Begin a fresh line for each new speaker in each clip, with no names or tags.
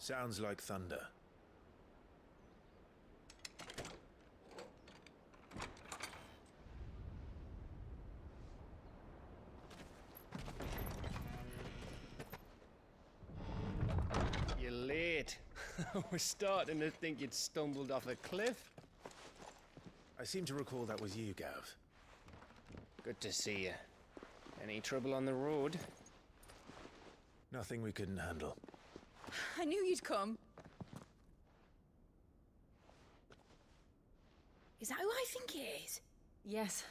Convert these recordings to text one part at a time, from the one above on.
Sounds like thunder.
You're late. We're starting to think you'd stumbled off a cliff.
I seem to recall that was you, Gav.
Good to see you. Any trouble on the road?
Nothing we couldn't handle.
I knew you'd come. Is that who I think it is?
Yes.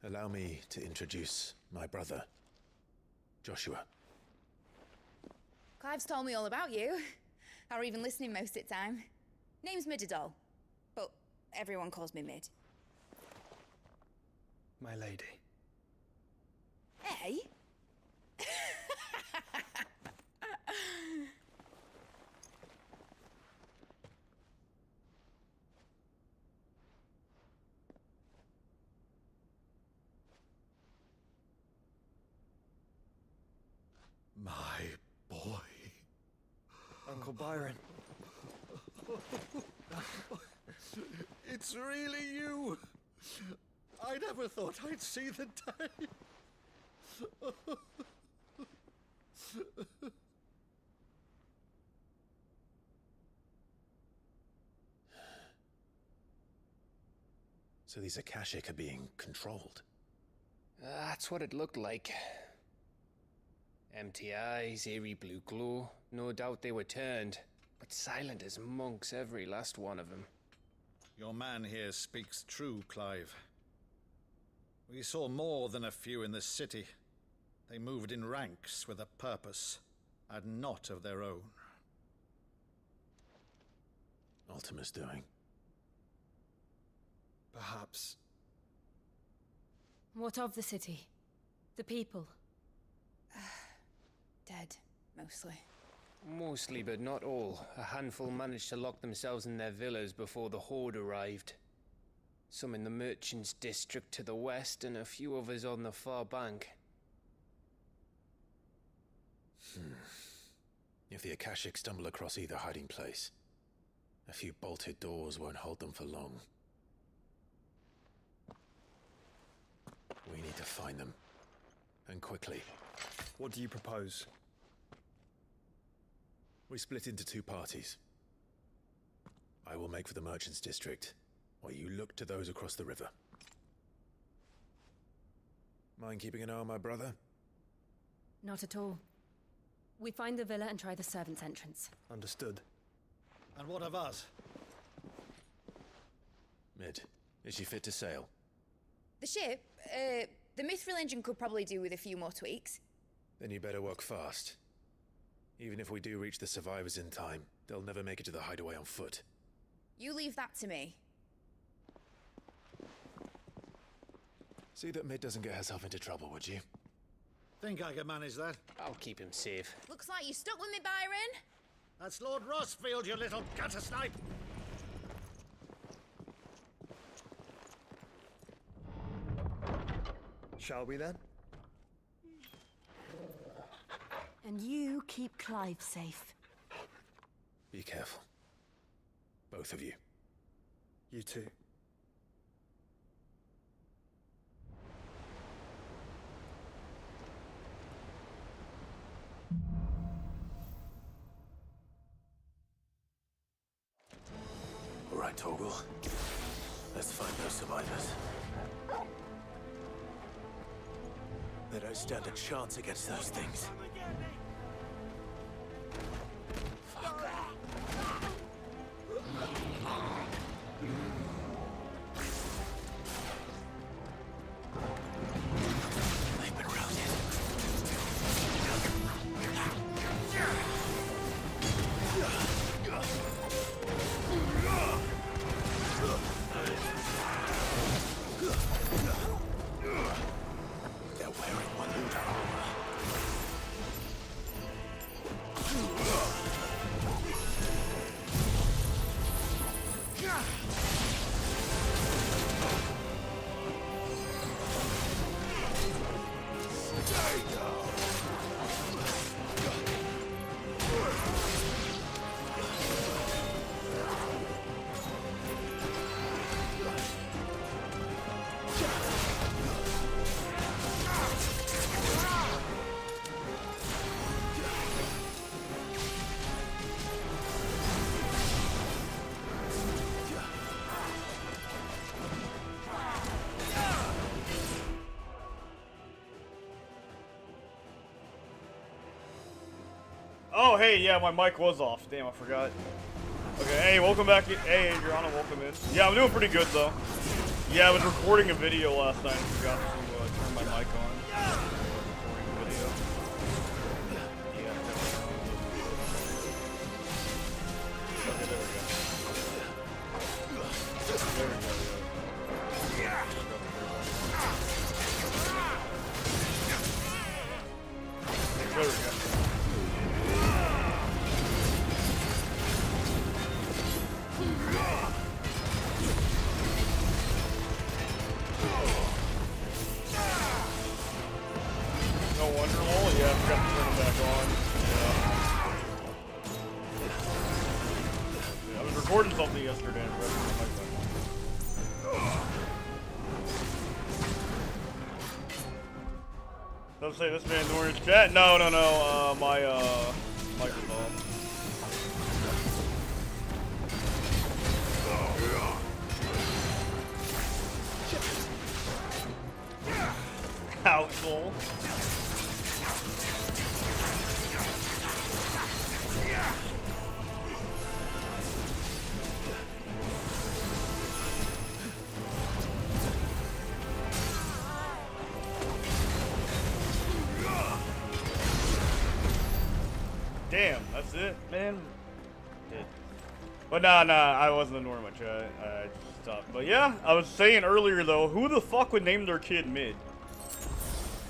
Allow me to introduce my brother, Joshua.
Clive's told me all about you. Or even listening most of the time. Name's Midadol, but everyone calls me Mid.
My lady.
Hey?
My boy.
Uncle Byron.
It's really you. I never thought I'd see the day.
So these Akashic are being controlled.
That's what it looked like. Empty eyes, eerie blue glow. No doubt they were turned, but silent as monks, every last one of them.
Your man here speaks true, Clive. We saw more than a few in the city. They moved in ranks with a purpose, and not of their own.
Ultima's doing.
Perhaps.
What of the city? The people?
Dead, mostly.
Mostly, but not all. A handful managed to lock themselves in their villas before the Horde arrived. Some in the Merchants' District to the west, and a few others on the far bank.
If the Akashic stumble across either hiding place, a few bolted doors won't hold them for long. We need to find them. And quickly.
What do you propose?
We split into two parties. I will make for the Merchants' District, while you look to those across the river. Mind keeping an eye on my brother?
Not at all. We find the villa and try the servants' entrance.
Understood.
And what of us?
Mid, is she fit to sail?
The ship, the Mithril engine could probably do with a few more tweaks.
Then you better work fast. Even if we do reach the survivors in time, they'll never make it to the hideaway on foot.
You leave that to me.
See that Mid doesn't get herself into trouble, would you?
Think I can manage that?
I'll keep him safe.
Looks like you stuck with me, Byron.
That's Lord Rossfield, you little gutter snipe!
Shall we then?
And you keep Clive safe.
Be careful. Both of you.
You too.
All right, Torgal. Let's find those survivors. They don't stand a chance against those things. Fuck. They've been routed. They're wearing Waluda armor.
Oh, hey, yeah, my mic was off. Damn, I forgot. Okay, hey, welcome back. Hey, Adriana, welcome in. Yeah, I'm doing pretty good, though. Yeah, I was recording a video last night and forgot to turn my mic on. Recording a video. Yeah. Okay, there we go. There we go, yeah. There we go. No wonder, lol. Yeah, I forgot to turn it back on. Yeah. I was recording something yesterday and I forgot to turn my mic back on. Don't say this man Norris chat. No, my microphone. Outsole. Damn, that's it, man. But nah, I wasn't ignoring my chat. I just stopped. But yeah, I was saying earlier though, who the fuck would name their kid Mid?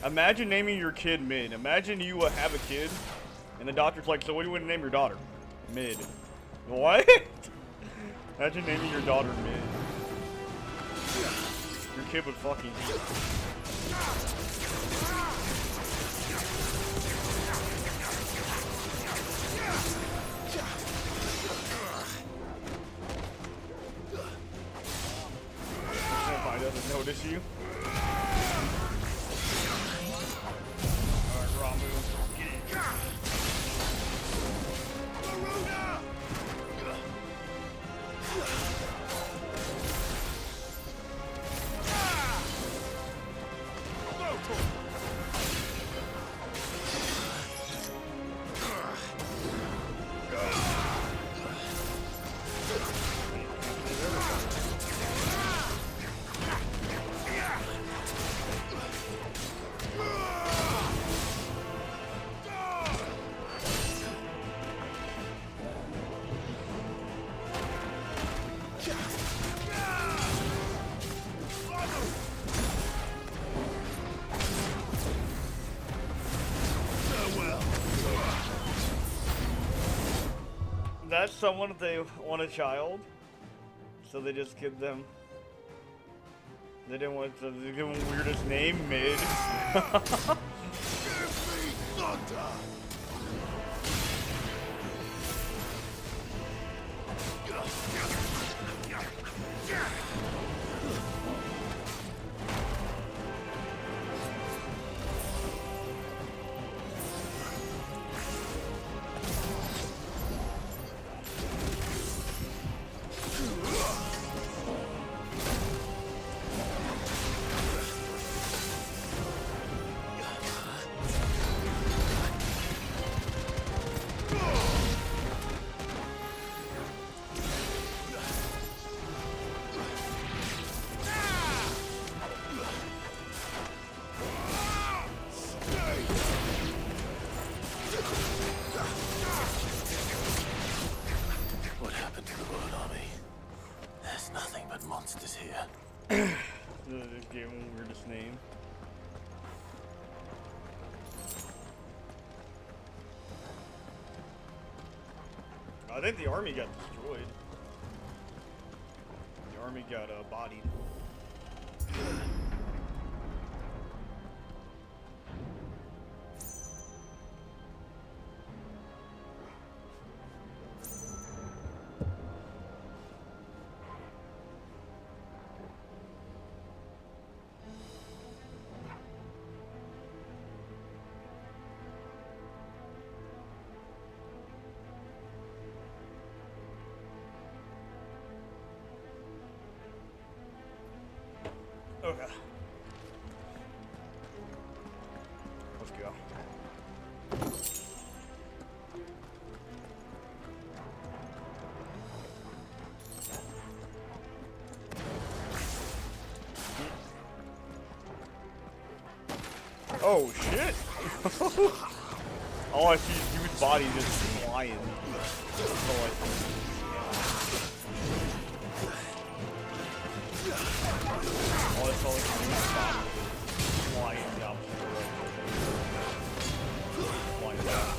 Imagine naming your kid Mid. Imagine you have a kid, and the doctor's like, so what do you want to name your daughter? Mid. What? Imagine naming your daughter Mid. Your kid would fucking eat. Senpai doesn't notice you. Alright, Ramu. Get it. That's someone if they want a child, so they just give them. They didn't want to give them weirdest name, Mid.
What happened to the World Army? There's nothing but monsters here.
Just gave him weirdest name. I think the army got destroyed. The army got bodied. Okay. Let's go. Oh shit! All I see is dude's body just flying. That's all I see. All I saw was dude's body just flying down the road. Flying down.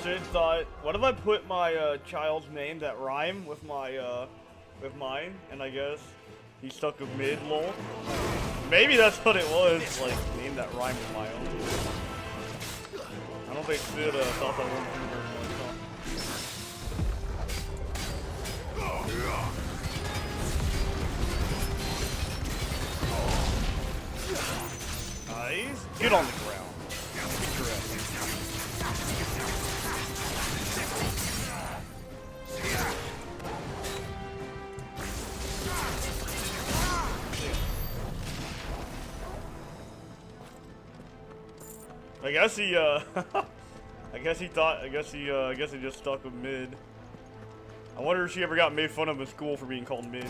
Sid thought, what if I put my child's name that rhyme with my with mine? And I guess he stuck with mid, lol. Maybe that's what it was, like name that rhyme with my own. I don't think Sid thought that one through very much. Nice. Get on the ground. Get your ass. I guess he I guess he just stuck with mid. I wonder if she ever got made fun of in school for being called mid.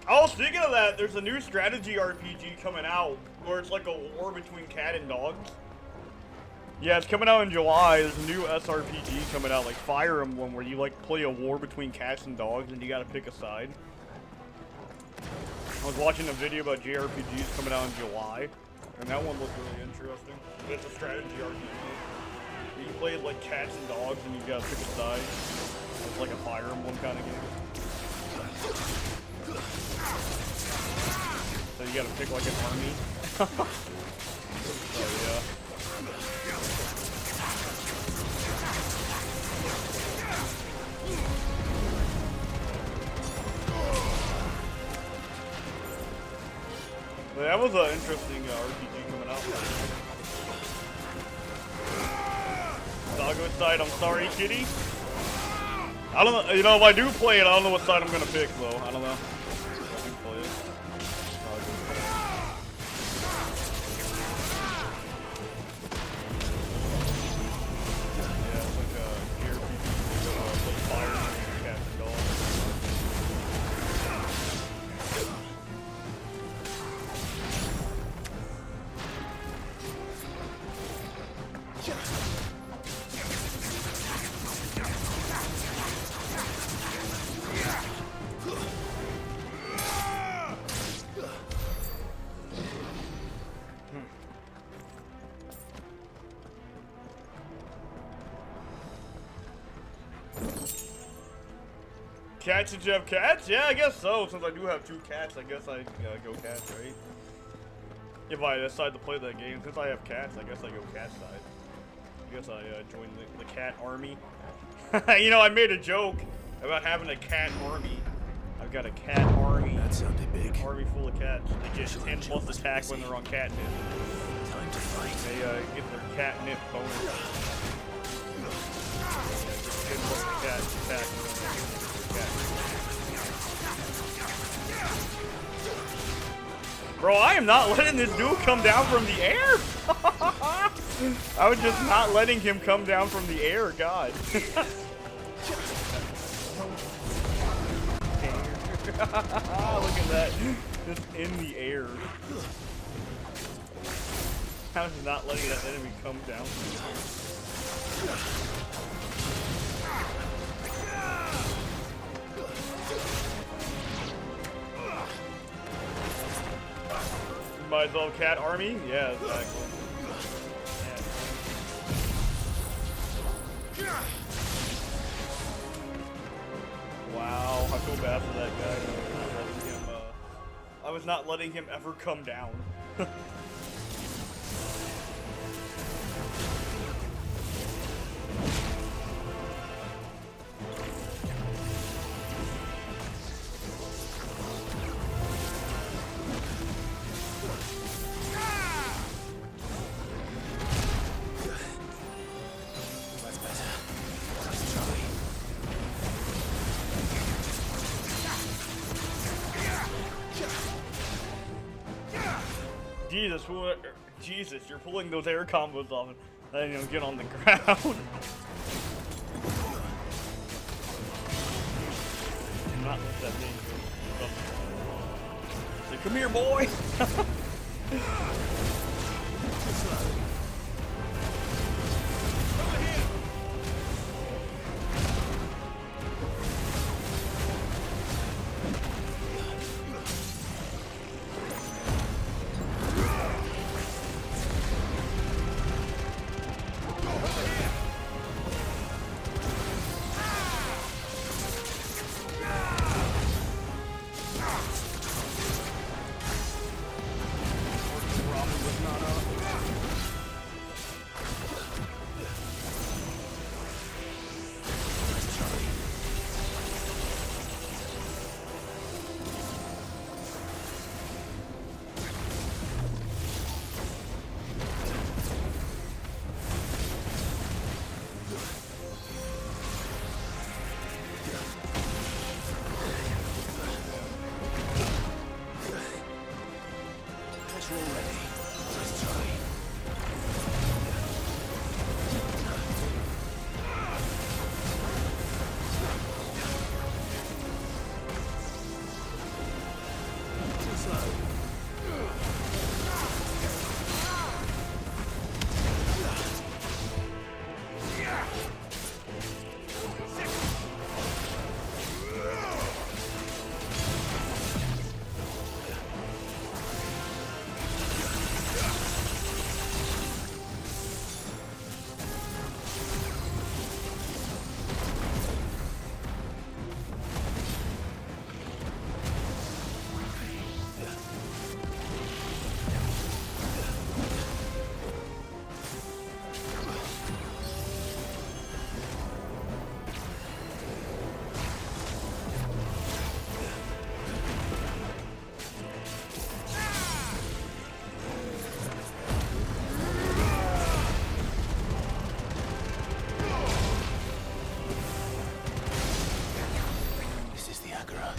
Oh, speaking of that, there's a new strategy RPG coming out where it's like a war between cat and dogs. Yeah, it's coming out in July. There's a new SRPG coming out, like Fire Emblem, where you like play a war between cats and dogs and you gotta pick a side. I was watching a video about JRPGs coming out in July, and that one looked really interesting. It's a strategy RPG. You play like cats and dogs and you gotta pick a side. It's like a Fire Emblem kind of game. So you gotta pick like an army. Oh yeah. But that was an interesting RPG coming out. Doggo side, I'm sorry, kitty. I don't know, you know, if I do play it, I don't know what side I'm gonna pick though. I don't know. I do play it. Yeah, it's like a JRPG, like fire and cat and dog. Cats, did you have cats? Yeah, I guess so. Since I do have 2 cats, I guess I go cats, right? If I decide to play that game, since I have cats, I guess I go cat side. I guess I join the cat army. You know, I made a joke about having a cat army. I've got a cat army.
That sounded big.
Army full of cats. They get 10+ attack when they're on catnip.
Time to fight.
They get their catnip bonus. 10+ attack when they're catnip. Bro, I am not letting this dude come down from the air. I was just not letting him come down from the air, God. Look at that. Just in the air. How is he not letting that enemy come down? Might as well cat army? Yeah, exactly. Yeah. Wow, I feel bad for that guy. I was not letting him ever come down. Jesus, you're pulling those air combos off and letting him get on the ground. Not that dangerous. Say, come here, boy.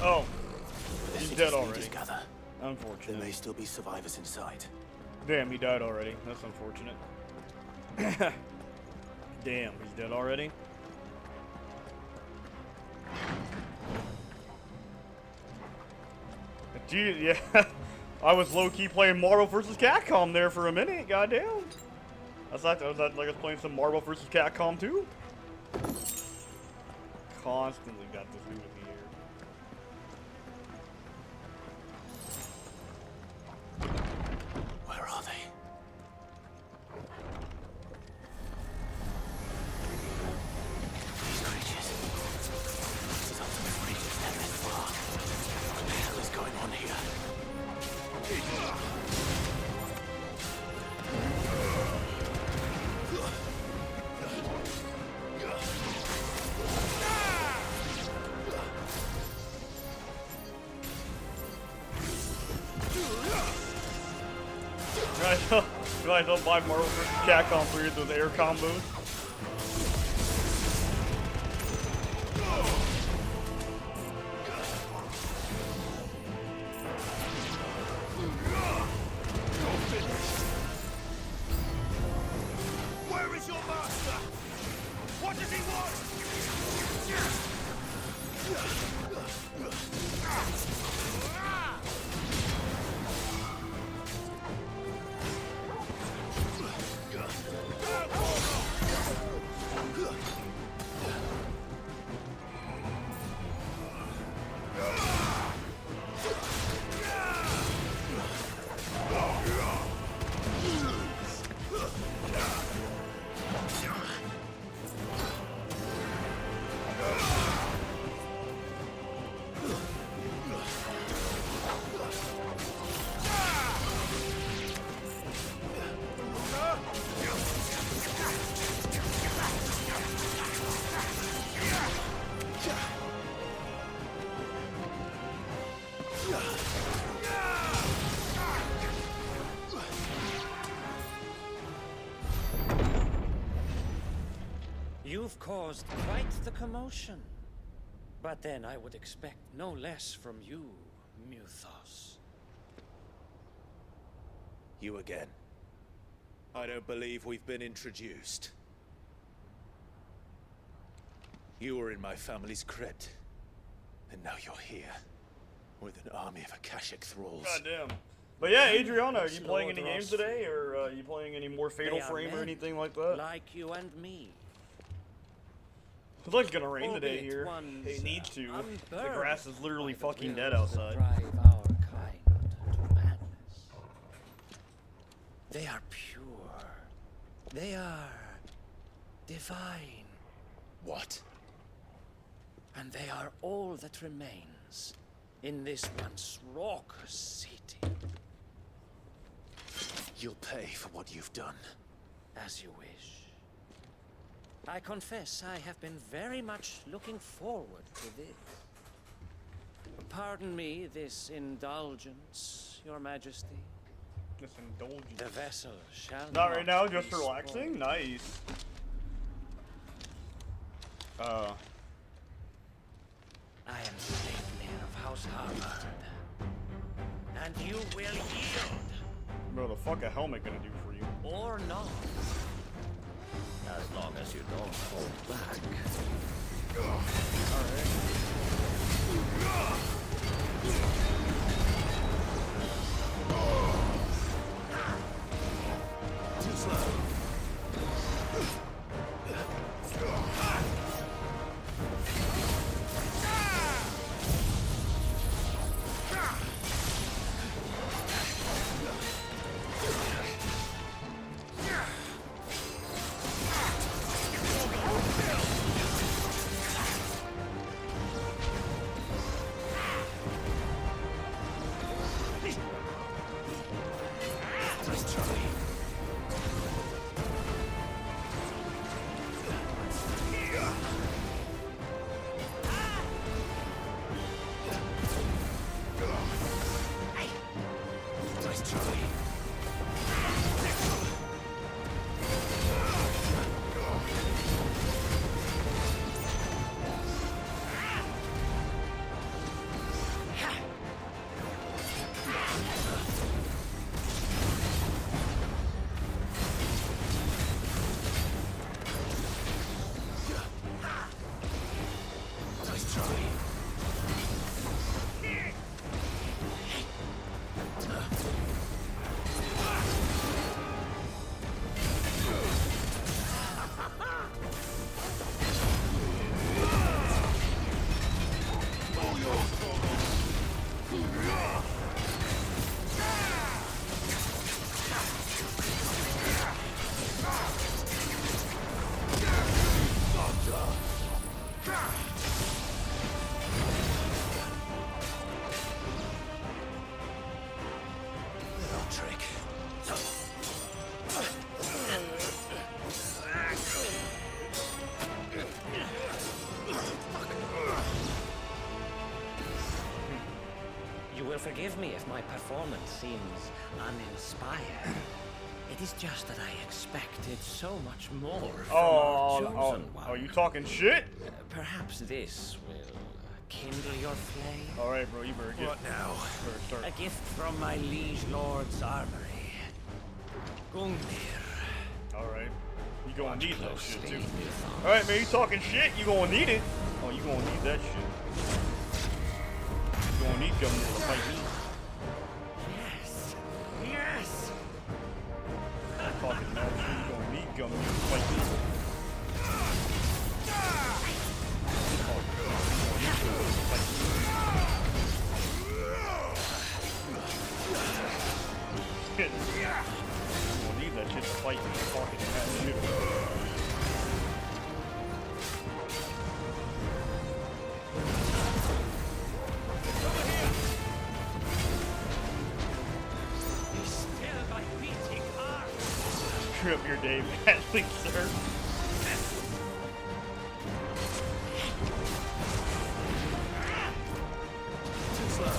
Oh, he's dead already. Unfortunate.
There may still be survivors inside.
Damn, he died already. That's unfortunate. Damn, he's dead already. Gee, yeah. I was low-key playing Marvel vs. Capcom there for a minute. Goddamn. I was like I was playing some Marvel vs. Capcom 2. Constantly got this dude in the air.
Where are they? These creatures. These ultimate creatures never this far. What the hell is going on here?
You guys don't buy Marvel vs. Capcom 3 with those air combos.
Where is your master? What does he want?
You've caused quite the commotion. But then I would expect no less from you, Muthos.
You again. I don't believe we've been introduced. You were in my family's crypt. And now you're here. With an army of Akashic thralls.
Goddamn. But yeah, Adriana, are you
Lord
playing any games
Rosfield.
today? Or are you playing any more Fatal
They are
Frame or
men,
anything like that?
Like you and me.
It's like it's gonna rain today
Albeit
here.
ones,
It needs to. The
unburdened
grass is literally
by the
fucking
will
dead
that
outside.
drive our kind to madness. They are pure. They are divine.
What?
And they are all that remains in this once raucous city.
You'll pay for what you've done.
As you wish. I confess I have been very much looking forward to this. Pardon me this indulgence, Your Majesty.
Just indulgence.
The vessel shall
Not right now, just
be
relaxing?
spoiled.
Nice.
I am Sleipnir of House Harvard. And you will yield,
Bro, the fuck a helmet gonna do for you?
or not. As long as you don't hold back.
Too slow. Nice try. Nice try. Nice try. Little trick.
You will forgive me if my performance seems uninspired. It is just that I expected so much more from our chosen one.
You talking shit?
Perhaps this will kindle your flame.
Alright, bro, you better get.
What now?
Better start.
A gift from my liege lord's armory. Gungnir.
Alright. You gonna need that shit
Closely,
too.
Muthos.
Alright, man, you talking shit, you gonna need it. Oh, you gonna need that shit. You gonna need Gummy to fight me.
Yes. Yes.
Talking mad shit, you gonna need Gummy to fight me. You gonna need that shit to fight me. Talking mad shit.
Be still, my beating heart.
Screw up your day, badly, sir.
Too slow.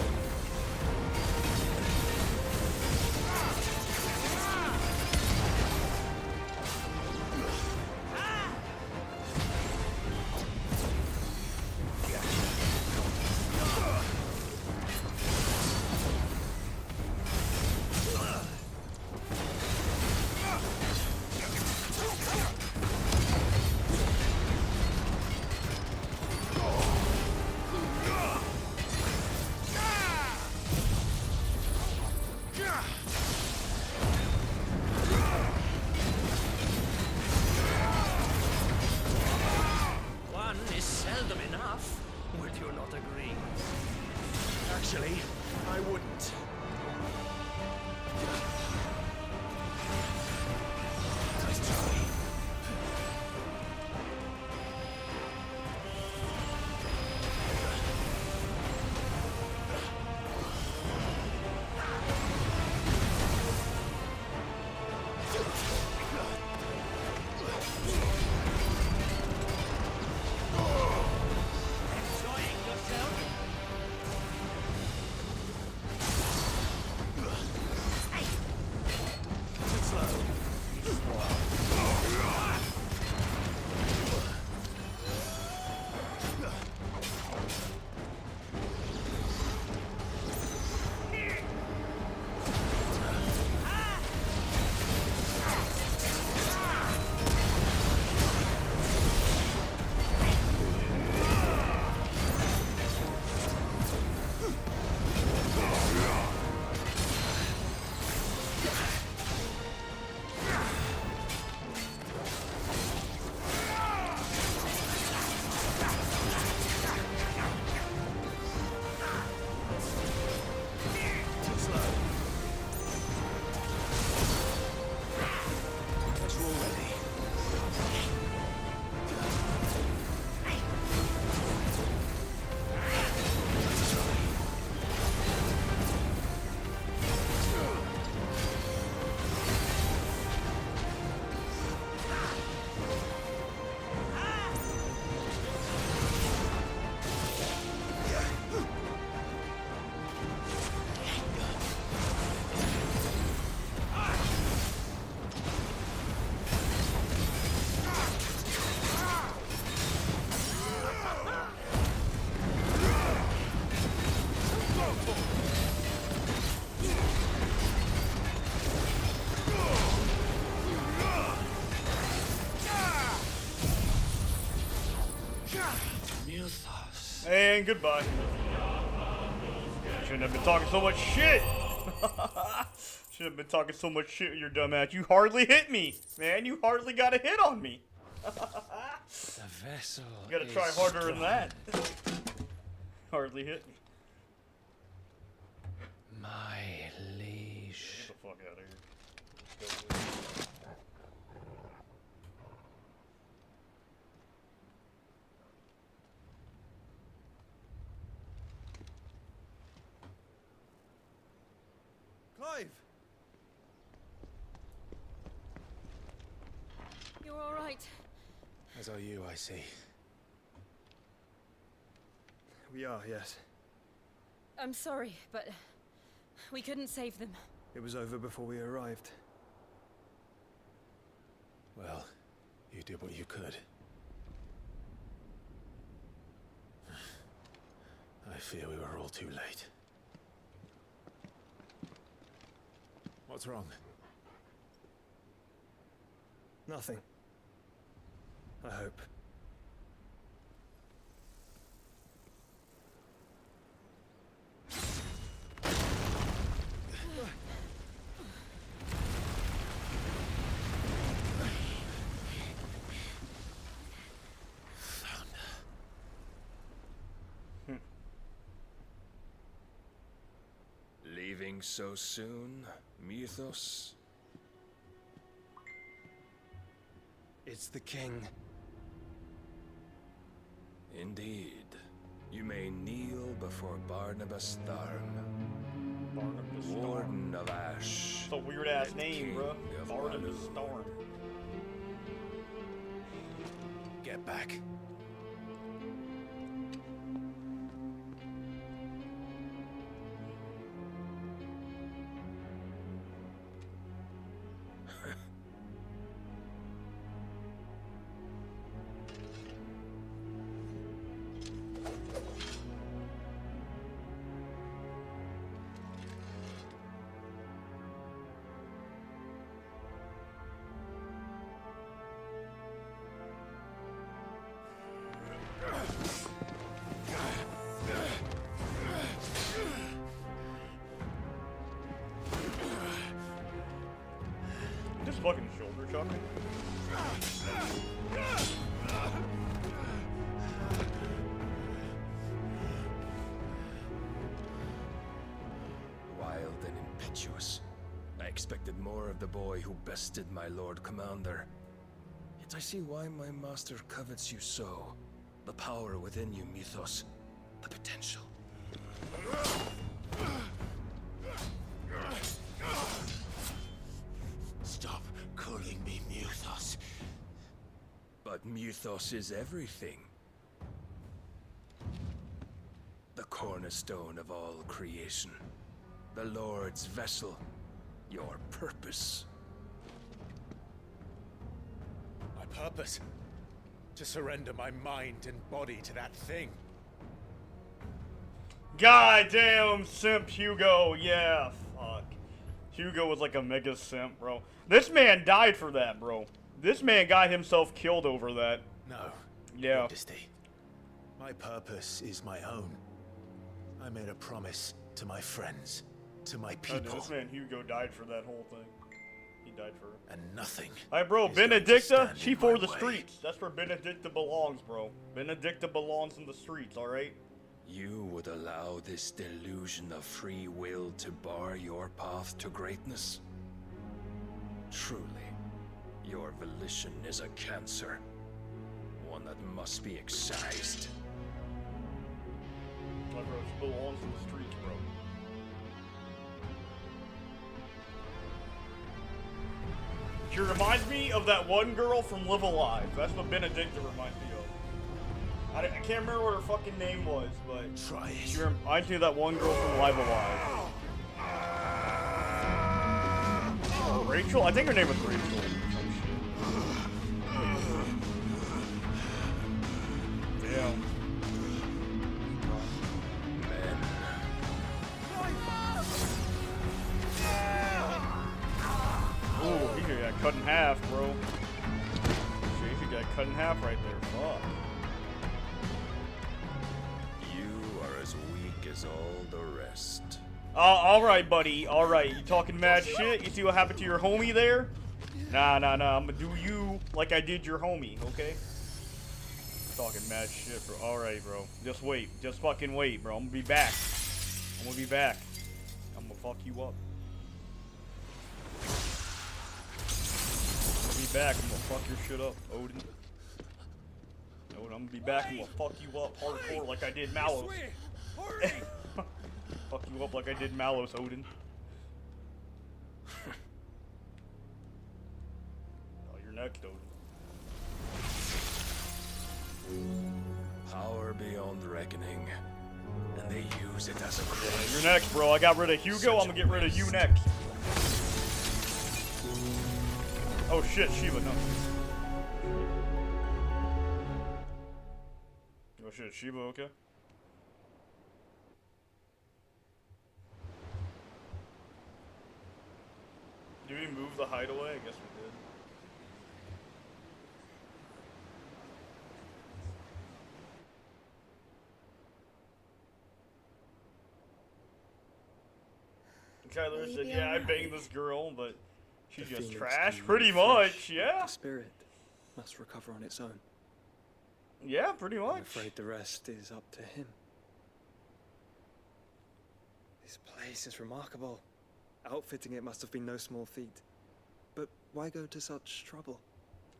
And goodbye. Shouldn't have been talking so much shit. Should have been talking so much shit with your dumb ass. You hardly hit me, man. You hardly got a hit on me.
The vessel.
You gotta try harder than that. Hardly hit me.
My liege.
Get the fuck out of here. Let's go.
Clive!
You're all right.
As are you, I see.
We are, yes.
I'm sorry, but we couldn't save them.
It was over before we arrived.
Well, you did what you could. I fear we were all too late. What's wrong?
Nothing. I hope.
Leaving so soon, Mythos?
It's the king.
Indeed. You may kneel before Barnabas Tharm,
Barnabas Storm.
Warden of Ash.
It's a weird ass
and
name,
King
bro.
of
Barnabas
Malum.
Storm.
Get back.
Just fucking shoulder chopping.
Wild and impetuous. I expected more of the boy who bested my Lord Commander. Yet I see why my master covets you so. The power within you, Mythos. The potential.
Stop calling me Mythos.
But Mythos is everything. The cornerstone of all creation. The Lord's vessel. Your purpose.
purpose. To surrender my mind and body to that thing.
Goddamn simp Hugo, yeah, fuck. Hugo was like a mega simp, bro. This man died for that, bro. This man got himself killed over that.
No.
Yeah.
Majesty. My purpose is my own. I made a promise to my friends, to my people.
This man Hugo died for that whole thing. He died for it.
And nothing.
Alright, bro,
is going to
Benedicta,
stand
she
in
for
my
the
way.
streets. That's where Benedicta belongs, bro. Benedicta belongs in the streets, alright?
You would allow this delusion of free will to bar your path to greatness? Truly, your volition is a cancer. One that must be excised.
Like, bro, she belongs in the streets, bro. She reminds me of that one girl from Live Alive. That's what Benedicta reminds me of. I can't remember what her fucking name was, but
Try it.
she reminds me of that one girl from Live Alive. Rachel? I think her name was Rachel. Damn. Ooh, he could get cut in half, bro. Shit, he could get cut in half right there. Fuck.
You are as weak as all the rest.
Alright, buddy. Alright, you talking mad shit? You see what happened to your homie there? Nah. I'm gonna do you like I did your homie, okay? Talking mad shit, bro. Alright, bro. Just wait. Just fucking wait, bro. I'm gonna be back. I'm gonna be back. I'm gonna fuck you up. I'm gonna be back. I'm gonna fuck your shit up, Odin. Odin, I'm gonna be back. I'm gonna fuck you up hardcore like I did Malos. Fuck you up like I did Malos, Odin. Oh, you're next, Odin.
Power beyond reckoning. And they use it as a crutch.
You're next, bro. I got rid of Hugo. I'm gonna get rid of you next. Oh shit, Shiva, no. Oh shit, Shiva, okay? Did we move the hideaway? I guess we did. Kyler said, yeah, I banged this girl, but she's just trash. Pretty much, yeah.
The spirit must recover on its own.
Yeah, pretty much.
I'm afraid the rest is up to him. This place is remarkable. Outfitting it must have been no small feat. But why go to such trouble?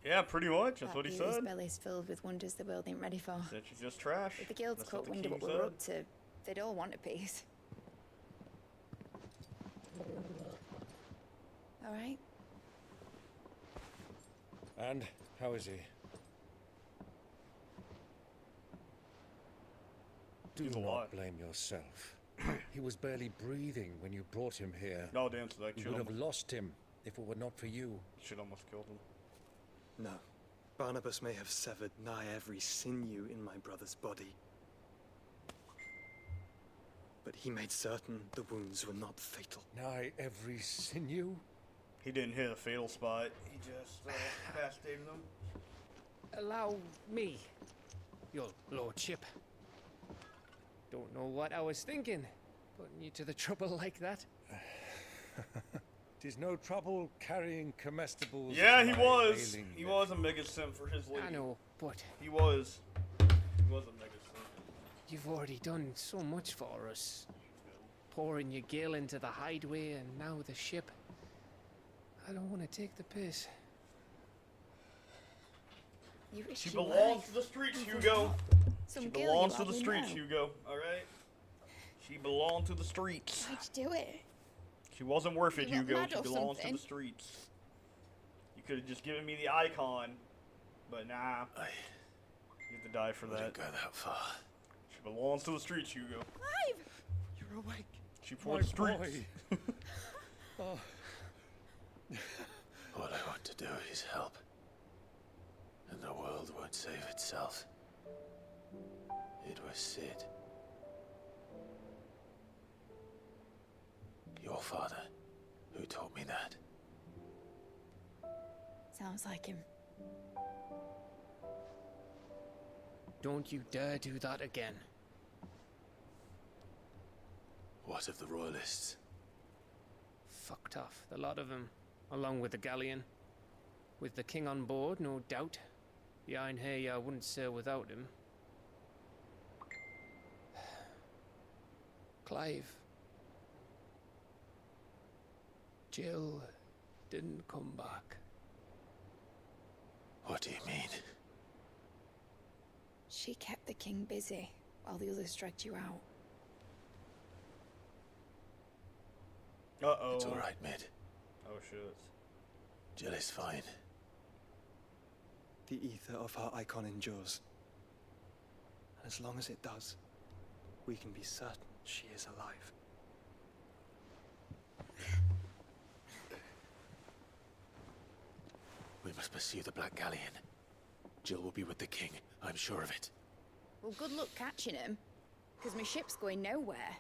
Yeah, pretty much. That's what he
His
said.
belly's filled with wonders the world ain't ready for.
Said she's just trash.
If the guilds
That's
caught
what the
wind of what
king
we were
said.
up to, they'd all want a piece. All right.
And how is he? Do
He's
not
alive.
blame yourself. He was barely breathing when you brought him here.
No, damn, so that
You
shit
would have
almost,
lost him if it were not for you.
shit almost killed him.
No. Barnabas may have severed nigh every sinew in my brother's body. But he made certain the wounds were not fatal.
Nigh every sinew?
He didn't hit a fatal spot. He just incapacitated him.
Allow me, your lordship. Don't know what I was thinking, putting you to the trouble like that.
Tis no trouble carrying comestibles.
Yeah,
to
he
my
was.
ailing
He
nephew.
was a mega simp for his lady.
I know, but
He was. He was a mega simp.
you've already done so much for us. Pouring your gil into the hideaway and now the ship. I don't want to take the piss.
You
She
risked your
belongs
life.
to the streets, Hugo.
Some
She
girl
belongs
you
to the
hardly
streets,
know.
Hugo. Alright? She belonged to the streets.
Why'd you do it?
She wasn't worth it,
You got
Hugo.
mad
She
or
belongs to
something?
the streets. You could have just given me the icon, but nah.
I
You have to die for
wouldn't
that.
go that far.
She belongs to the streets, Hugo.
Clive!
You're awake.
She for
My
the streets.
boy. Oh,
All I want to do is help. won't save itself. It was Cid. Your father, who taught me that.
Sounds like him.
Don't you dare do that again.
What of the Royalists?
Fucked off, the lot of them, along with the galleon. With the king on board, no doubt. The Iron Hair wouldn't sail without him. Clive. Jill didn't come back.
What do you mean?
She kept the king busy while the others dragged you out.
Uh-oh.
It's all right, Mid.
Oh, shit.
Jill is fine.
The ether of her icon endures. And as long as it does, we can be certain she is alive.
We must pursue the Black Galleon. Jill will be with the king, I'm sure of it.
Well, good luck catching him, because my ship's going nowhere.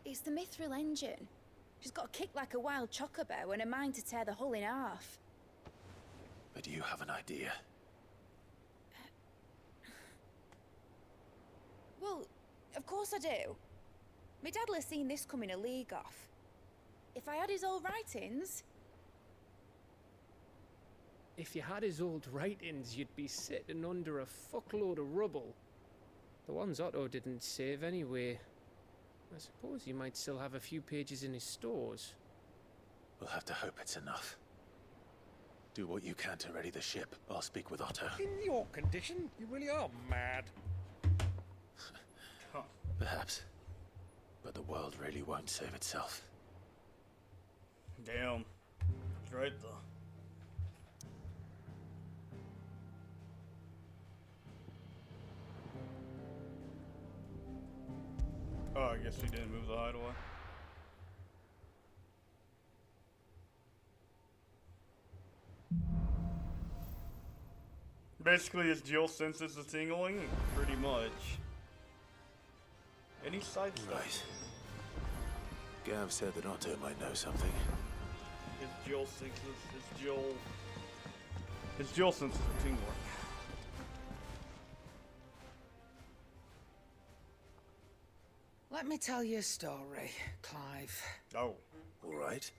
It's the Mithril engine. She's got a kick like a wild chocobo and a mind to tear the hull in half.
But you have an idea.
Well, of course I do. My dad'll have seen this coming a league off. If I had his old writings...
If you had his old writings, you'd be sitting under a fuckload of rubble. The ones Otto didn't save anyway. I suppose he might still have a few pages in his stores.
We'll have to hope it's enough. Do what you can to ready the ship. I'll speak with Otto.
In your condition, you really are mad.
Perhaps. But the world really won't save itself.
Damn. That's right, though. Oh, I guess he didn't move the hideaway. Basically, his Jill senses the tingling, pretty much. Any side stuff?
Right. Gav said that Otto might know something.
His Jill senses, his Jill senses the tingling.
Let me tell you a story, Clive.
Oh.
All right.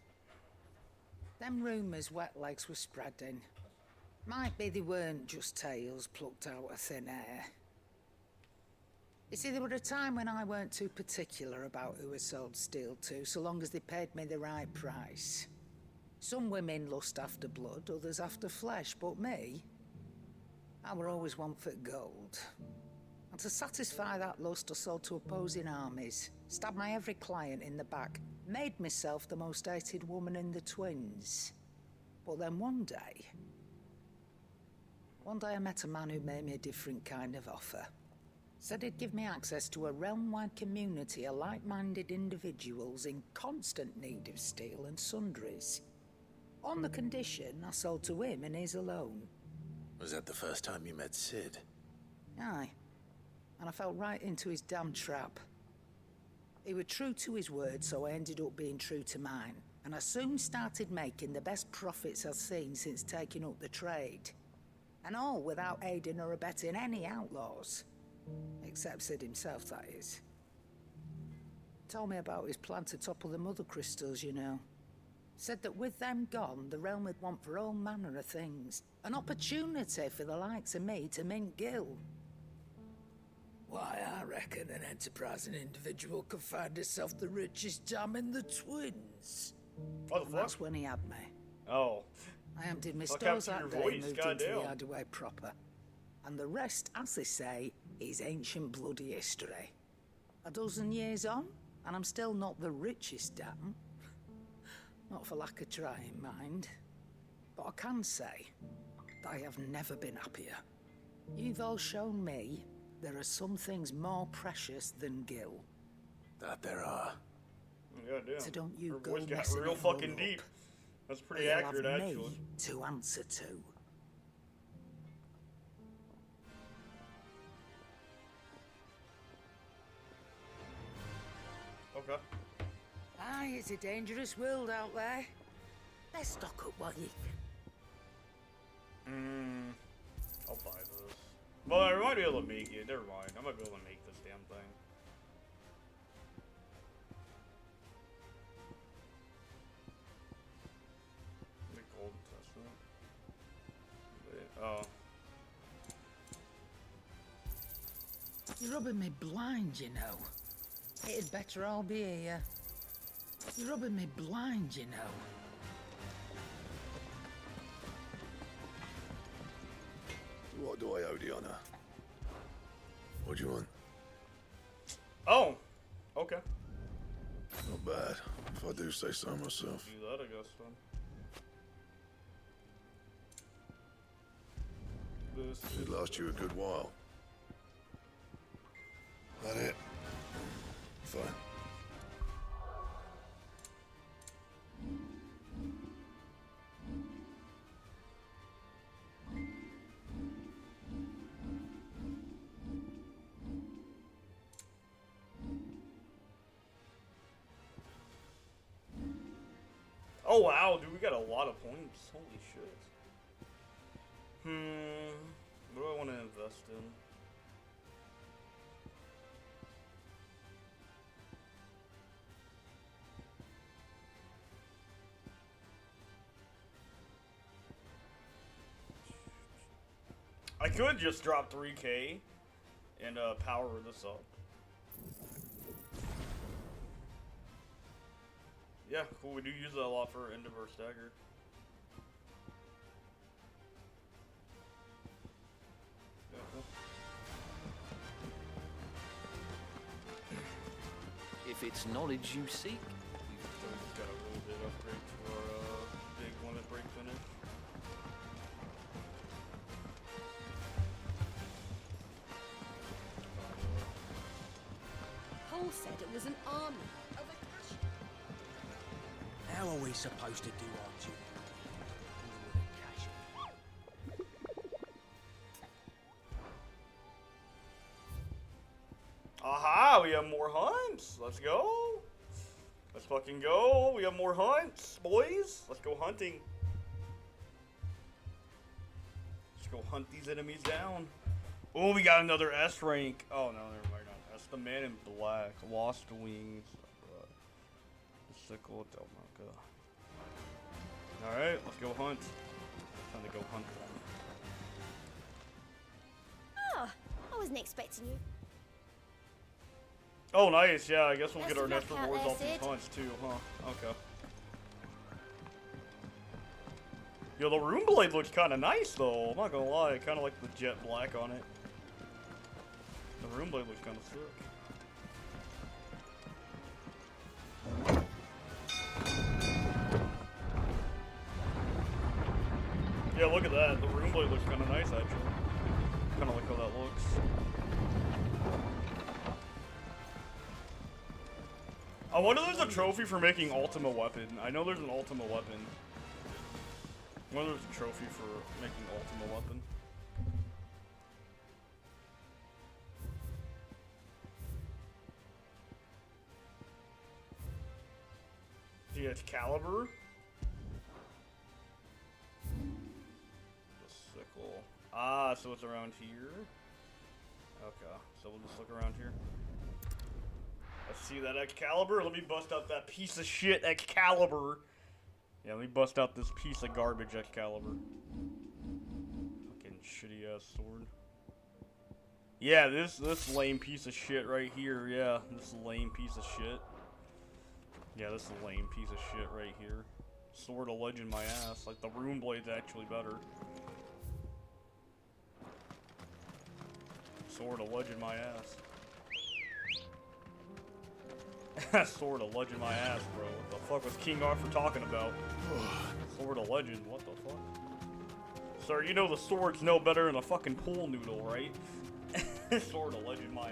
Them rumours Wet Legs were spreading. Might be they weren't just tales plucked out of thin air. You see, there were a time when I weren't too particular about who I sold steel to, so long as they paid me the right price. Some women lust after blood, others after flesh, but me, I were always one for gold. And to satisfy that lust, I sold to opposing armies, stabbed my every client in the back, made myself the most hated woman in the Twins. But then one day I met a man who made me a different kind of offer. Said he'd give me access to a realm-wide community of like-minded individuals in constant need of steel and sundries. On the condition I sold to him and his alone.
Was that the first time you met Cid?
Aye. And I fell right into his damn trap. He was true to his word, so I ended up being true to mine. And I soon started making the best profits I've seen since taking up the trade. And all without aiding or abetting any outlaws. Except Cid himself, that is. Told me about his plan to topple the Mother Crystals, you know. Said that with them gone, the realm would want for all manner of things. An opportunity for the likes of me to mint gil. Why, I reckon an enterprising individual could find himself the richest dam in the Twins.
What the fuck?
That's when he had me.
Oh.
I emptied my
Fuck
stores
happened
that
to your
day and
voice?
moved into
Goddamn.
the hideaway proper. And the rest, as they say, is ancient bloody history. A dozen years on, and I'm still not the richest dam. Not for lack of trying, mind. But I can say that I have never been happier. You've all shown me there are some things more precious than gil.
That there are.
Yeah, damn.
So don't you
Her
go
voice got
messing
real
it
fucking
all
deep.
up.
That's pretty
You'll
accurate,
have
actually.
me to answer to.
Okay.
Aye, it's a dangerous world out there. Let's stock up while you can.
I'll buy this. Well, I might be able to make it. Never mind. I might be able to make this damn thing. The Golden Testament. Wait, oh.
You're rubbing me blind, you know. It'd better all be here. You're rubbing me blind, you know.
What do I owe the honor? What do you want?
Oh! Okay.
Not bad, if I do say so myself.
Do that, I guess, then. This.
Should last you a good while. That it? Fine.
Oh wow, dude, we got a lot of points. Holy shit. What do I want to invest in? I could just drop 3K and power this up. Yeah, cool. We do use that a lot for End of our Stagger. Yeah, cool.
If it's knowledge you seek.
So we just got a really big upgrade to our big limit break finish.
Paul said it was an army of a cash.
How are we supposed to do our duty?
Aha, we have more hunts. Let's go. Let's fucking go. We have more hunts, boys. Let's go hunting. Let's go hunt these enemies down. Oh, we got another S rank. Oh, no, never mind. That's the Man in Black. Lost Wings. The Sickle of Delmarca. Alright, let's go hunt. Time to go hunt them.
Oh, I wasn't expecting you.
Oh, nice. Yeah, I guess we'll
Best
get our
of
next
luck out
rewards
there,
off these
Sid.
hunts too, huh? Okay. Yo, the Rune Blade looks kind of nice though. I'm not gonna lie, kind of like the jet black on it. The Rune Blade looks kind of sick. Yeah, look at that. The Rune Blade looks kind of nice actually. Kind of like how that looks. I wonder if there's a trophy for making Ultima Weapon. I know there's an Ultima Weapon. I wonder if there's a trophy for making Ultima Weapon. The Excalibur. The Sickle. Ah, so it's around here. Okay, so we'll just look around here. Let's see that Excalibur. Let me bust out that piece of shit Excalibur. Yeah, let me bust out this piece of garbage Excalibur. Fucking shitty ass sword. Yeah, this lame piece of shit right here. Yeah, this lame piece of shit. Yeah, this lame piece of shit right here. Sword of Legend my ass. Like the Rune Blade's actually better. Sword of Legend my ass. Sword of Legend my ass, bro. What the fuck was King Arthur talking about? Sword of Legend, what the fuck? Sir, you know the swords know better than a fucking pool noodle, right? Sword of Legend my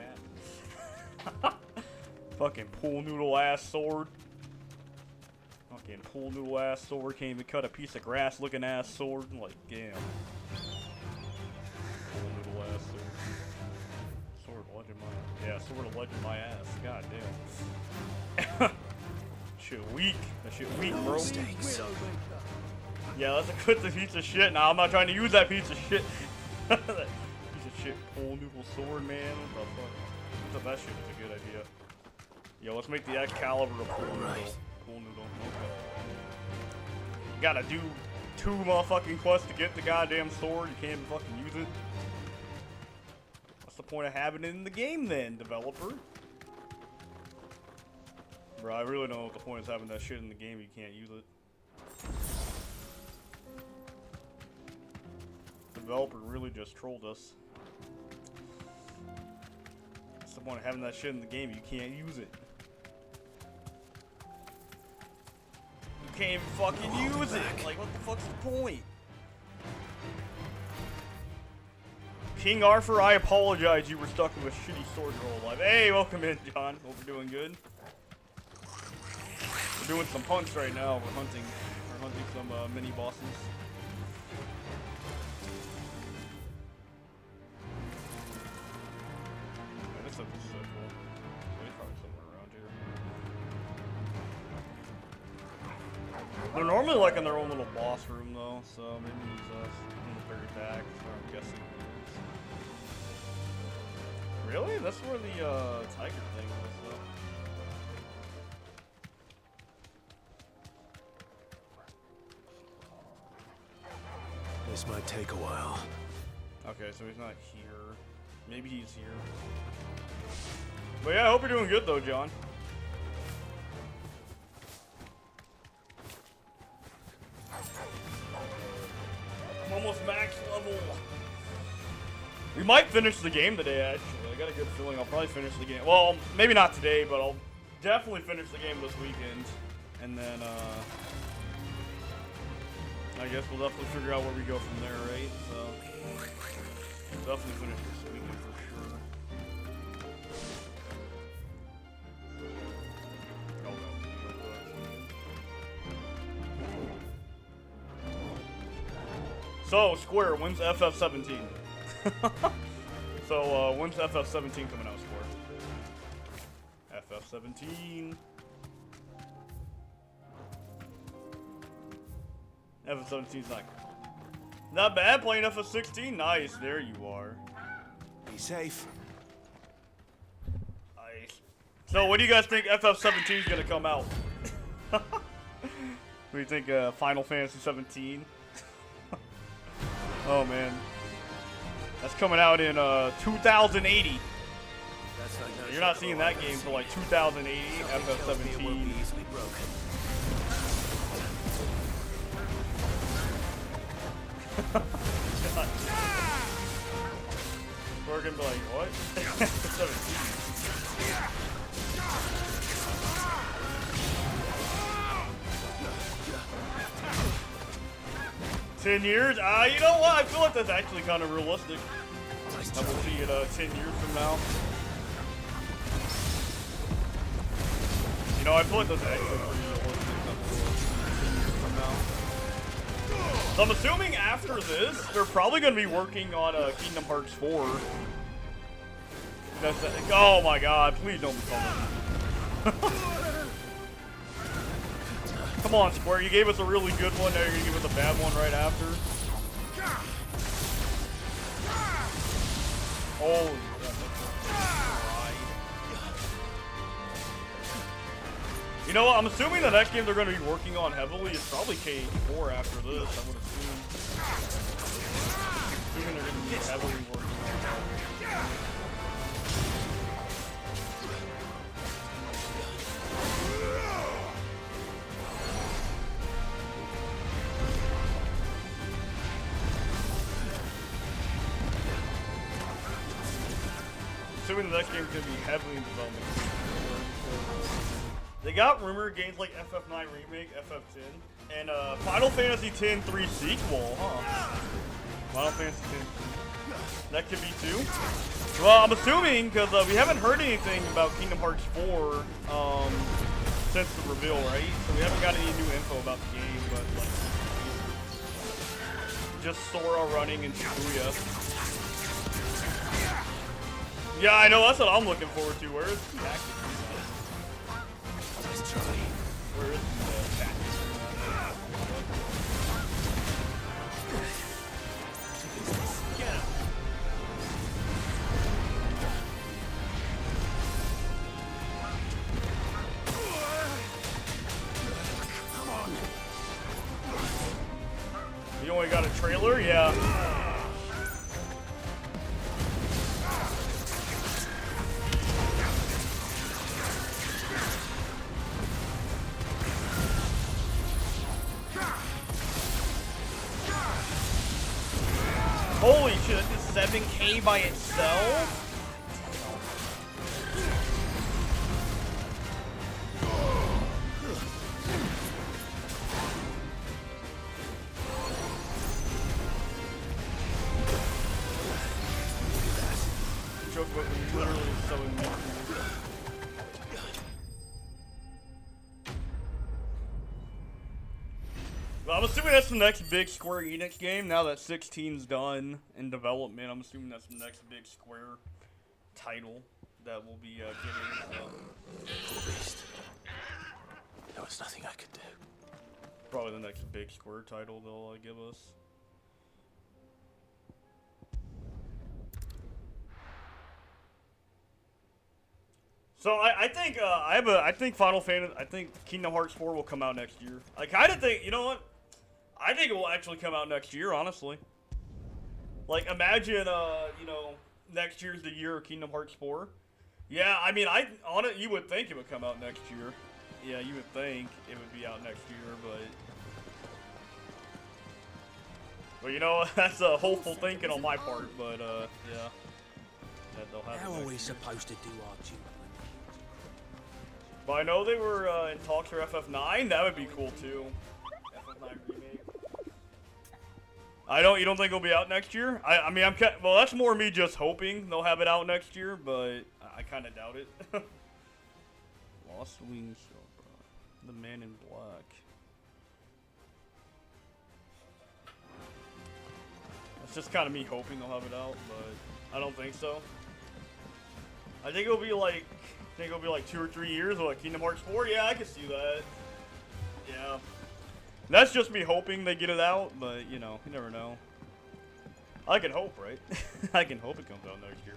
ass. Fucking pool noodle ass sword. Fucking pool noodle ass sword. Can't even cut a piece of grass looking ass sword. Like, damn. Pool noodle ass sword. Sword of Legend legend my yeah, Sword of Legend my ass. God damn. Shit weak. That shit weak, bro. Yeah, that's a good piece of shit. Nah, I'm not trying to use that piece of shit. That piece of shit pole noodle sword, man. What the fuck? I thought that shit was a good idea. Yo, let's make the Excalibur a pole noodle. Pole noodle. Okay. You gotta do 2 motherfucking quests to get the goddamn sword. You can't fucking use it. What's the point of having it in the game then, developer? Bro, I really don't know what the point is having that shit in the game if you can't use it. The developer really just trolled us. What's the point of having that shit in the game if you can't use it? You can't even fucking use it! Like, what the fuck's the point? King Arthur, I apologize. You were stuck with a shitty sword your whole life. Hey, welcome in, John. Hope you're doing good. We're doing some hunts right now. We're hunting some mini bosses. Yeah, this stuff is so cool. There's probably somewhere around here. They're normally like in their own little boss room though, so maybe he's in the third attack, that's where I'm guessing he is. Really? That's where the tiger thing was though.
This might take a while.
Okay, so he's not here. Maybe he's here. But yeah, I hope you're doing good though, John. I'm almost max level. We might finish the game today, actually. I got a good feeling I'll probably finish the game. Well, maybe not today, but I'll definitely finish the game this weekend. And then, I guess we'll definitely figure out where we go from there, right? So, definitely finish this weekend for sure. So, Square, when's FF17? So, when's FF17 coming out, Square? FF17. FF17's not bad. Playing FF16. Nice. There you are.
Be safe.
Nice. So, what do you guys think FF17 is gonna come out? What do you think? Final Fantasy 17. Oh man, that's coming out in 2080. You're not seeing that game until like 2080. FF17. We're gonna be like, what? 10 years? You know what? I feel like that's actually kind of realistic. I will see it 10 years from now. You know, I feel like that's actually pretty realistic. 10 years from now. So I'm assuming after this, they're probably going to be working on Kingdom Hearts 4. Oh my god, please don't be calling. Come on, Square, you gave us a really good one, now you're gonna give us a bad one right after. Holy crap. You know what, I'm assuming the next game they're gonna be working on heavily is probably KH4 after this, I would assume. Assuming they're gonna be heavily working on it. Assuming the next game's gonna be heavily in development. They got rumored games like FF9 Remake, FF10, and Final Fantasy X-3 sequel, huh? Final Fantasy X. That could be too. Well, I'm assuming because we haven't heard anything about Kingdom Hearts 4 since the reveal, right? So we haven't got any new info about the game, but like just Sora running in Shibuya. Yeah, I know. That's what I'm looking forward to. Where is the tactics?
Nice try.
Where is the tactics? Get him.
Come on.
You only got a trailer? Yeah. Holy shit, this is 7K by itself? Chocobo is literally so immune. Well, I'm assuming that's the next big Square Enix game. Now that 16's done in development, I'm assuming that's the next big Square title that we'll be getting.
Poor beast. There was nothing I could do.
Probably the next big Square title they'll give us. So I think I think Final Fantasy, I think Kingdom Hearts 4 will come out next year. I kind of think, you know what? I think it will actually come out next year, honestly. Like, imagine, you know, next year's the year of Kingdom Hearts 4. Yeah, I mean, you would think it would come out next year. Yeah, you would think it would be out next year, but you know, that's a hopeful thinking on my part. But yeah, that they'll have.
How are we supposed to do our duty?
But I know they were in talks for FF9. That would be cool too. FF9 remake. You don't think it'll be out next year? I mean, well, that's more me just hoping they'll have it out next year, but I kind of doubt it. Lost Wings, The Man in Black. It's just kind of me hoping they'll have it out, but I don't think so. I think it'll be like 2 or 3 years with like Kingdom Hearts 4. Yeah, I can see that. Yeah. That's just me hoping they get it out, but you know, you never know. I can hope, right? I can hope it comes out next year.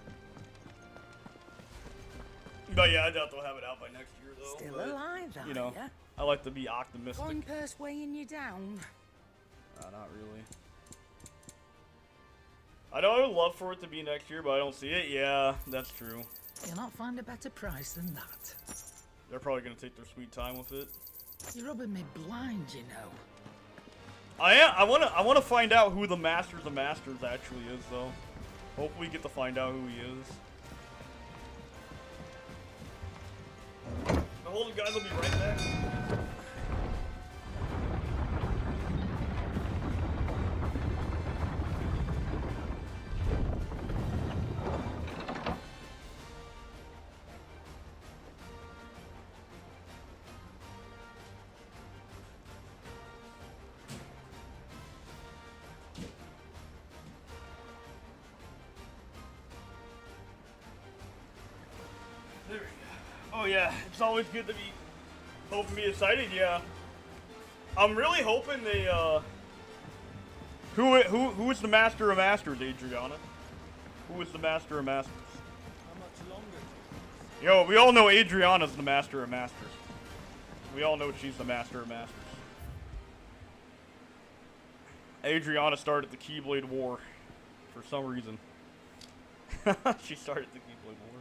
But yeah, I doubt they'll have it out by next year though.
Still
but,
alive, are
you know,
ya?
I like to be optimistic.
One purse weighing you down.
Not really. I know I would love for it to be next year, but I don't see it. Yeah, that's true.
You'll not find a better price than that.
They're probably gonna take their sweet time with it.
You're rubbing me blind, you know.
I wanna find out who the Masters of Masters actually is, though. Hopefully, we get to find out who he is. Hold on, guys. I'll be right back. Oh yeah, it's always good to be hoping, be excited. Yeah, I'm really hoping they who is the Master of Masters, Adriana? Who is the Master of Masters?
How much longer?
Yo, we all know Adriana's the Master of Masters. We all know she's the Master of Masters. Adriana started the Keyblade War for some reason. She started the Keyblade War.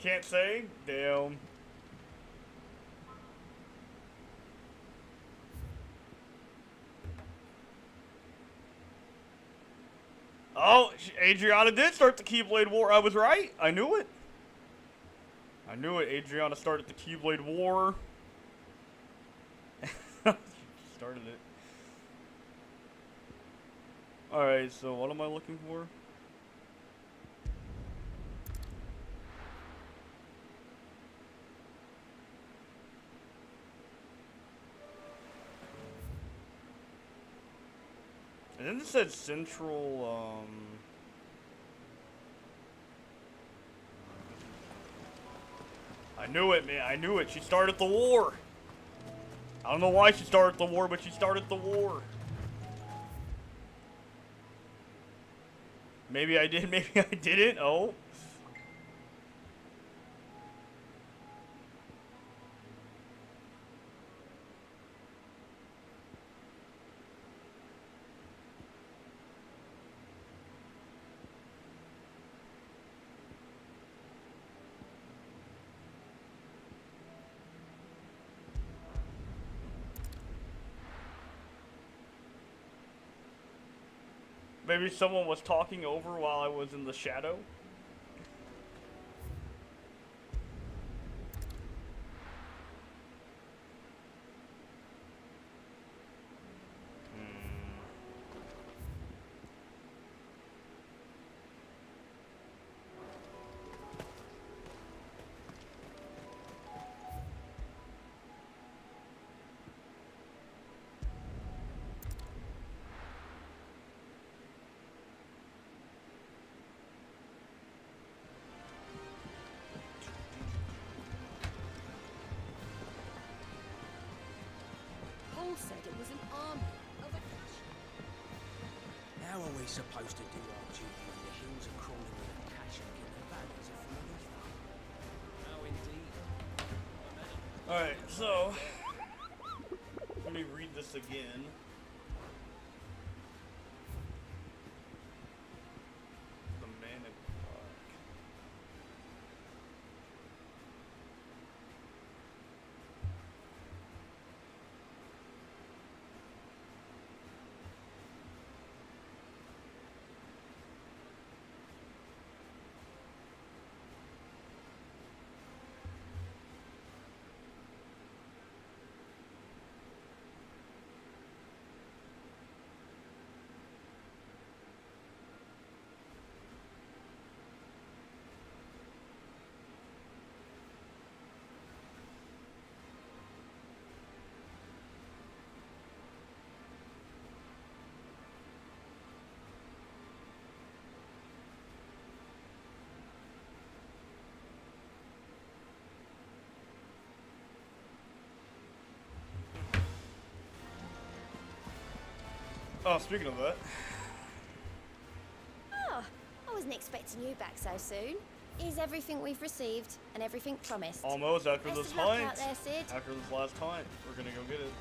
Can't say? Damn. Oh, Adriana did start the Keyblade War. I was right. I knew it. I knew it. Adriana started the Keyblade War. She started it. Alright, so what am I looking for? And then it said Central, I knew it, man. I knew it. She started the war. I don't know why she started the war, but she started the war. Maybe I did, maybe I didn't. Oh. Maybe someone was talking over while I was in the shadow.
Paul said it was an army of Akasha.
How are we supposed to do our duty when the hills are crawling with Akasha and the valleys are full of Ithar? How indeed.
Alright, so let me read this again. The Man in Black. Oh, speaking of that.
Oh, I wasn't expecting you back so soon. Is everything we've received and everything promised?
Almost after
Best
this
of luck
hunt.
out there, Sid.
After this last hunt, we're gonna go get it.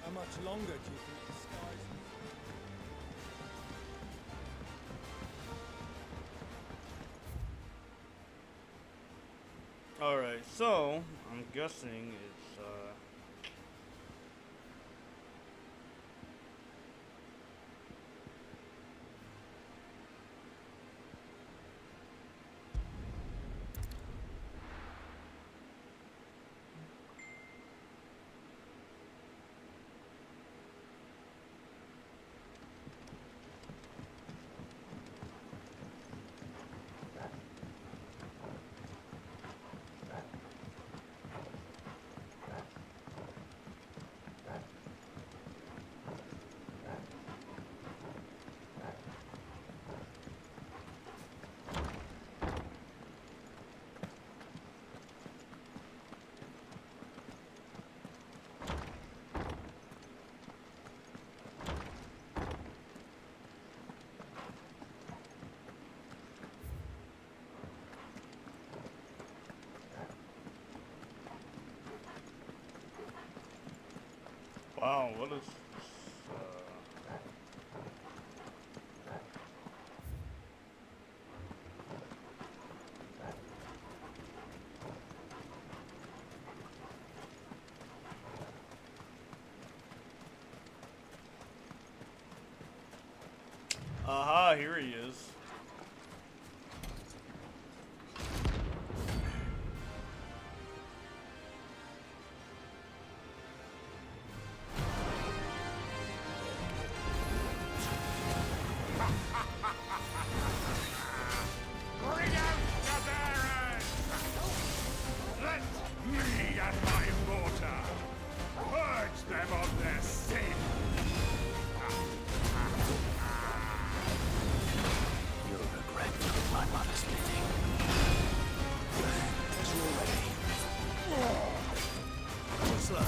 How much longer do you think the skies...
Alright, so I'm guessing it's wow, what is this? Aha, here he is.
at my border. Purge them of their sin.
You'll regret my mother's bidding.
As you're ready. Slow.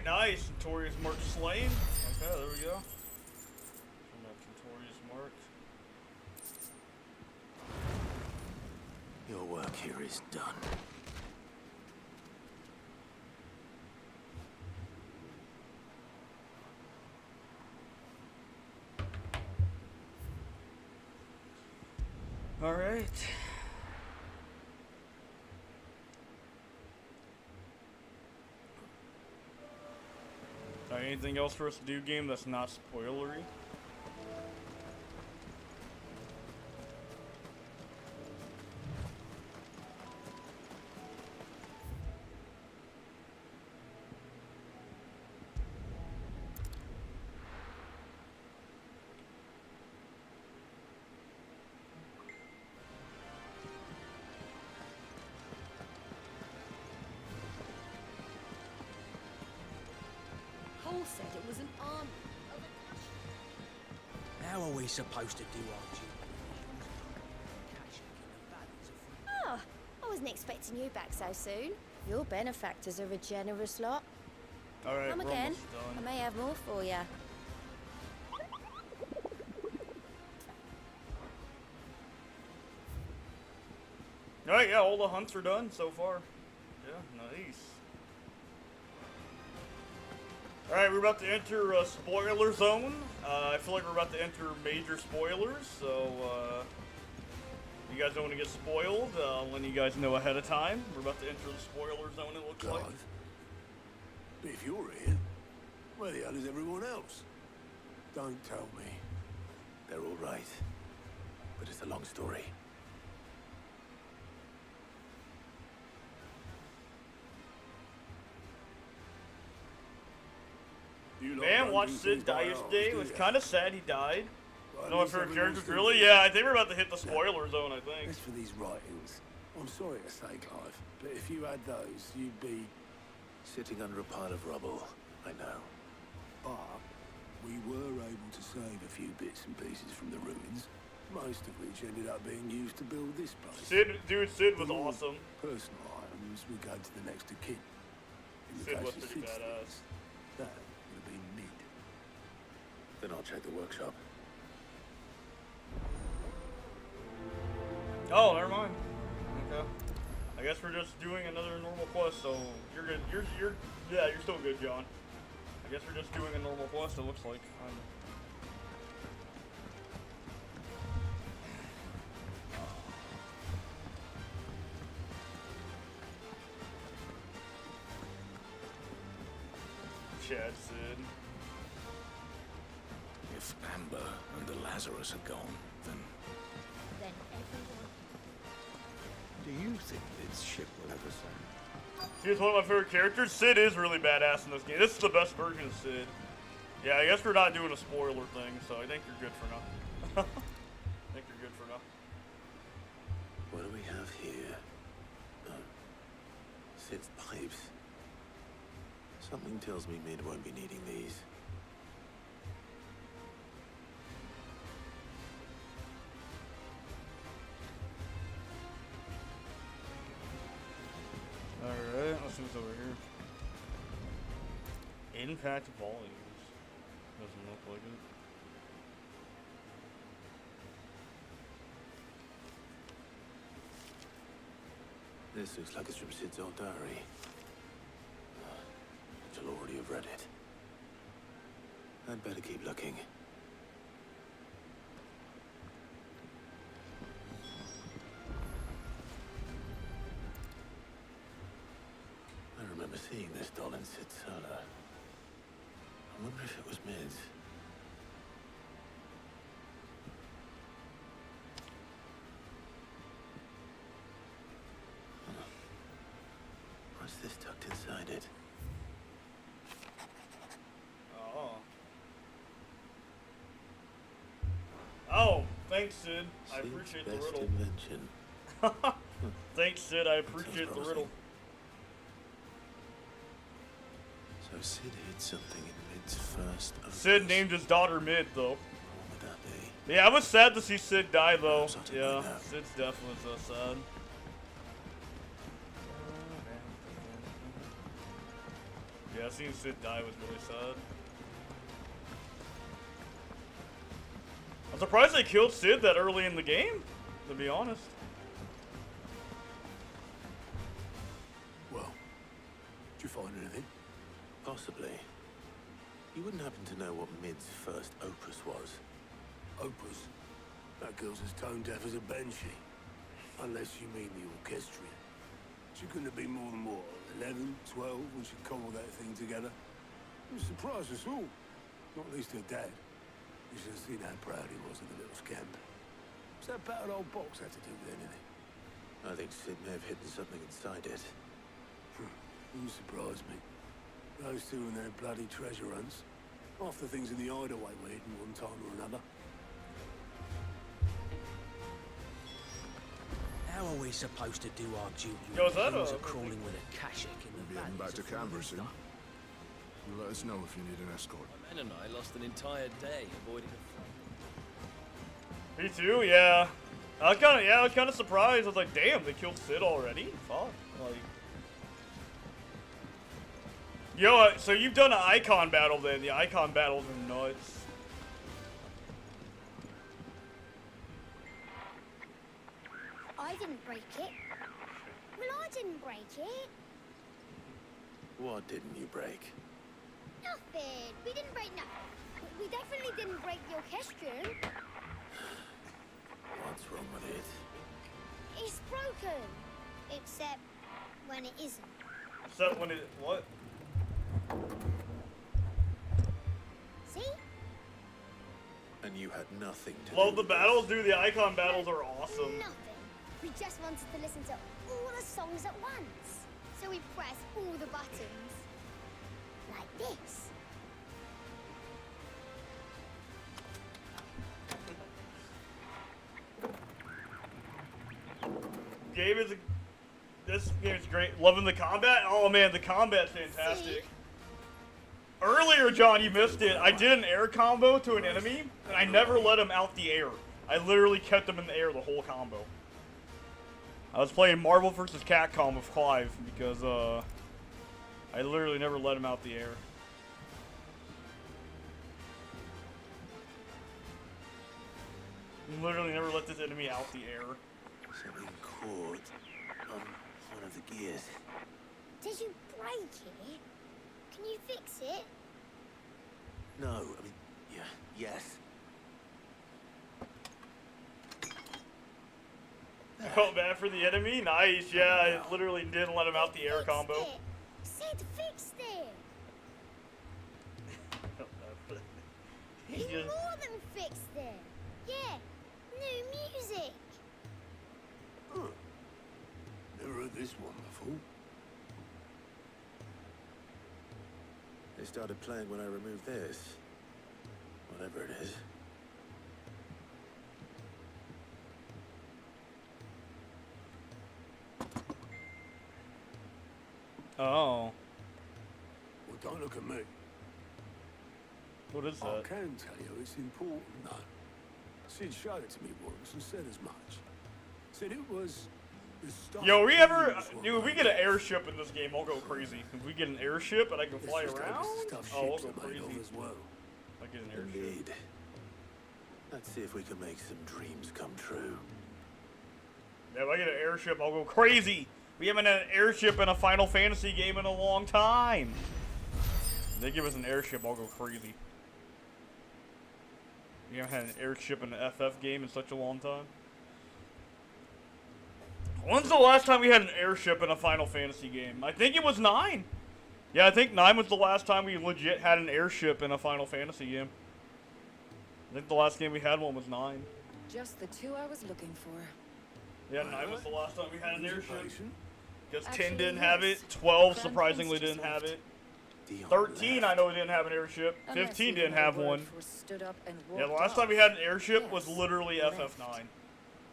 Nice, Notorious Mark slain. Okay, there we go. Notorious Mark.
Your work here is done.
All right. Anything else for us to do, game, that's not spoilery?
Cole said it was an army of a
How are we supposed to do our duty?
Oh, I wasn't expecting you back so soon. Your benefactors are a generous lot.
Alright,
come
we're
again.
almost done.
I may have more for you.
Alright, yeah, all the hunts are done so far. Yeah, nice. Alright, we're about to enter spoiler zone. I feel like we're about to enter major spoilers, so You guys don't want to get spoiled. I'll let you guys know ahead of time. We're about to enter the spoiler zone, it looks like.
But if you're here, where the hell is everyone else? Don't tell me.
They're all right. But it's a long story.
Man, watched Sid die yesterday. It was kind of sad he died. I know my favorite characters really. Yeah, I think we're about to hit the spoiler zone, I think.
As for these writings, I'm sorry to say, Clive, but if you had those, you'd be...
Sitting under a pile of rubble, I know.
But we were able to save a few bits and pieces from the ruins, most of which ended up being used to build this place.
Sid was awesome.
Personal items we go to the next of kin. In the
Sid
case
was
of
pretty
Sid's
badass.
things, that would have been mid.
Then I'll check the workshop.
Oh, never mind. Okay. I guess we're just doing another normal quest, so you're good. You're still good, John. I guess we're just doing a normal quest, it looks like. Chad Sid.
If Amber and the Lazarus are gone, then
everyone...
do you think this ship will ever sink?
Sid's one of my favorite characters. Sid is really badass in this game. This is the best version of Sid. Yeah, I guess we're not doing a spoiler thing, so I think you're good for now. I think you're good for now.
What do we have here? Sid's pipes. Something tells me Mid won't be needing these.
Alright, let's see what's over here. Impact volumes. Doesn't look like it.
This looks like it's from Sid's old diary. You'll already have read it. I'd better keep looking. I remember seeing this doll in Sid's cellar. I wonder if it was Mid's. What's this tucked inside it?
Oh, thanks, Sid. I appreciate the riddle.
Invention.
Thanks, Sid. I appreciate the riddle.
So Sid hid something in Mid's first.
Sid named his daughter Mid, though.
What would that be?
Yeah, I was sad to see Sid die, though. Yeah, Sid's definitely so sad. Yeah, seeing Sid die was really sad. I'm surprised they killed Sid that early in the game, to be honest.
Well, did you find anything?
Possibly. You wouldn't happen to know what Mid's first opus was?
Opus? That girl's as tone deaf as a banshee. Unless you mean the orchestrion. She couldn't have been more than, what, 11, 12 when she cobbled that thing together? It surprised us all. Not least her dad. You should have seen how proud he was of the little scamp. What's that battered old box have to do with anything?
I think Sid may have hidden something inside it.
Wouldn't surprise me. Those two and their bloody treasure hunts. Half the things in the hideaway were hidden one time or another.
How are we supposed to do our duty
Yo,
when
is that
the hills
a-
are crawling with a Kashik in the
We'll be heading back
valleys
to
of
Canberra
Flamista?
soon. You let us know if you need an escort.
My men and I lost an entire day avoiding a
Me too, yeah. I was kind of surprised. I was like, damn, they killed Sid already? Fuck. Like... Yo, so you've done an icon battle then. The icon battles are nuts.
I didn't break it. Well, I didn't break it.
What didn't you break?
Nothing. We didn't break nothing. We definitely didn't break the orchestrion.
What's wrong with it?
Except when it isn't.
Except when it what?
See?
And you had nothing to
Love
do
the
with
battles, dude. The icon battles are awesome.
Nothing. We just wanted to listen to all the songs at once. So we pressed all the buttons. Like this.
This game is great. Loving the combat. Oh man, the combat's fantastic. Earlier, John, you missed it. I did an air combo to an enemy, and I never let him out the air. I literally kept him in the air the whole combo. I was playing Marvel vs. Capcom with Clive because I literally never let him out the air. Literally never let this enemy out the air.
Something caught on one of the gears.
Did you break it? Can you fix it?
No, I mean, yeah, yes.
I felt bad for the enemy. Nice, yeah. I literally didn't let him out the air combo.
Sid fixed it.
He
He
just
more than fixed it. Yeah, new music.
Huh. Never heard this one before.
They started playing when I removed this. Whatever it is.
Oh.
Well, don't look at me.
What is
I
that?
can tell you it's important, though. Sid showed it to me once and said as much. Said it was the stuff.
Yo, we ever, dude, if we get an airship in this game, I'll go crazy. If we get an airship and I can fly around, oh, I'll go crazy.
As well.
I get an airship.
Indeed. Let's see if we can make some dreams come true.
Yeah, if I get an airship, I'll go crazy. We haven't had an airship in a Final Fantasy game in a long time. If they give us an airship, I'll go crazy. We haven't had an airship in an FF game in such a long time. When's the last time we had an airship in a Final Fantasy game? I think it was 9. Yeah, I think 9 was the last time we legit had an airship in a Final Fantasy game. I think the last game we had one was 9.
Just the 2 I was looking for.
Yeah, 9 was the last time we had an airship. Because 10
Actually,
didn't have
yes.
it, 12
Grand
surprisingly
Prince
didn't
just
have
left.
it. 13 I know didn't have an airship.
Unless
15
even
didn't
my
have
word
one.
for stood up and
Yeah, the
walked
last time
off.
we had an airship was
Yes,
literally
left.
FF9.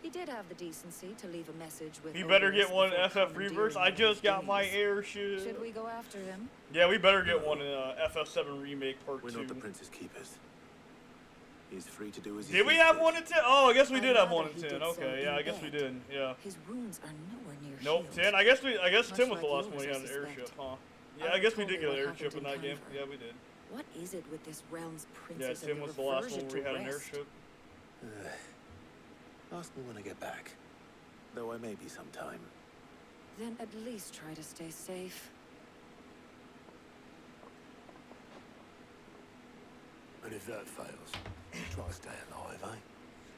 He did have the decency to leave a message with.
You better
Odorous
get one
before
FF Reverse.
commandeering
I
his
just got my
days.
airship.
Should we go after him?
Yeah, we better get one in FF7 Remake Part 2.
We're not the Prince's keepers. He's free to do as he
Did we
sees
have
fit.
one in 10? Oh, I guess we
I'd
did have
rather
one in
he
10.
did so
Okay, yeah,
in
I guess we
bed.
did. Yeah.
His wounds are nowhere near
Nope,
healed.
10. I guess 10 was
Much
the
like
last one we
yours,
had
I
an airship,
suspect.
huh? Yeah,
Oh,
I guess we
tell
did
me
get an
what
airship in
happened
that game.
Canver.
Yeah, we did.
What is it with this realm's
Yeah,
princes
10
and
was
the
the last
reversion
one
to
we had an
rest?
airship.
Ask me when I get back. Though I may be sometime.
Then at least try to stay safe.
And if that fails, try to stay alive, eh?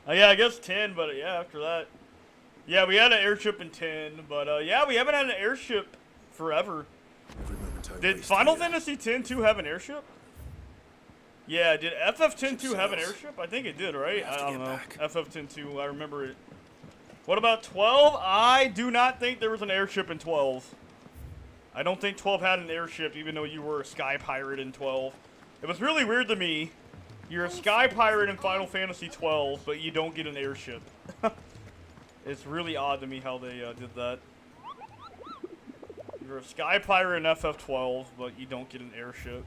Oh, yeah, I guess 10, but yeah, after that. Yeah, we had an airship in 10, but yeah, we haven't had an airship forever. Did Final Fantasy X-2 have an airship? Yeah, did FF10-2 have an airship? I think it did, right? I don't know. FF10-2, I remember it. What about 12? I do not think there was an airship in 12. I don't think 12 had an airship, even though you were a Sky Pirate in 12. It was really weird to me. You're a Sky Pirate in Final Fantasy 12, but you don't get an airship. It's really odd to me how they did that. You're a Sky Pirate in FF12, but you don't get an airship.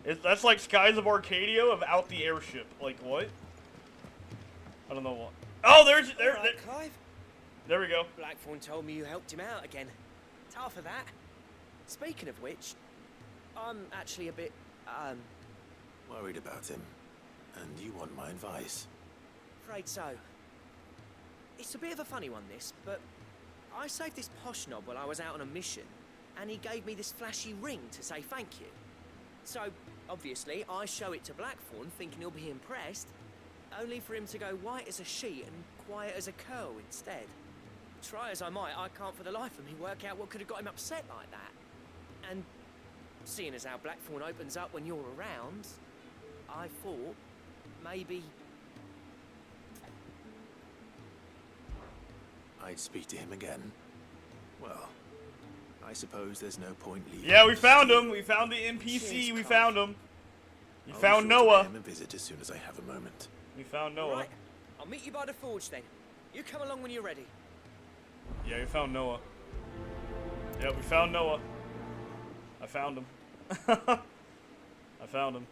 That's like Skies of Arcadia without the airship. Like, what? I don't know what. Oh, there
Clive.
we go.
Blackthorn told me you helped him out again. Tough for that. Speaking of which, I'm actually a bit,
Worried about him. And you want my advice.
afraid so. It's a bit of a funny one, this, but I saved this posh knob while I was out on a mission, and he gave me this flashy ring to say thank you. So, obviously, I show it to Blackthorn, thinking he'll be impressed, only for him to go white as a sheet and quiet as a curl instead.
Try as I might, I can't for the life of me work out what could have got him upset like that. And seeing as how Blackthorn opens up when you're around, I thought maybe...
I'd speak to him again. Well, I suppose there's no point leaving.
Yeah, we found him. We found the NPC. We found him. We found Noah.
I'll pay him a visit as soon as I have a moment.
We found Noah.
Right. I'll meet you by the forge then. You come along when you're ready.
Yeah, we found Noah. Yeah, we found Noah. I found him. I found him.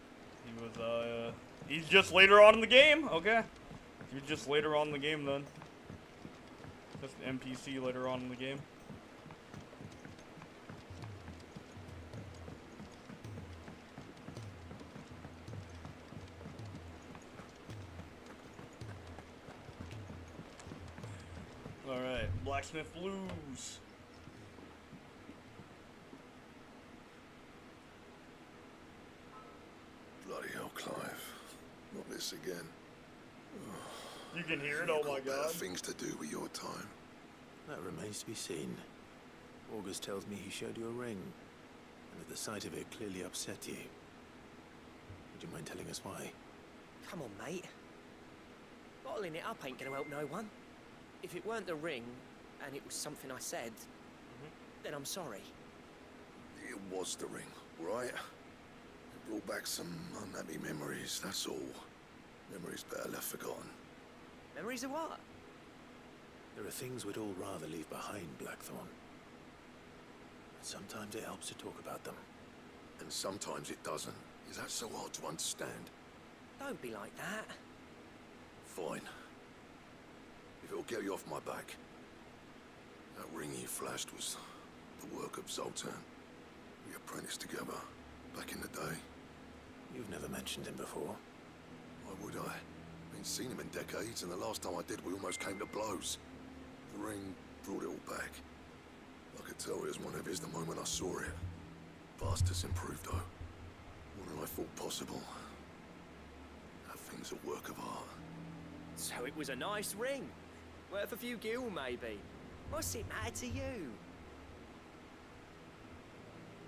He was, he's just later on in the game. Okay. He's just later on in the game then. Just an NPC later on in the game. Alright, Blacksmith Blues.
Bloody hell, Clive. Not this again.
You can hear it, oh my god.
Better things to do with your time.
That remains to be seen. August tells me he showed you a ring, and that the sight of it clearly upset you. Would you mind telling us why?
Come on, mate. Bottling it up ain't gonna help no one. If it weren't the ring, and it was something I said, then I'm sorry.
It was the ring, right? It brought back some unhappy memories, that's all. Memories better left forgotten.
Memories of what?
There are things we'd all rather leave behind, Blackthorn. Sometimes it helps to talk about them.
And sometimes it doesn't. Is that so hard to understand?
Don't be like that.
Fine. If it'll get you off my back. That ring you flashed was the work of Zoltan. We apprenticed together, back in the day.
You've never mentioned him before.
Why would I? Ain't seen him in decades, and the last time I did, we almost came to blows. The ring brought it all back. I could tell it was one of his the moment I saw it. Bastard's improved, though. More than I thought possible. That thing's a work of art.
So it was a nice ring. Worth a few gil, maybe. What's it matter to you?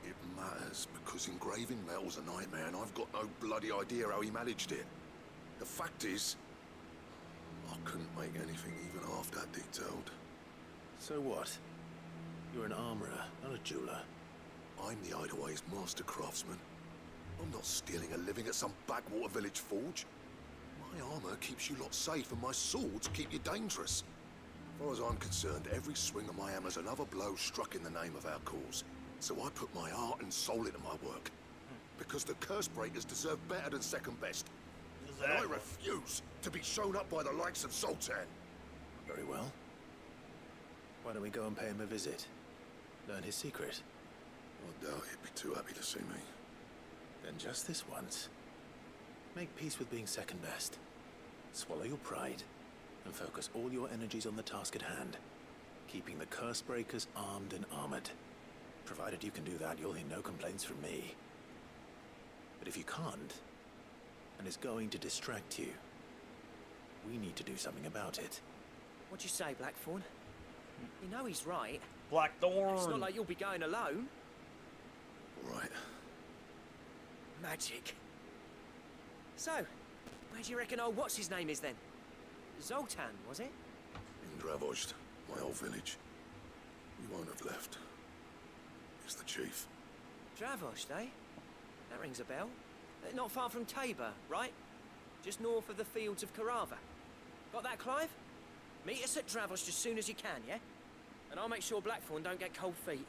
It matters because engraving metal's a nightmare, and I've got no bloody idea how he managed it. The fact is, I couldn't make anything even half that detailed.
So what? You're an armorer, not a jeweler.
I'm the Hideaway's master craftsman. I'm not stealing a living at some backwater village forge. My armor keeps you lot safe, and my swords keep you dangerous. As far as I'm concerned, every swing of my hammer's another blow struck in the name of our cause. So I put my heart and soul into my work. Because the curse breakers deserve better than second best. And I refuse to be shown up by the likes of Zoltan.
Very well. Why don't we go and pay him a visit? Learn his secret.
I doubt he'd be too happy to see me.
Then just this once. Make peace with being second best. Swallow your pride, and focus all your energies on the task at hand. Keeping the curse breakers armed and armored. Provided you can do that, you'll hear no complaints from me. But if you can't, and it's going to distract you, we need to do something about it.
What'd you say, Blackthorn? You know he's right.
Blackthorn!
It's not like you'll be going alone.
Right.
Magic. So, where do you reckon old what's-his-name is then? Zoltan, was it?
In Dravozd, my old village. He won't have left. He's the chief.
Dravozd, eh? That rings a bell. Not far from Tabor, right? Just north of the fields of Carava. Got that, Clive? Meet us at Dravozd as soon as you can, yeah? And I'll make sure Blackthorn don't get cold feet.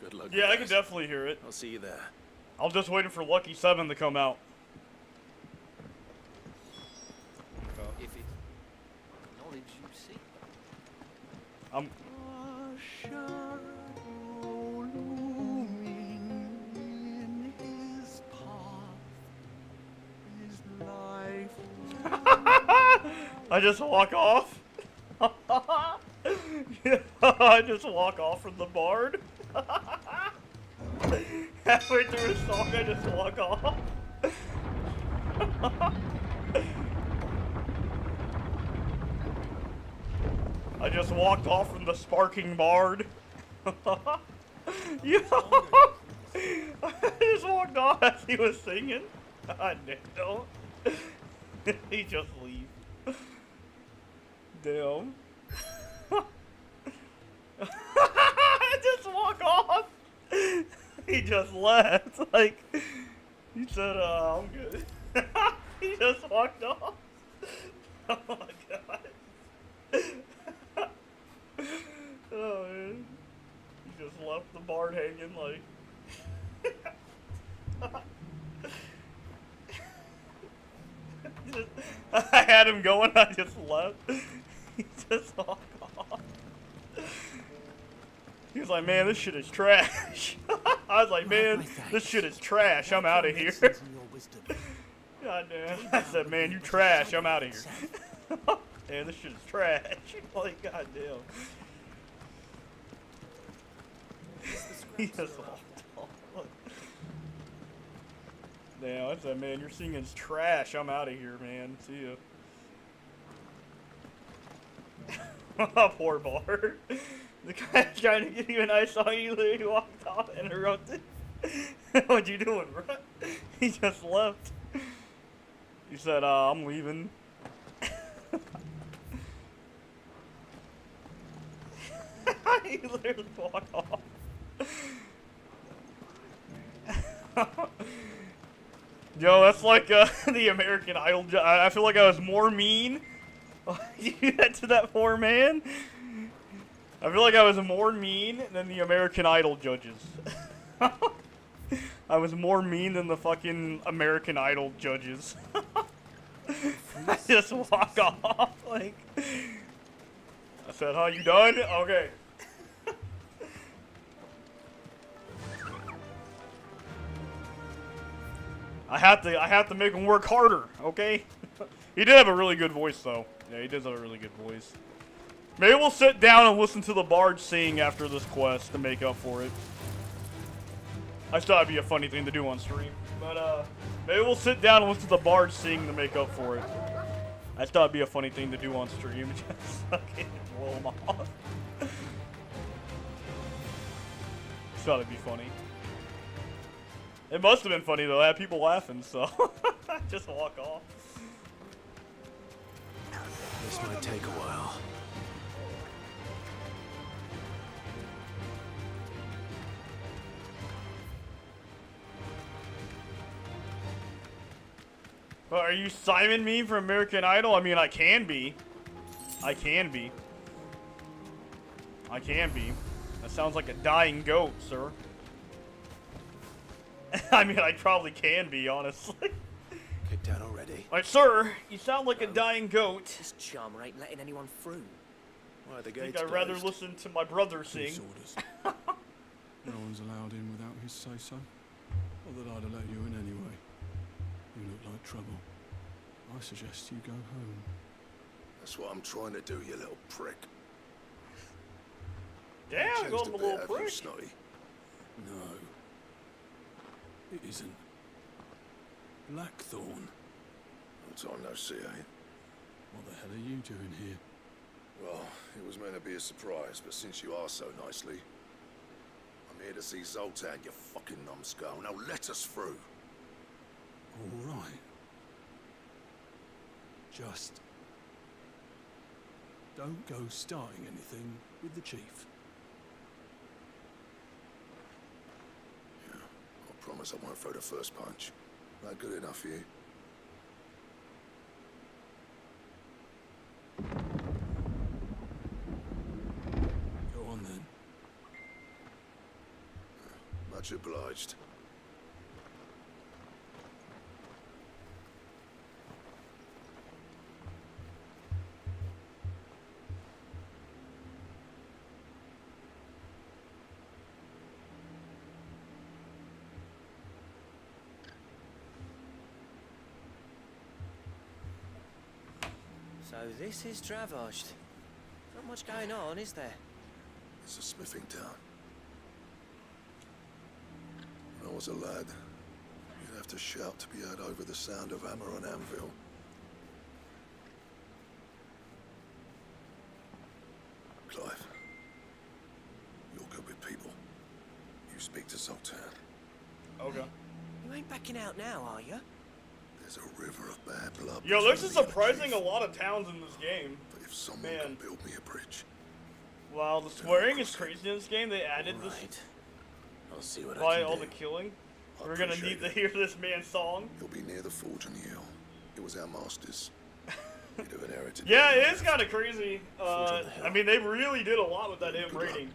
Good luck.
Yeah, I can definitely hear it.
I'll see you there.
I'm just waiting for Lucky 7 to come out.
If it's knowledge you seek.
I just walk off. I just walk off from the bard. Halfway through a song, I just walk off. I just walked off from the sparking bard. Yo! I just walked off as he was singing. God damn. He just leave. Damn. Just walk off. He just left. Like, he said, I'm good. He just walked off. Oh my god. Oh man. He just left the bard hanging like. I had him going, I just left. He just walked off. He was like, man, this shit is trash. I was like, man, this shit is trash. I'm out of here. God damn. I said, man, you trash. I'm out of here. Man, this shit is trash. Like, god damn. He just walked off. Damn, I said, man, your singing's trash. I'm out of here, man. See ya. Poor Bard. The guy's trying to get you a nice song, he literally walked off and interrupted. What you doing, bro? He just left. He said, I'm leaving. He literally walked off. Yo, that's like the American Idol. I feel like I was more mean. You do that to that poor man? I feel like I was more mean than the American Idol judges. I was more mean than the fucking American Idol judges. I just walk off like. I said, "Huh, you done? Okay." I have to make him work harder, okay? He did have a really good voice, though. Yeah, he does have a really good voice. Maybe we'll sit down and listen to the bard sing after this quest to make up for it. I just thought it'd be a funny thing to do on stream. But, maybe we'll sit down and listen to the bard sing to make up for it. I just thought it'd be a funny thing to do on stream. Just fucking blow him off. Just thought it'd be funny. It must have been funny, though. I had people laughing, so just walk off.
This might take a while.
Well, are you Simon me from American Idol? I mean, I can be. I can be. I can be. That sounds like a dying goat, sir. I mean, I probably can be, honestly.
Kicked out already.
Like, sir, you sound like a dying goat.
This charmer ain't letting anyone through.
Why, the
I think
gate's
I'd rather
closed.
listen to my brother sing.
No one's allowed in without his say-so. Not that I'd have let you in anyway. You look like trouble. I suggest you go home.
That's what I'm trying to do, you little prick.
Damn,
Changed
going
a
the
bit,
little
have you,
prick.
Snotty?
No. It isn't. Blackthorn.
Long time no see, eh?
What the hell are you doing here?
Well, it was meant to be a surprise, but since you are so nicely, I'm here to see Zoltan, you fucking numbskull. Now let us through.
All right. Just don't go starting anything with the chief.
Yeah, I promise I won't throw the first punch. That good enough for you?
Go on then.
Much obliged.
So this is Dravosht. Not much going on, is there?
It's a smithing town. When I was a lad, you'd have to shout to be heard over the sound of hammer on anvil. speak to Zoltan.
Okay.
You ain't backing out now, are you?
There's a river of bad blood.
Yo, there's a surprising a lot of towns in this game.
But if someone can build me a bridge.
Wow, the swearing is crazy in this game. They added this.
I'll see what
Probably
I can
all
do.
the killing. We're gonna need to hear this man's song.
He'll be near the forge on the hill. It was our master's. He'd have inherited.
Yeah, it is kind of crazy. I mean, they really did a lot with that M rating.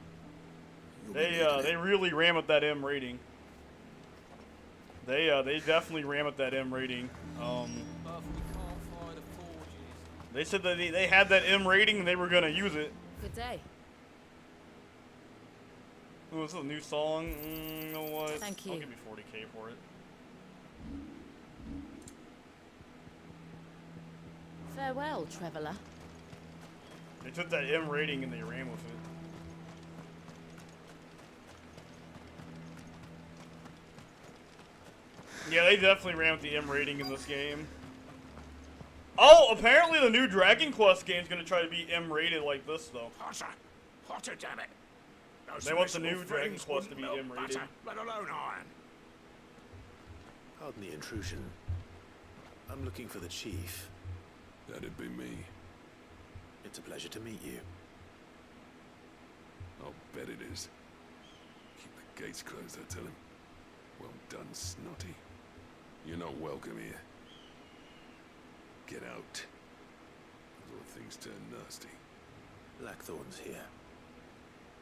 They really ram up that M rating. They definitely ram up that M rating. They said that they had that M rating and they were gonna use it.
Good day.
Ooh, this is a new song. You know what?
Thank you.
I'll give you 40K for it.
Farewell, traveler.
They took that M rating and they ran with it. Yeah, they definitely ran with the M rating in this game. Oh, apparently the new Dragon Quest game is going to try to be M rated like this, though.
Hotter, damn it. Those
They want the
miserable
new Dragon
things
Quest to
wouldn't
be
melt
M rated.
butter, let alone iron.
Pardon the intrusion. I'm looking for the chief.
That'd be me.
It's a pleasure to meet you.
I'll bet it is. Keep the gates closed, I tell him. Well done, Snotty. You're not welcome here. Get out. Before things turn nasty.
Blackthorn's here.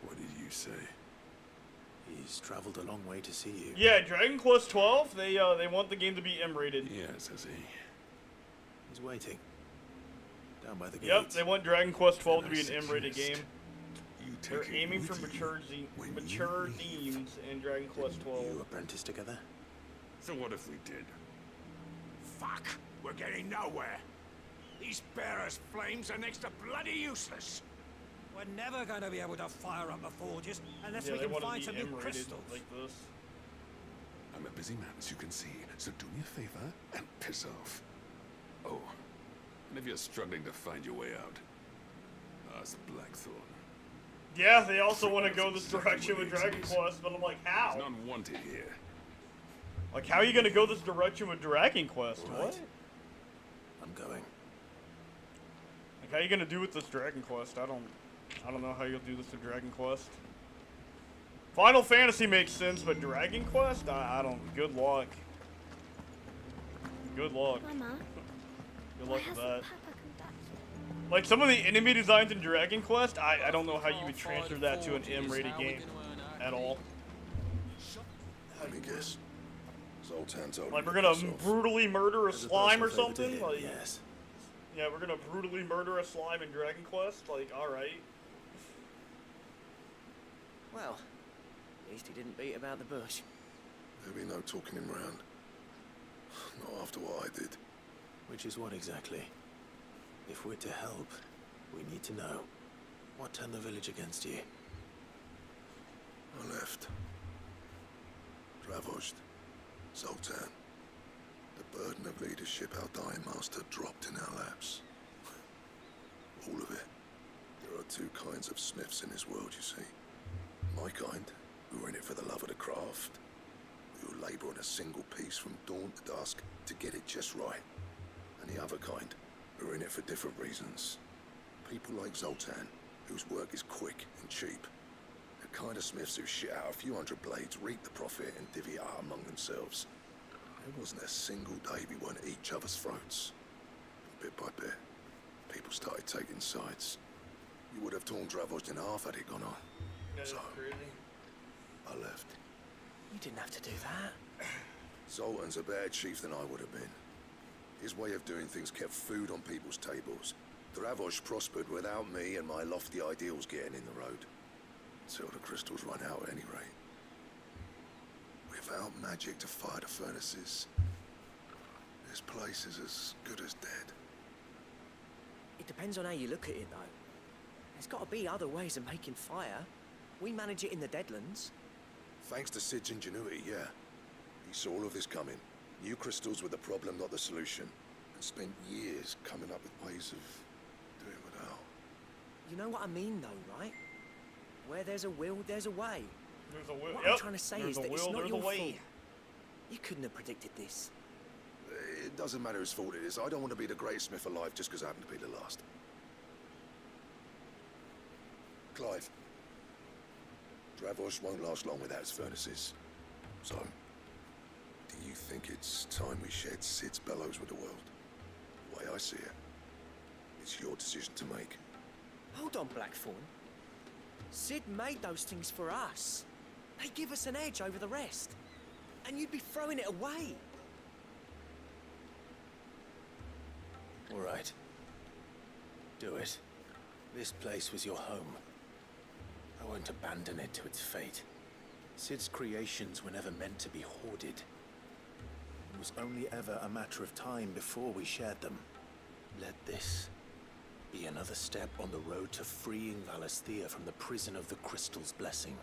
What did you say?
He's traveled a long way to see you.
Yeah, Dragon Quest 12. They want the game to be M rated.
Yes, has he?
He's waiting. Down by the gate.
Yep, they want Dragon Quest 12 to be an M rated
suggest
game.
You
They're
take it
aiming
with
for
you
mature themes in Dragon Quest 12.
You apprentice together?
So what if we did?
Fuck, we're getting nowhere. These bearers' flames are next to bloody useless.
We're never going to be able to fire up the forges unless
Yeah,
we
they
can
want
find
to
some
be
new
M rated
crystals.
like this.
I'm a busy man, as you can see, so do me a favor and piss off. Oh, and if you're struggling to find your way out, ask Blackthorn.
Yeah, they also want to go this direction with Dragon Quest, but I'm like, how?
He's not wanted here.
Like, how are you gonna go this direction with Dragon Quest?
Right.
What?
I'm going.
Like, how are you gonna do with this Dragon Quest? I don't know how you'll do this with Dragon Quest. Final Fantasy makes sense, but Dragon Quest? I don't. Good luck. Good luck.
Mama,
Good luck with that.
Papa come back?
Like, some of the enemy designs in Dragon Quest, I don't know how you would transfer that to an M-rated game at all.
Let me guess. Zoltan's already
Like, we're gonna
himself.
brutally murder a
As a
slime or
personal favor to
something?
him,
Like,
yes.
yeah, we're gonna brutally murder a slime in Dragon Quest? Like, alright.
Well, at least he didn't beat about the bush.
There'll be no talking him round. Not after what I did.
Which is what exactly? If we're to help, we need to know. What turned the village against you?
I left. Dravozd. Zoltan. The burden of leadership our dying master dropped in our laps. All of it. There are two kinds of smiths in this world, you see. My kind, who are in it for the love of the craft, who labour on a single piece from dawn to dusk to get it just right. And the other kind, who are in it for different reasons. People like Zoltan, whose work is quick and cheap. The kind of smiths who shit out a few hundred blades, reap the profit, and divvy it out among themselves. There wasn't a single day we weren't at each other's throats. And bit by bit, people started taking sides. You would have torn Dravozd in half had it gone on.
That is
So,
crazy.
I left.
You didn't have to do that.
Zoltan's a better chief than I would have been. His way of doing things kept food on people's tables. Dravozd prospered without me and my lofty ideals getting in the road. Until the crystals run out at any rate. Without magic to fire the furnaces, this place is as good as dead.
It depends on how you look at it, though. There's got to be other ways of making fire. We manage it in the Deadlands.
Thanks to Sid's ingenuity, yeah. He saw all of this coming. Knew crystals were the problem, not the solution. And spent years coming up with ways of doing without.
You know what I mean, though, right? Where there's a will, there's a way.
There's a will.
What
Yep.
I'm trying to say
There's
is
a
that it's
will,
not
there's
your
a way.
fault. You couldn't have predicted this.
It doesn't matter whose fault it is. I don't want to be the greatest smith alive just because I happen to be the last. Clive, Dravosh won't last long without its furnaces. So, do you think it's time we shared Sid's bellows with the world? The way I see it, it's your decision to make.
Hold on, Blackthorn. Sid made those things for us. They give us an edge over the rest. And you'd be throwing it away.
All right. Do it. This place was your home. I won't abandon it to its fate. Sid's creations were never meant to be hoarded. It was only ever a matter of time before we shared them. Let this be another step on the road to freeing Valisthea from the prison of the Crystal's blessing.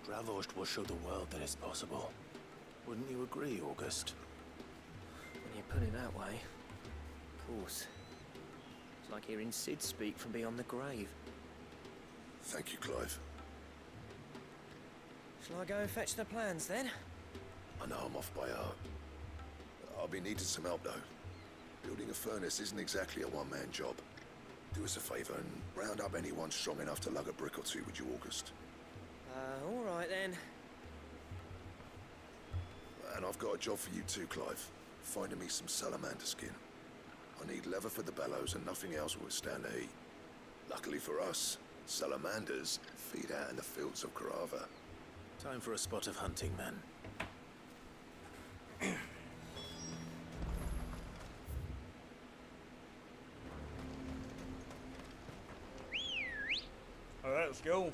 Dravost will show the world that it's possible. Wouldn't you agree, August?
When you put it that way, of course. It's like hearing Sid speak from beyond the grave.
Thank you, Clive.
Shall I go and fetch the plans, then?
I know I'm off by heart. I'll be needing some help, though. Building a furnace isn't exactly a one-man job. Do us a favour and round up anyone strong enough to lug a brick or two, would you, August?
All right, then.
And I've got a job for you too, Clive. Finding me some salamander skin. I need leather for the bellows and nothing else will withstand the heat. Luckily for us, salamanders feed out in the fields of Carava.
Time for a spot of hunting, men.
All right, let's go.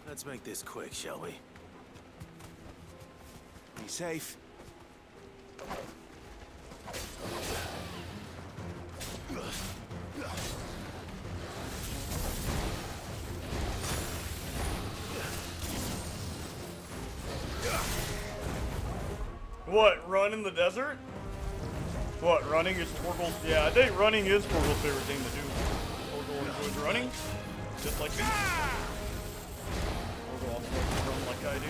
Let's make this quick, shall we?
Be safe.
What, run in the desert? What, running is Torgal's? Yeah, I think running is Torgal's favorite thing to do. Torgal enjoys running, just like me. Torgal also likes to run like I do.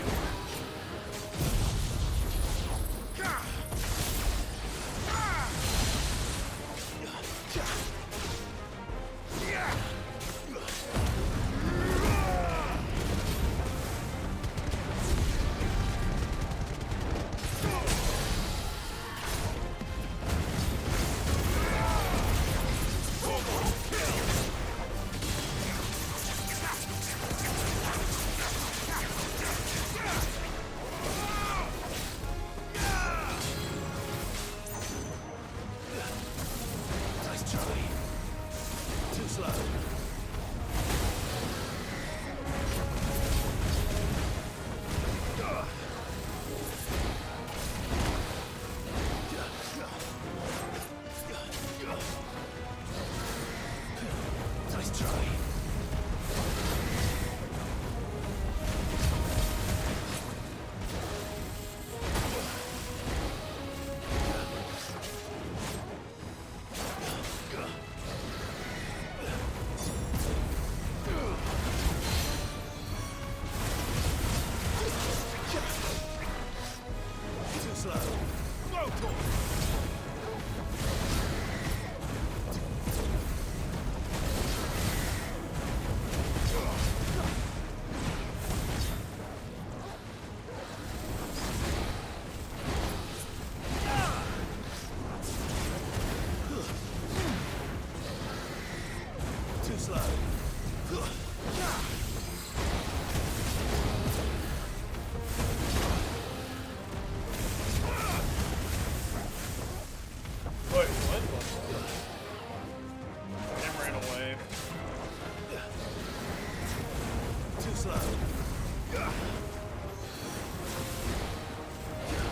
slow.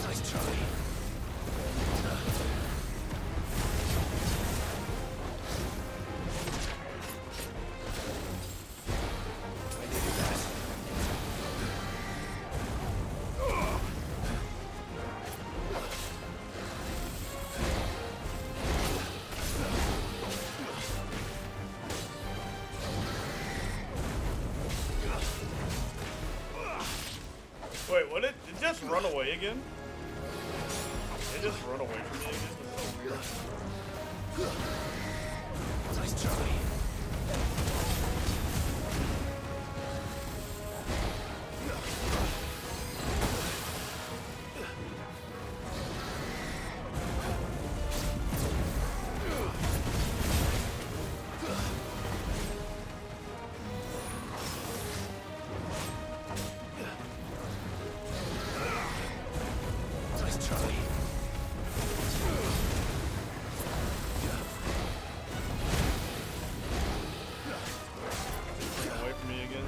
Nice try.
Wait, what? It just run away again? It just run away from me again? That's so weird.
Nice try. Nice try.
Run away from me again?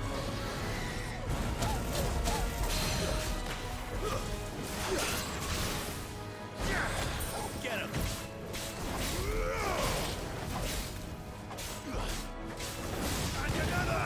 Get him. And another.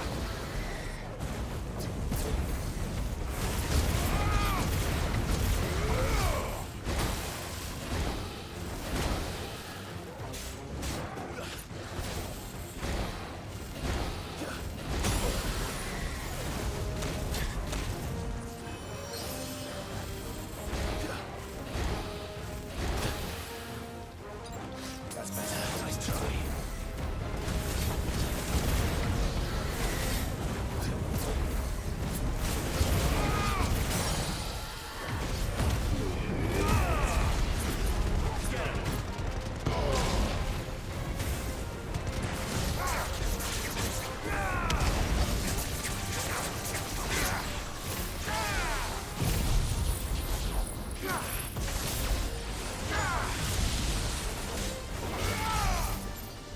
That's better. Nice try.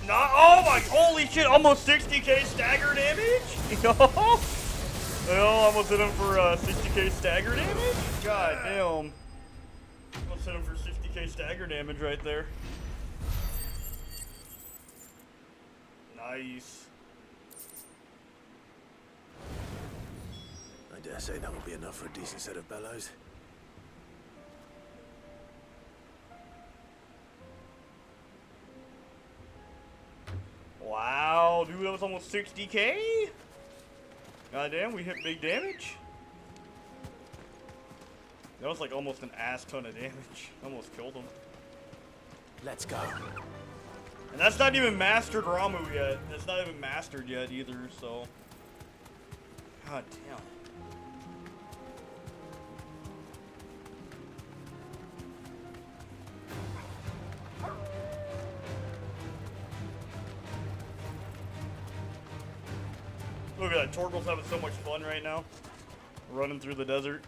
Not, oh my, holy shit, almost 60k stagger damage? Yo, almost hit him for 60k stagger damage? God damn. Almost hit him for 60k stagger damage right there. Nice.
I dare say that will be enough for a decent set of bellows.
Wow, dude, that was almost 60k? Goddamn, we hit big damage. That was like almost an ass ton of damage. Almost killed him.
Let's go.
And that's not even mastered Ramu yet. That's not even mastered yet either, so. God damn. Look at that, Torgal's having so much fun right now. Running through the desert.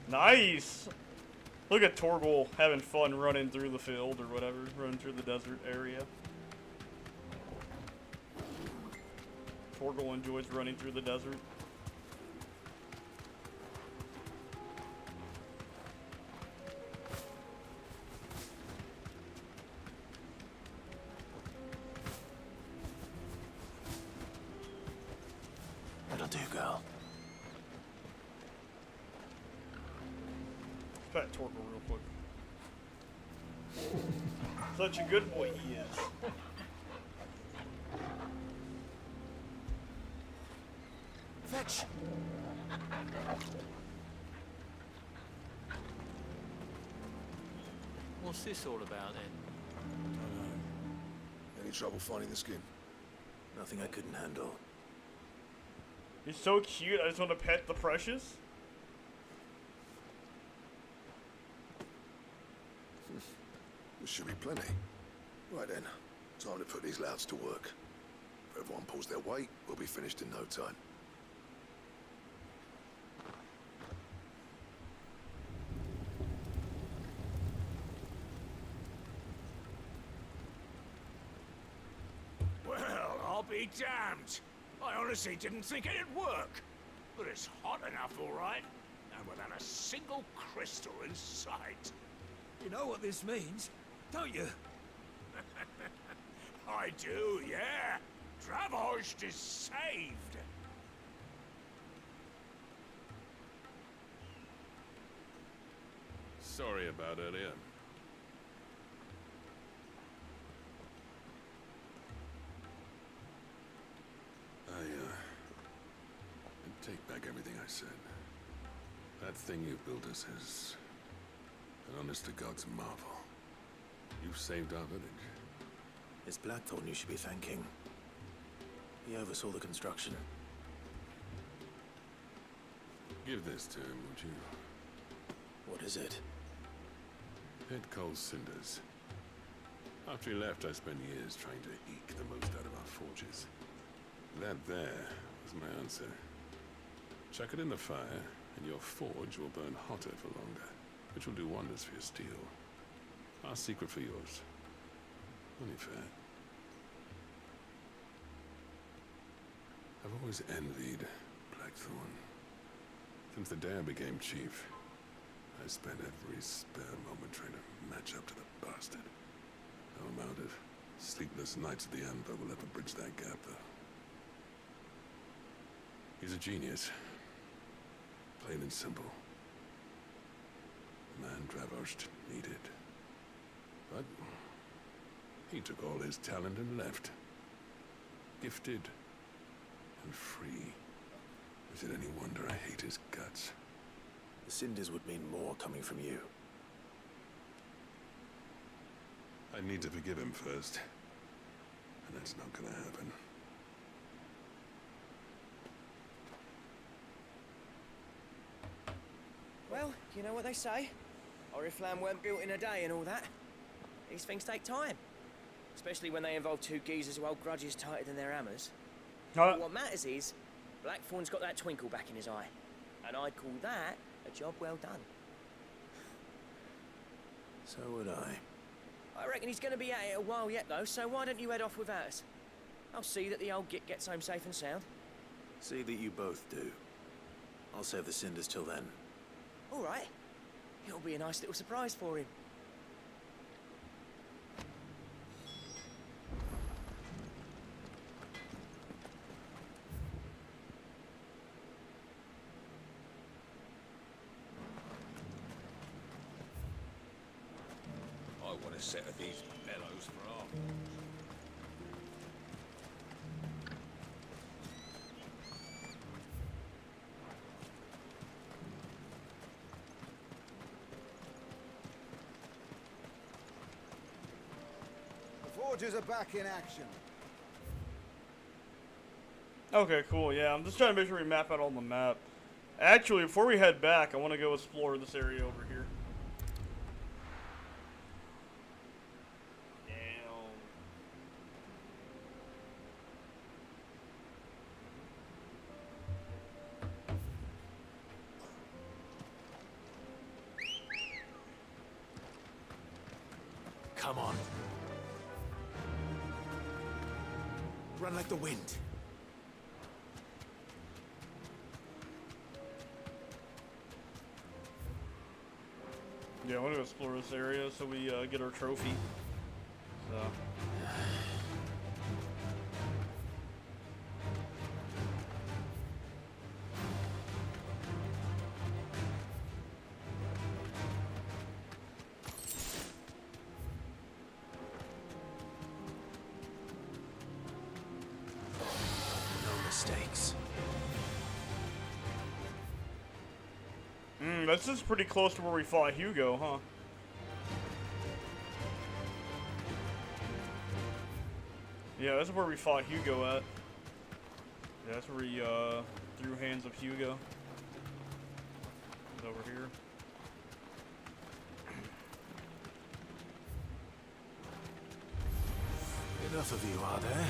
Nice! Look at Torgal having fun running through the field or whatever, running through the desert area. Torgal enjoys running through the desert.
That'll do, girl.
Let's pat Torgal real quick. Such a good boy he is.
Fetch.
What's this all about then?
Any trouble finding the skin?
Nothing I couldn't handle.
He's so cute, I just want to pet the precious.
There should be plenty. Right then, time to put these louts to work. If everyone pulls their weight, we'll be finished in no time.
Well, I'll be damned. I honestly didn't think it'd work. But it's hot enough, all right. And without a single crystal in sight.
You know what this means, don't you?
I do, yeah. Dravhorst is saved.
Sorry about earlier. I take back everything I said. That thing you built us is an honest-to-God's marvel. You've saved our village.
It's Blackthorn you should be thanking. He oversaw the construction.
Give this to him, would you?
What is it?
Head Cole's cinders. After he left, I spent years trying to eke the most out of our forges. That there was my answer. Chuck it in the fire, and your forge will burn hotter for longer, which will do wonders for your steel. Our secret for yours. Only fair. I've always envied Blackthorn. Since the day I became chief, I spent every spare moment trying to match up to the bastard. No amount of sleepless nights at the Anvil will ever bridge that gap, though. He's a genius. Plain and simple. The man Dravhorst needed. But he took all his talent and left. Gifted and free. Is it any wonder I hate his guts?
The cinders would mean more coming from you.
I need to forgive him first. And that's not gonna happen.
Well, you know what they say. Oriflamme weren't built in a day and all that. These things take time. Especially when they involve two geezers who hold grudges tighter than their hammers. But what matters is, Blackthorn's got that twinkle back in his eye. And I'd call that a job well done.
So would I.
I reckon he's going to be at it a while yet, though, so why don't you head off without us? I'll see that the old git gets home safe and sound.
See that you both do. I'll save the cinders till then.
All right. It'll be a nice little surprise for him.
I want a set of these bellows for art.
The forges are back in action.
Okay, cool. Yeah, I'm just trying to make sure we map out on the map. Actually, before we head back, I want to go explore this area over here.
Come on. Run like the wind.
Yeah, I want to explore this area so we get our trophy. So.
Mistakes.
This is pretty close to where we fought Hugo, huh? Yeah, this is where we fought Hugo at. Yeah, that's where he threw hands of Hugo. He's over here.
Enough of you, are there?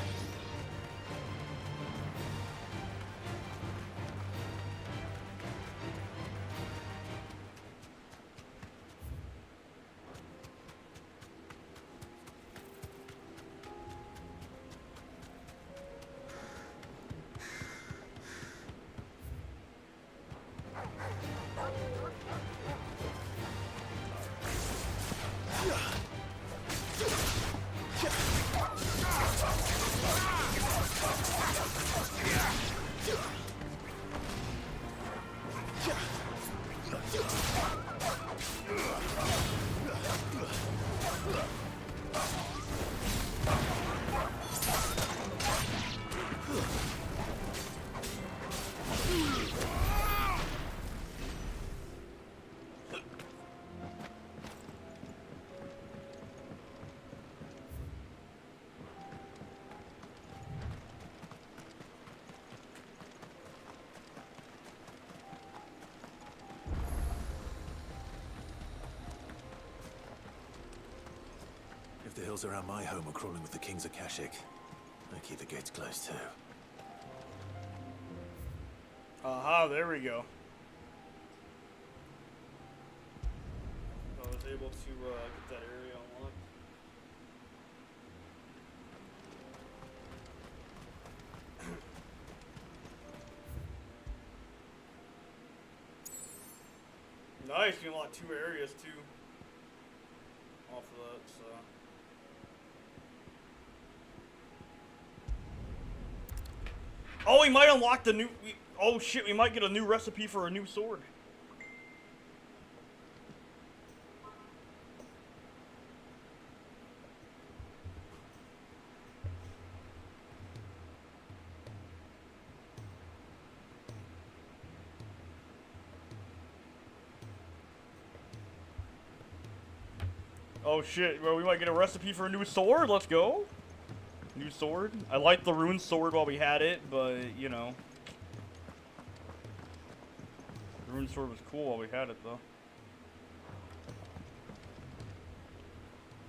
girls around my home are crawling with the King's Akashic. I keep the gates closed too.
Aha, there we go. I was able to get that area unlocked. Nice, you unlocked 2 areas too. Off of that, so. Oh, we might unlock the new. Oh shit, we might get a new recipe for a new sword. Oh shit, well, we might get a recipe for a new sword. Let's go. New sword. I liked the rune sword while we had it, but, you know. The rune sword was cool while we had it, though.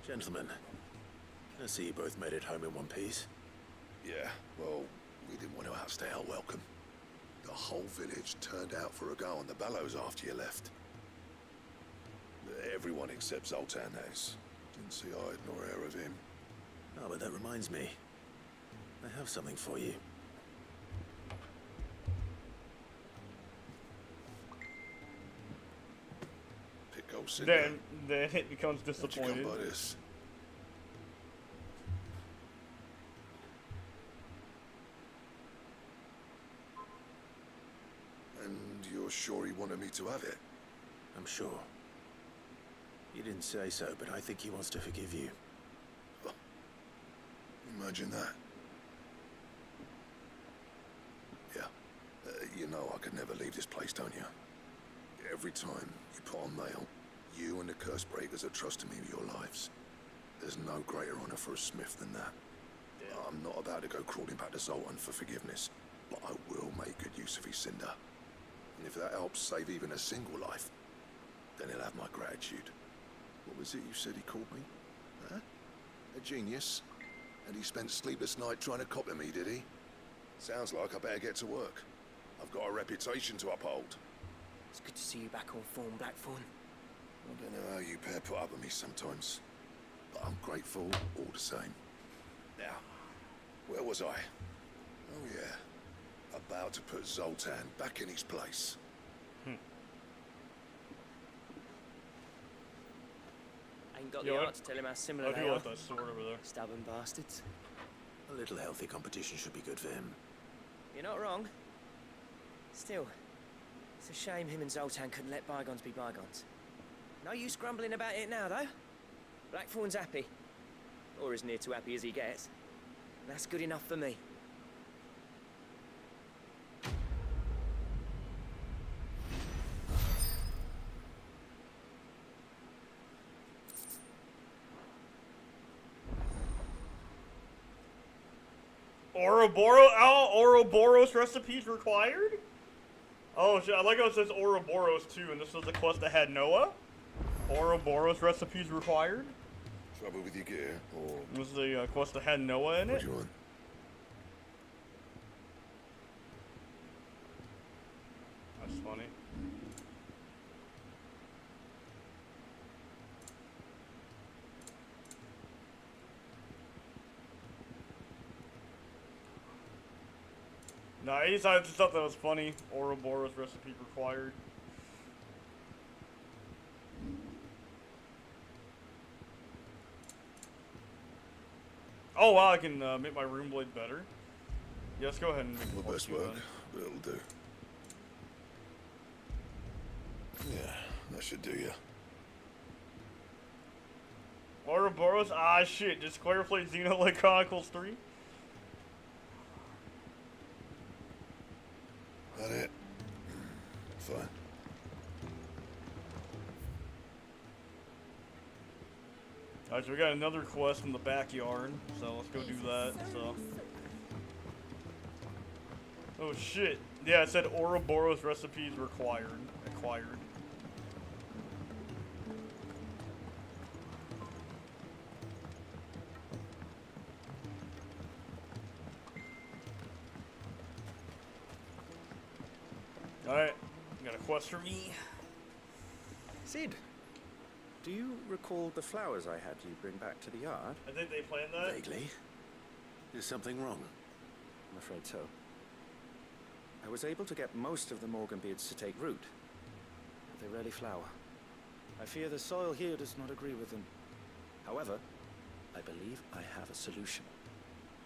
Gentlemen, I see you both made it home in one piece.
Yeah, well, we didn't want to outstay our welcome. The whole village turned out for a go on the bellows after you left. Everyone except Zoltan has. Didn't see hide nor hair of him.
Oh, but that reminds me. I have something for you.
Pick old Cinder.
Then it becomes disappointed.
How'd you come by this? And you're sure he wanted me to have it?
I'm sure. He didn't say so, but I think he wants to forgive you.
Oh, imagine that. Yeah. You know I could never leave this place, don't you? Every time you put on mail, you and the curse breakers are trusting me with your lives. There's no greater honor for a smith than that. Yeah. I'm not about to go crawling back to Zoltan for forgiveness, but I will make good use of his cinder. And if that helps save even a single life, then he'll have my gratitude. What was it you said he called me? Huh? A genius? And he spent sleepless night trying to copy me, did he? Sounds like I better get to work. I've got a reputation to uphold.
It's good to see you back on form, Blackthorn.
I don't know how you pair put up with me sometimes, but I'm grateful all the same. Now, where was I? Oh yeah, about to put Zoltan back in his place.
Ain't got the art to tell him how similar they are.
That sword over there.
Stubborn bastards.
A little healthy competition should be good for him.
You're not wrong. Still, it's a shame him and Zoltan couldn't let bygones be bygones. No use grumbling about it now, though. Blackthorn's happy. Or as near to happy as he gets. That's good enough for me.
Ouroboros recipes required? Oh shit, I like how it says Ouroboros too, and this was the quest that had Noah. Ouroboros recipes required?
Trouble with your gear, or...
It was the quest that had Noah in it?
What do you want?
That's funny. Nice, I just thought that was funny. Ouroboros recipe required. Oh wow, I can make my rune blade better. Yeah, let's go ahead and make
the best work, but it'll do. Yeah, that should do you.
Ouroboros? Ah shit, just clarify Xenoblade Chronicles 3?
That it? Fine.
Alright, so we got another quest in the backyard, so let's go do that, so. Oh shit. Yeah, it said Ouroboros recipes acquired. Alright, got a quest for me.
Sid, do you recall the flowers I had you bring back to the yard?
I think they planned that.
Vaguely. Is something wrong?
I'm afraid so. I was able to get most of the Morganbeards to take root, but they rarely flower. I fear the soil here does not agree with them. However, I believe I have a solution.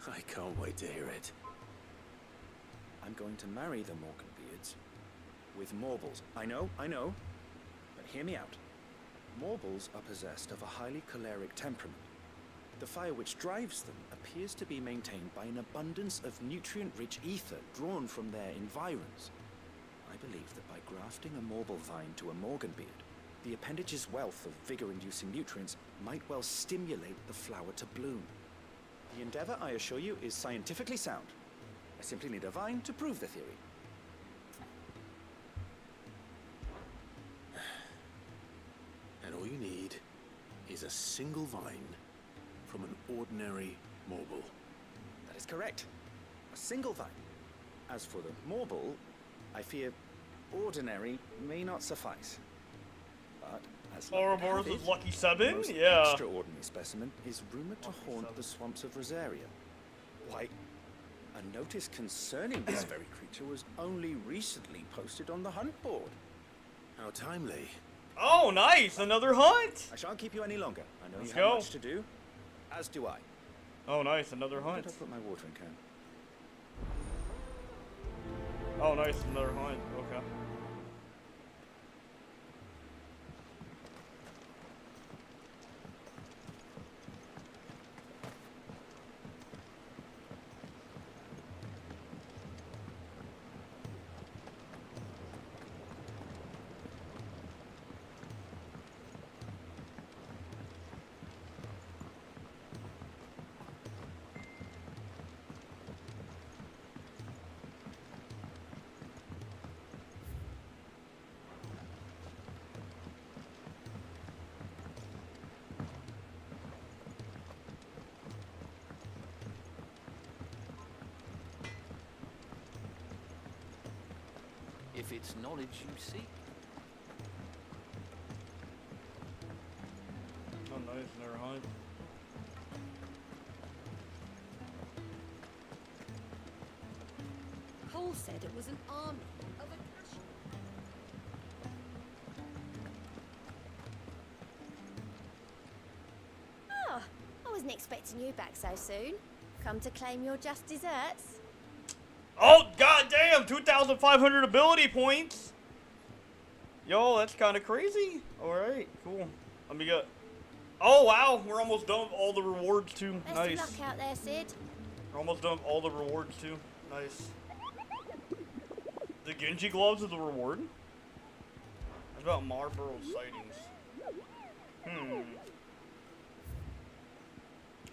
I can't wait to hear it.
I'm going to marry the Morganbeards with Morbles. I know, but hear me out. Morbles are possessed of a highly choleric temperament. The fire which drives them appears to be maintained by an abundance of nutrient-rich ether drawn from their environs. I believe that by grafting a Morble vine to a Morganbeard, the appendage's wealth of vigor-inducing nutrients might well stimulate the flower to bloom. The endeavor, I assure you, is scientifically sound. I simply need a vine to prove the theory.
And all you need is a single vine from an ordinary Morble.
That is correct. A single vine. As for the Morble, I fear ordinary may not suffice. But as
Ouroboros is lucky 7?
the most
Yeah.
extraordinary specimen is rumored to haunt the swamps of Rosaria. Why, a notice concerning this very creature was only recently posted on the hunt board.
How timely.
Oh, nice! Another hunt!
I shan't keep you any longer. I know
Let's
you
go.
have much to do, as do I.
Oh, nice. Another
Where
hunt.
did I put my watering can?
Oh, nice. Another hunt. Okay.
If it's knowledge you seek.
Oh, nice. Another hunt.
Cole said it was an army of Akasha.
Oh, I wasn't expecting you back so soon. Come to claim your just desserts?
Oh, goddamn! 2,500 ability points! Yo, that's kind of crazy. Alright, cool. Let me get... Oh, wow! We're almost done with all the rewards, too.
Best
Nice.
of luck out there, Sid.
We're almost done with all the rewards, too. Nice. The Genji gloves are the reward? What about Marlboro sightings?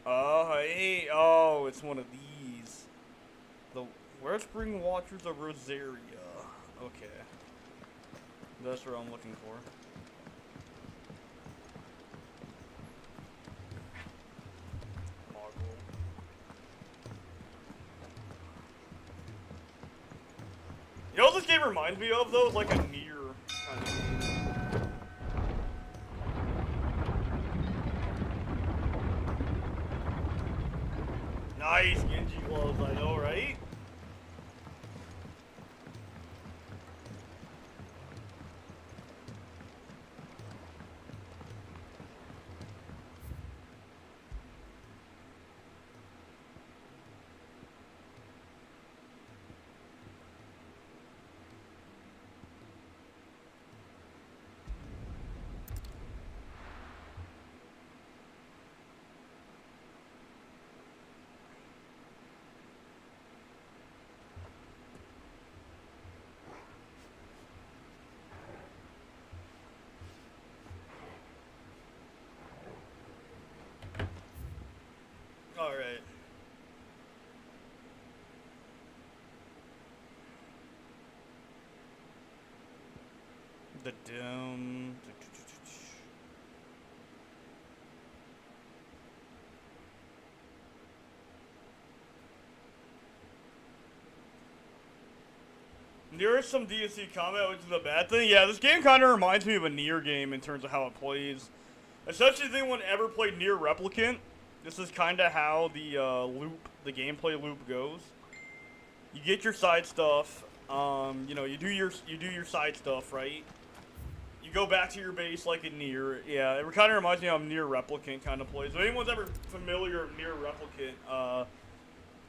Oh, hey. Oh, it's one of these. The Wellspring Watchers of Rosaria. Okay. That's what I'm looking for. Mogul. You know what this game reminds me of, though? It's like a Nier kind of game. Nice Genji gloves, I know, right? Alright. The Doom. There is some DLC combat, which is a bad thing. Yeah, this game kind of reminds me of a Nier game in terms of how it plays. Especially if anyone ever played Nier Replicant, this is kind of how the gameplay loop goes. You get your side stuff. You know, you do your side stuff, right? You go back to your base like in Nier. Yeah, it kind of reminds me of Nier Replicant kind of plays. If anyone's ever familiar with Nier Replicant,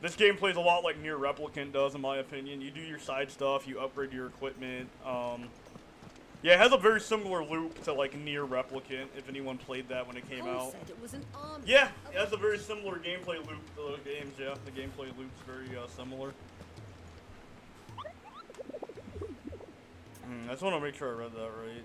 this game plays a lot like Nier Replicant does, in my opinion. You do your side stuff, you upgrade your equipment. Yeah, it has a very similar loop to like Nier Replicant, if anyone played that when it came out.
Said it was an army.
Yeah, it has a very similar gameplay loop to those games, yeah. The gameplay loop's very similar. I just want to make sure I read that right.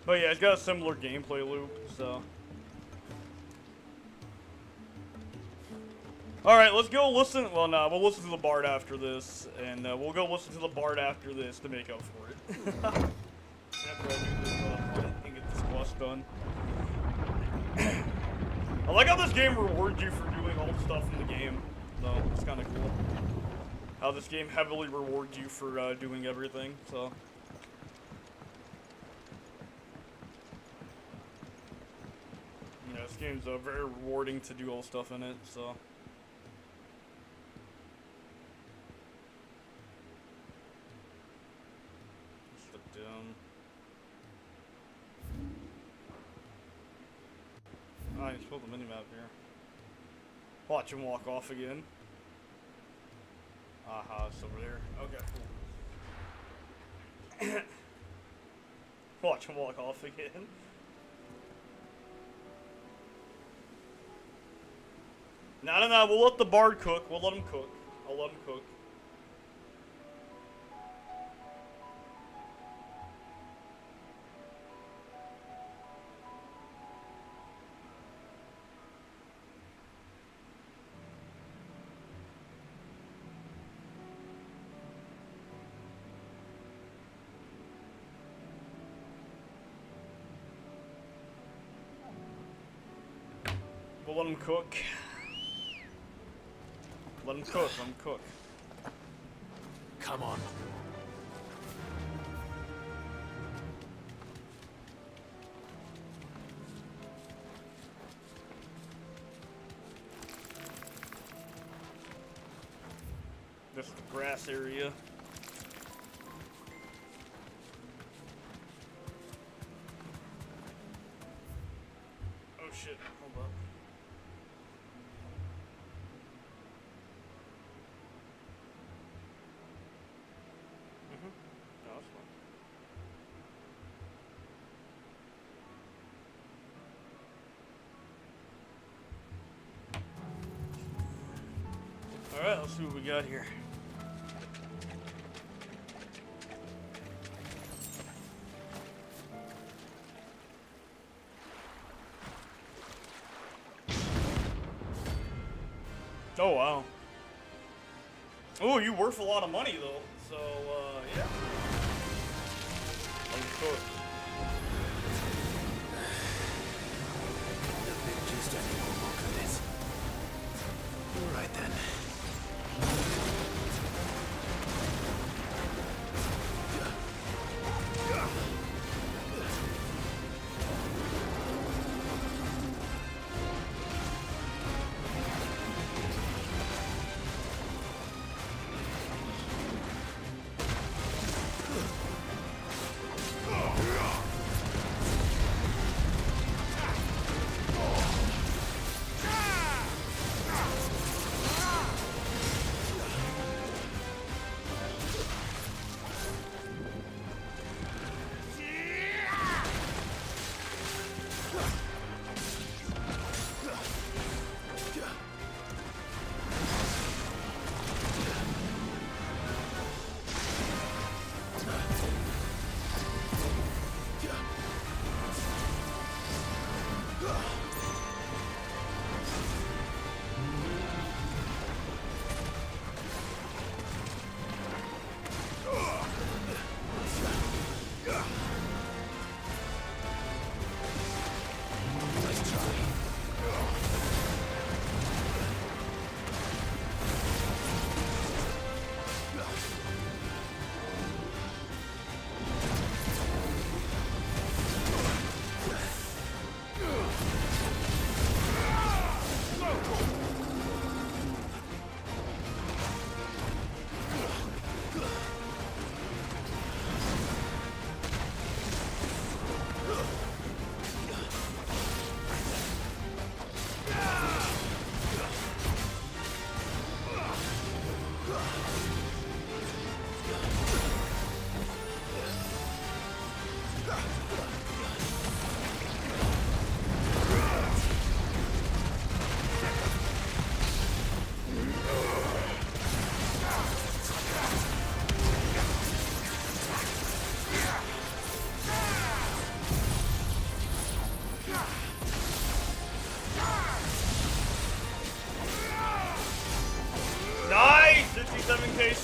But yeah, it's got a similar gameplay loop, so. Alright, let's go listen. Well, no, we'll listen to the Bard after this, and we'll go listen to the Bard after this to make up for it. After I do this and get this quest done. I like how this game rewards you for doing all the stuff in the game, though. It's kind of cool. How this game heavily rewards you for doing everything, so. This game's very rewarding to do all the stuff in it, so. Just look down. Oh, I just pulled the minimap here. Watch him walk off again. Aha, it's over there. Okay, cool. Watch him walk off again. No, we'll let the Bard cook. We'll let him cook. I'll let him cook. We'll let him cook. Let him cook, let him cook.
Come on.
This is the grass area. Oh shit, hold up. Alright, let's see what we got here. Oh, wow. Oh, you worth a lot of money, though. So, yeah. Cook.
Just any more look at this. All right then.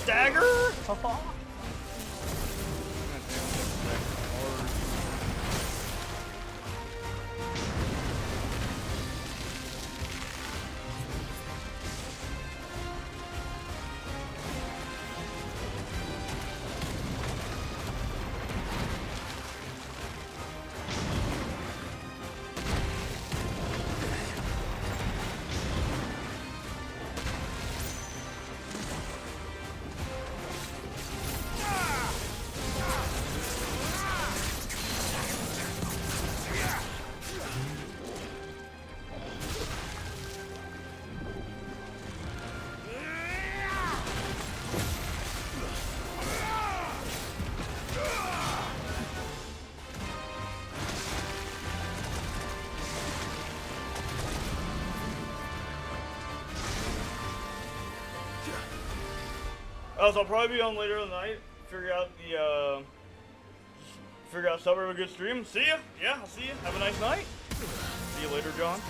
stagger? So I'll probably be on later tonight. Figure out stuff for a good stream. See ya. Yeah, I'll see ya. Have a nice night. See you later, John.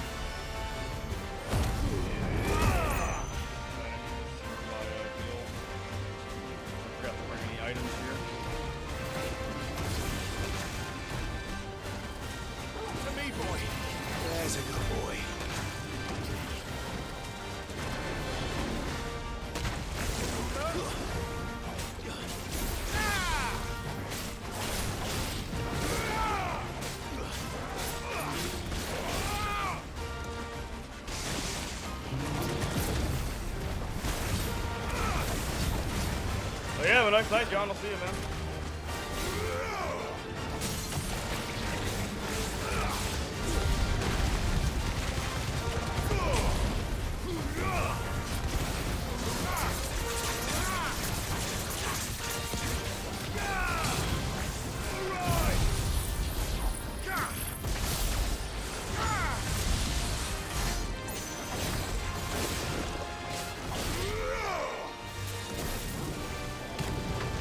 Forgot to bring any items here.
To me, boy. There's a good boy.
Oh yeah, have a nice night, John. I'll see you, man.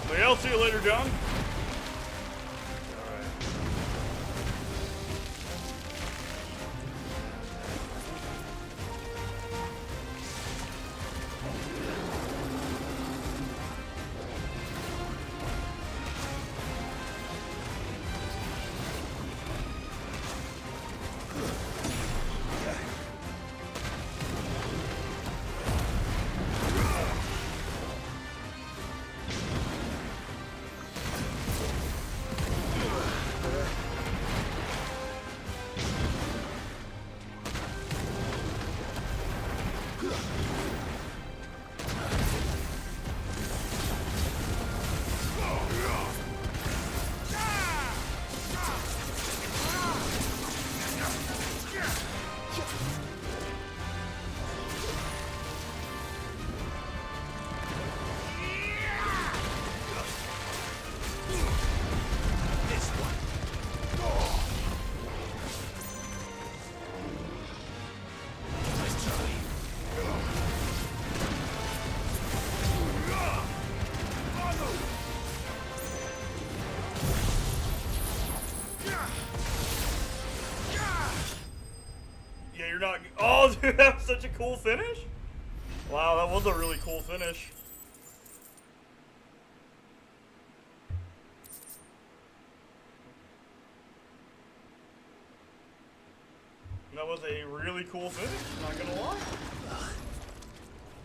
But yeah, I'll see you later, John. You're not. Oh, dude, that was such a cool finish. Wow, that was a really cool finish. That was a really cool finish, not gonna lie.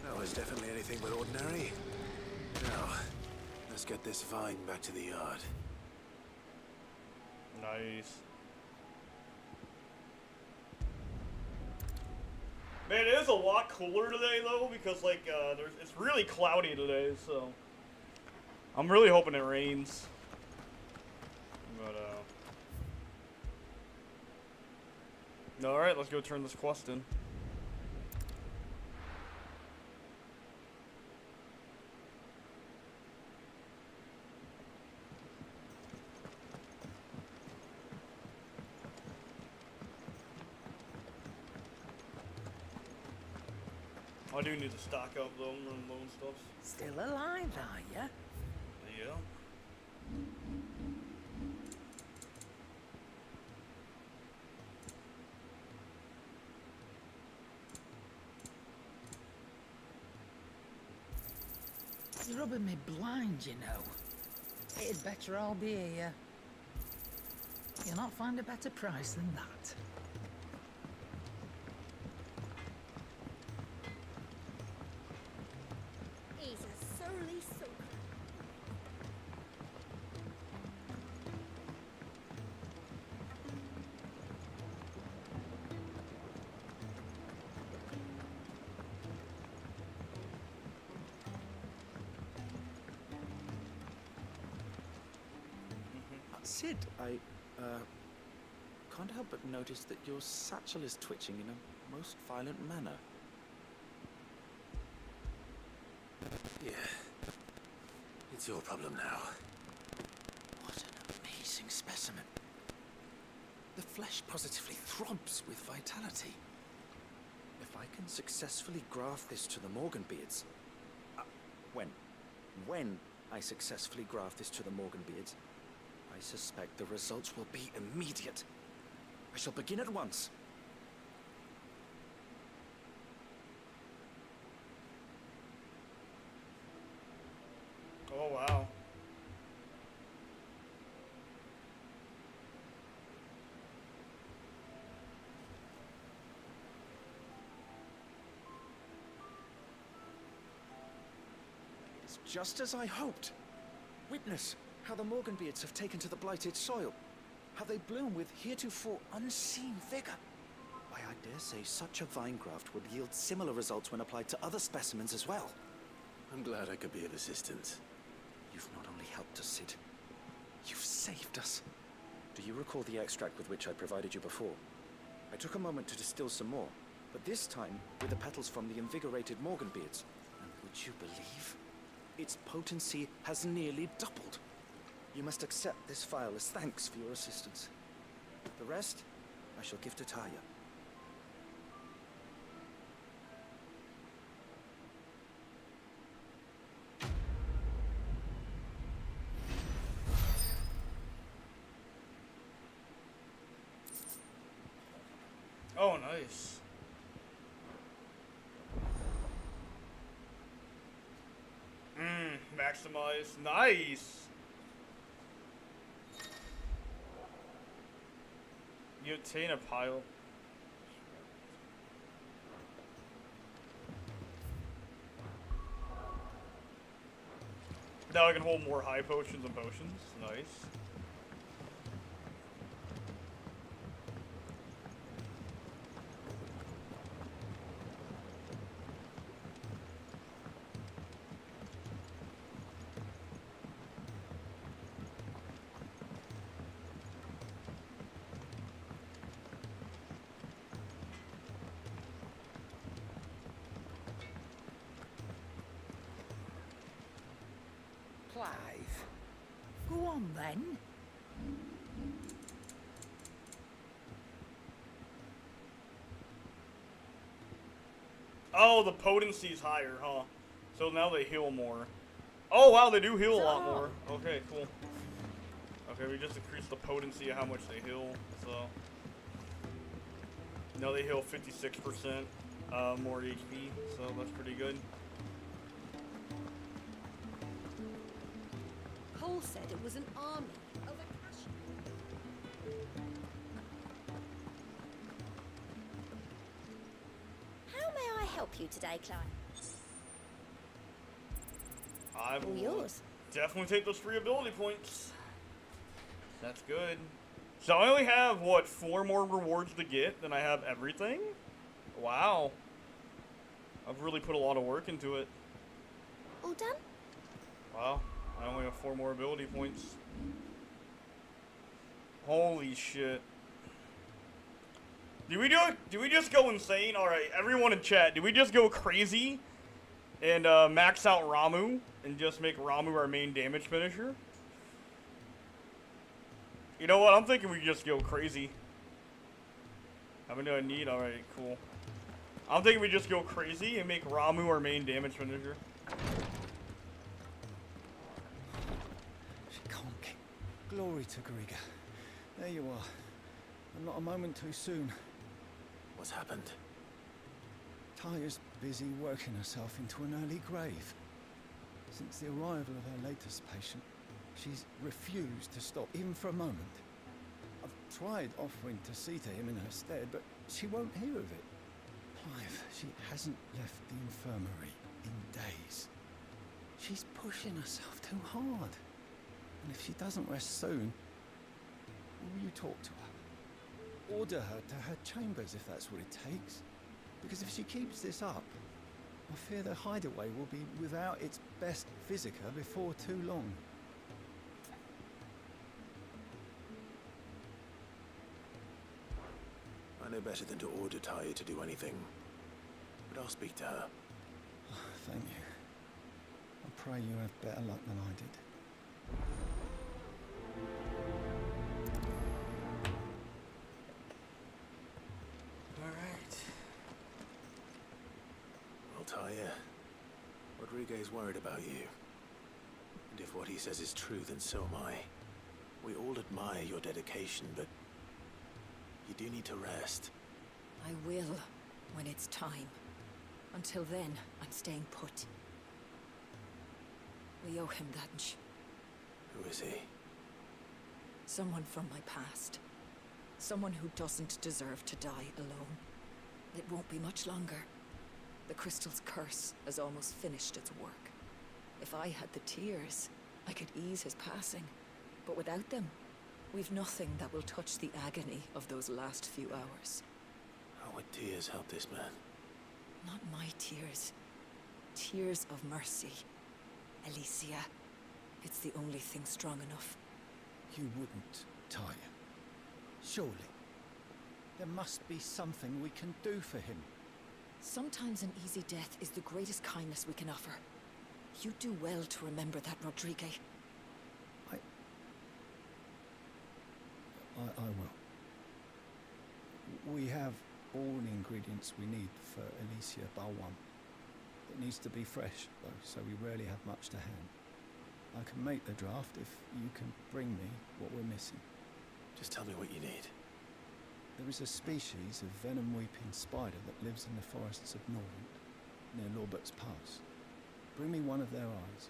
That was definitely anything but ordinary. Now, let's get this vine back to the yard.
Nice. Man, it is a lot cooler today though, because like it's really cloudy today, so I'm really hoping it rains. But all right, let's go turn this quest in. I do need to stock up though, I'm running low and stuff.
Still alive, are ya?
Yeah.
You're rubbing me blind, you know. It'd better all be here. You'll not find a better price than that.
He's a surly soak.
Sid, I can't help but notice that your satchel is twitching in a most violent manner.
Yeah. It's your problem now.
What an amazing specimen. The flesh positively throbs with vitality. If I can successfully graft this to the Morganbeards... when I successfully graft this to the Morganbeards, I suspect the results will be immediate. I shall begin at once.
Oh, wow.
It's just as I hoped. Witness how the Morganbeards have taken to the blighted soil. How they bloom with heretofore unseen vigor. Why, I dare say such a vine graft would yield similar results when applied to other specimens as well.
I'm glad I could be of assistance.
You've not only helped us, Sid, you've saved us. Do you recall the extract with which I provided you before? I took a moment to distill some more, but this time with the petals from the invigorated Morganbeards. And would you believe? Its potency has nearly doubled. You must accept this vial as thanks for your assistance. The rest, I shall give to Taya.
Oh, nice. Maximize. Nice. You obtain a pile. Now I can hold more high potions and potions. Nice.
Clive. Go on then.
Oh, the potency's higher, huh? So now they heal more. Oh, wow, they do heal a lot more. Okay, cool. Okay, we just increased the potency of how much they heal, so... Now they heal 56% more HP, so that's pretty good.
Cole said it was an army of Akashi.
How may I help you today, Clive?
I will
All yours.
definitely take those free ability points. That's good. So I only have, what, 4 more rewards to get than I have everything? Wow. I've really put a lot of work into it.
All done?
Wow. I only have 4 more ability points. Holy shit. Did we just go insane? Alright, everyone in chat, did we just go crazy and max out Ramuh and just make Ramuh our main damage finisher? You know what? I'm thinking we just go crazy. How many do I need? Alright, cool. I'm thinking we just go crazy and make Ramuh our main damage finisher.
Glory to Griga. There you are. And not a moment too soon.
What's happened?
Taya's busy working herself into an early grave. Since the arrival of her latest patient, she's refused to stop, even for a moment. I've tried offering to see to him in her stead, but she won't hear of it. Clive, she hasn't left the infirmary in days. She's pushing herself too hard. And if she doesn't rest soon, will you talk to her? Order her to her chambers if that's what it takes. Because if she keeps this up, I fear the hideaway will be without its best visitor before too long.
I know better than to order Talia to do anything, but I'll speak to her.
Thank you. I pray you have better luck than I did.
Alright. Well, Talia, Rodriguez worried about you. And if what he says is true, then so am I. We all admire your dedication, but you do need to rest.
I will, when it's time. Until then, I'm staying put. We owe him that much.
Who is he?
Someone from my past. Someone who doesn't deserve to die alone. It won't be much longer. The crystal's curse has almost finished its work. If I had the tears, I could ease his passing. But without them, we've nothing that will touch the agony of those last few hours.
How would tears help this man?
Not my tears. Tears of mercy. Alicia. It's the only thing strong enough.
You wouldn't, Talia. Surely. There must be something we can do for him.
Sometimes an easy death is the greatest kindness we can offer. You do well to remember that, Rodriguez.
I will. We have all the ingredients we need for Alicia Balwan. It needs to be fresh, though, so we rarely have much to hand. I can make the draft if you can bring me what we're missing.
Just tell me what you need.
There is a species of venom-weeping spider that lives in the forests of Norwent, near Lorbert's Pass. Bring me one of their eyes.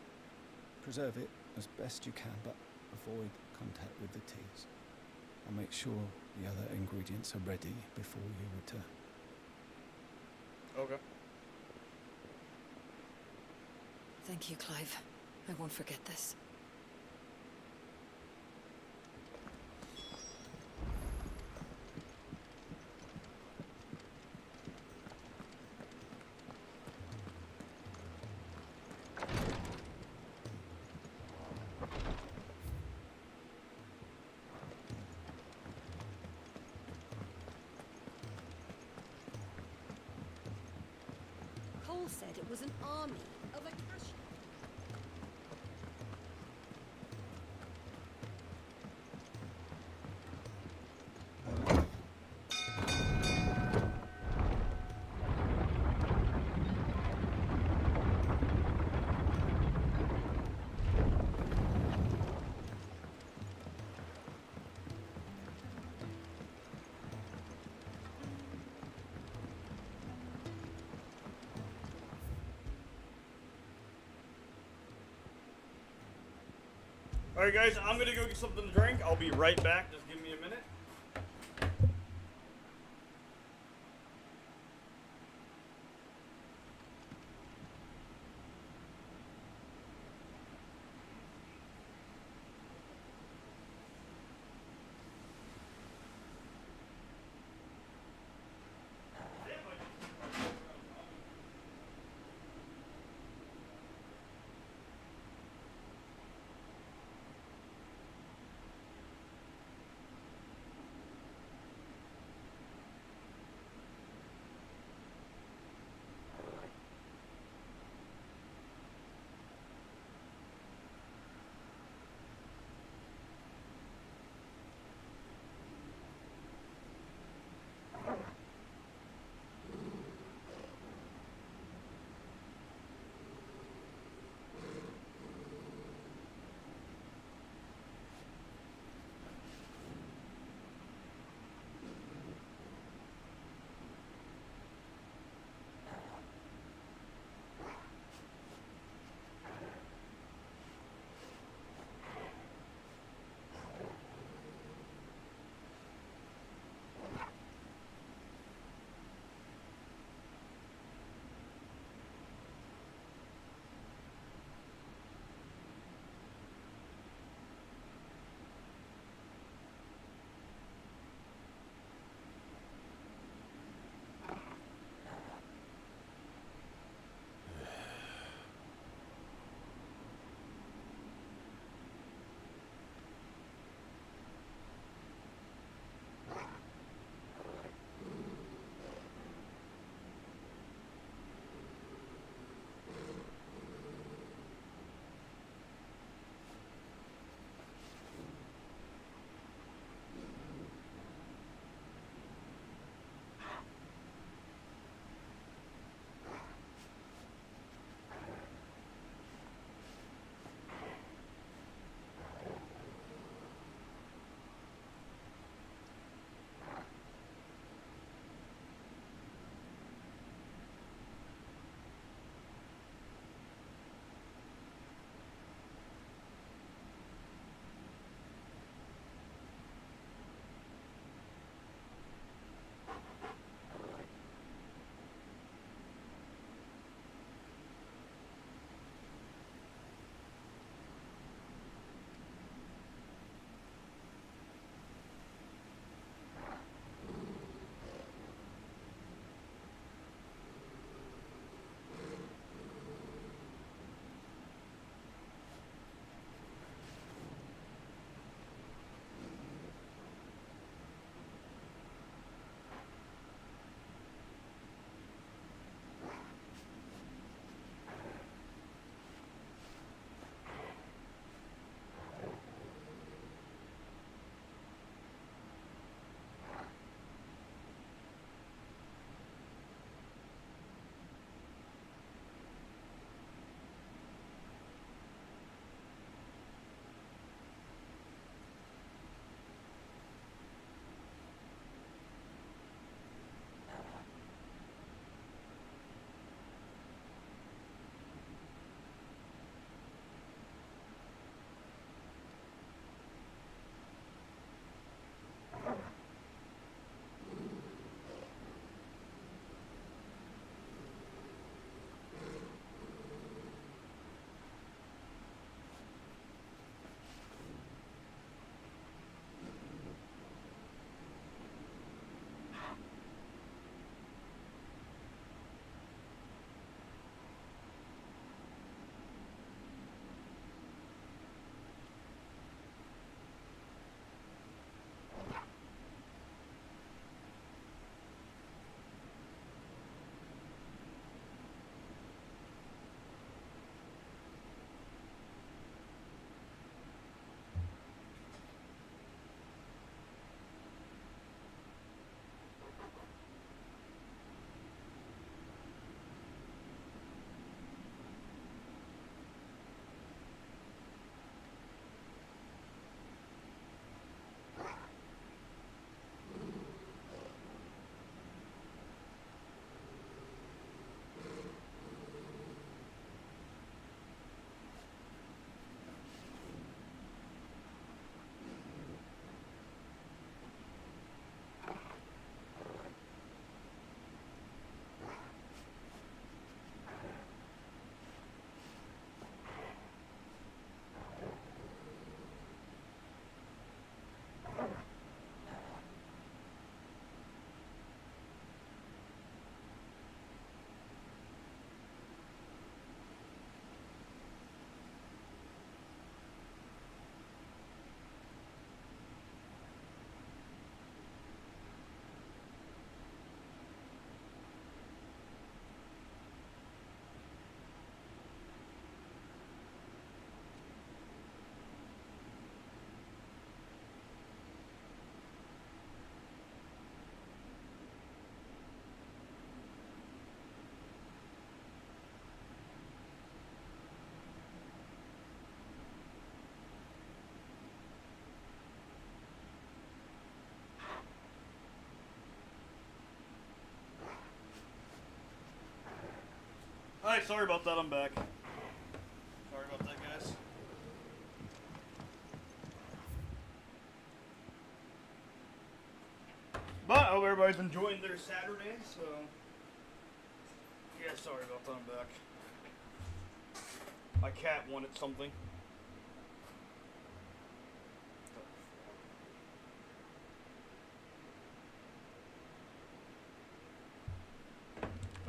Preserve it as best you can, but avoid contact with the tears. I'll make sure the other ingredients are ready before you return.
Okay.
Thank you, Clive. I won't forget this.
Cole said it was an army of Akasha.
Alright guys, I'm gonna go get something to drink. I'll be right back. Just give me a minute. Alright, sorry about that, I'm back. Sorry about that, guys. But I hope everybody's enjoying their Saturday, so... Yeah, sorry about that, I'm back. My cat wanted something.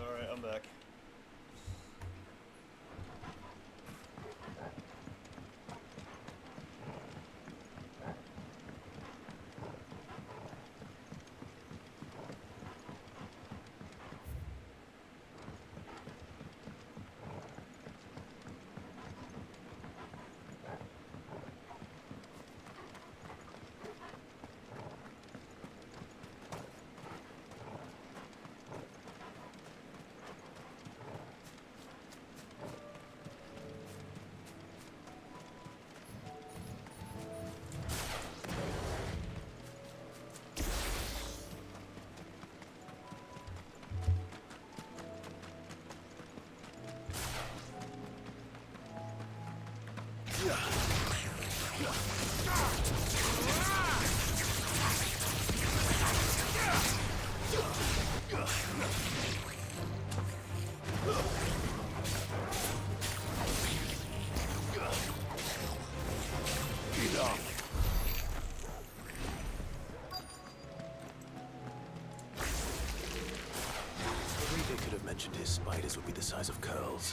Alright, I'm back.
They could have mentioned his spiders would be the size of curls.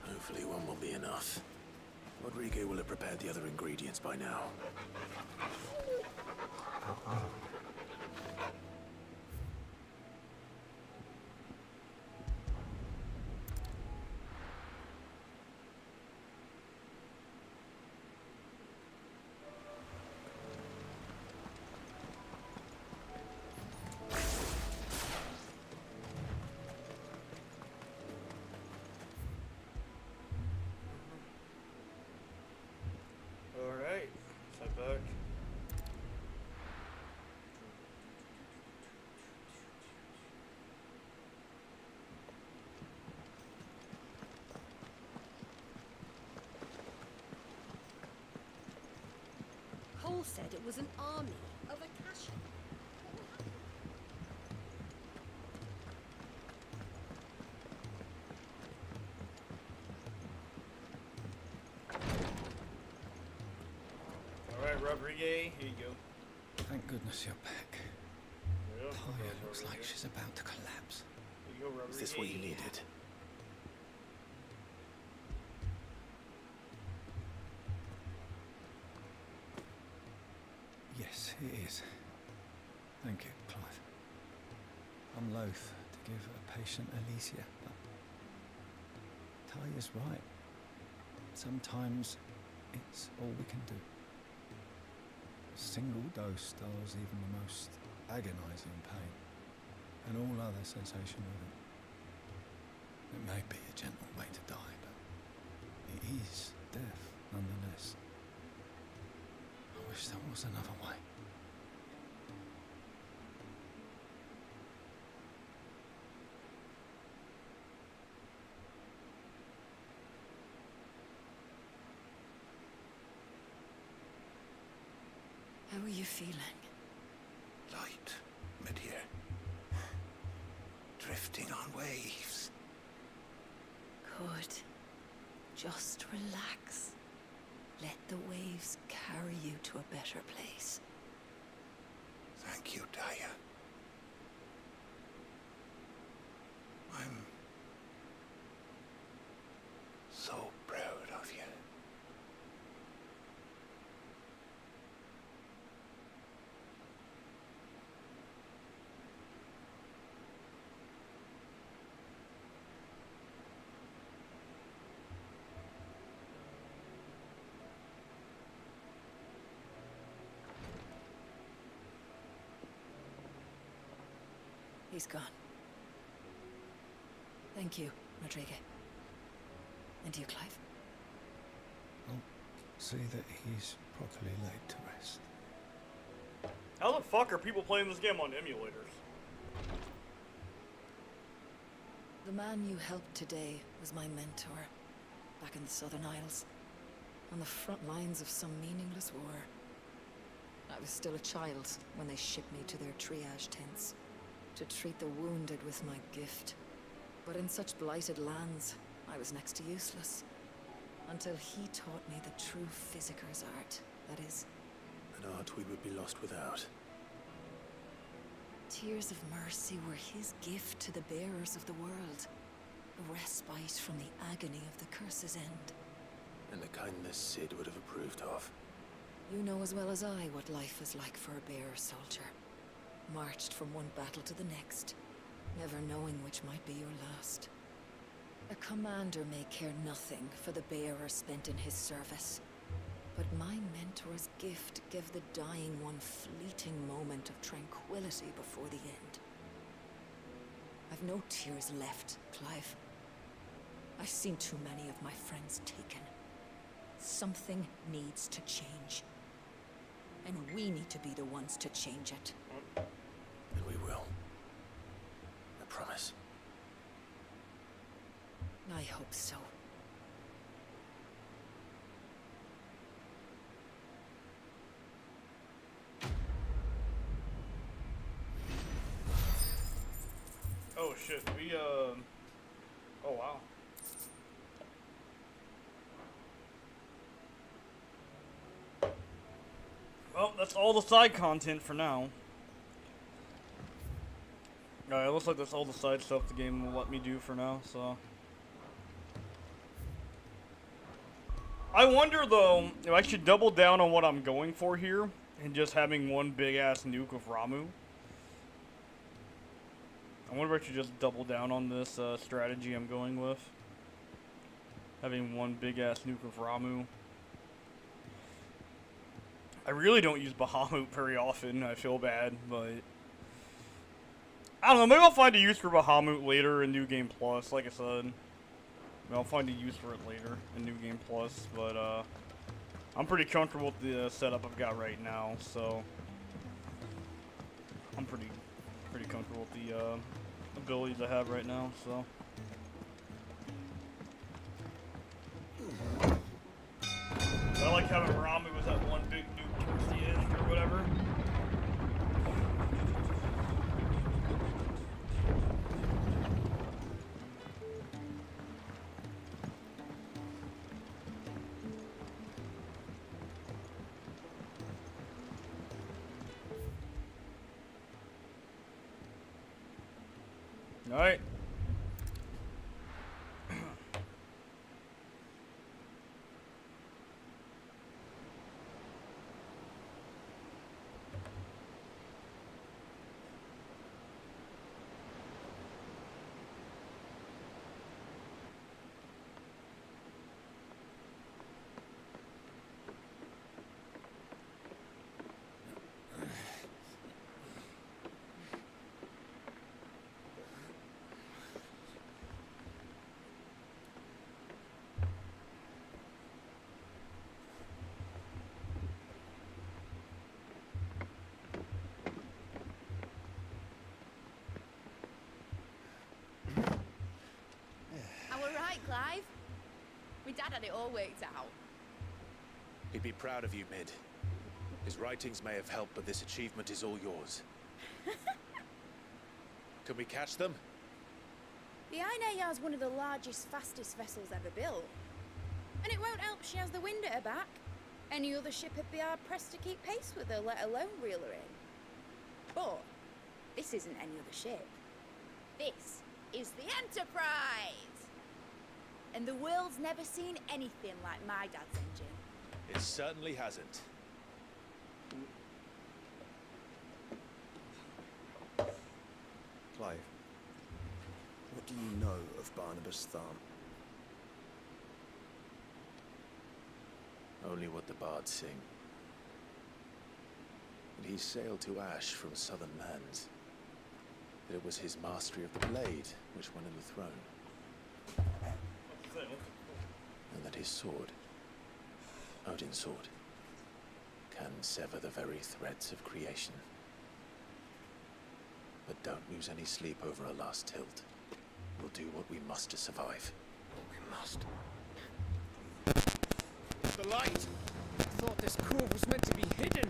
Hopefully one will be enough. Rodrigo will have prepared the other ingredients by now.
Alright, step back.
Cole said it was an army of Akasha.
Alright, Rodrigo, here you go.
Thank goodness you're back.
Yep,
Talia looks like she's about to collapse.
Here you go, Rodrigo.
Is this what you needed?
Yes, it is. Thank you, Clive. I'm loath to give a patient Alicia, but Talia's right. Sometimes it's all we can do. A single dose dulls even the most agonizing pain, and all other sensation with it. It may be a gentle way to die, but it is death nonetheless. I wish there was another way.
you feeling?
Light, mid-here. Drifting on waves.
Good. Just relax. Let the waves carry you to a better place.
Thank you, Daya. I'm so proud of you.
He's gone. Thank you, Rodrigo. And you, Clive.
I'll see that he's properly laid to rest.
How the fuck are people playing this game on emulators?
The man you helped today was my mentor, back in the Southern Isles, on the front lines of some meaningless war. I was still a child when they shipped me to their triage tents, to treat the wounded with my gift. But in such blighted lands, I was next to useless. Until he taught me the true physicker's art, that is.
An art we would be lost without.
Tears of mercy were his gift to the bearers of the world. A respite from the agony of the curse's end.
And a kindness Cid would have approved of.
You know as well as I what life is like for a bearer soldier. Marched from one battle to the next, never knowing which might be your last. A commander may care nothing for the bearer spent in his service. But my mentor's gift gave the dying one fleeting moment of tranquility before the end. I've no tears left, Clive. I've seen too many of my friends taken. Something needs to change. And we need to be the ones to change it.
And we will. I promise.
I hope so.
Oh shit, oh wow. Well, that's all the side content for now. Alright, it looks like that's all the side stuff the game will let me do for now, so. I wonder though, if I should double down on what I'm going for here, and just having one big ass nuke of Ramuh. I wonder if I should just double down on this strategy I'm going with. Having one big ass nuke of Ramuh. I really don't use Bahamut very often, I feel bad, but I don't know, maybe I'll find a use for Bahamut later in New Game Plus, like I said. Maybe I'll find a use for it later in New Game Plus, but I'm pretty comfortable with the setup I've got right now, so I'm pretty comfortable with the abilities I have right now, so. I like having Ramuh was that one big nuke towards the end or whatever. All right.
Clive. My dad had it all worked out.
He'd be proud of you, Mid. His writings may have helped, but this achievement is all yours. Can we catch them?
The Aine is one of the largest, fastest vessels ever built. And it won't help she has the wind at her back. Any other ship would be hard-pressed to keep pace with her, let alone reel her in. But this isn't any other ship. This is the Enterprise! And the world's never seen anything like my dad's engine.
It certainly hasn't.
Clive, what do you know of Barnabas Tharn?
Only what the bards sing. And he sailed to Ash from southern lands. That it was his mastery of the blade which won him the throne. And that his sword, Odin's sword, can sever the very threads of creation. But don't lose any sleep over a last tilt. We'll do what we must to survive.
We must.
The light!
I thought this cove was meant to be hidden.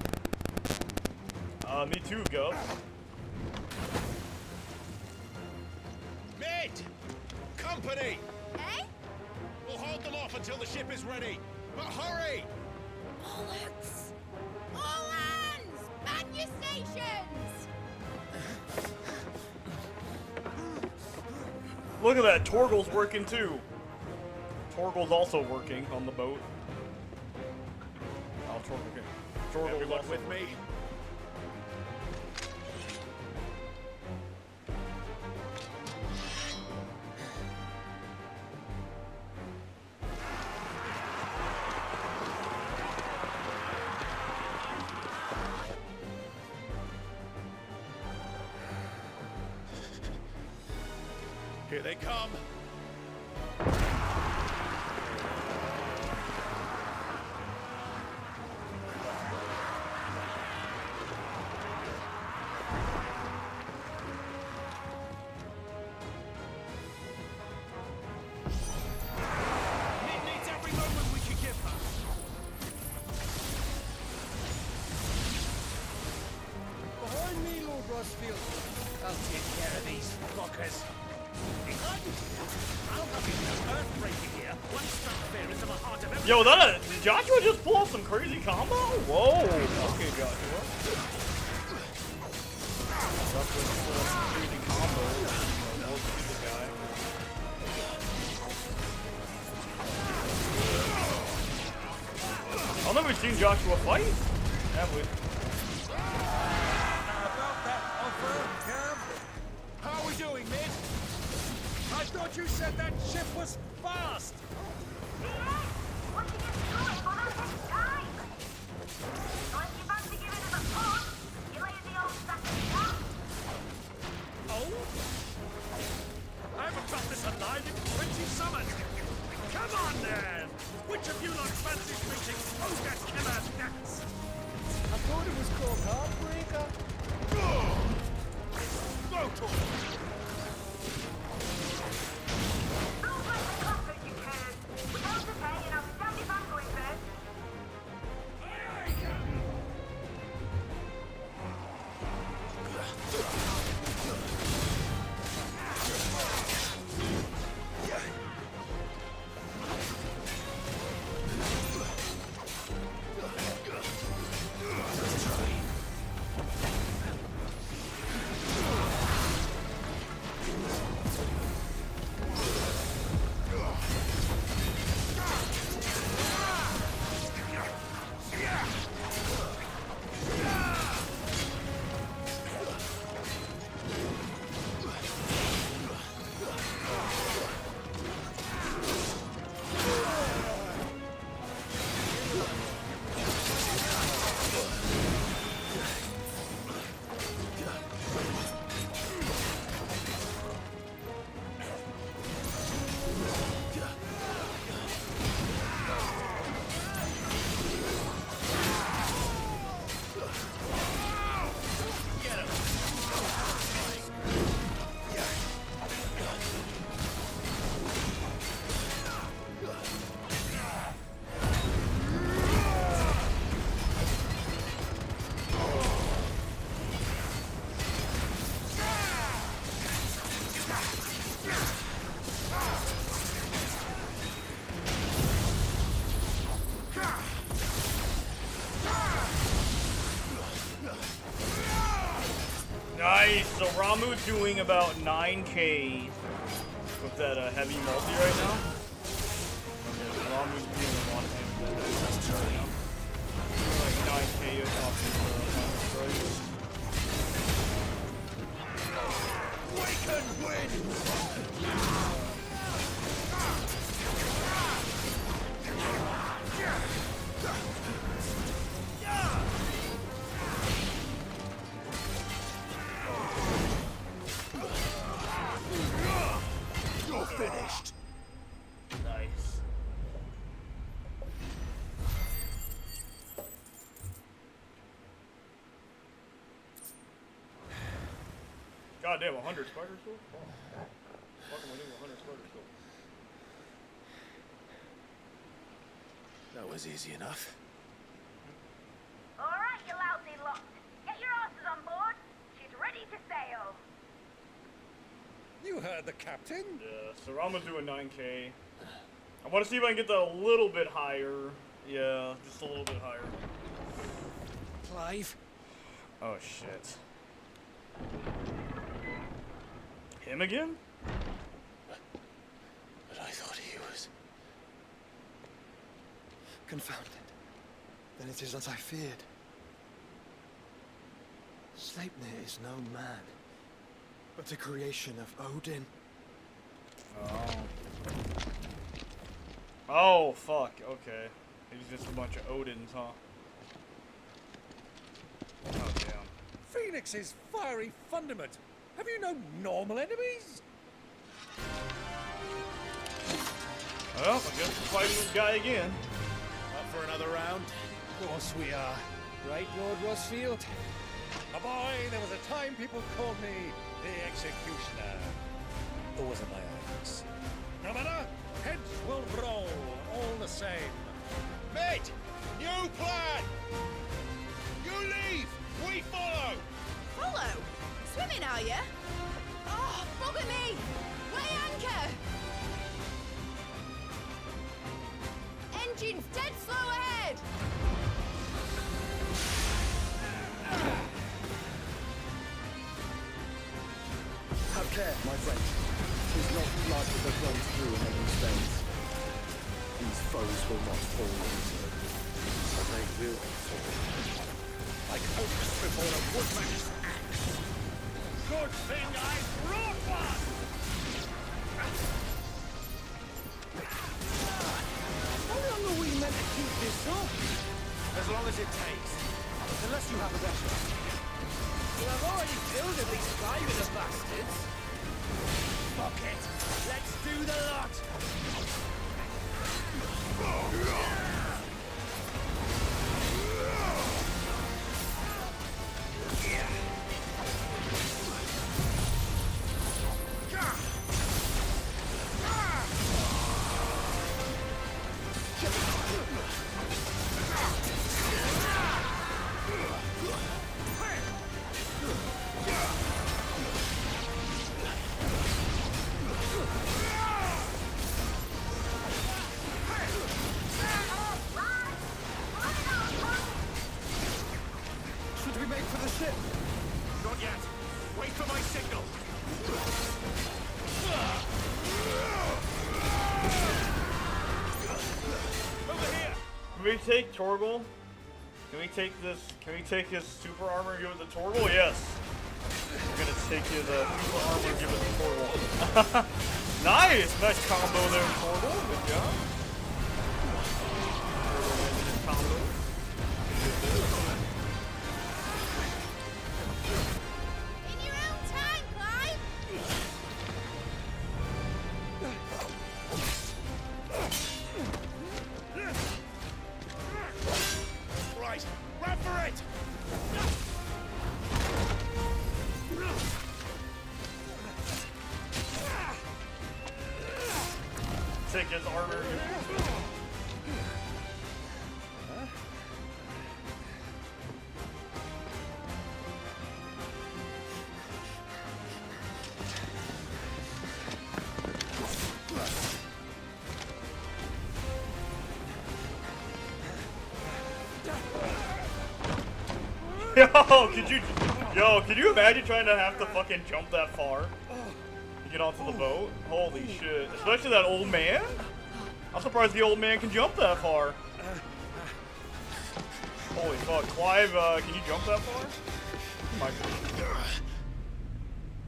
Me too, Gov.
Mid! Company!
Eh?
We'll hold them off until the ship is ready. But hurry!
Bollocks! All hands! Man your stations!
Look at that, Torgal's working too. Torgal's also working on the boat. Oh, Torgal's
Everyone
also
with me? Here they come.
Mid needs every moment we can give her.
Behind me, Lord Rosfield. I'll take care of these fuckers.
Yo, did Joshua just pull off some crazy combo? Whoa! Okay, Joshua. Joshua pulled off some crazy combo. We'll see the guy. I don't know if we've seen Joshua fight. Have we?
About that offer, Cam? How are we doing, Mid? I thought you said that ship was fast! Oh? I haven't got this alive in 20 summers! Come on, then! Which of you lot fancies meeting Ogre Killer next?
I thought it was called Heartbreaker.
Go to
So Ramuh's doing about 9k with that heavy multi right now. Yeah, Ramuh's doing a lot of damage right now. Like 9k off his
Waken winds!
You're finished.
Nice. God damn, 100 spider sword? Fuck am I doing 100 spider sword?
That was easy enough.
All right, you lousy lot. Get your asses on board. She's ready to sail.
You heard the captain.
Yeah, so Ramuh's doing 9k. I want to see if I can get that a little bit higher. Yeah, just a little bit higher.
Clive.
Oh shit. Him again?
But I thought he was...
Confounded. Then it is as I feared. Sleipnir is no man, but a creation of Odin.
Oh. Oh, fuck. Okay. He's just a bunch of Odins, huh? Oh, damn.
Phoenix's fiery fundament. Have you no normal enemies?
Well, I guess we're fighting this guy again.
Up for another round? Of course we are. Right, Lord Rosfield? A boy, there was a time people called me the Executioner. Or was it my eyes? No matter, heads will roll, all the same.
Mate, new plan! You leave, we follow!
Follow? Swimming, are you? Oh, bugger me! Weigh anchor! Engine's dead slow ahead!
Have care, my friend. Tis not blood that runs through in any veins. These foes will not fall easily, but they will fall.
Like oaks before a woodman's axe. Good thing I brought one!
How long are we meant to keep this up?
As long as it takes.
Unless you have a better.
Well, I've already killed at least 5 of the bastards. Fuck it. Let's do the lot.
Should we make for the ship?
Not yet. Wait for my signal.
Over here! Can we take Torgal? Can we take this? Can we take his super armor and give it to Torgal? Yes. We're gonna take his super armor and give it to Torgal. Nice! Nice combo there, Torgal. Good job. Combo.
In your own time, Clive!
Right, run for it!
Take his armor. Yo, could you Yo, can you imagine trying to have to fucking jump that far to get onto the boat? Holy shit. Especially that old man? I'm surprised the old man can jump that far. Holy fuck. Clive, can you jump that far?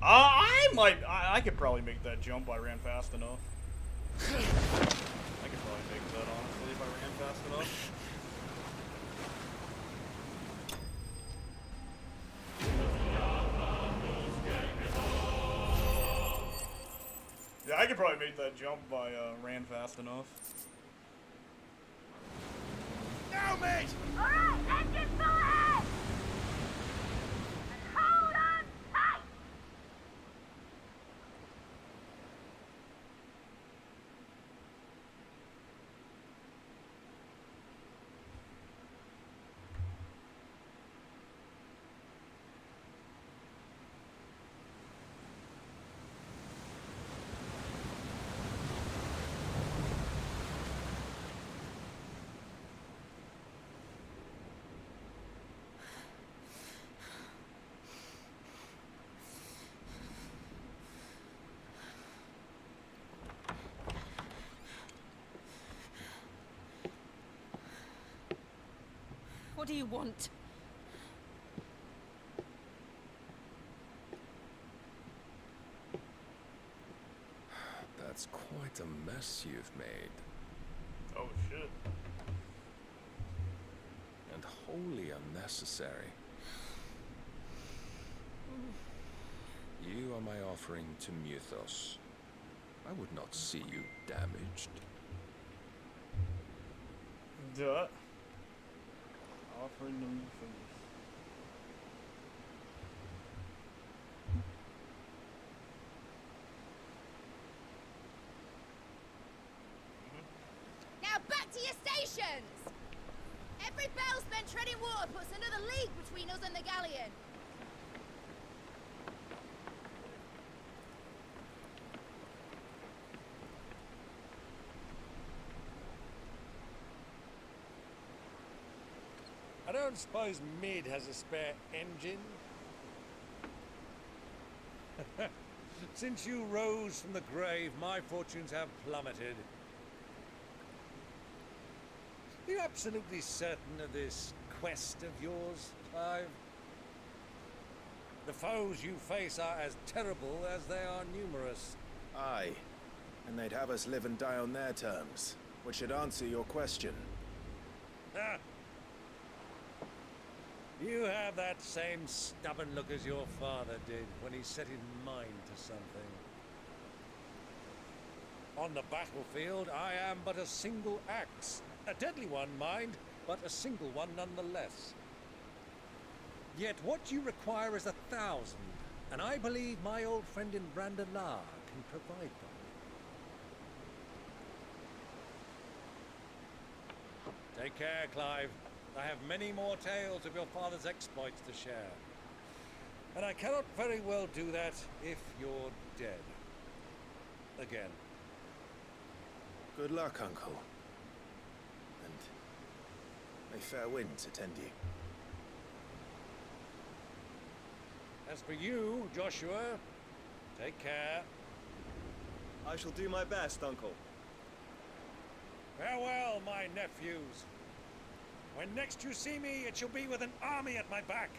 I could probably make that jump if I ran fast enough. I could probably make that, honestly, if I ran fast enough. Yeah, I could probably make that jump if I ran fast enough.
Now, mate!
Alright, engine full ahead! And hold on tight!
What do you want?
That's quite a mess you've made.
Oh shit.
And wholly unnecessary. You are my offering to Mythos. I would not see you damaged.
Duh. Offering them for
Now back to your stations! Every bell spent treading water puts another league between us and the galleon.
I don't suppose Mid has a spare engine? Since you rose from the grave, my fortunes have plummeted. Are you absolutely certain of this quest of yours, Clive? The foes you face are as terrible as they are numerous.
Aye. And they'd have us live and die on their terms, which should answer your question.
Ah. You have that same stubborn look as your father did when he set his mind to something. On the battlefield, I am but a single axe. A deadly one, mind, but a single one nonetheless. Yet what you require is 1,000, and I believe my old friend in Brandalar can provide them. Take care, Clive. I have many more tales of your father's exploits to share. And I cannot very well do that if you're dead. Again.
Good luck, Uncle. And may fair winds attend you.
As for you, Joshua, take care.
I shall do my best, Uncle.
Farewell, my nephews. When next you see me, it shall be with an army at my back.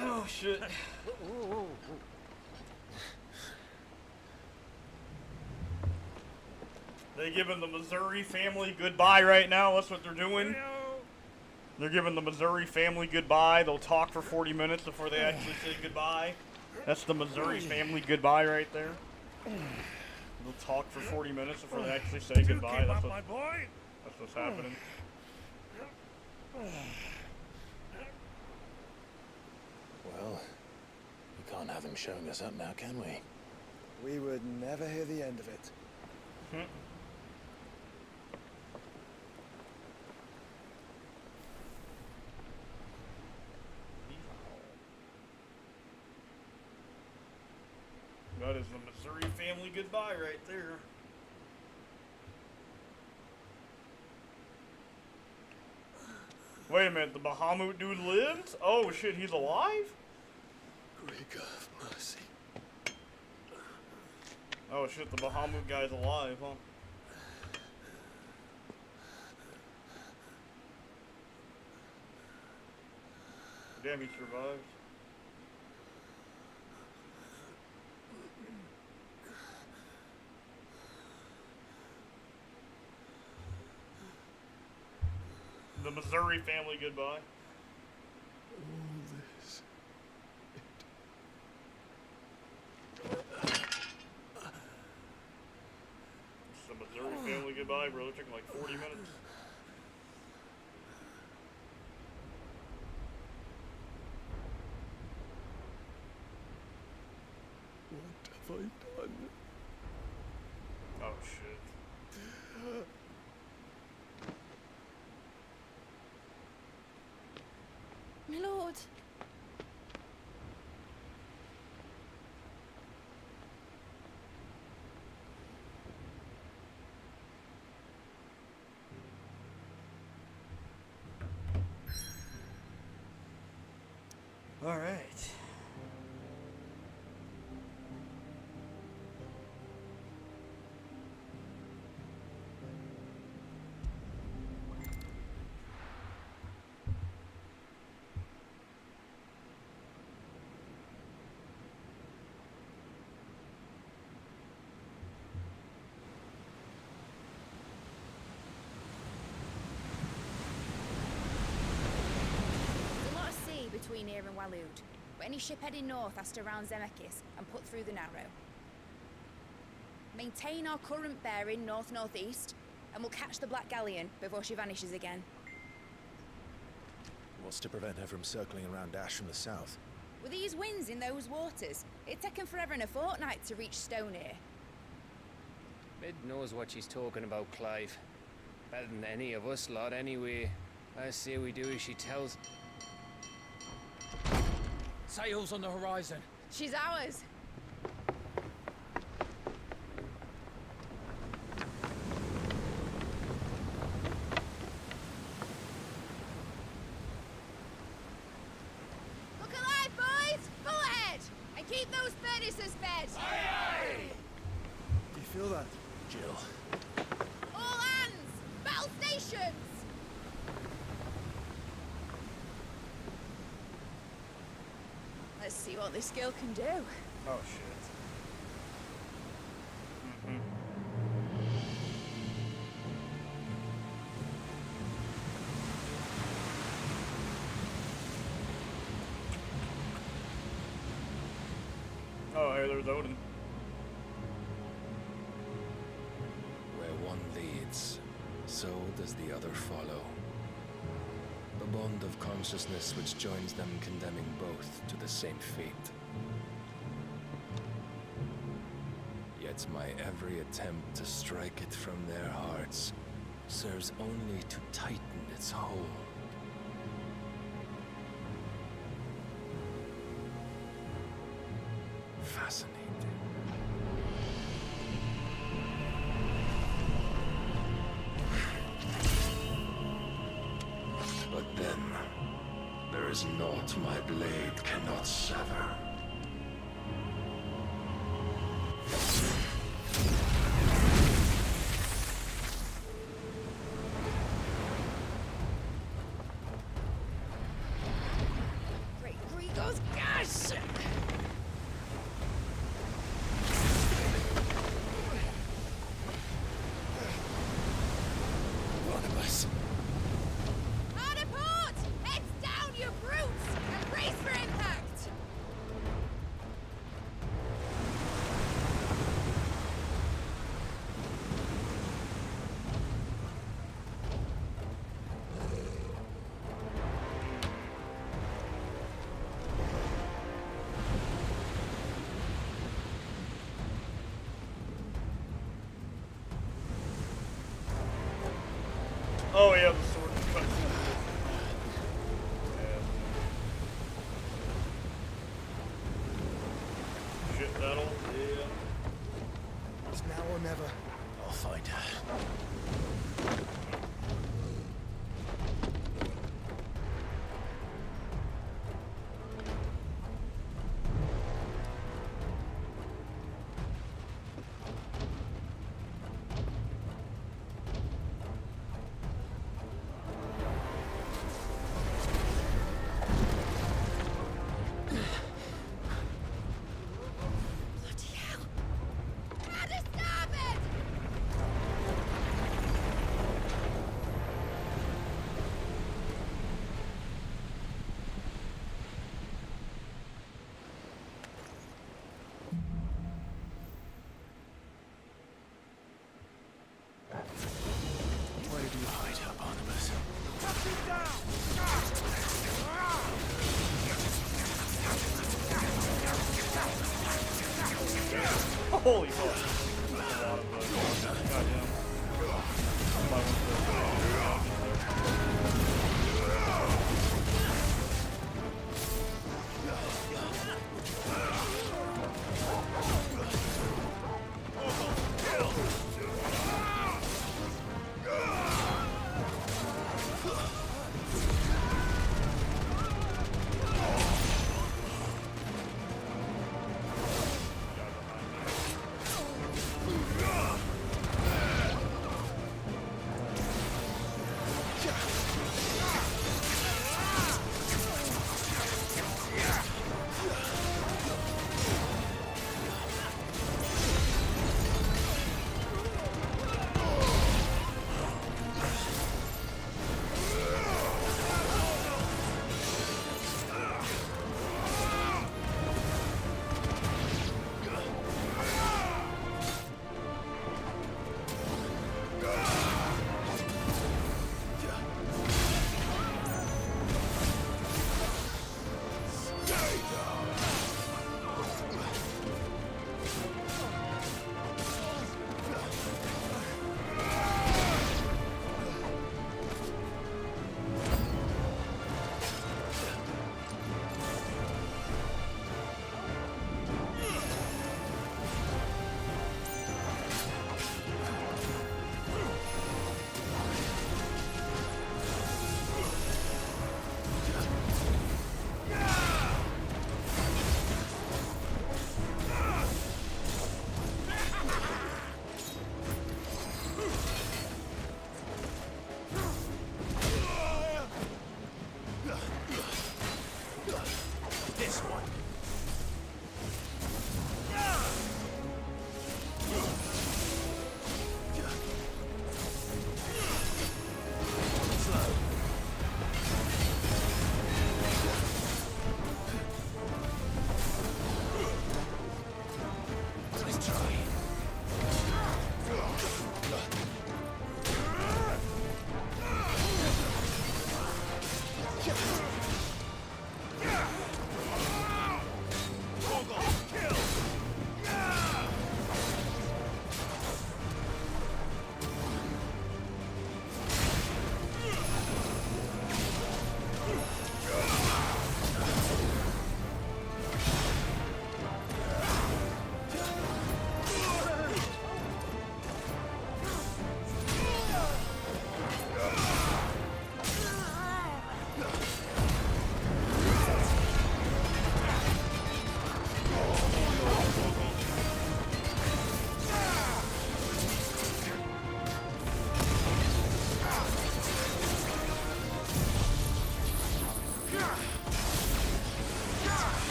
Oh, shit. They giving the Missouri family goodbye right now. That's what they're doing. They're giving the Missouri family goodbye. They'll talk for 40 minutes before they actually say goodbye. That's the Missouri family goodbye right there. They'll talk for 40 minutes before they actually say goodbye. That's what's happening.
Well, we can't have him showing us up now, can we?
We would never hear the end of it.
That is the Missouri family goodbye right there. Wait a minute, the Bahamut dude lived? Oh shit, he's alive?
Greek of mercy.
Oh shit, the Bahamut guy's alive, huh? Damn, he survived. The Missouri family goodbye. It's the Missouri family goodbye, bro. It took like 40 minutes.
What have I done?
Oh shit.
My lord.
All right.
Between here and Waloed, but any ship heading north has to round Zemeckis and put through the Narrow. Maintain our current bearing north-northeast, and we'll catch the Black Galleon before she vanishes again.
What's to prevent her from circling around Ash from the south?
With these winds in those waters, it'd taken forever and a fortnight to reach Stonehere.
Mid knows what she's talking about, Clive. Better than any of us lot, anyway. I say we do as she tells.
Sails on the horizon.
She's ours. Look alive, boys! Pull ahead! And keep those furnaces fed!
Aye, aye! Do you feel that,
Jill?
All hands! Battle stations! Let's see what this girl can do.
Oh shit. Oh, hey, there's Odin.
Where one leads, so does the other follow. The bond of consciousness which joins them condemning both to the same fate. Yet my every attempt to strike it from their hearts serves only to tighten its hold. Fascinating. But then, there is naught my blade cannot sever.
Great Grigos, gosh!
One of us.
Hard a port! Heads down, you brutes! And brace for impact!
Oh yeah, the sword cut. Yeah. Shit battle. Yeah.
It's now or never.
I'll find her.
Holy fuck. That's a lot of goddamn. Somebody wants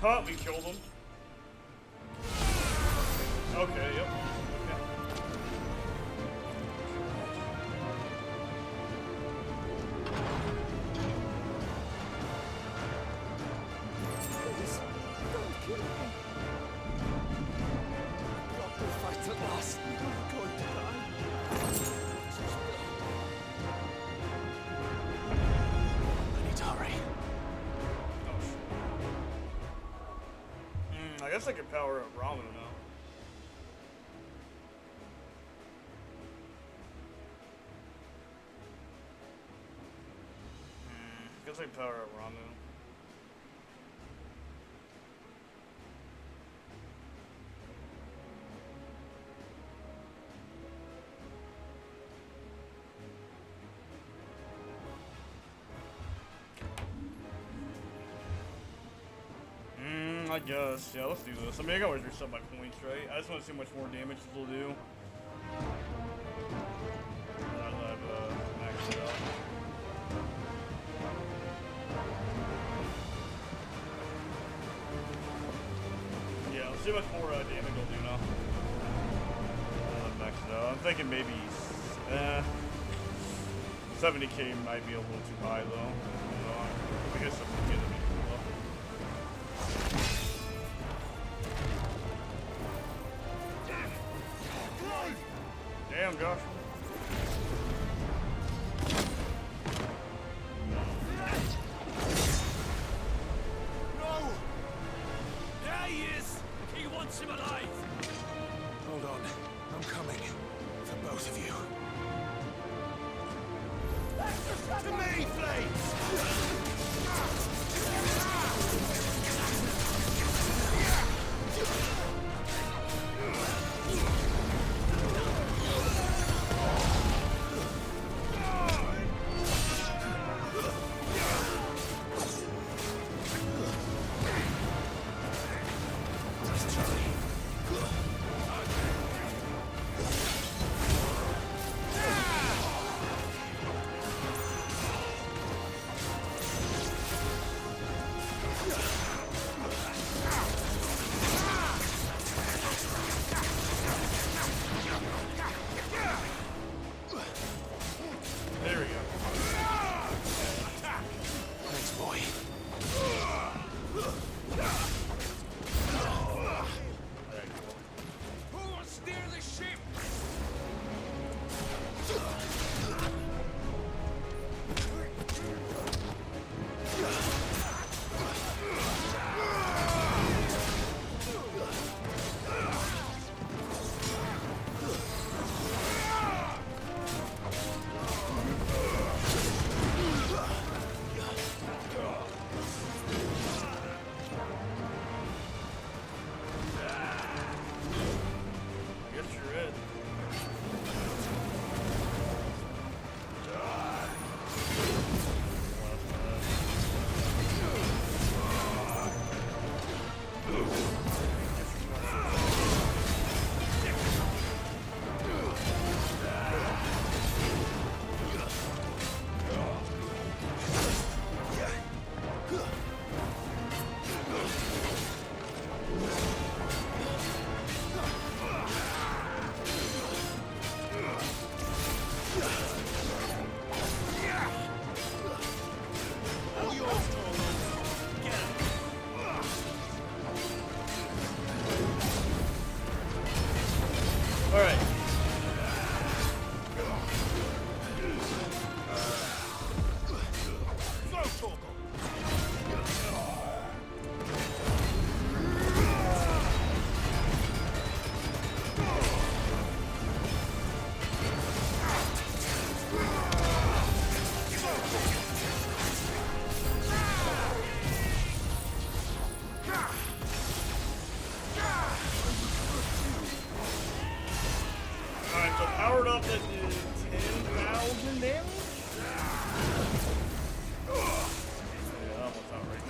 Huh, we killed him. Okay, yep.
Please, don't kill me. Got to fight at last. I'm going to die.
I need to hurry.
I guess I could power up Ramu now. I guess I can power up Ramu. I guess. Yeah, let's do this. I mean, I can always reset my points, right? I just want to see how much more damage this will do. Now that I've maxed it out. Yeah, let's see how much more damage it'll do now. Now that I've maxed it out. I'm thinking maybe 70k might be a little too high, though. I guess I'm gonna get it. Damn, Josh.
No! There he is!
both of you.
To me, Flames!
Powered up at 10,000 damage? Yeah, almost outright.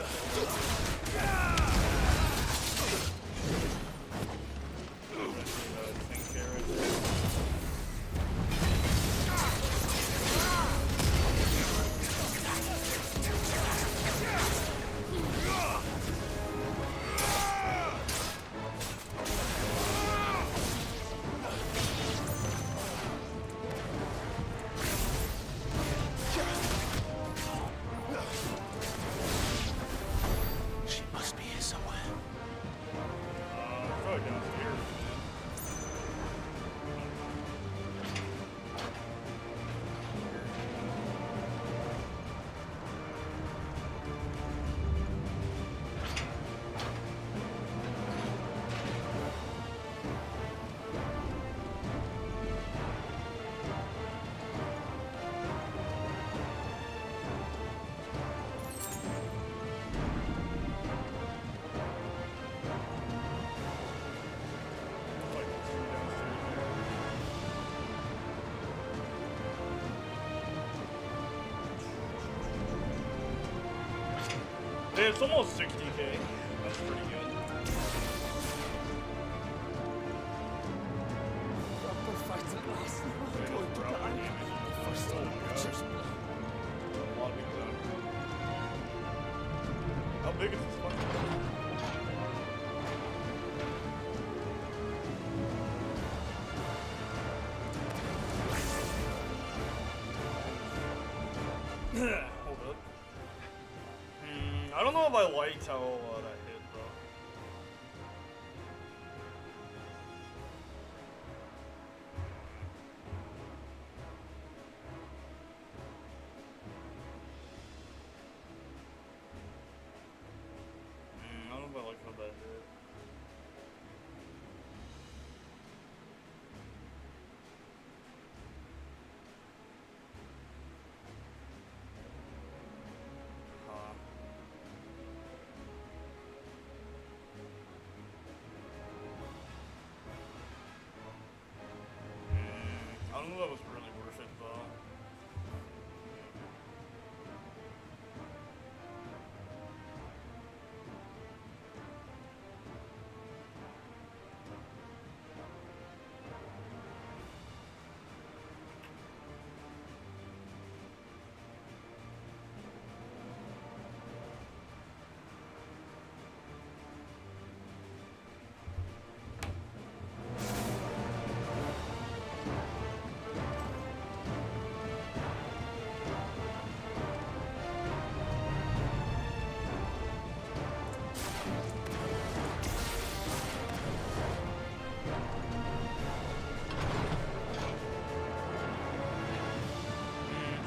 Yeah, it's almost 60k. That's pretty good. How big is this fucking thing? Hold up. I don't know if I liked how that hit, bro. I don't know if I like how that hit. of that was really worth it, though.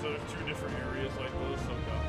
So there's two different areas like this, okay.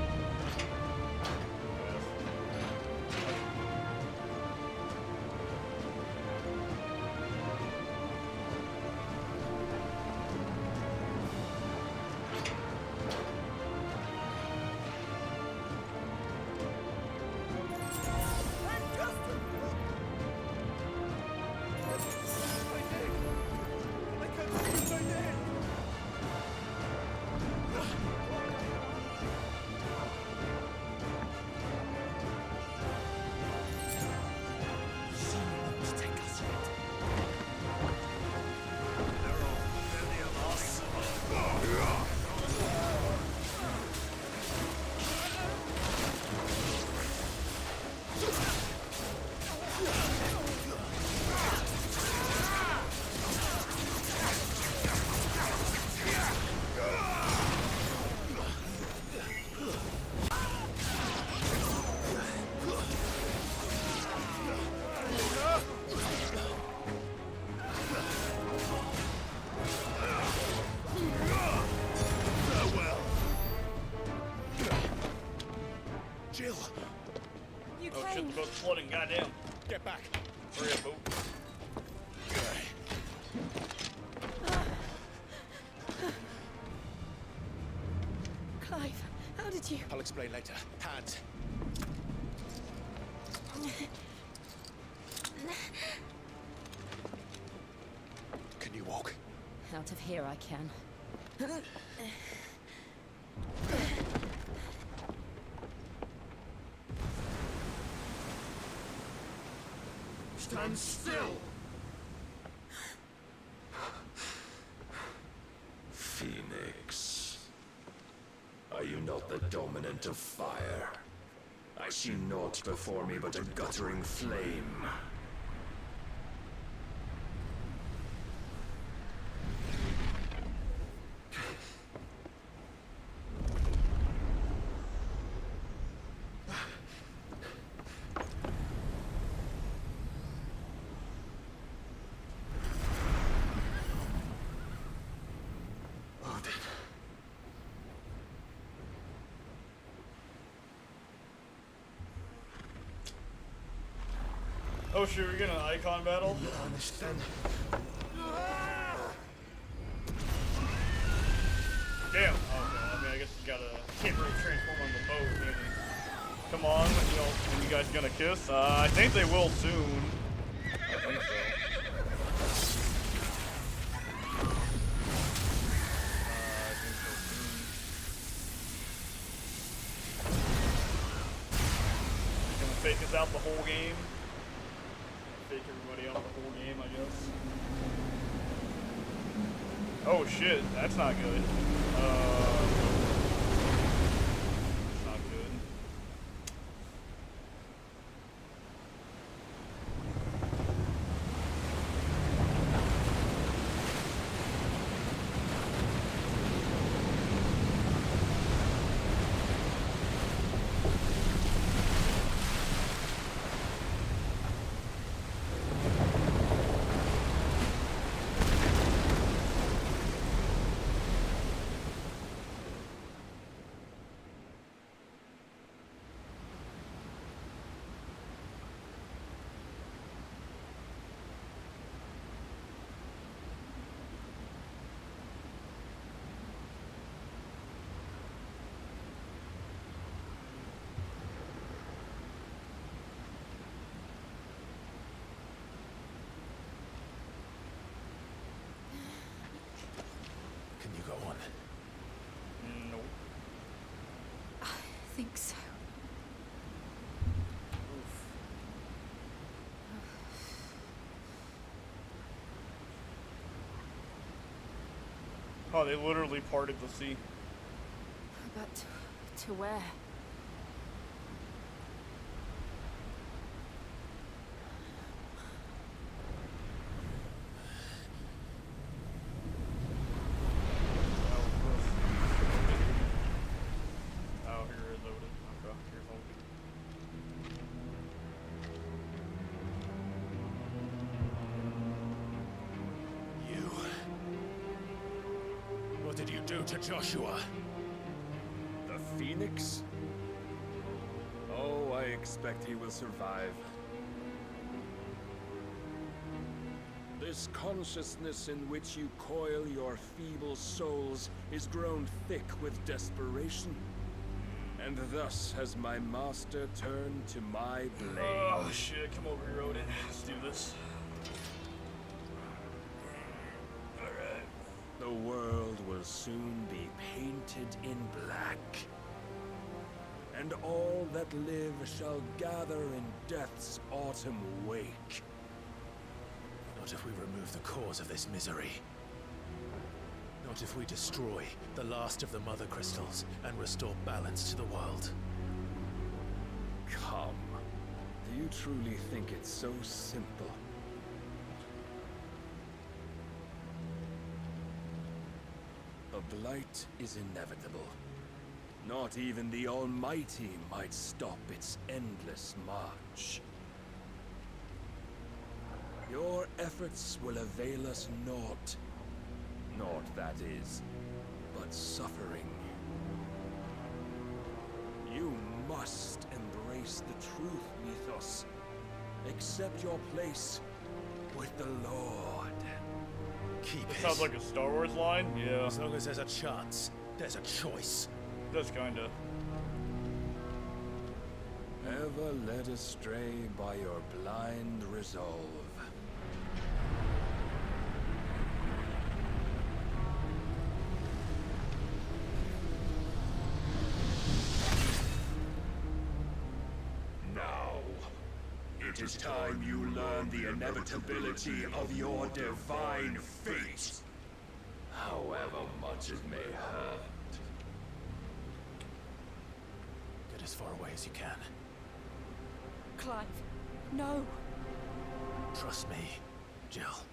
Jill!
You oh shit, the boat's flooding, goddamn.
Get back.
Hurry up, boat.
Clive, how did you...
I'll explain later. Hands. Can you walk?
Out of here I can.
Stand still!
Phoenix. Are you not the dominant of fire? I see naught before me but a guttering flame.
Oh shit, we're getting an icon battle?
You understand?
Damn. Okay, I mean, I guess you gotta can't really transform on the boat, can you? Come on, you know, when you guys gonna kiss? I think they will soon. I think so. Gonna fake us out the whole game. Fake everybody out the whole game, I guess. Oh shit, that's not good. Not good.
think so.
Oh, they literally parted the sea.
But to where?
Oh, here it loaded. Okay, here's all.
You. What did you do to Joshua?
The Phoenix? Oh, I expect he will survive. This consciousness in which you coil your feeble souls is grown thick with desperation. And thus has my master turned to my blade.
Oh shit, come over here, Odin. Let's do this. Alright.
The world will soon be painted in black. And all that live shall gather in death's autumn wake.
Not if we remove the cause of this misery. Not if we destroy the last of the Mother Crystals and restore balance to the world.
Come. Do you truly think it's so simple? A blight is inevitable. Not even the Almighty might stop its endless march. Your efforts will avail us naught. Naught, that is, but suffering. You must embrace the truth, Mythos. Accept your place with the Lord.
Keep it.
Sounds like a Star Wars line. Yeah.
As long as there's a chance, there's a choice.
Does kinda.
Ever led astray by your blind resolve.
Now, it is time you learn the inevitability of your divine fate, however much it may hurt.
Get as far away as you can.
Clive, no.
Trust me, Jill.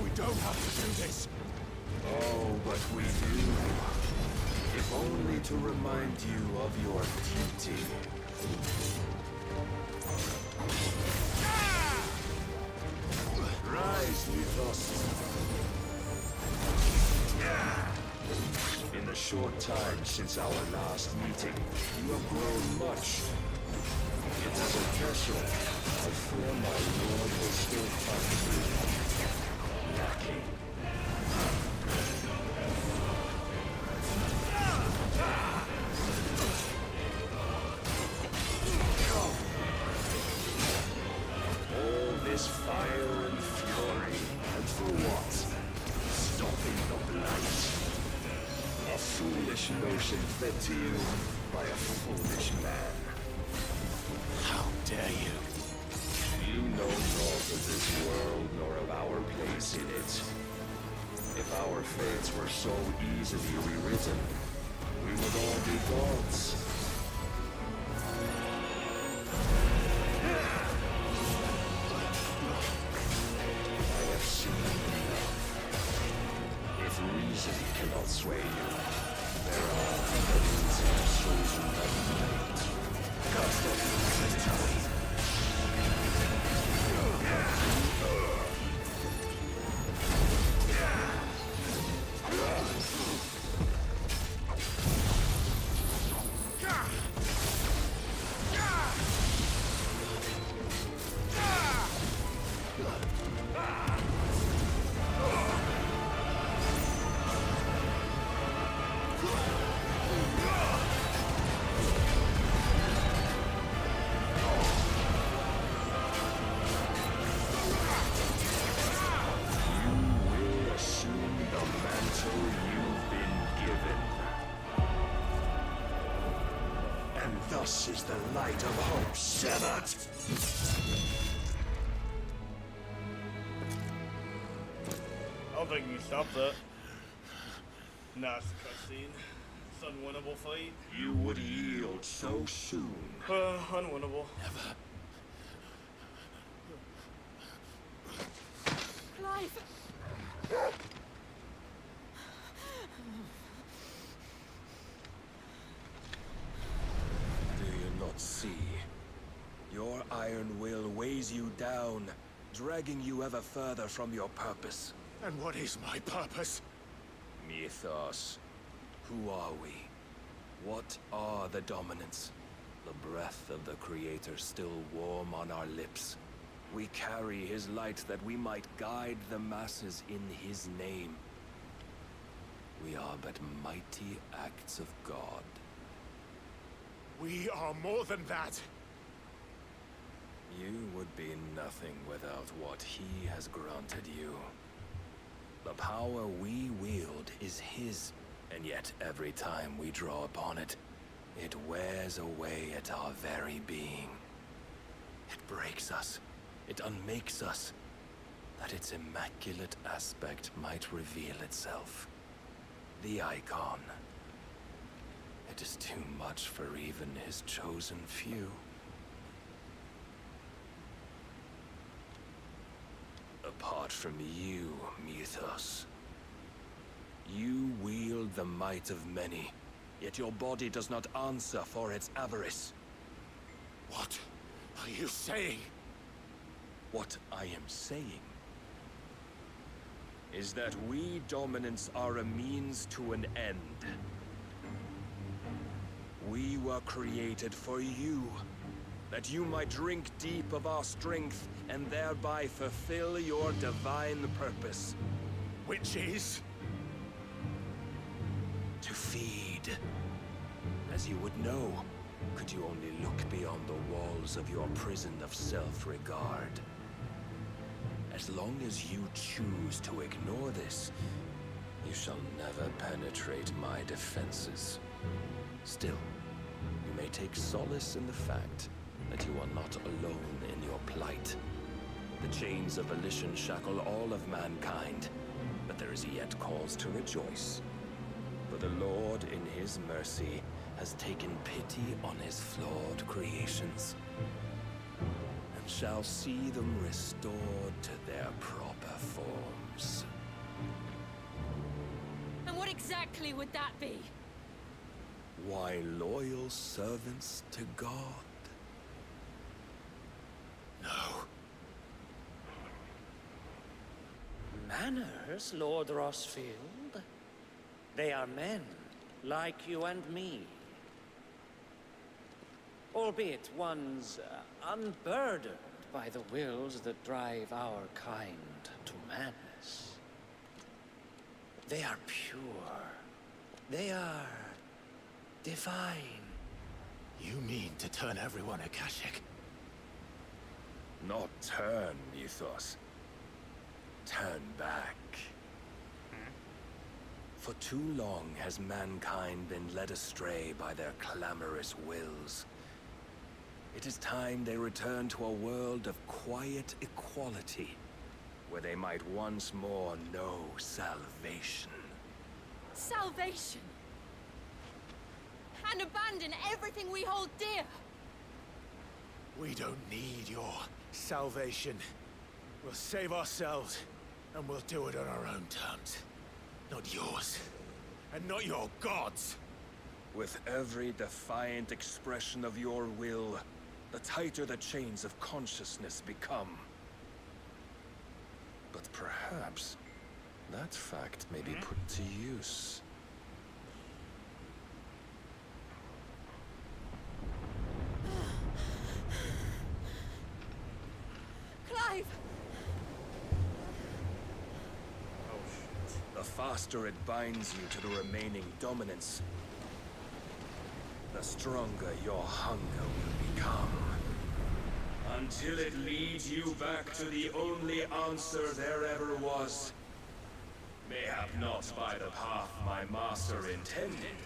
We don't have to do this.
Oh, but we do. If only to remind you of your duty. Rise, Mythos. In the short time since our last meeting, you have grown much. It is a threshold. I fear my lord will still find you lacking. All this fire and fury, and for what? Stopping the blight. A foolish notion fed to you by a foolish man.
How dare you?
You know naught of this world nor of our place in it. If our fates were so easily rewritten, we would all be gods. I have seen enough. If reason cannot sway you, there are other reasons chosen by might. Gods don't lose time. Thus is the light of hope severed.
I don't think you can stop that. Nah, it's a cutscene. It's an unwinnable fight.
You would yield so soon.
Unwinnable.
Never.
Clive!
Do you not see? Your iron will weighs you down, dragging you ever further from your purpose.
And what is my purpose?
Mythos. Who are we? What are the dominants? The breath of the Creator still warm on our lips. We carry his light that we might guide the masses in his name. We are but mighty acts of God.
We are more than that.
You would be nothing without what he has granted you. The power we wield is his, and yet every time we draw upon it, it wears away at our very being. It breaks us. It unmakes us, that its immaculate aspect might reveal itself. The icon. It is too much for even his chosen few. Apart from you, Mythos, you wield the might of many, yet your body does not answer for its avarice.
What are you saying?
What I am saying is that we dominants are a means to an end. We were created for you, that you might drink deep of our strength and thereby fulfill your divine purpose.
Which is?
To feed. As you would know, could you only look beyond the walls of your prison of self-regard. As long as you choose to ignore this, you shall never penetrate my defenses. Still, you may take solace in the fact that you are not alone in your plight. The chains of volition shackle all of mankind, but there is yet cause to rejoice. For the Lord, in his mercy, has taken pity on his flawed creations, and shall see them restored to their proper forms.
And what exactly would that be?
Why, loyal servants to God.
No.
Manners, Lord Rosfield? They are men, like you and me. Albeit ones unburdened by the wills that drive our kind to madness. They are pure. They are divine.
You mean to turn everyone Akashic?
Not turn, Mythos. Turn back. For too long has mankind been led astray by their clamorous wills. It is time they return to a world of quiet equality, where they might once more know salvation.
Salvation? And abandon everything we hold dear?
We don't need your salvation. We'll save ourselves, and we'll do it on our own terms. Not yours, and not your gods.
With every defiant expression of your will, the tighter the chains of consciousness become. But perhaps that fact may be put to use.
Clive!
The faster it binds you to the remaining dominance, the stronger your hunger will become. Until it leads you back to the only answer there ever was. Mayhap not by the path my master intended,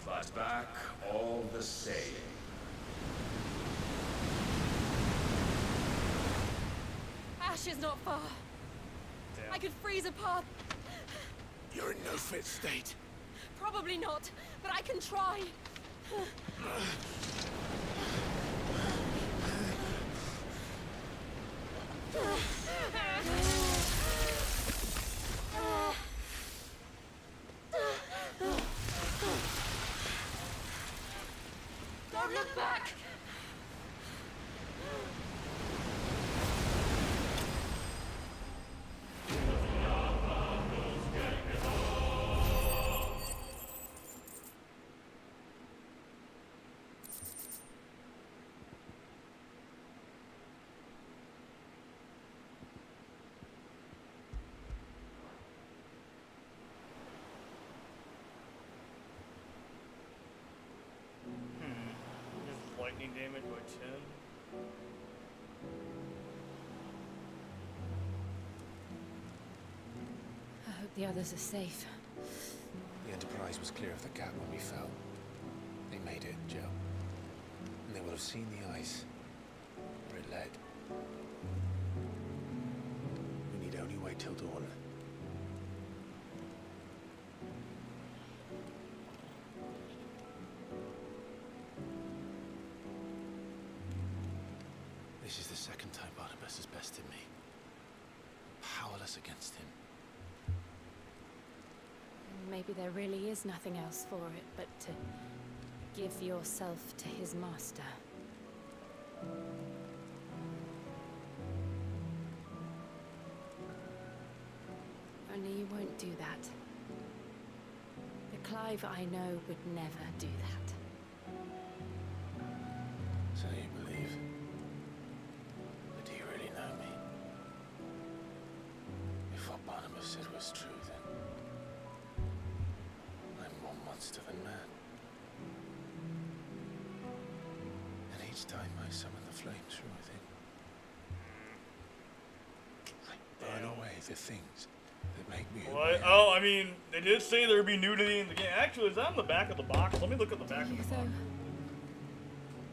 but back all the same.
Ash is not far.
Damn.
I could freeze a path.
You're in no fit state.
Probably not, but I can try. Don't look back!
Lightning damage by 10.
I hope the others are safe.
The Enterprise was clear of the gap when we fell. They made it, Joe. And they will have seen the ice where it led. We need only wait till dawn. This is the second time Barnabas has bested me. Powerless against him.
Maybe there really is nothing else for it but to give yourself to his master. Only you won't do that. The Clive I know would never do that.
So you believe? But do you really know me? If what Barnabas said was true, then I'm more monster than man. And each time I summon the flames from within, I burn away the things that make me who I am.
Oh, I mean, they did say there'd be nudity in the game. Actually, is that on the back of the box? Let me look at the back of the box.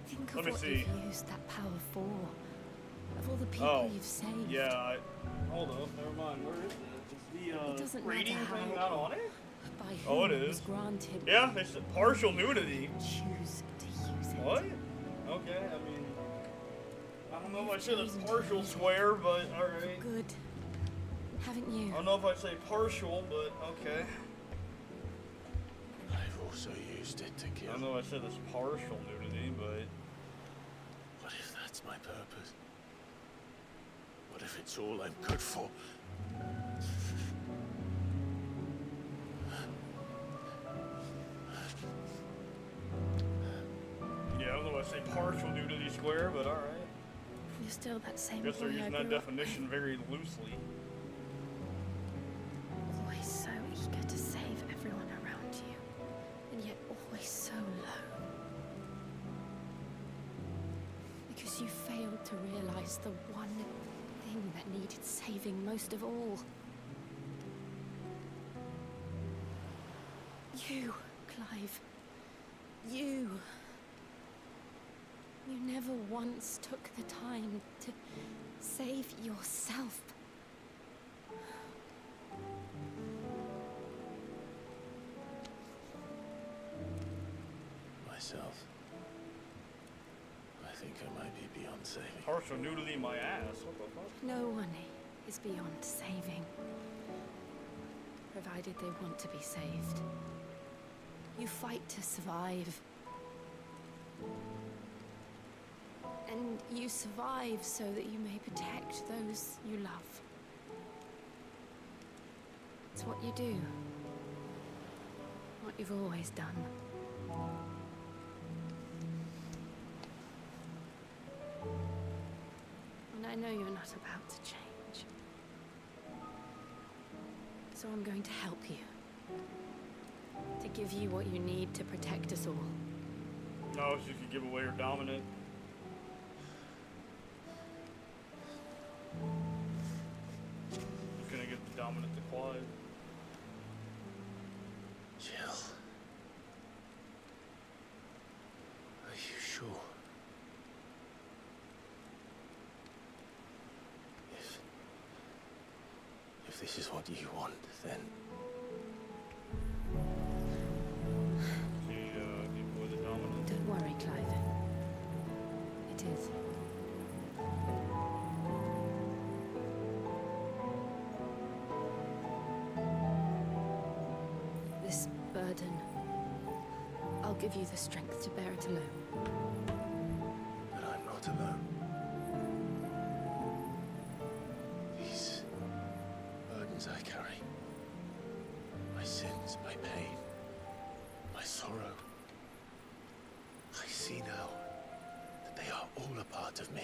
Think
Let
of
me
what
see.
you've used that power for. Of all the people you've saved.
Yeah, hold up, never mind. Where is it?
It
Is
doesn't
the rating
matter
thing
how
not on it?
By
Oh, it
whom
is.
was granted.
Yeah, they said partial nudity.
Choose to use it.
What? Okay, I mean, I don't know if I said it's partial square, but alright.
Good. Haven't you?
I don't know if I'd say partial, but okay.
I've also used it to kill.
I know I said it's partial nudity, but...
What if that's my purpose? What if it's all I'm good for?
Yeah, I don't know if I say partial nudity square, but alright.
You're still that same
Guess they're
boy I
using that
grew up
definition very loosely.
Always so eager to save everyone around you, and yet always so low. Because you failed to realize the one thing that needed saving most of all. You, Clive. You. You never once took the time to save yourself.
Myself. I think I might be beyond saving.
Partial nudity my ass. What the fuck?
No one is beyond saving, provided they want to be saved. You fight to survive. And you survive so that you may protect those you love. It's what you do. What you've always done. And I know you're not about to change. So I'm going to help you. To give you what you need to protect us all.
No, she could give away her dominant. She's gonna get the dominant to Clive.
Jill. If this is what you want, then...
Don't worry, Clive. It is. This burden, I'll give you the strength to bear it alone.
But I'm not alone. These burdens I carry, my sins, my pain, my sorrow, I see now that they are all a part of me.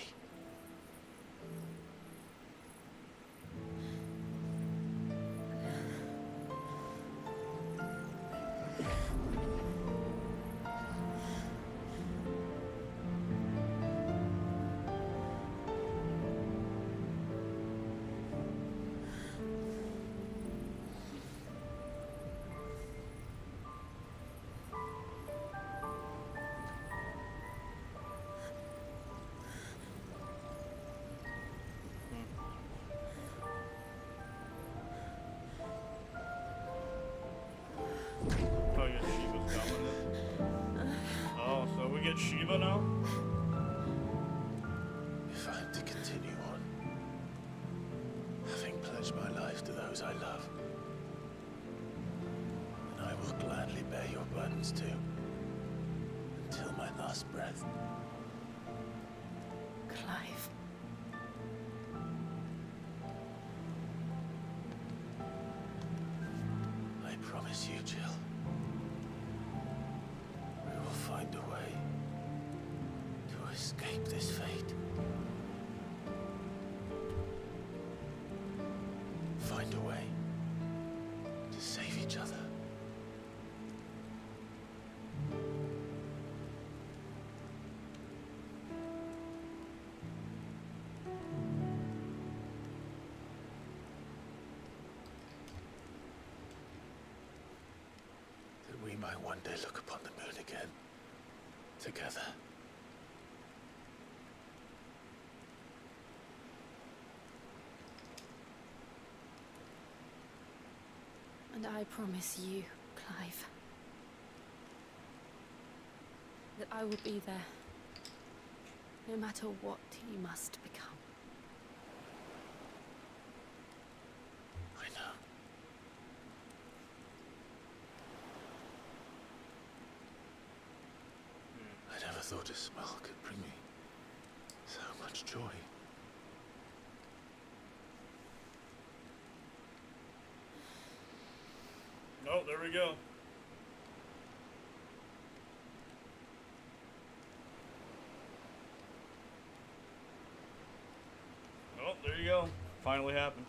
Shiva now?
If I'm to continue on, having pledged my life to those I love, then I will gladly bear your burdens too, until my last breath.
Clive.
I promise you, Jill, we will find a way to escape this fate. Find a way to save each other. That we might one day look upon the moon again, together.
And I promise you, Clive, that I will be there, no matter what you must become.
I know. I never thought a smile could bring me so much joy.
Oh, there we go. Oh, there you go. Finally happened.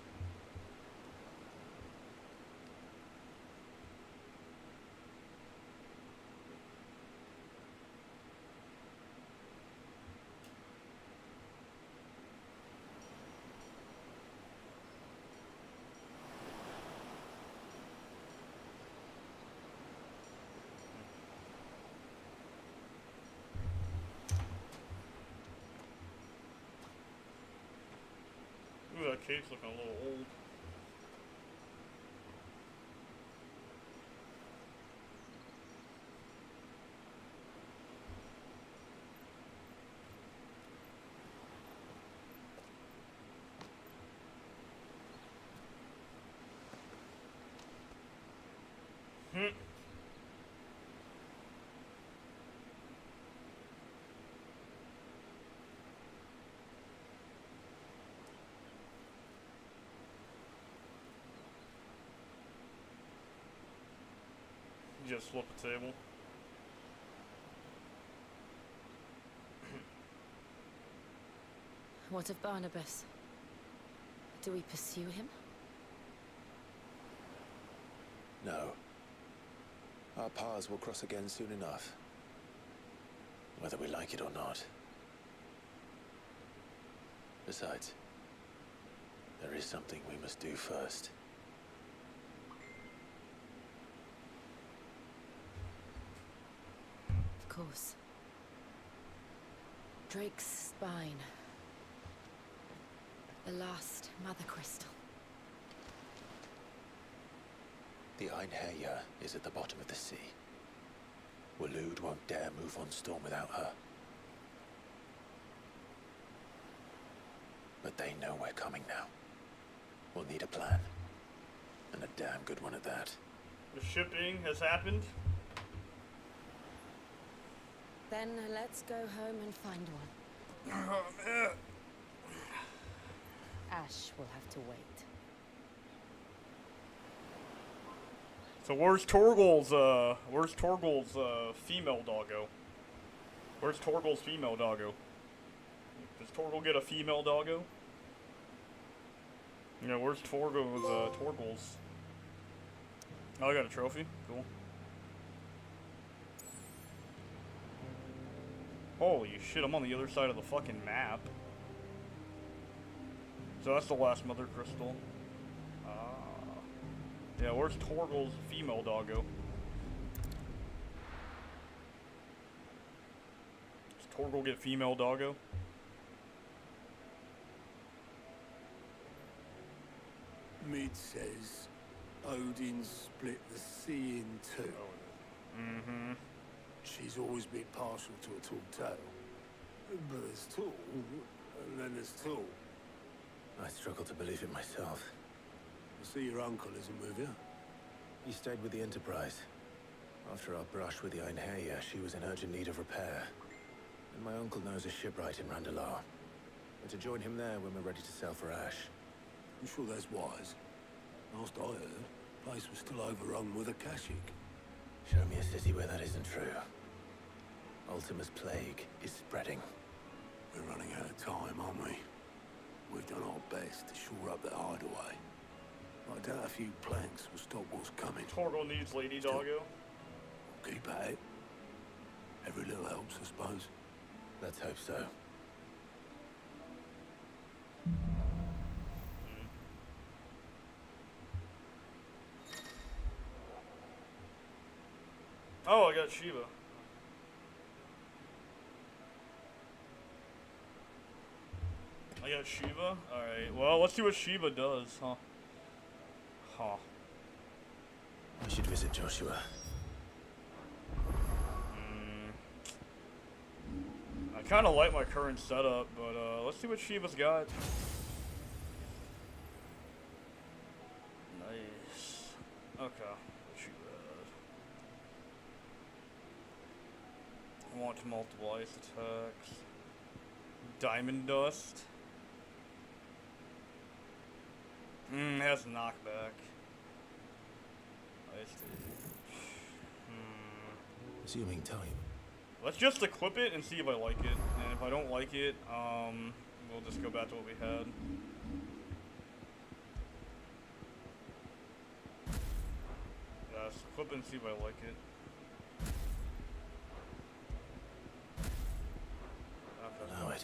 Ooh, that cake's looking a little old. Just flip the table.
What of Barnabas? Do we pursue him?
No. Our paths will cross again soon enough. Whether we like it or not. Besides, there is something we must do first.
Of course. Drake's spine. The last Mother Crystal.
The Einherjar is at the bottom of the sea. Waloed won't dare move on Storm without her. But they know we're coming now. We'll need a plan. And a damn good one at that.
The shipping has happened.
Then let's go home and find one. Ash will have to wait.
So where's Torgal's female doggo? Where's Torgal's female doggo? Does Torgal get a female doggo? Yeah, where's Torgal's? Oh, I got a trophy. Cool. Holy shit, I'm on the other side of the fucking map. So that's the last Mother Crystal. Yeah, where's Torgal's female doggo? Does Torgal get female doggo?
Mid says Odin split the sea in two.
Mm-hmm.
She's always been partial to a tall tale. But there's tall, and then there's tall.
I struggle to believe it myself.
I see your uncle isn't with you.
He stayed with the Enterprise. After our brush with the Einherjar, she was in urgent need of repair. And my uncle knows a shipwright in Randalar. We're to join him there when we're ready to sail for Ash.
You sure that's wise? Last I heard, the place was still overrun with Akashic.
Show me a city where that isn't true. Ultima's plague is spreading.
We're running out of time, aren't we? We've done our best to shore up that hideaway. I doubt a few planks will stop what's coming.
Torgal needs Lady Doggo.
Keep at it. Every little helps, I suppose.
Let's hope so.
Oh, I got Shiva. I got Shiva? Alright, well, let's see what Shiva does, huh? Huh.
We should visit Joshua.
I kind of like my current setup, but let's see what Shiva's got. Nice. Okay. What Shiva has. I want to multiple ice attacks. Diamond Dust. Has knockback. Ice Stage.
Assuming time.
Let's just equip it and see if I like it. And if I don't like it, we'll just go back to what we had. Yeah, let's equip it and see if I like it. Okay.
Allow it.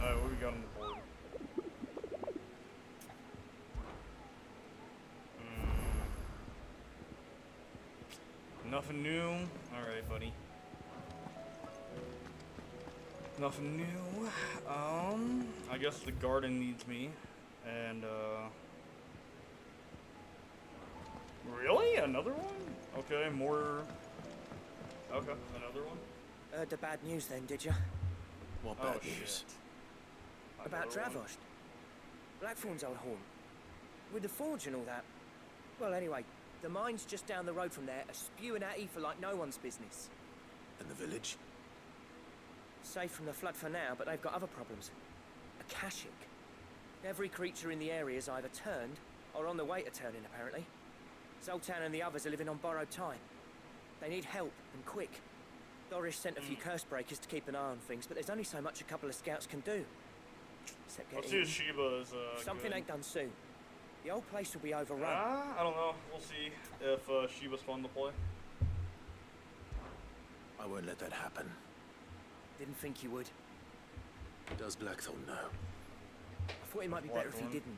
Alright, what we got on the board? Nothing new. Alright, buddy. Nothing new. I guess the garden needs me. And, really? Another one? Okay, more... Okay, another one?
Heard the bad news then, did you?
What bad news?
About Dravost. Blackthorn's old home. With the forge and all that. Well, anyway, the mine's just down the road from there are spewing out ether like no one's business.
And the village?
Safe from the flood for now, but they've got other problems. Akashic. Every creature in the area is either turned or on the way to turning, apparently. Zoltan and the others are living on borrowed time. They need help, and quick. Doris sent a few curse breakers to keep an eye on things, but there's only so much a couple of scouts can do. Except get
Let's see if Shiva is,
Something
good.
ain't done soon. The old place will be overrun.
I don't know. We'll see if Shiva's fun to play.
I won't let that happen.
Didn't think you would.
Does Blackthorn know?
I thought it might be better if he
Blackthorn?
didn't.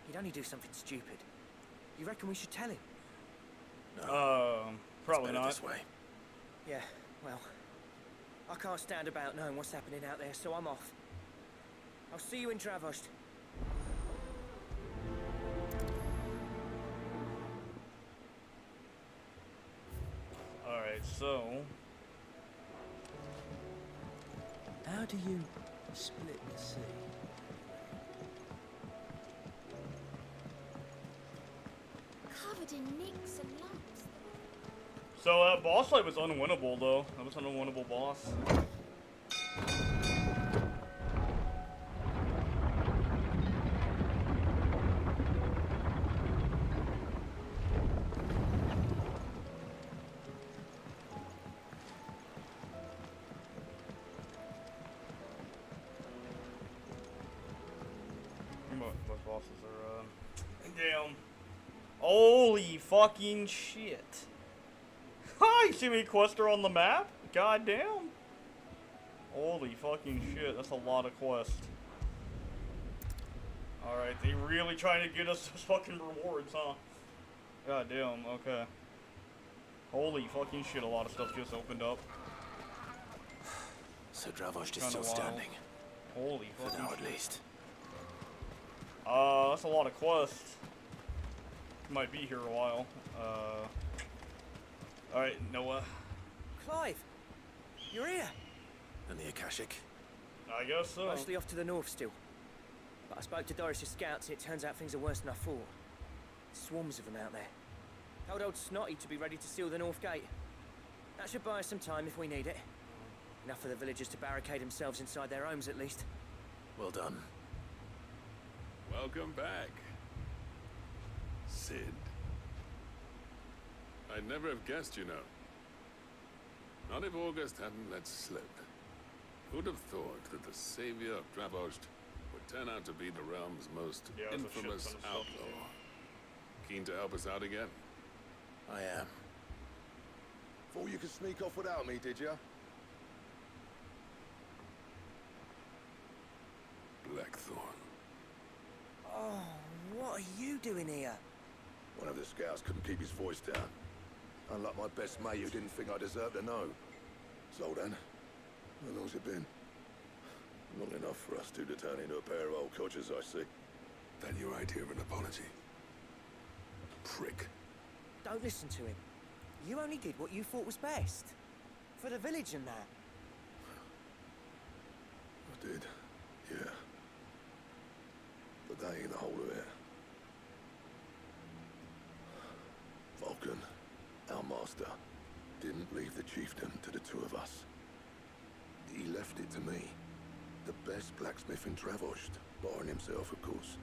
He'd only do something stupid. You reckon we should tell him?
Probably not.
This way.
Yeah, well, I can't stand about knowing what's happening out there, so I'm off. I'll see you in Dravost.
Alright, so...
How do you split the sea?
Covered in nicks and lumps.
So that boss fight was unwinnable, though. That was an unwinnable boss. Most bosses are, damn. Holy fucking shit. You see me quester on the map? God damn. Holy fucking shit, that's a lot of quest. Alright, they really trying to get us those fucking rewards, huh? God damn, okay. Holy fucking shit, a lot of stuff just opened up.
So Dravost is still standing.
Holy fucking
For now,
shit.
at least.
That's a lot of quests. Might be here a while. Alright, Noah.
Clive, you're here.
And the Akashic?
I guess so.
Mostly off to the north still. But I spoke to Doris's scouts and it turns out things are worse than I thought. Swarms of them out there. Told old Snotty to be ready to seal the north gate. That should buy us some time if we need it. Enough for the villagers to barricade themselves inside their homes at least.
Well done.
Welcome back, Cid. I'd never have guessed, you know. Not if August hadn't let slip. Who'd have thought that the savior of Dravost would turn out to be the realm's most infamous outlaw? Keen to help us out again?
I am.
Thought you could sneak off without me, did ya?
Blackthorn.
Oh, what are you doing here?
One of the scouts couldn't keep his voice down. Unlike my best mate who didn't think I deserved to know. So then, how long's it been? Long enough for us two to turn into a pair of old codgers, I see.
Then your idea of an apology. Prick.
Don't listen to him. You only did what you thought was best. For the village and that.
I did, yeah. But that ain't the whole of it. Vulcan, our master, didn't leave the chiefdom to the two of us. He left it to me. The best blacksmith in Dravost, barring himself, of course.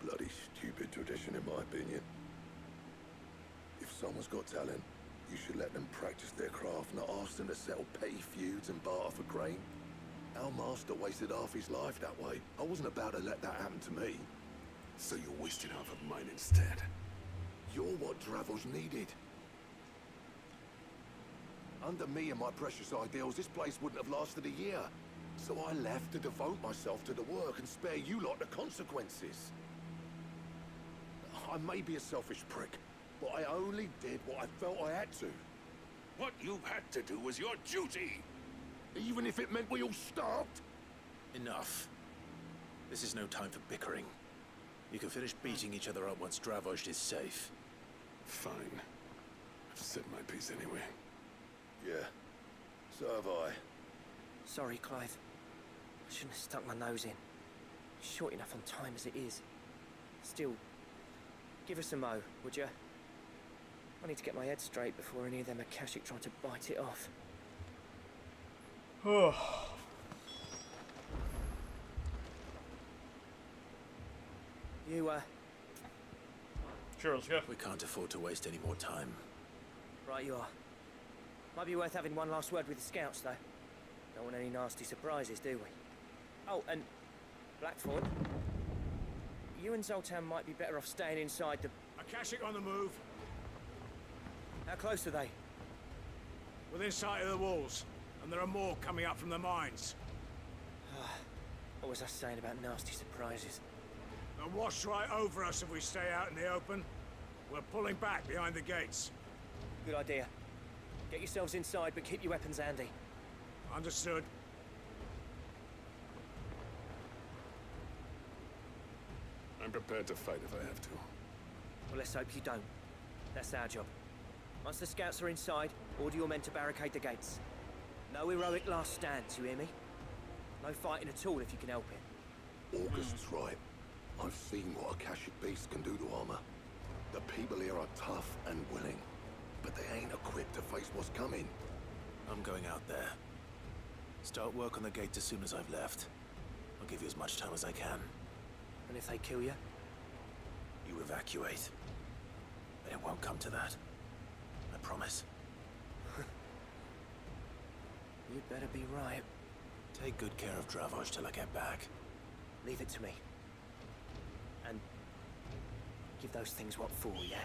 Bloody stupid tradition, in my opinion. If someone's got talent, you should let them practice their craft, not ask them to settle petty feuds and barter for grain. Our master wasted half his life that way. I wasn't about to let that happen to me.
So you wasted half of mine instead.
You're what Dravost needed. Under me and my precious ideals, this place wouldn't have lasted a year. So I left to devote myself to the work and spare you lot the consequences. I may be a selfish prick, but I only did what I felt I had to.
What you had to do was your duty.
Even if it meant we all starved?
Enough. This is no time for bickering. You can finish beating each other up once Dravost is safe.
Fine. I've said my piece anyway.
Yeah. So have I.
Sorry, Clive. I shouldn't have stuck my nose in. Short enough on time as it is. Still, give us a mo, would you? I need to get my head straight before any of them Akashic try to bite it off. You,
Sure, let's go.
We can't afford to waste any more time.
Right you are. Might be worth having one last word with the scouts, though. Don't want any nasty surprises, do we? Oh, and Blackthorn, you and Zoltan might be better off staying inside the...
Akashic on the move.
How close are they?
Within sight of the walls. And there are more coming up from the mines.
What was I saying about nasty surprises?
They'll wash right over us if we stay out in the open. We're pulling back behind the gates.
Good idea. Get yourselves inside, but keep your weapons handy.
Understood.
I'm prepared to fight if I have to.
Well, let's hope you don't. That's our job. Once the scouts are inside, order your men to barricade the gates. No heroic last stands, you hear me? No fighting at all if you can help it.
August's right. I've seen what Akashic beasts can do to armor. The people here are tough and willing, but they ain't equipped to face what's coming.
I'm going out there. Start work on the gate as soon as I've left. I'll give you as much time as I can.
And if they kill you?
You evacuate. But it won't come to that. I promise.
You'd better be right.
Take good care of Dravoj till I get back.
Leave it to me. And give those things what for, yeah?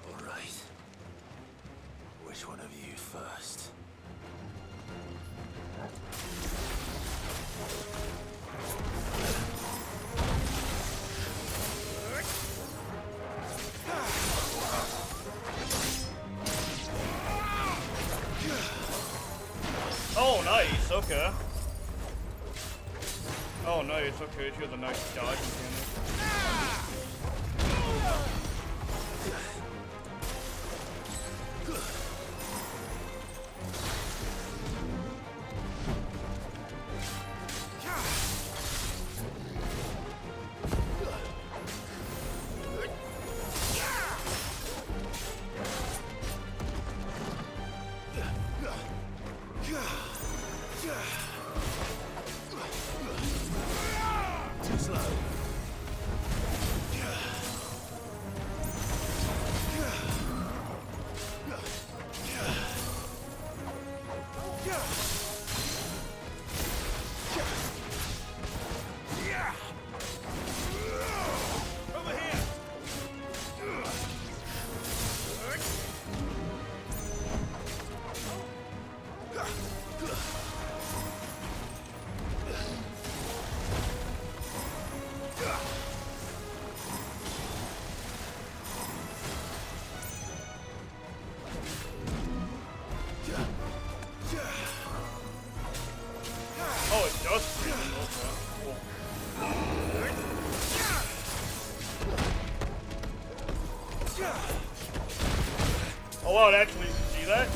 All right. Which one of you first?
Oh, nice. Okay. Oh, nice. Okay, she has a nice dodge mechanic.
Too slow.
Oh, it does freeze him. Okay, cool. Oh wow, it actually, see that?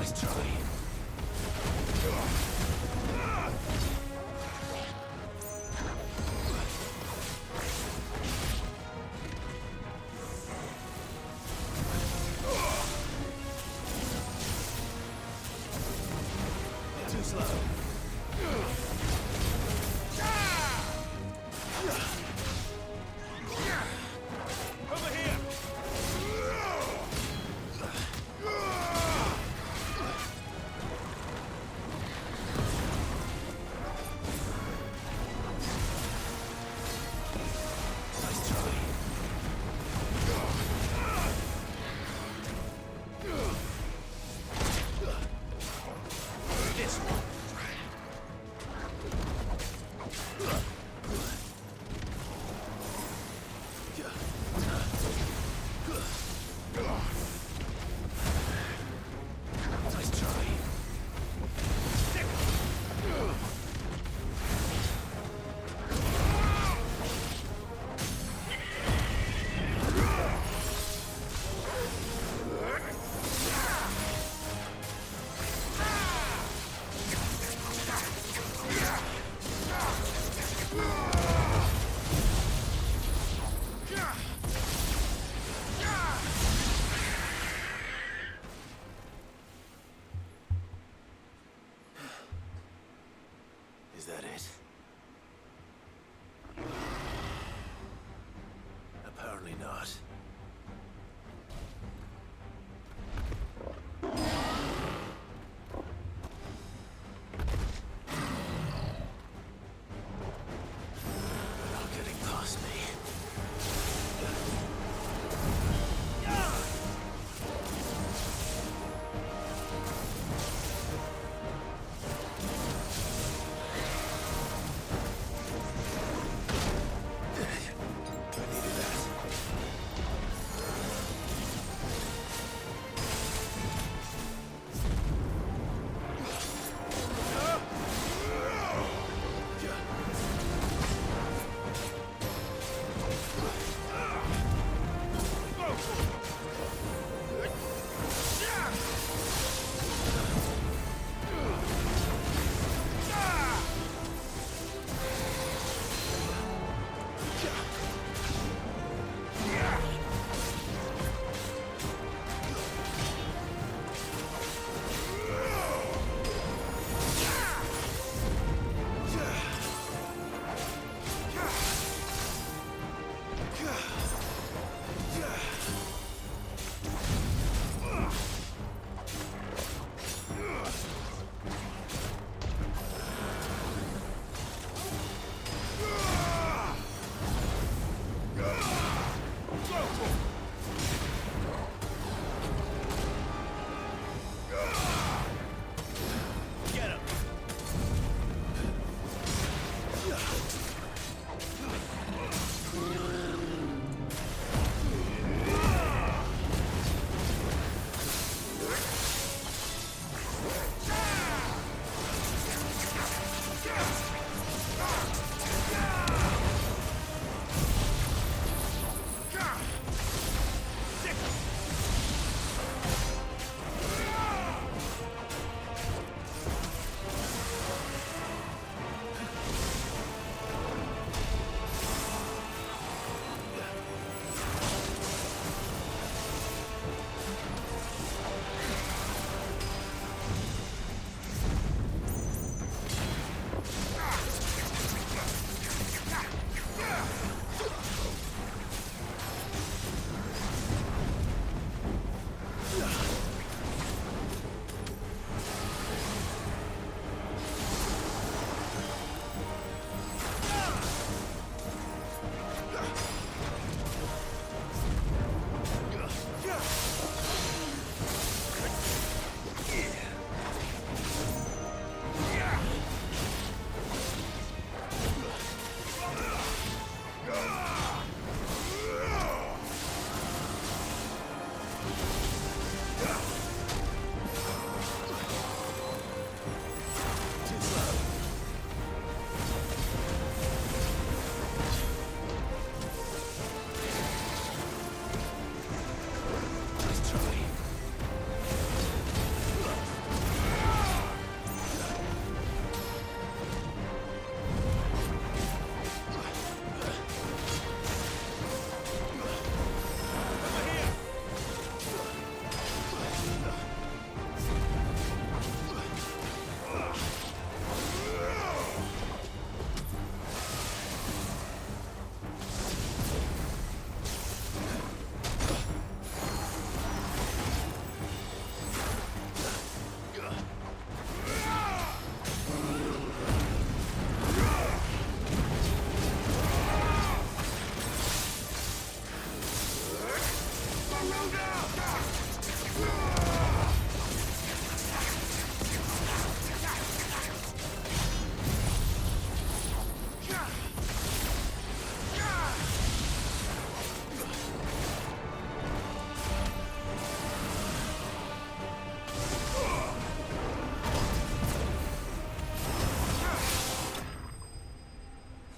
Nice try. Too slow. Over here. Nice try. This one.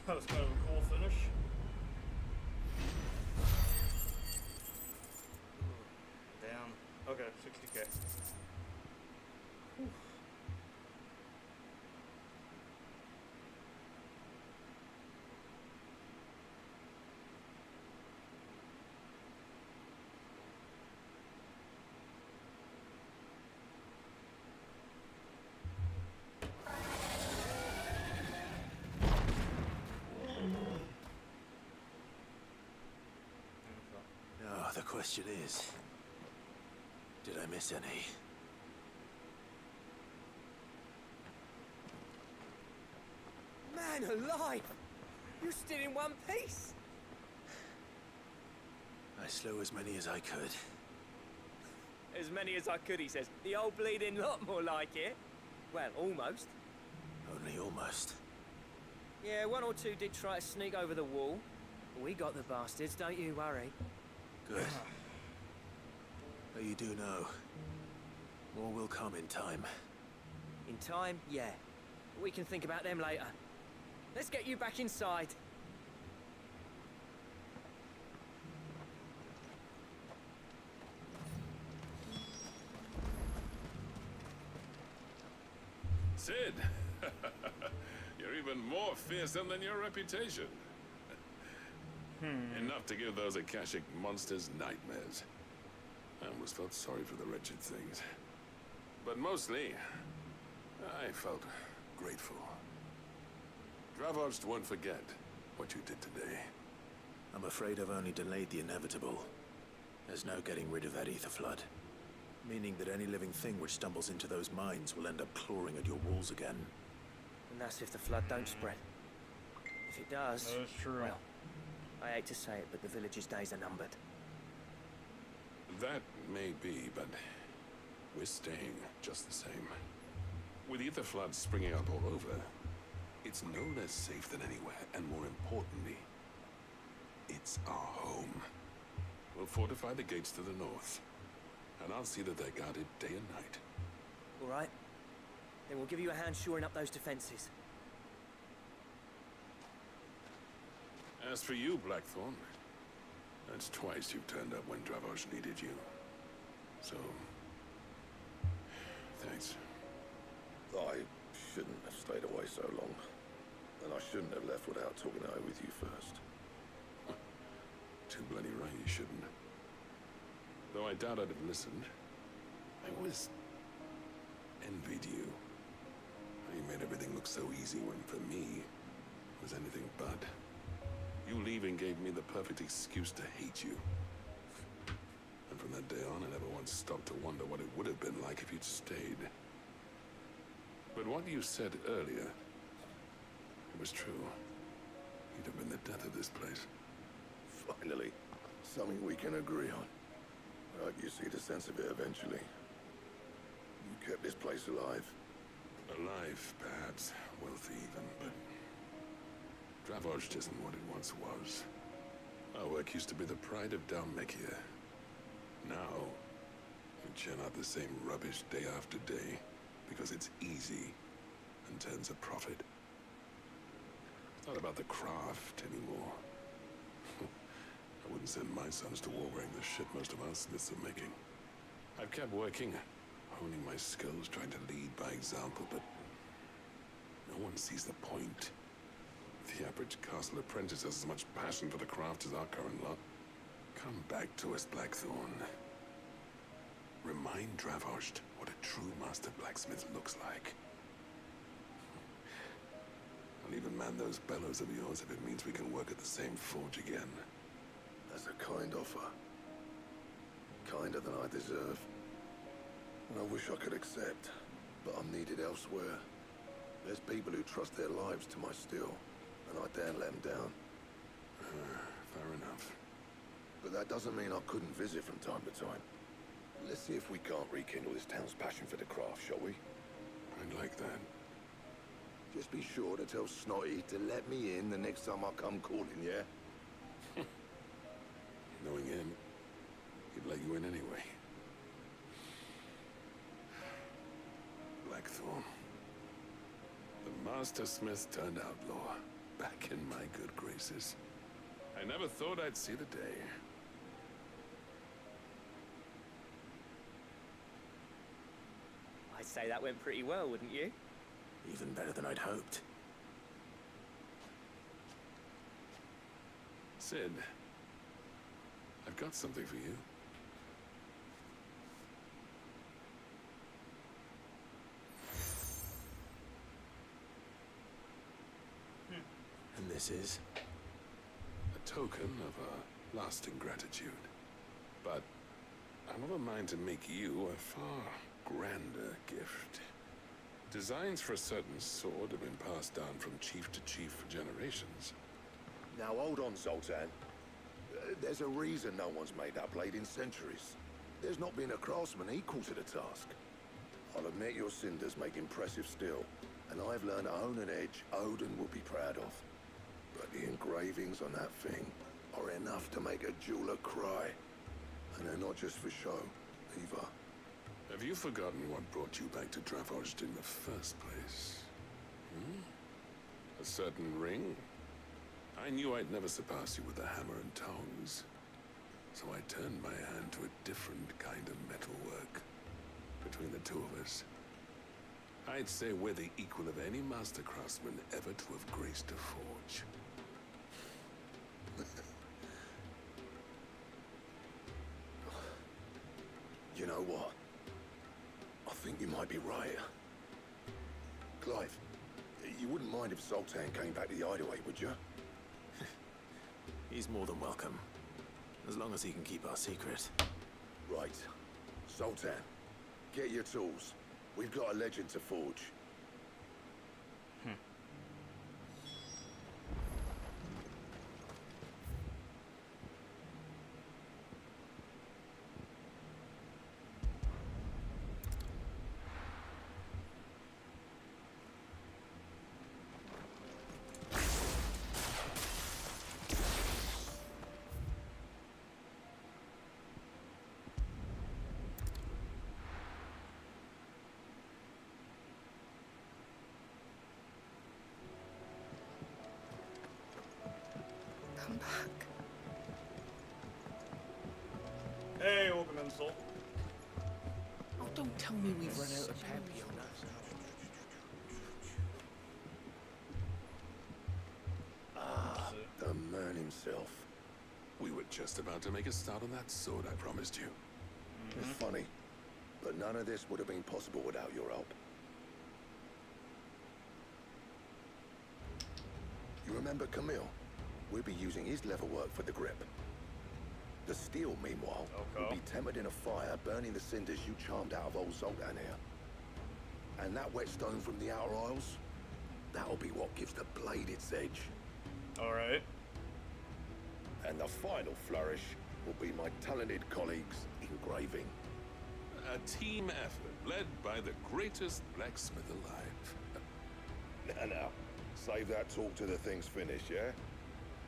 That was kind of a cool finish. Damn. Okay, 60k. Whew.
The question is, did I miss any?
Man alive! You're still in one piece!
I slew as many as I could.
As many as I could, he says. The old bleeding lot, more like it. Well, almost.
Only almost.
Yeah, one or two did try to sneak over the wall. But we got the bastards, don't you worry.
Good. But you do know, more will come in time.
In time, yeah. We can think about them later. Let's get you back inside.
Cid! You're even more fearsome than your reputation. Enough to give those Akashic monsters nightmares. I almost felt sorry for the wretched things. But mostly, I felt grateful. Dravoged won't forget what you did today.
I'm afraid I've only delayed the inevitable. There's no getting rid of that ether flood. Meaning that any living thing which stumbles into those mines will end up clawing at your walls again.
And that's if the flood don't spread. If it does...
That is true.
Well, I hate to say it, but the village's days are numbered.
That may be, but we're staying just the same. With ether floods springing up all over, it's no less safe than anywhere, and more importantly, it's our home. We'll fortify the gates to the north, and I'll see that they're guarded day and night.
All right. Then we'll give you a hand shoring up those defenses.
As for you, Blackthorn, that's twice you've turned up when Dravos needed you. So, thanks.
I shouldn't have stayed away so long. And I shouldn't have left without talking it over with you first.
Too bloody right you shouldn't. Though I doubt I'd have listened. I always envied you. You made everything look so easy when, for me, it was anything but. You leaving gave me the perfect excuse to hate you. And from that day on, I never once stopped to wonder what it would have been like if you'd stayed. But what you said earlier, it was true. You'd have been the death of this place.
Finally, something we can agree on. I hope you see the sense of it eventually. You kept this place alive.
Alive, perhaps. Wealthy even, but... Dravoged isn't what it once was. Our work used to be the pride of Dhalmekia. Now, churn out the same rubbish day after day because it's easy and turns a profit. It's not about the craft anymore. I wouldn't send my sons to war wearing the shit most of our smiths are making. I've kept working, honing my skills, trying to lead by example, but no one sees the point. The average castle apprentice has as much passion for the craft as our current lot. Come back to us, Blackthorn. Remind Dravost what a true master blacksmith looks like. I'll even man those bellows of yours if it means we can work at the same forge again.
That's a kind offer. Kinder than I deserve. And I wish I could accept, but I'm needed elsewhere. There's people who trust their lives to my steel, and I daren't let them down.
Fair enough.
But that doesn't mean I couldn't visit from time to time. Let's see if we can't rekindle this town's passion for the craft, shall we?
I'd like that.
Just be sure to tell Snotty to let me in the next time I come calling, yeah?
Knowing him, he'd let you in anyway. Blackthorn. The Master Smith turned outlaw, back in my good graces. I never thought I'd see the day.
I'd say that went pretty well, wouldn't you?
Even better than I'd hoped.
Sid, I've got something for you.
And this is?
A token of a lasting gratitude. But I'm of a mind to make you a far grander gift. Designs for a certain sword have been passed down from chief to chief for generations.
Now hold on, Zoltan. There's a reason no one's made that blade in centuries. There's not been a craftsman equal to the task. I'll admit your cinders make impressive steel, and I've learned to hone an edge Odin will be proud of. But the engravings on that thing are enough to make a jeweler cry. And they're not just for show, either.
Have you forgotten what brought you back to Dravost in the first place? A certain ring? I knew I'd never surpass you with the hammer and tongs. So I turned my hand to a different kind of metalwork. Between the two of us, I'd say we're the equal of any master craftsman ever to have graced a forge.
You know what? I think you might be right. Clive, you wouldn't mind if Zoltan came back to the Hideaway, would you?
He's more than welcome. As long as he can keep our secret.
Right. Zoltan, get your tools. We've got a legend to forge.
Come back.
Hey, welcome in, Soul.
Oh, don't tell me we've run out of Peppy on us.
Ah, the man himself.
We were just about to make a start on that sword I promised you.
It's funny, but none of this would have been possible without your help. You remember Camille? We'll be using his leatherwork for the grip. The steel, meanwhile, will be tempered in a fire, burning the cinders you charmed out of old Zoltan here. And that whetstone from the Outer Isles, that'll be what gives the blade its edge.
Alright.
And the final flourish will be my talented colleagues engraving.
A team effort led by the greatest blacksmith alive.
Now, save that talk till the thing's finished, yeah?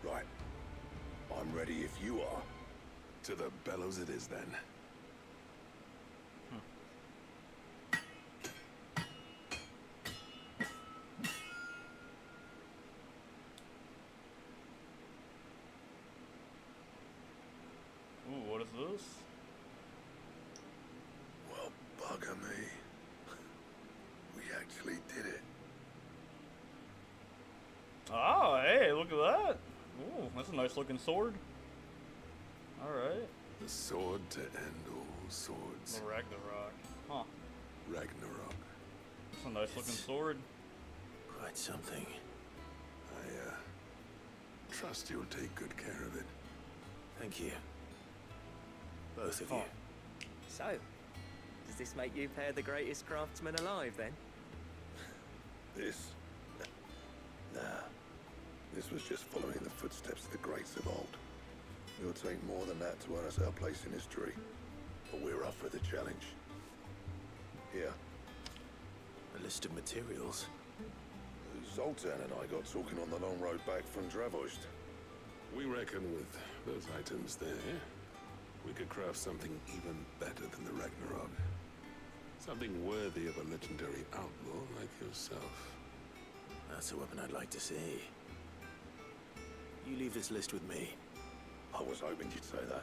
Right. I'm ready if you are.
To the bellows it is, then.
look at that. Ooh, that's a nice looking sword. Alright.
The sword to end all swords.
The Ragnarok. Huh.
Ragnarok.
That's a nice looking sword.
Quite something.
I, trust you'll take good care of it.
Thank you. Both of you.
So, does this make you pair the greatest craftsman alive, then?
This? Nah. This was just following the footsteps of the greats of old. It'll take more than that to earn us our place in history. But we're up for the challenge. Here.
A list of materials.
Zoltan and I got talking on the long road back from Dravozd.
We reckon with those items there, we could craft something even better than the Ragnarok. Something worthy of a legendary outlaw like yourself.
That's a weapon I'd like to see. You leave this list with me.
I was hoping you'd say that.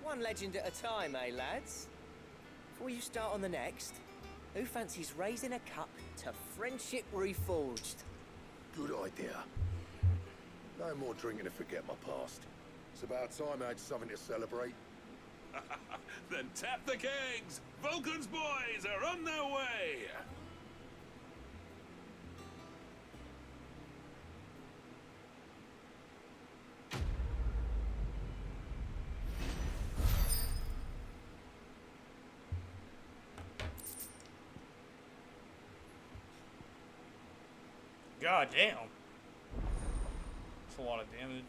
One legend at a time, eh, lads? Before you start on the next, who fancies raising a cup to Friendship Reforged?
Good idea. No more drinking to forget my past. It's about time I had something to celebrate.
Then tap the kegs! Vulcan's boys are on their way!
God damn. That's a lot of damage.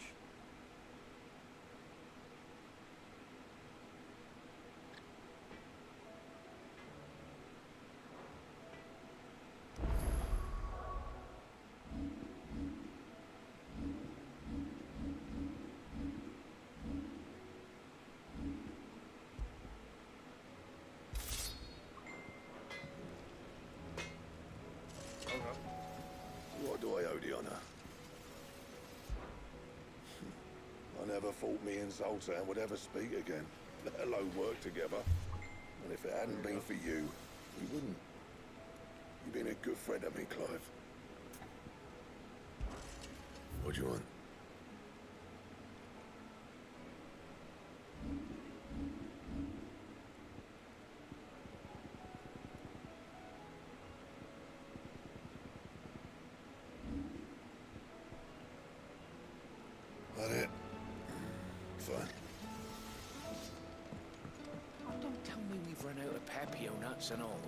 What do I owe the honor? I never thought me and Zoltan would ever speak again, let alone work together. And if it hadn't been for you, we wouldn't. You've been a good friend of me, Clive. What do you want? That it? Fine.
Oh, don't tell me we've run out of Papio nuts and all.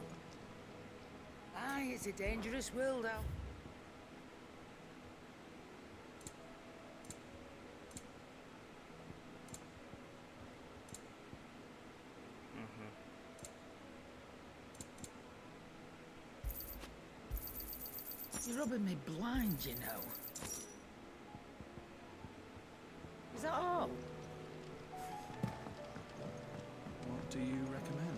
Aye, it's a dangerous world out. You're rubbing me blind, you know. Is that all?
What do you recommend?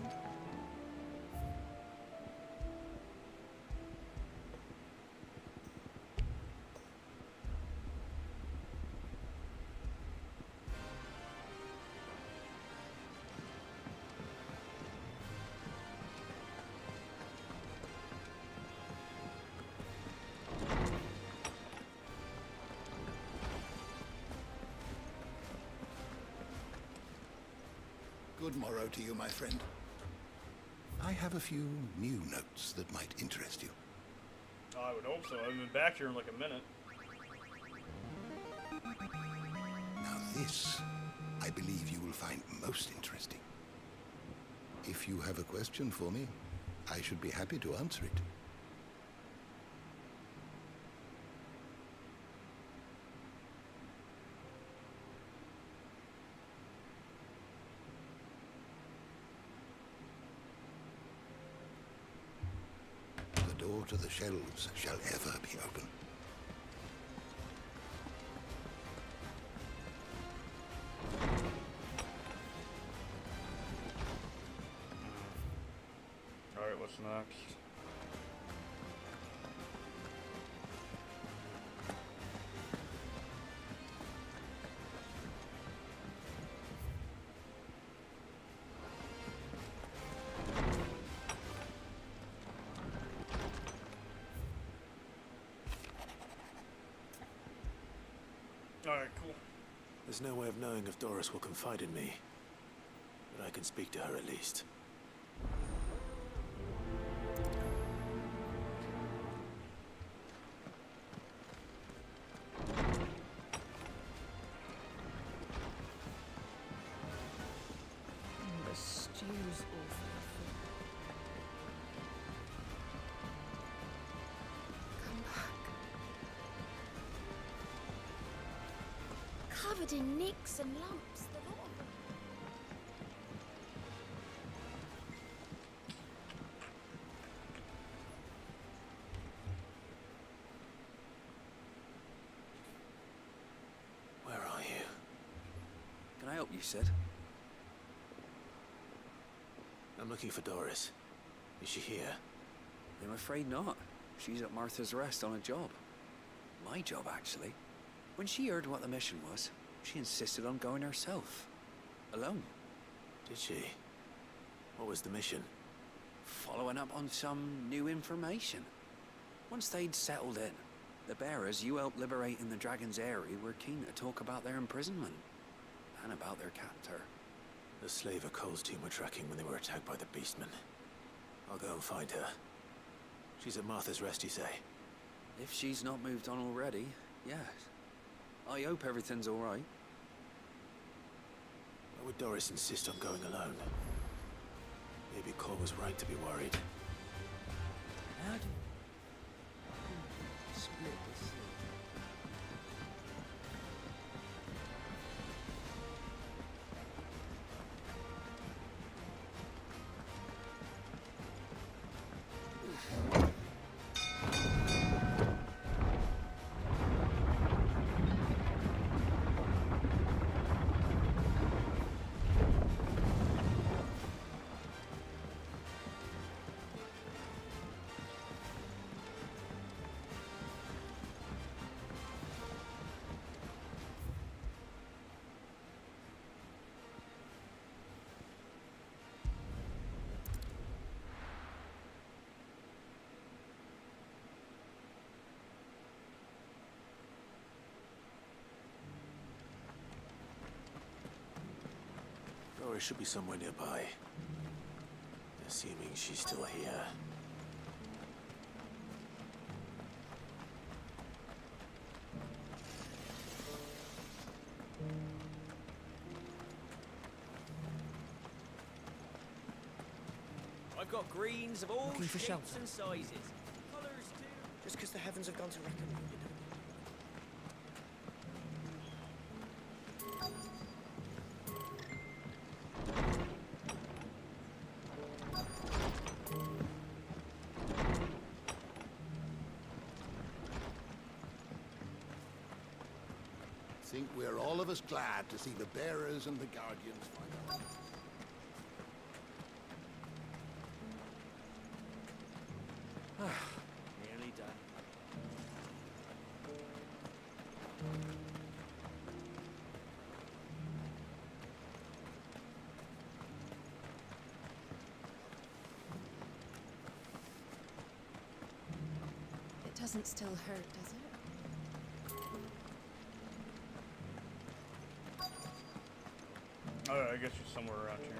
Good morrow to you, my friend. I have a few new notes that might interest you.
I would hope so. I've been back here in like a minute.
Now this, I believe you will find most interesting. If you have a question for me, I should be happy to answer it. The door to the shelves shall ever be open.
Alright, what's next?
There's no way of knowing if Doris will confide in me, but I can speak to her at least.
The stew's awful.
Come back. Covered in nicks and lumps, the lot of them.
Where are you?
Can I help you, Sid?
I'm looking for Doris. Is she here?
I'm afraid not. She's at Martha's Rest on a job. My job, actually. When she heard what the mission was, she insisted on going herself. Alone.
Did she? What was the mission?
Following up on some new information. Once they'd settled in, the bearers you helped liberate in the Dragon's Eyrie were keen to talk about their imprisonment. And about their captor.
The slaver Cole's team were tracking when they were attacked by the Beastmen. I'll go and find her. She's at Martha's Rest, you say?
If she's not moved on already, yes. I hope everything's all right.
Why would Doris insist on going alone? Maybe Cole was right to be worried.
How do split this?
Doris should be somewhere nearby. Assuming she's still here.
I've got greens of all
Looking for
shapes
shelter.
and sizes. Colours too.
Just because the heavens have gone to reckon, you know.
Think we're all of us glad to see the bearers and the guardians find out.
Nearly done.
It doesn't still hurt, does it?
Oh, I guess she's somewhere around here.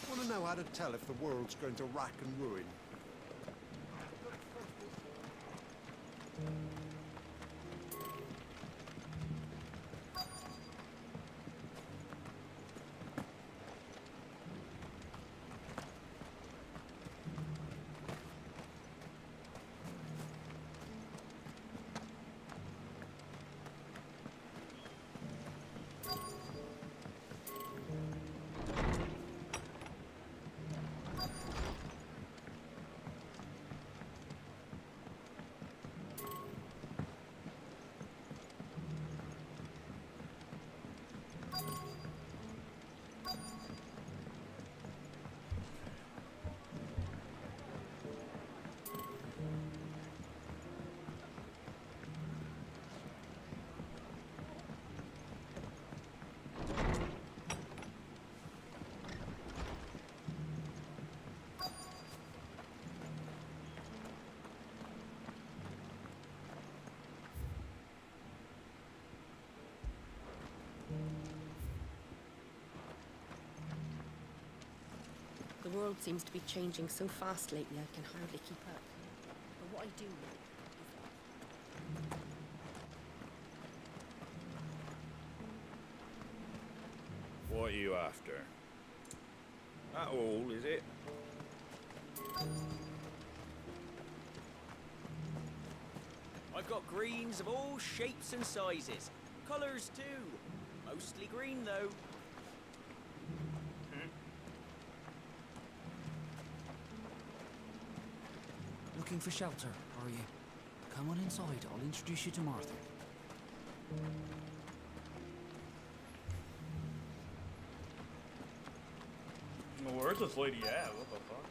Want to know how to tell if the world's going to rack and ruin?
The world seems to be changing so fast lately I can hardly keep up. But what I do know
What are you after? That all, is it?
I've got greens of all shapes and sizes. Colours too. Mostly green though.
Looking for shelter, are you? Come on inside, I'll introduce you to Martha.
Well, where's this lady at? What the fuck?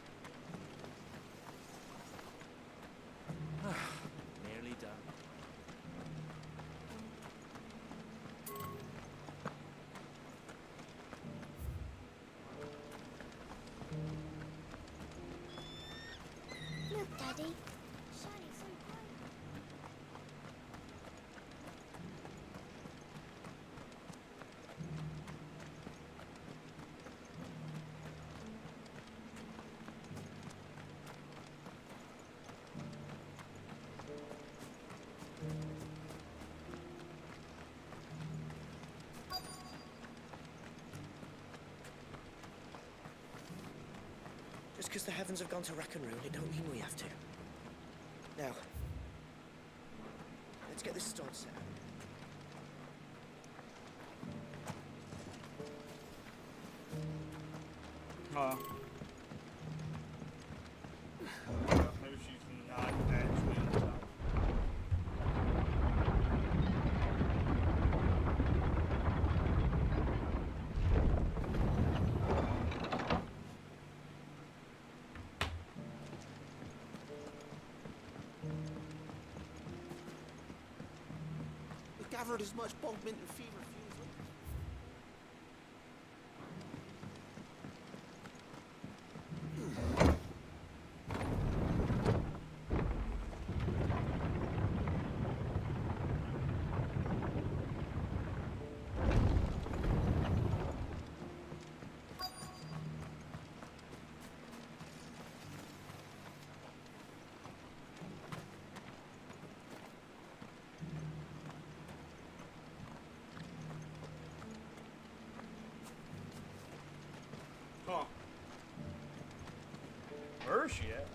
Nearly done.
Look, Daddy. Shiny so bright.
Just because the heavens have gone to rack and ruin, it don't mean we have to. Now, let's get this stone set up.
Maybe she's not actually in the south.
We gathered as much bog mint and fever fumes.
Huh. Where is she at?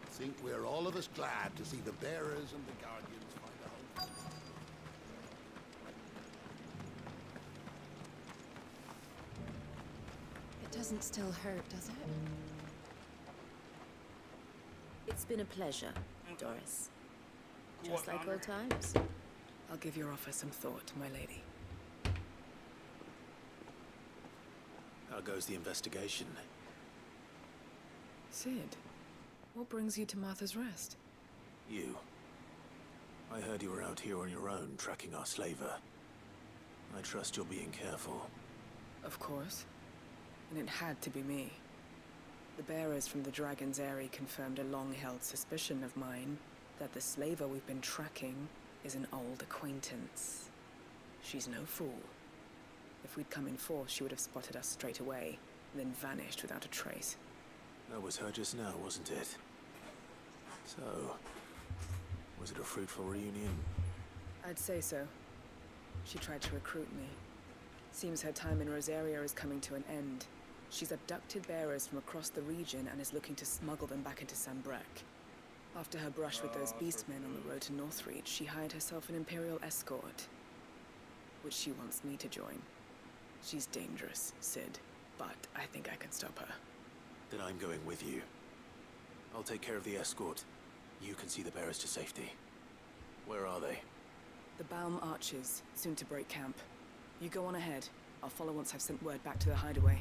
I think we're all of us glad to see the bearers and the guardians find a home.
it doesn't still hurt, does it?
It's been a pleasure, Doris. Just like old times.
I'll give your offer some thought, my lady.
How goes the investigation?
Sid, what brings you to Martha's Rest?
You. I heard you were out here on your own, tracking our slaver. I trust you're being careful.
Of course. And it had to be me. The bearers from the Dragon's Eyrie confirmed a long-held suspicion of mine that the slaver we've been tracking is an old acquaintance. She's no fool. If we'd come in force, she would have spotted us straight away, and then vanished without a trace.
That was her just now, wasn't it? So, was it a fruitful reunion?
I'd say so. She tried to recruit me. Seems her time in Rosaria is coming to an end. She's abducted bearers from across the region and is looking to smuggle them back into Sanbreque. After her brush with those beastmen on the road to Northreach, she hired herself an Imperial escort, which she wants me to join. She's dangerous, Sid, but I think I can stop her.
Then I'm going with you. I'll take care of the escort. You can see the bearers to safety. Where are they?
The Balm Archers, soon to break camp. You go on ahead. I'll follow once I've sent word back to the hideaway.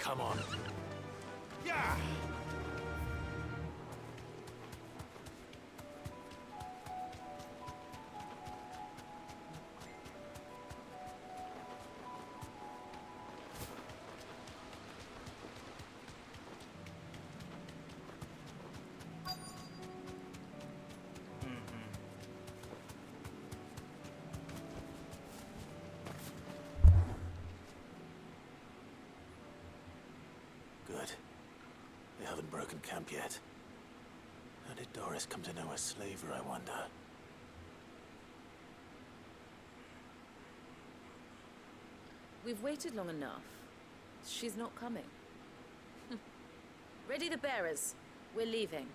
Come on. Yeah!
Good. They haven't broken camp yet. How did Doris come to know a slaver, I wonder?
We've waited long enough. She's not coming. Ready the bearers. We're leaving.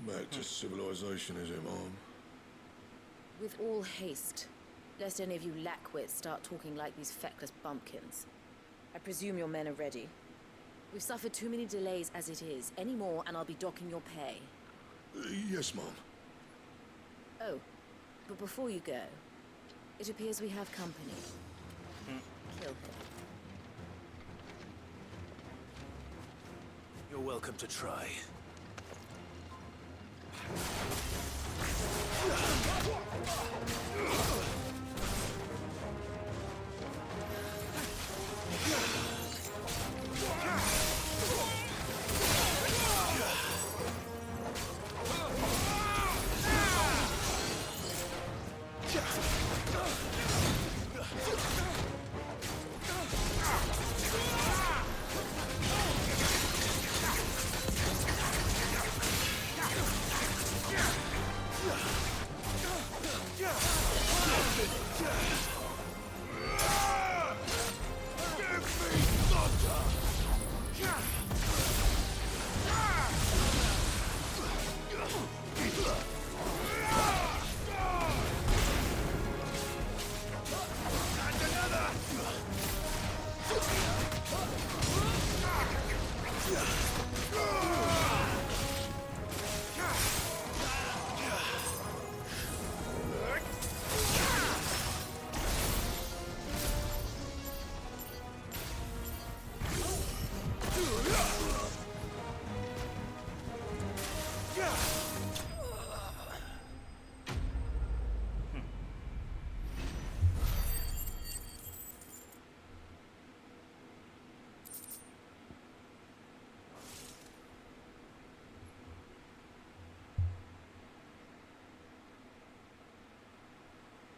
Back to civilization, is it, Mom?
With all haste, lest any of you lackwits start talking like these feckless bumpkins. I presume your men are ready. We've suffered too many delays as it is. Any more, and I'll be docking your pay.
Yes, Mom.
Oh, but before you go, it appears we have company. Kill him.
You're welcome to try.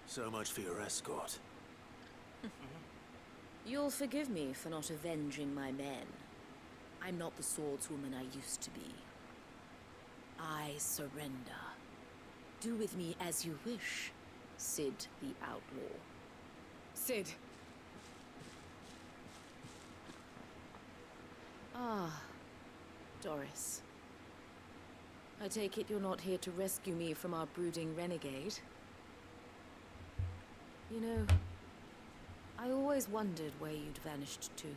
So much for your escort.
You'll forgive me for not avenging my men. I'm not the swordswoman I used to be. I surrender. Do with me as you wish, Cid the Outlaw.
Cid.
Ah, Doris. I take it you're not here to rescue me from our brooding renegade? You know, I always wondered where you'd vanished to.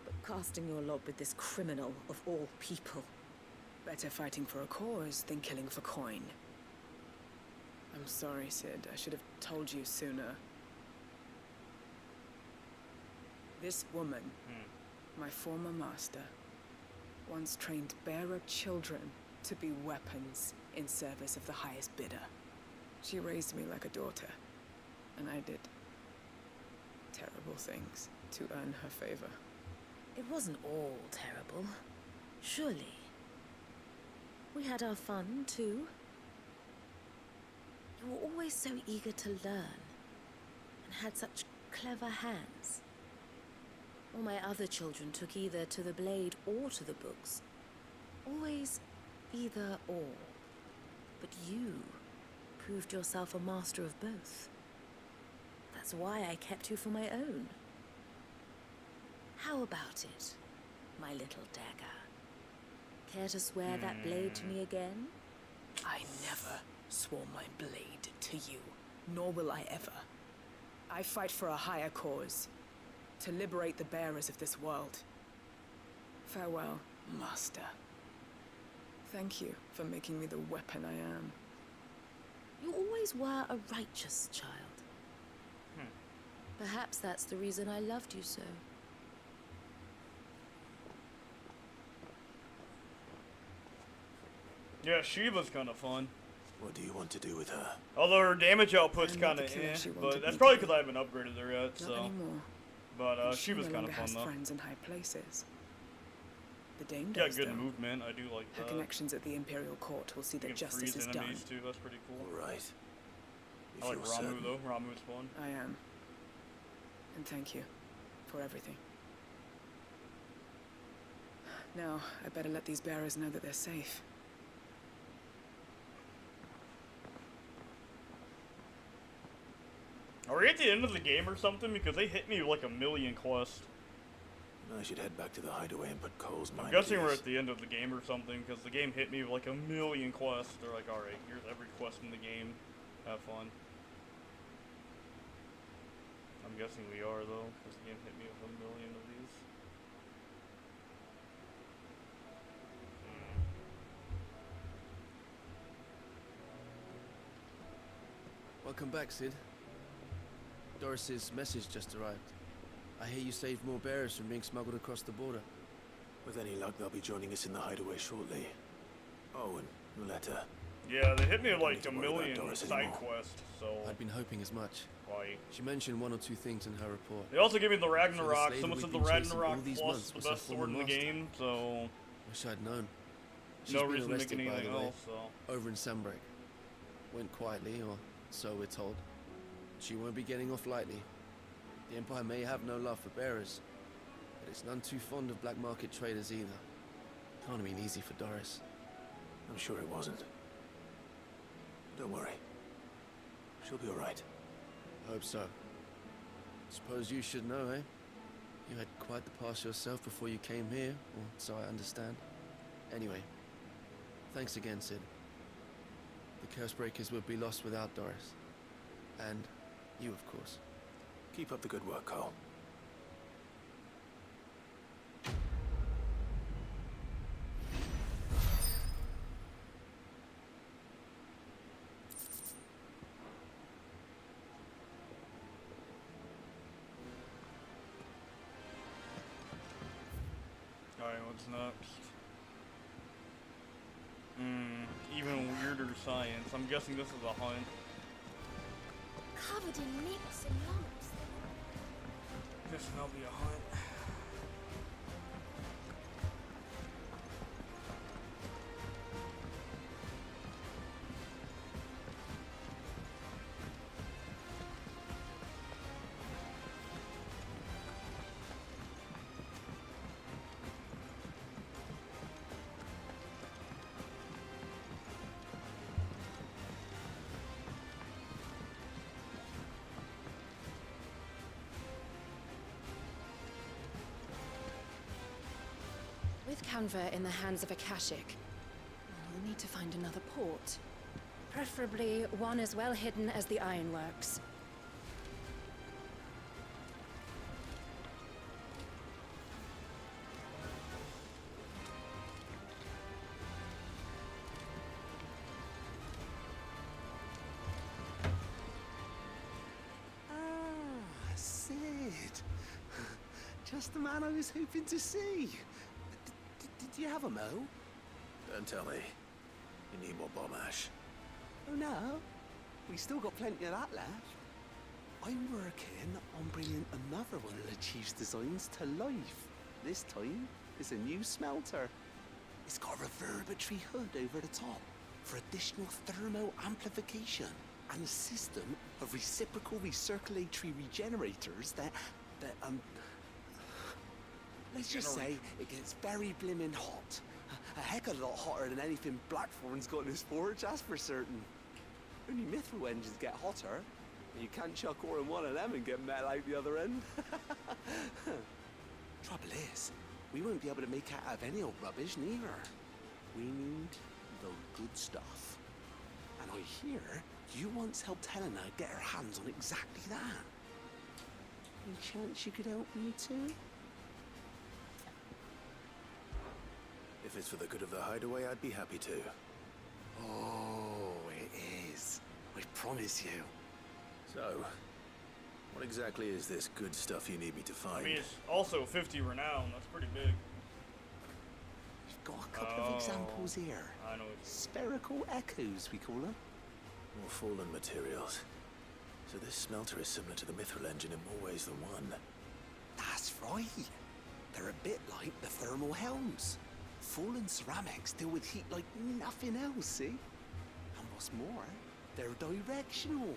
But casting your lot with this criminal of all people.
Better fighting for a cause than killing for coin. I'm sorry, Cid. I should have told you sooner. This woman, my former master, once trained bearer children to be weapons in service of the highest bidder. She raised me like a daughter. And I did terrible things to earn her favor.
It wasn't all terrible, surely. We had our fun, too. You were always so eager to learn, and had such clever hands. All my other children took either to the blade or to the books. Always either or. But you proved yourself a master of both. That's why I kept you for my own. How about it, my little dagger? Care to swear that blade to me again?
I never swore my blade to you, nor will I ever. I fight for a higher cause, to liberate the bearers of this world. Farewell, Master. Thank you for making me the weapon I am.
You always were a righteous child. Perhaps that's the reason I loved you so.
Yeah, Shiva's kind of fun.
What do you want to do with her?
Although her damage output's kind of but that's probably because I haven't upgraded her yet.
Not
So.
anymore.
But
She
Shiva's
no
kind of
longer
fun
has
though.
friends in high places. The Dame
Yeah,
does,
good
though.
movement. I do like
Her
that.
connections at the Imperial Court will see
You
that
can
justice
freeze
is done.
enemies too. That's pretty cool.
All right.
I like Ramu though. Ramu's fun.
I am. And thank you for everything. Now, I better let these bearers know that they're safe.
Are we at the end of the game or something? Because they hit me with like a million quests.
I should head back to the hideaway and put Cole's
I'm
mind
guessing
at
we're
ease.
at the end of the game or something, because the game hit me with like a million quests. They're like, alright, here's every quest in the game. Have fun. I'm guessing we are though, because the game hit me with a million of these.
Welcome back, Cid. Doris's message just arrived. I hear you saved more bearers from being smuggled across the border.
With any luck, they'll be joining us in the hideaway shortly. Oh, and Letta.
Yeah, they hit me with like
Don't
a
need to worry about
million
Doris
side
anymore.
quests, so...
I'd been hoping as much.
Why?
She mentioned one or two things in her report.
They also gave me the
So
Ragnarok.
slave
Someone
we've
said the
been chasing
Ragnarok
all these
plus
months
the
was her
best sword
former
in the
master.
game, so...
Wish I'd known.
No
She's been
reason to make
arrested, by
anything
the way,
else, so...
over in Sandbreak. Went quietly, or so we're told. She won't be getting off lightly. The Empire may have no love for bearers, but it's none too fond of black market traders either. Can't have been easy for Doris.
I'm sure it wasn't. Don't worry. She'll be all right.
Hope so. Suppose you should know, eh? You had quite the past yourself before you came here, or so I understand. Anyway, thanks again, Cid. The Cursebreakers would be lost without Doris. And you, of course.
Keep up the good work, Cole.
Alright, what's next? Even weirder science. I'm guessing this is a hunt.
Covered in nicks and lumps.
Guessing that'll be a hunt.
With Canva in the hands of Akashic, we'll need to find another port. Preferably one as well hidden as the Ironworks.
Ah, Cid. Just the man I was hoping to see. Did you have a mo?
Don't tell me. You need more bomb ash.
Oh no, we still got plenty of that left. I'm working on bringing another one of the Chief's designs to life. This time, it's a new smelter. It's got a reverberatory hood over the top for additional thermo amplification and a system of reciprocal recirculatory regenerators that let's just say it gets very blimmin' hot. A heck of a lot hotter than anything Blackthorn's got in his forge, that's for certain. Only mithril engines get hotter, and you can't chuck ore in one of them and get metal out the other end. Trouble is, we won't be able to make out of any old rubbish neither. We need the good stuff. And I hear you once helped Helena get her hands on exactly that. Any chance you could help me too?
If it's for the good of the hideaway, I'd be happy to.
Oh, it is. I promise you.
So, what exactly is this good stuff you need me to
I
find?
mean, it's also 50 renown. That's pretty big.
We've got a couple of examples here.
I know.
Spherical echoes, we call them.
More fallen materials. So this smelter is similar to the Mithril engine in more ways than one.
That's right. They're a bit like the thermal helms. Fallen ceramics deal with heat like nothing else, see? And what's more, they're directional,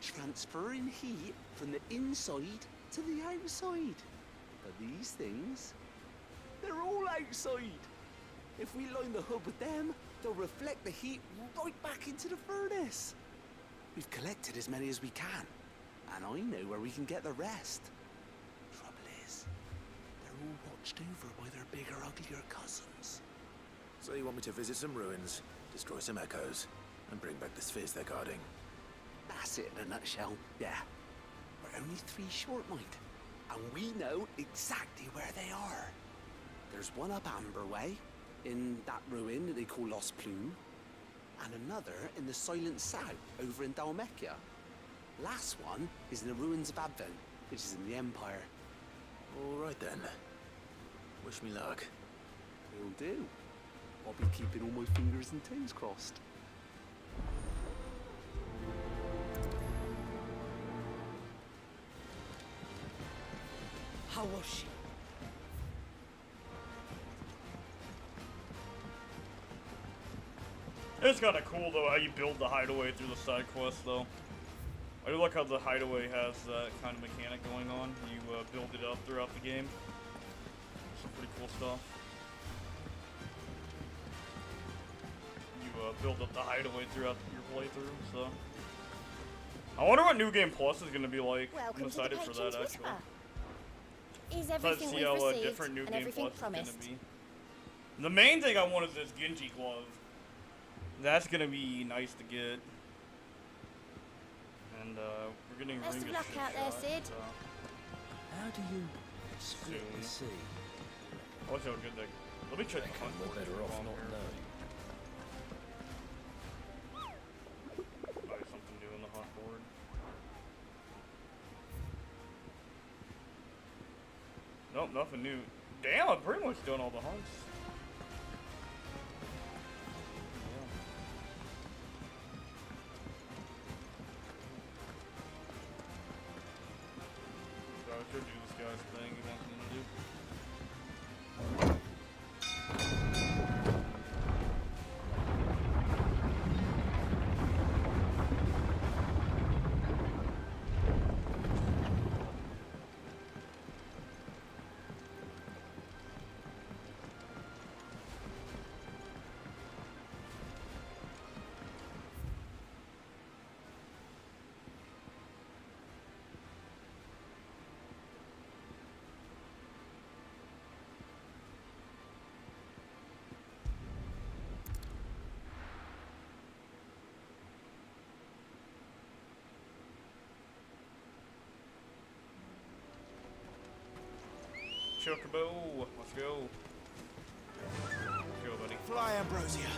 transferring heat from the inside to the outside. But these things, they're all outside. If we line the hub with them, they'll reflect the heat right back into the furnace. We've collected as many as we can, and I know where we can get the rest. Trouble is, they're all watched over by their bigger, uglier cousins.
So you want me to visit some ruins, destroy some echoes, and bring back the spheres they're guarding?
That's it in a nutshell, yeah. We're only 3 short, mind, and we know exactly where they are. There's one up Amber Way, in that ruin that they call Lost Plume, and another in the Silent South, over in Dalmekia. Last one is in the ruins of Advent, which is in the Empire.
All right then. Wish me luck.
Will do. I'll be keeping all my fingers and toes crossed.
How was she?
It's kind of cool though how you build the hideaway through the side quest though. I do like how the hideaway has that kind of mechanic going on. You build it up throughout the game. Some pretty cool stuff. You build up the hideaway throughout your playthrough, so. I wonder what New Game Plus is going to be like. I'm excited for that actually.
Is everything
Let's see
we've
how
received
different New
and
Game
everything
Plus is
promised?
going to be. The main thing I want is this Genji glove. That's gonna be nice to get. And we're getting
Best
Ring
of
of
luck
Shit
out there,
shot,
Sid.
How do you split the sea?
I wish I would get that. Let me check the hunt.
We're better off not knowing.
Probably something new in the hunt board. Nope, nothing new. Damn, I've pretty much done all the hunts. Go do this guy's thing he wants him to do. Chocobo, let's go. Let's go, buddy.
Fly, Ambrosia.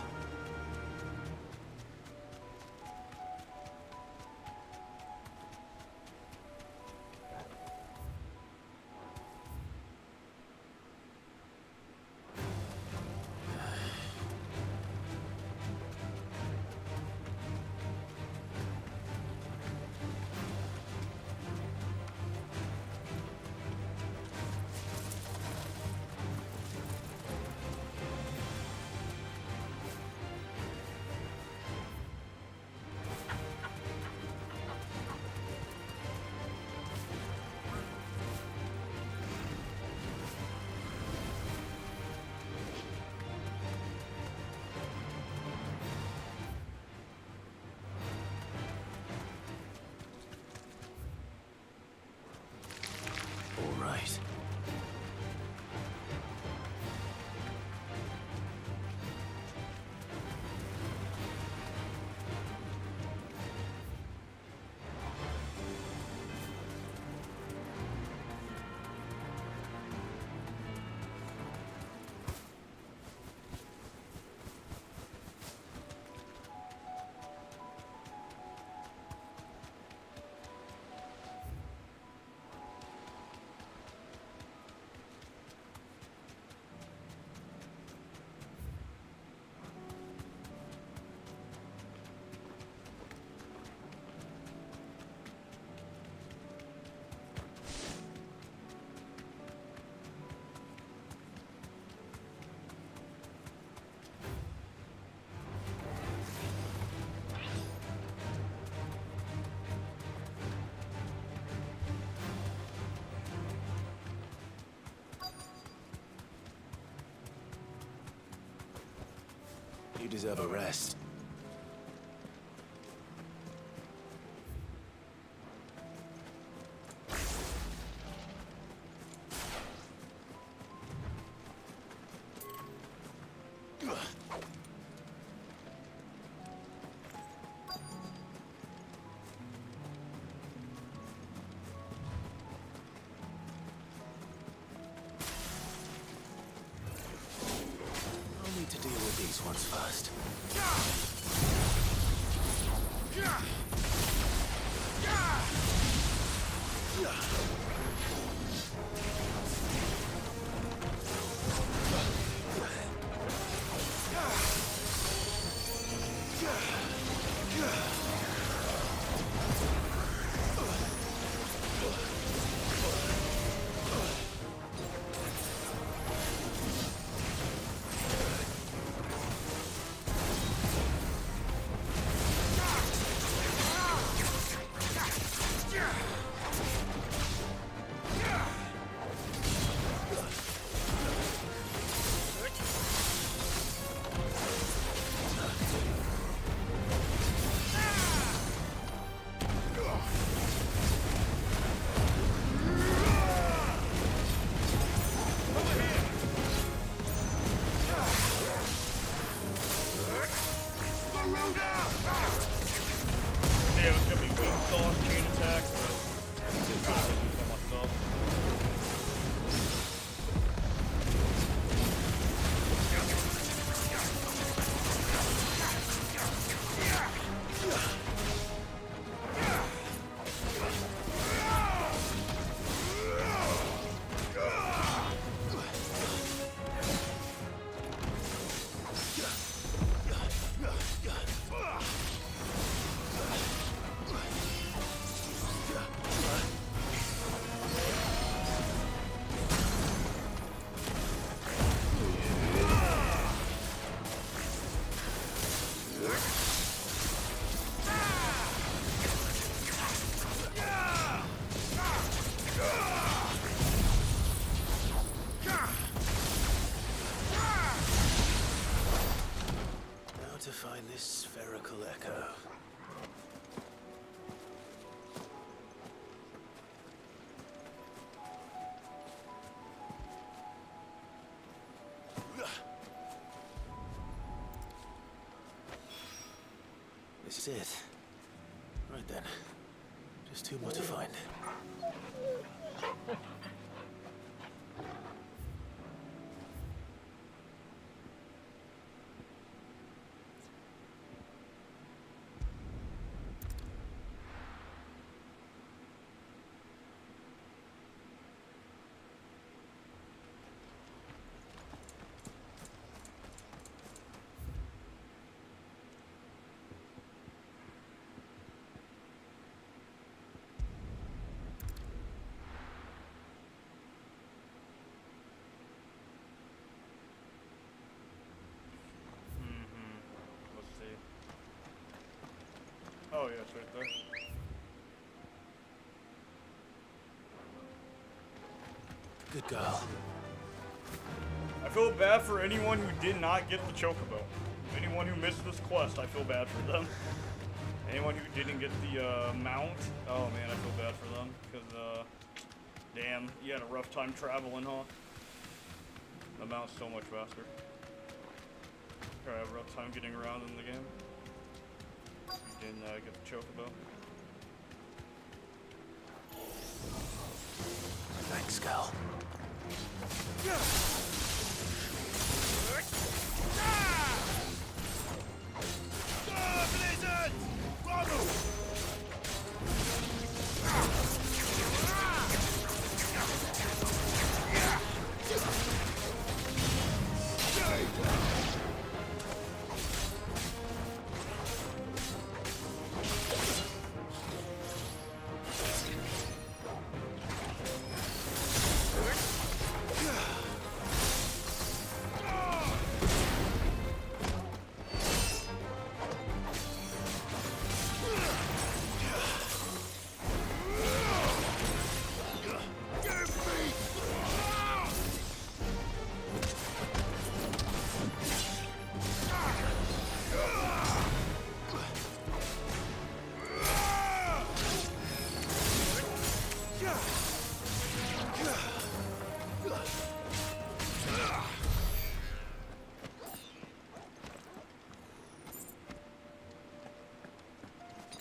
You deserve a rest. To deal with these ones first. This is it. Right then. Just two more to find.
Oh yeah, it's right there.
Good girl.
I feel bad for anyone who did not get the chocobo. Anyone who missed this quest, I feel bad for them. Anyone who didn't get the mount, oh man, I feel bad for them. Because, damn, you had a rough time traveling, huh? The mount's so much faster. I have a rough time getting around in the game. You didn't get the chocobo.
Thanks, girl.
Blizzard! Ronald!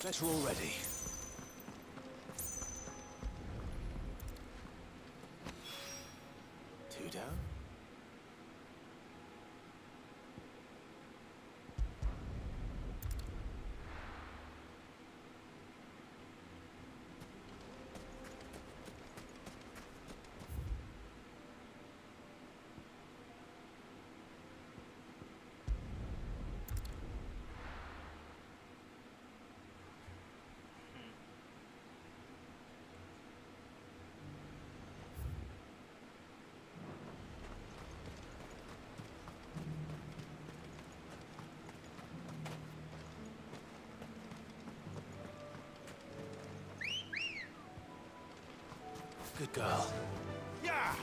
Better already. Two down. Good girl.
Yeah!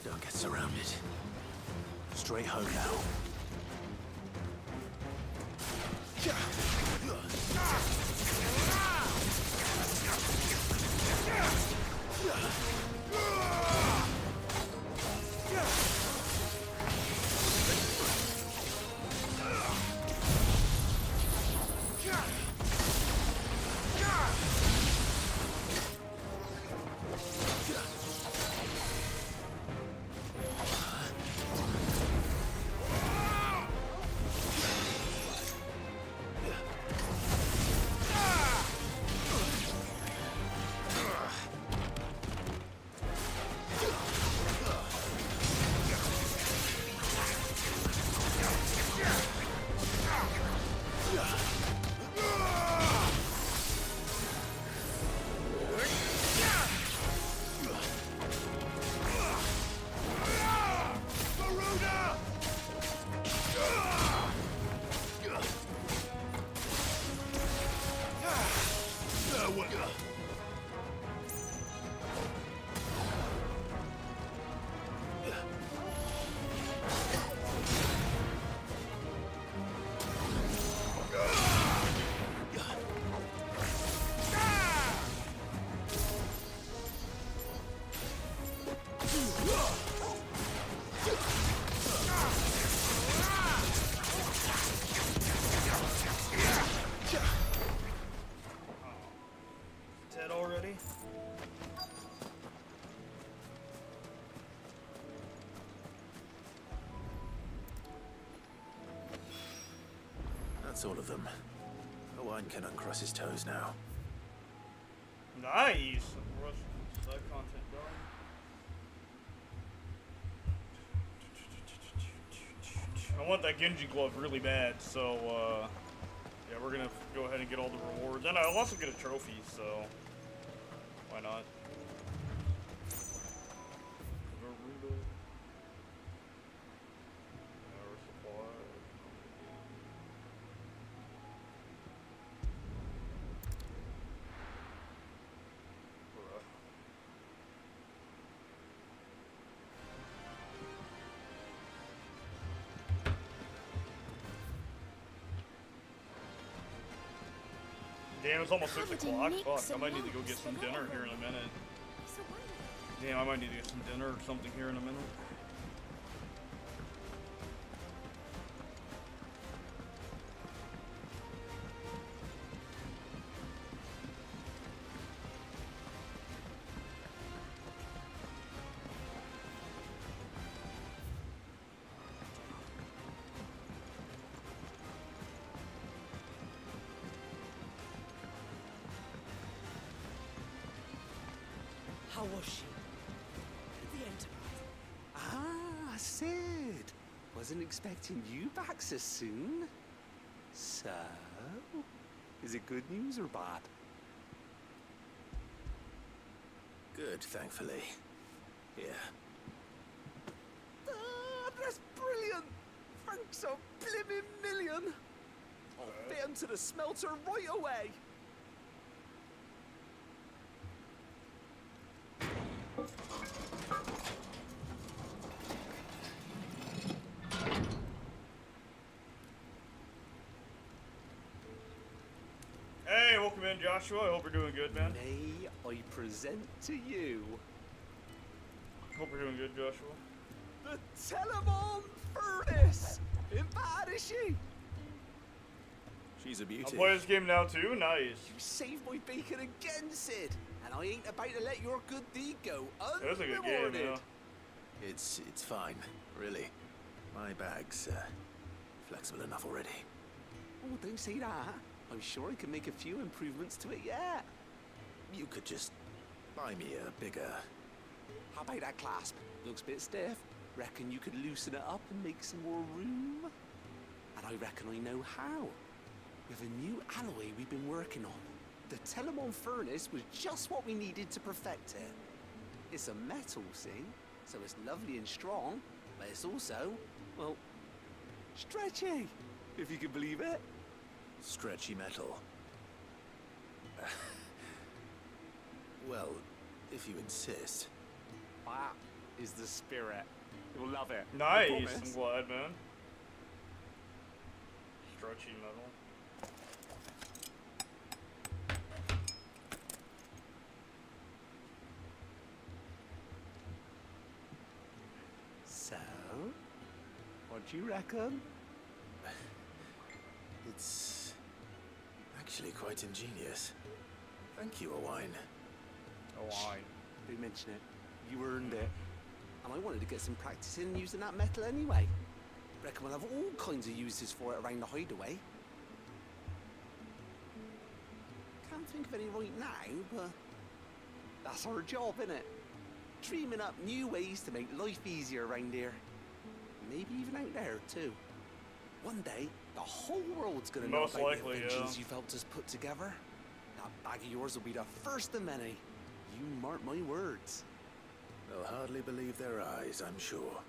Don't get surrounded. Straight home now.
Dead already?
That's all of them. Owain can uncross his toes now.
Nice! Side content going. I want that Genji glove really bad, so yeah, we're gonna go ahead and get all the rewards. And I'll also get a trophy, so why not? Damn, it's almost 6 o'clock. Fuck, I might need to go get some dinner here in a minute. Damn, I might need to get some dinner or something here in a minute.
How was she? The Enterprise.
Ah, Sid. Wasn't expecting you back so soon. So, is it good news or bad?
Good, thankfully. Here.
Ah, that's brilliant! Thanks a blimmin' million! I'll fit 'em to the smelter right away!
Hey, welcome in, Joshua. I hope you're doing good, man.
May I present to you
Hope you're doing good, Joshua.
the Telemon Furnace! Ain't bad, is she?
She's a beauty.
I'm playing this game now too. Nice.
You saved my bacon again, Sid, and I ain't about to let your good deed go
That's a good game,
unrewarded.
yeah.
It's fine, really. My bag's flexible enough already.
Oh, don't say that. I'm sure I can make a few improvements to it yet.
You could just buy me a bigger...
How about that clasp? Looks a bit stiff. Reckon you could loosen it up and make some more room? And I reckon I know how. With a new alloy we've been working on. The Telemon Furnace was just what we needed to perfect it. It's a metal, see? So it's lovely and strong, but it's also, well, stretchy, if you can believe it.
Stretchy metal. Well, if you insist.
That is the spirit. You'll love it.
Nice.
I
I'm
promise.
glad, man. Stretchy metal.
So, what do you reckon?
It's actually quite ingenious. Thank you, Owain.
Owain.
Don't mention it. You earned it. And I wanted to get some practice in using that metal anyway. Reckon we'll have all kinds of uses for it around the hideaway. Can't think of any right now, but that's our job, innit? Dreaming up new ways to make life easier around here. Maybe even out there, too. One day, the whole world's gonna know
Most
about
likely,
the inventions
yeah.
you've helped us put together. That bag of yours will be the first of many. You mark my words.
They'll hardly believe their eyes, I'm sure.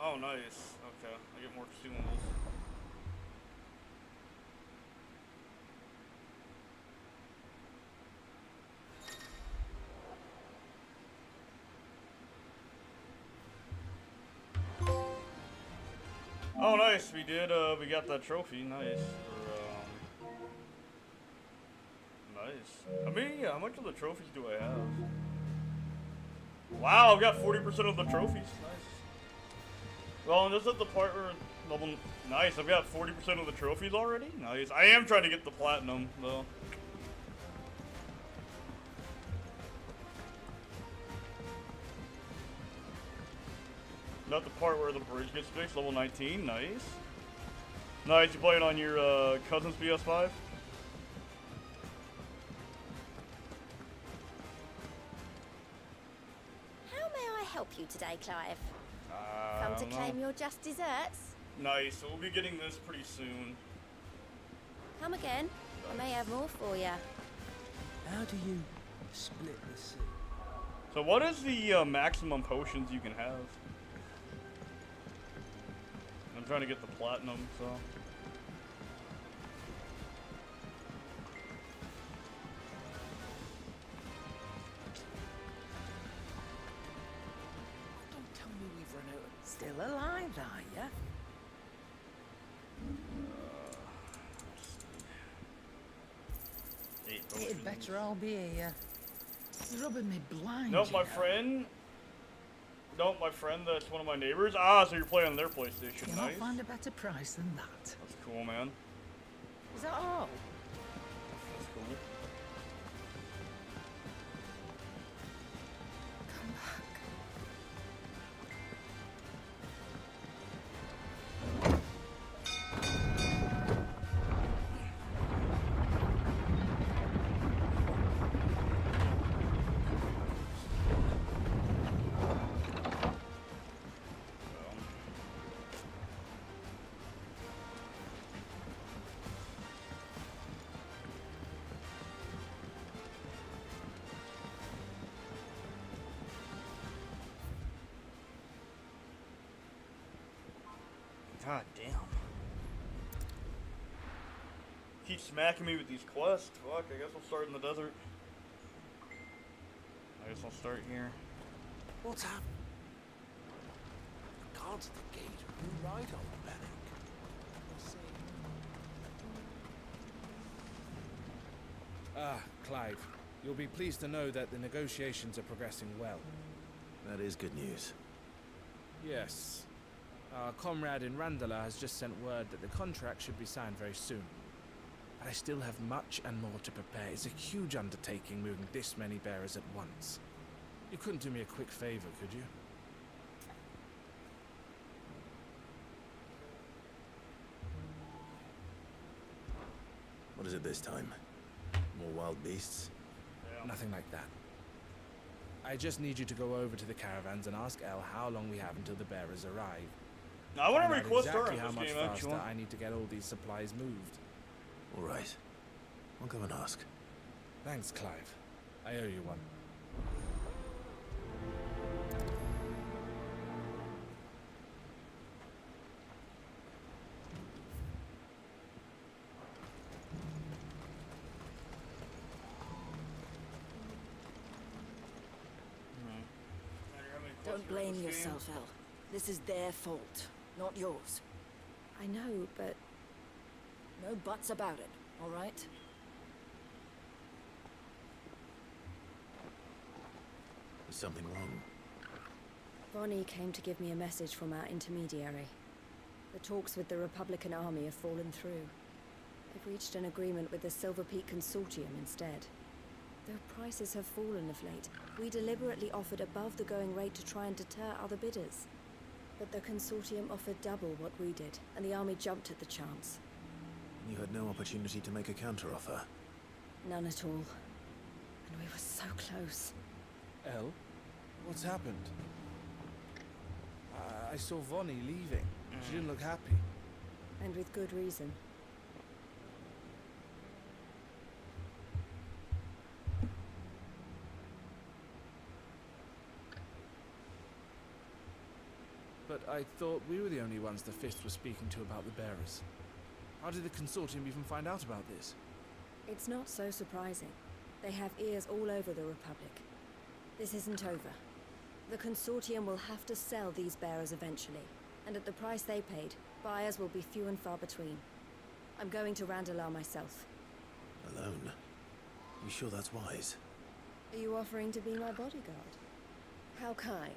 Oh, nice. Okay, I get more consumables. Oh, nice. We did. We got that trophy. Nice. For, nice. I mean, yeah. How much of the trophies do I have? Wow, I've got 40% of the trophies. Nice. Well, and this is the part where level. Nice. I've got 40% of the trophies already. Nice. I am trying to get the platinum though. Not the part where the bridge gets fixed. Level 19. Nice. Nice. You playing on your cousin's PS5?
How may I help you today, Clive?
I
Come to
don't know.
claim your just desserts?
Nice. So we'll be getting this pretty soon.
Come again. I may have more for you.
How do you split the sea?
So what is the maximum potions you can have? I'm trying to get the platinum, so.
Don't tell me we've run out. Still alive, are ya?
Eight
It'd
potions.
better all be here. It's rubbing me blind.
Nope,
you
my
know.
friend. Nope, my friend. That's one of my neighbors. Ah, so you're playing on their PlayStation.
You'll
Nice.
not find a better price than that.
That's cool, man.
Is that all?
That's cool.
Come back.
God damn. Keep smacking me with these quests. Fuck, I guess I'll start in the desert. I guess I'll start here.
What's happening? The guards at the gate are right on the panic.
Ah, Clive. You'll be pleased to know that the negotiations are progressing well.
That is good news.
Yes. Our comrade in Randala has just sent word that the contract should be signed very soon. But I still have much and more to prepare. It's a huge undertaking moving this many bearers at once. You couldn't do me a quick favor, could you?
What is it this time? More wild beasts?
Nothing like that. I just need you to go over to the caravans and ask El how long we have until the bearers arrive.
I wonder
Find
how many
out
quests are
exactly
in
how
this
much
game,
faster
actually.
I need to get all these supplies moved.
All right. I'll go and ask.
Thanks, Clive. I owe you one.
Don't blame yourself, El. This is their fault, not yours.
I know, but...
No buts about it, all right?
Is something wrong?
Bonnie came to give me a message from our intermediary. The talks with the Republican Army have fallen through. They've reached an agreement with the Silver Peak Consortium instead. Though prices have fallen of late, we deliberately offered above the going rate to try and deter other bidders. But the Consortium offered double what we did, and the Army jumped at the chance.
You had no opportunity to make a counteroffer.
None at all. And we were so close.
El? What's happened? I saw Vonnie leaving. She didn't look happy.
And with good reason.
But I thought we were the only ones the Fist was speaking to about the bearers. How did the Consortium even find out about this?
It's not so surprising. They have ears all over the Republic. This isn't over. The Consortium will have to sell these bearers eventually, and at the price they paid, buyers will be few and far between. I'm going to Randalar myself.
Alone? You sure that's wise?
Are you offering to be my bodyguard? How kind.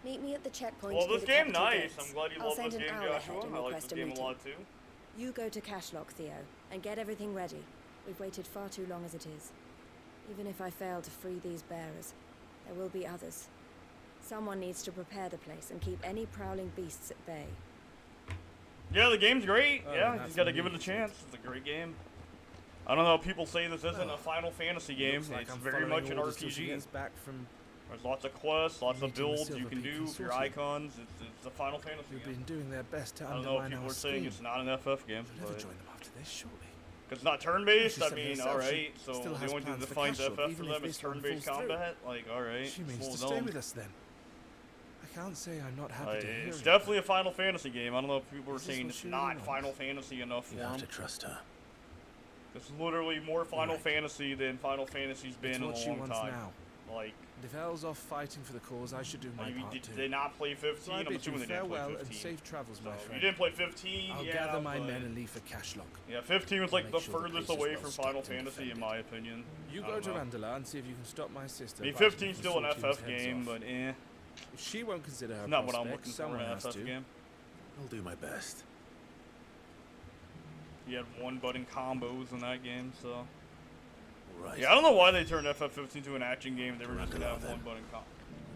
Meet me at the checkpoint.
Well,
near
this
the
game
capital
nice.
gates.
I'm glad you
I'll
love
send
this
an
game,
owl
Joshua.
ahead and
I like
request
this
a
game a
meeting.
lot too.
You go to Cashlock, Theo, and get everything ready. We've waited far too long as it is. Even if I fail to free these bearers, there will be others. Someone needs to prepare the place and keep any prowling beasts at bay.
Yeah, the game's great.
Oh,
yeah, you
that's
just gotta give it a
neat.
chance. It's a great game. I don't know how people say this isn't a Final Fantasy game.
Looks like
It's
I'm
very
following
much an
orders till she
RPG.
gets back from
There's lots of quests, lots of
meeting the
builds you
Silver
can
Peak
do for your
Consortium.
icons. It's a Final Fantasy
who've
game.
been doing their best to
I don't know if
undermine
people
our
are saying
scheme.
it's not an FF game,
I'll never
but
join them after this, surely.
it's not turn-based.
She
I
said
mean,
herself
all
she
right. So
still
the
has
only thing
plans
that
for
defines
Cashlock,
FF for
even
them
if
is
this one
turn-based
falls through.
combat. Like, all right,
She means
slow
to stay
down.
with us then. I can't say I'm not happy to hear
It's
it.
definitely a Final Fantasy game. I don't know if people are
Is this
saying
what
it's
she
not
wants?
Final Fantasy enough for
You have
them.
to trust her.
It's literally more Final Fantasy than Final Fantasy's been
It's
in a
what she
long
wants
time.
now.
Like,
And if El's off fighting for the cause, I should do my part
did
too.
they not play 15?
So I
I'm
bid you
assuming they didn't play
farewell
15.
and safe travels, my
So,
friend.
you didn't play 15,
I'll
yeah.
gather my
but-
men and leave for Cashlock.
Yeah, 15 was like
Make
the
sure the
furthest
place is
away
well
from
stocked
Final
and
Fantasy, in
defended.
my opinion.
You
I
go
don't
to
know.
Randalar and see if you can stop my sister.
I mean,
biting
15's
the
still an
Consortium's
FF
heads
game,
off.
but eh.
If she won't consider her
It's not what I'm
prospects,
looking for in
someone
an
has
FF
to.
game.
I'll do my best.
You had one button combos in that game, so.
Right.
Yeah, I don't know why they turned FF15 to an action game. They were just gonna
Randalar,
have
then.
one button combo.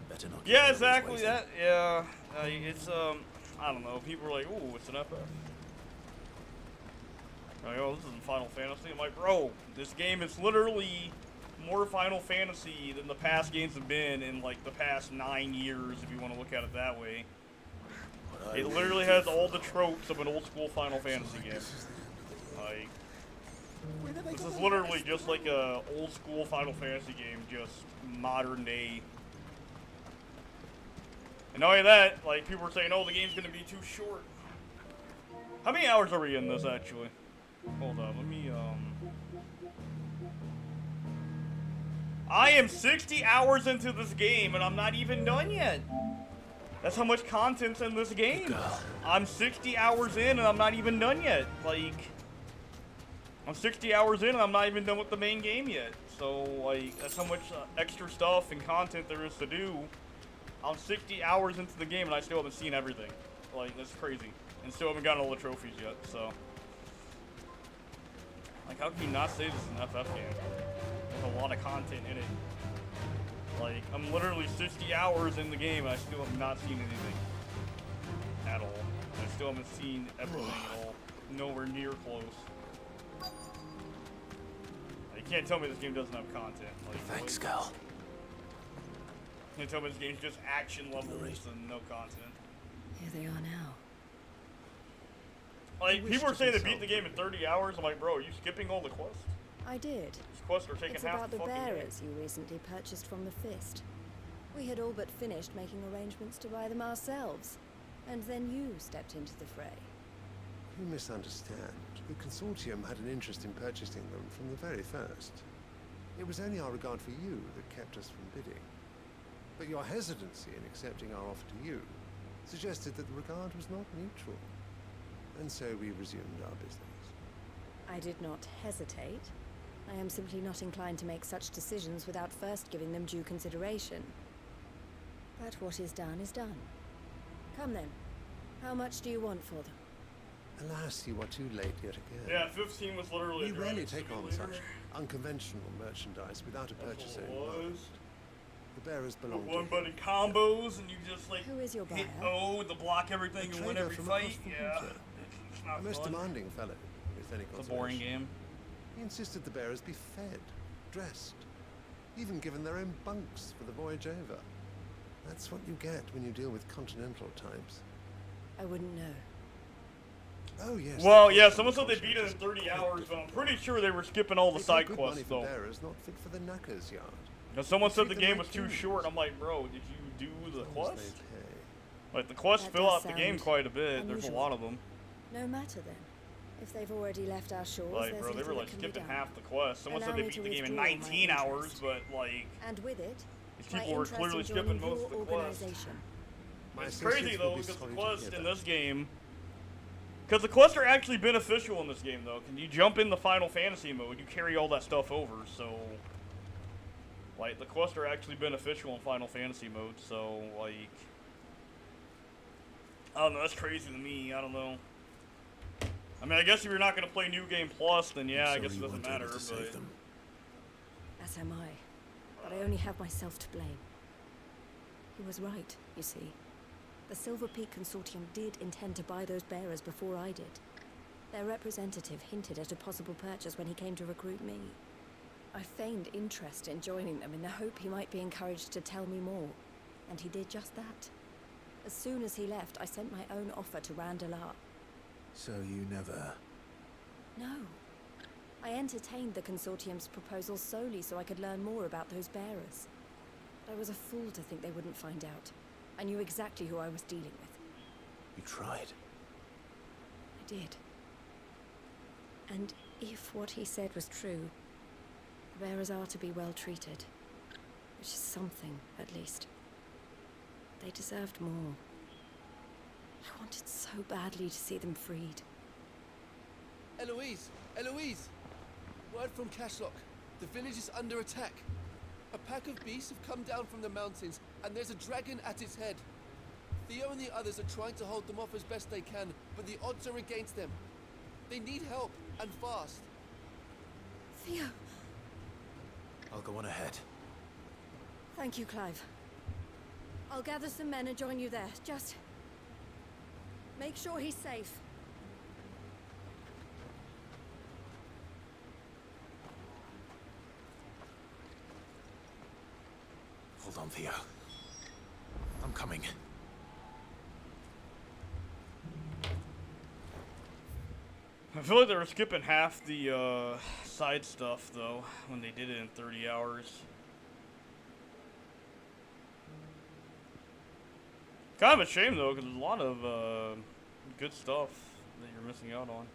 Better not.
Yeah, exactly that. Yeah, it's I don't know. People are like, "Ooh, it's an FF." Like, oh, this isn't Final Fantasy. I'm like, bro, this game is literally more Final Fantasy than the past games have been in like the past 9 years, if you want to look at it that way. It literally has all the tropes of an old school Final Fantasy game. Like, this is literally just like a old school Final Fantasy game, just modern day. And not only that, like people were saying, oh, the game's gonna be too short. How many hours are we in this, actually? Hold on, let me, I am 60 hours into this game, and I'm not even done yet. That's how much content's in this game. I'm 60 hours in, and I'm not even done yet. Like, I'm 60 hours in, and I'm not even done with the main game yet. So, like, that's how much extra stuff and content there is to do. I'm 60 hours into the game, and I still haven't seen everything. Like, that's crazy. And still haven't gotten all the trophies yet, so. Like, how can you not say this is an FF game? There's a lot of content in it. Like, I'm literally 60 hours in the game, and I still have not seen anything. At all. I still haven't seen everything at all. Nowhere near close. You can't tell me this game doesn't have content. Like,
thanks, Cal.
You can't tell me this game's just action levels and no content.
Here they are now.
Like, people are saying they beat the game in 30 hours. I'm like, bro, are you skipping all the quests?
I did.
These quests are taking
It's
half
about
the
the
fucking
bearers you recently purchased from the Fist. We had all but finished making arrangements to buy them ourselves. And then you stepped into the fray.
You misunderstand. The Consortium had an interest in purchasing them from the very first. It was only our regard for you that kept us from bidding. But your hesitancy in accepting our offer to you suggested that the regard was not mutual. And so we resumed our business.
I did not hesitate. I am simply not inclined to make such decisions without first giving them due consideration. But what is done is done. Come then. How much do you want for them?
Alas, you are too late yet again.
Yeah, 15 was literally
We
a
rarely
driving
take on
simulator.
such unconventional merchandise without a purchaser in
was.
mind. The bearers belong to
One
him.
buddy combos, and you just like
Who is your
hit
buyer?
O to block everything
A
and win
trader
every
from
fight.
across the
Yeah,
water.
it's
A
not
most
fun.
demanding fellow, if any
It's a boring
consolation.
game.
He insisted the bearers be fed, dressed, even given their own bunks for the voyage over. That's what you get when you deal with continental types.
I wouldn't know.
Oh, yes.
Well, yeah, someone said they beat it in 30 hours, but I'm pretty sure they were skipping all the
They pay
side
good money
quests,
for
though.
bearers not fit for the knackers yard.
Now, someone said
Treat
the
them
game
like
was too
kings.
short. I'm like, bro, did you do the
As long as
quest?
they pay.
Like, the quests
That
fill
does
out the game
sound
quite a bit. There's a
unusual.
lot of them.
No matter then. If they've already left our shores,
Like,
there's
bro, they were
little
like
that can be
skipping
done.
half the quest. Someone said
Allow
they
me
beat
to
the game in
withdraw my
19 hours,
interest.
but like,
And with it,
these
my
people were
interest
clearly
in
skipping
joining
most
your
of the quest.
organization.
My
It's crazy
associates
though
will be
because the
sorry to
quests
hear
in
that.
this game, because the quests are actually beneficial in this game though. Can you jump in the Final Fantasy mode? You carry all that stuff over, so like the quests are actually beneficial in Final Fantasy mode. So like, I don't know. That's crazy to me. I don't know. I mean, I guess if you're not gonna play New Game Plus, then yeah, I guess it doesn't matter. But
As am I. But I only have myself to blame. He was right, you see. The Silver Peak Consortium did intend to buy those bearers before I did. Their representative hinted at a possible purchase when he came to recruit me. I feigned interest in joining them in the hope he might be encouraged to tell me more. And he did just that. As soon as he left, I sent my own offer to Randalar.
So you never...
No. I entertained the Consortium's proposal solely so I could learn more about those bearers. But I was a fool to think they wouldn't find out. I knew exactly who I was dealing with.
You tried.
I did. And if what he said was true, the bearers are to be well treated. Which is something, at least. They deserved more. I wanted so badly to see them freed.
Eloise! Eloise! Word from Cashlock. The village is under attack. A pack of beasts have come down from the mountains, and there's a dragon at its head. Theo and the others are trying to hold them off as best they can, but the odds are against them. They need help, and fast.
Theo!
I'll go on ahead.
Thank you, Clive. I'll gather some men and join you there. Just... make sure he's safe.
Hold on, Theo. I'm coming.
I feel like they were skipping half the side stuff though when they did it in 30 hours. Kind of a shame though, because there's a lot of good stuff that you're missing out on.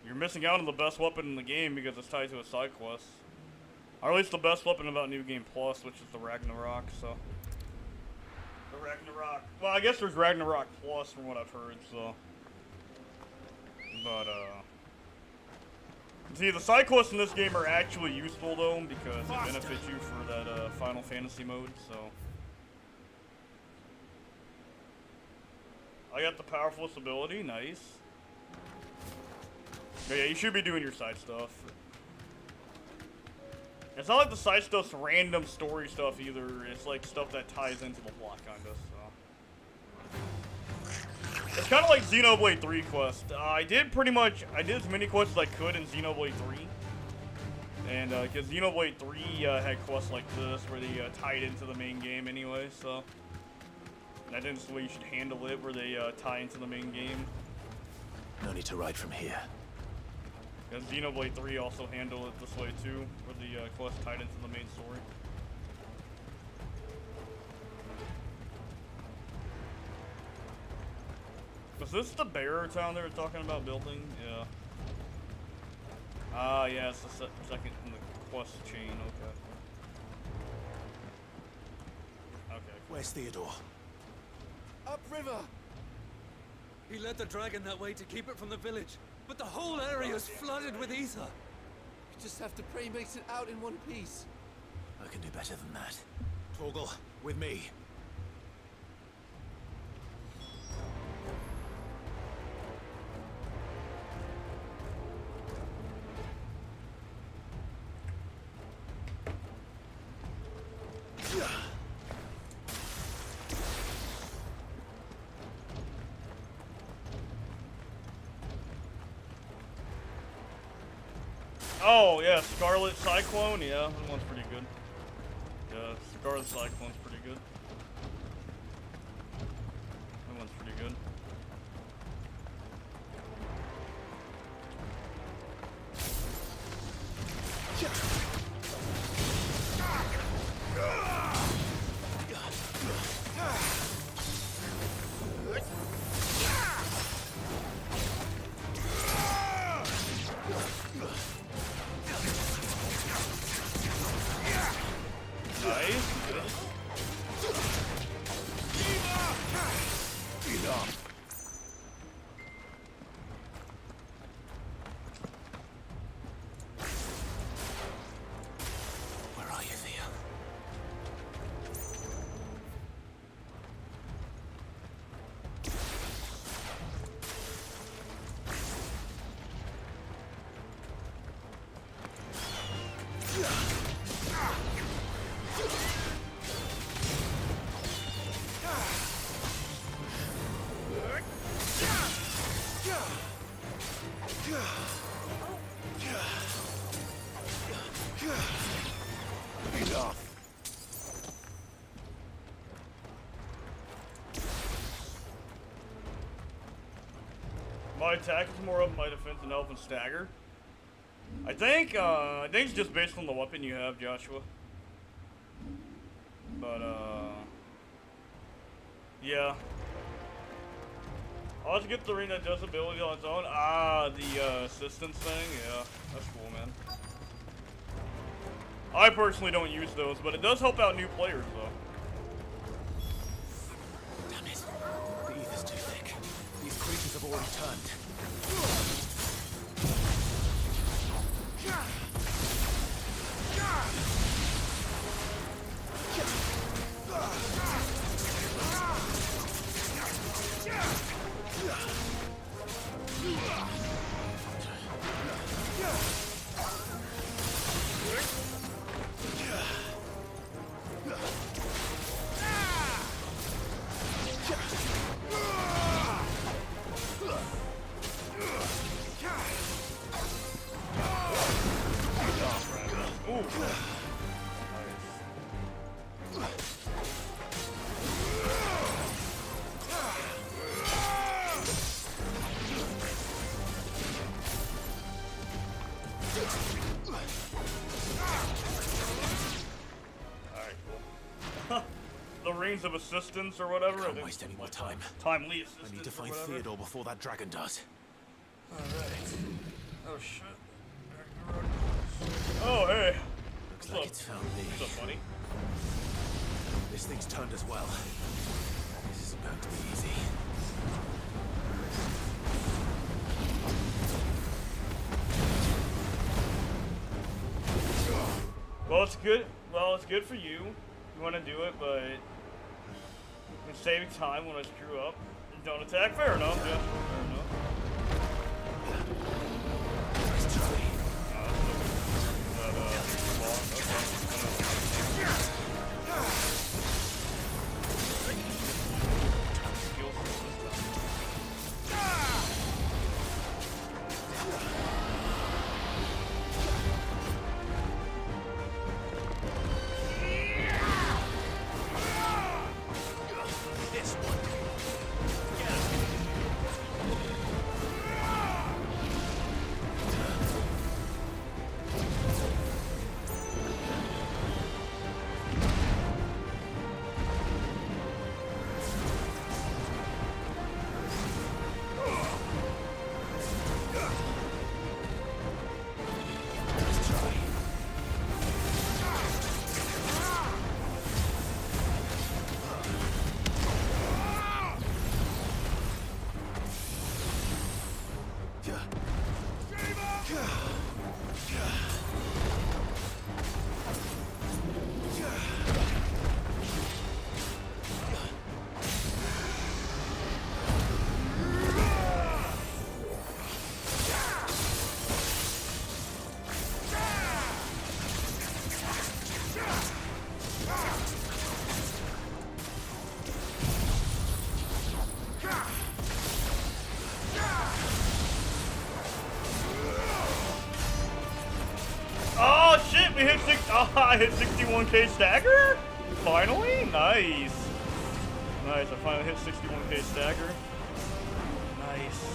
You're missing out on the best weapon in the game because it's tied to a side quest. Or at least the best weapon about New Game Plus, which is the Ragnarok, so. The Ragnarok. Well, I guess there's Ragnarok Plus from what I've heard, so. But, see, the side quests in this game are actually useful, though, because they benefit you for that, Final Fantasy mode, so. I got the Powerful ability, nice. But yeah, you should be doing your side stuff. It's not like the side stuff's random story stuff either. It's like stuff that ties into the plot, kind of. So it's kind of like Xenoblade 3 quest. I did as many quests as I could in Xenoblade 3, and because Xenoblade 3 had quests like this where they tied into the main game anyway. So I think that's the way you should handle it, where they tie into the main game.
No need to ride from here.
Because Xenoblade 3 also handled it this way too, where the quest tied into the main story. Was this the bearer town they were talking about building? Yeah. Ah, yeah, it's the second in the quest chain, okay. Okay.
Where's Theodore?
Upriver! He led the dragon that way to keep it from the village, but the whole area is flooded with ether.
You just have to pray he makes it out in one piece.
I can do better than that.
Torgal, with me.
Oh, yeah, Scarlet Cyclone, yeah, that one's pretty good. Yeah, Scarlet Cyclone's pretty good. That one's pretty good. My attack is more up, my defense and elf and stagger. I think it's just based on the weapon you have, Joshua. But yeah. I'll just get the ring that does ability on its own. Ah, the assistance thing. Yeah, that's cool, man. I personally don't use those, but it does help out new players, though.
Damn it. The ether's too thick. These creatures have already turned.
Rings of assistance or whatever.
I can't waste any more time.
Timely assistance.
I need to find Theodore before that dragon does.
Alright. Oh shit. Oh hey.
Looks like it's found me.
What's up, buddy?
This thing's turned as well. This isn't going to be easy.
Well, it's good. Well, it's good for you. You want to do it, but it's saving time when I screw up. Don't attack. Fair enough. Yeah, fair enough.
This one.
I hit 61k stagger? Finally? Nice. Nice, I finally hit 61k stagger. Nice.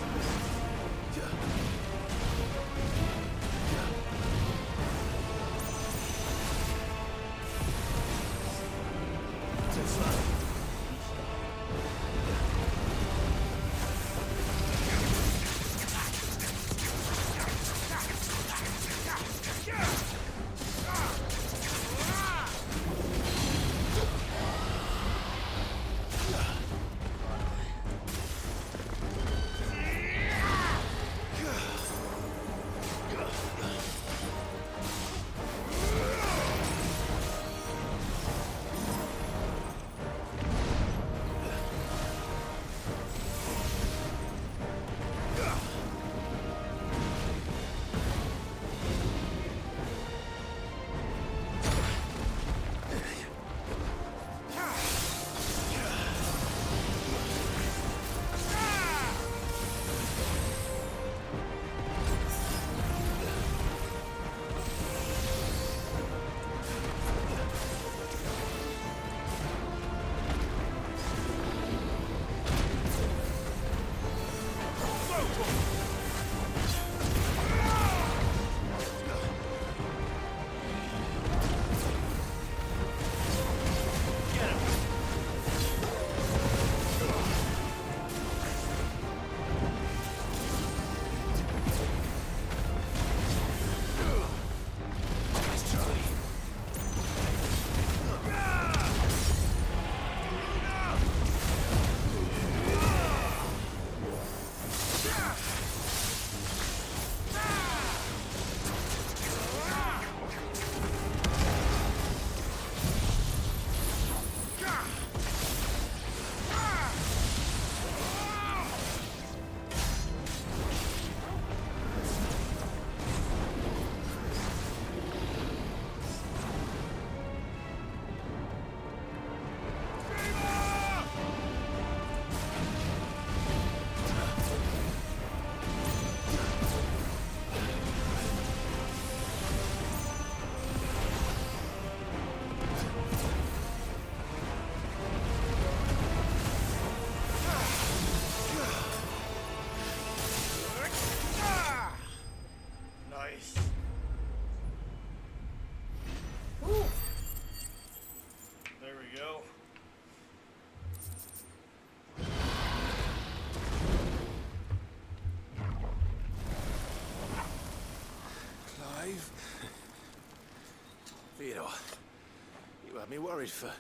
had me worried for...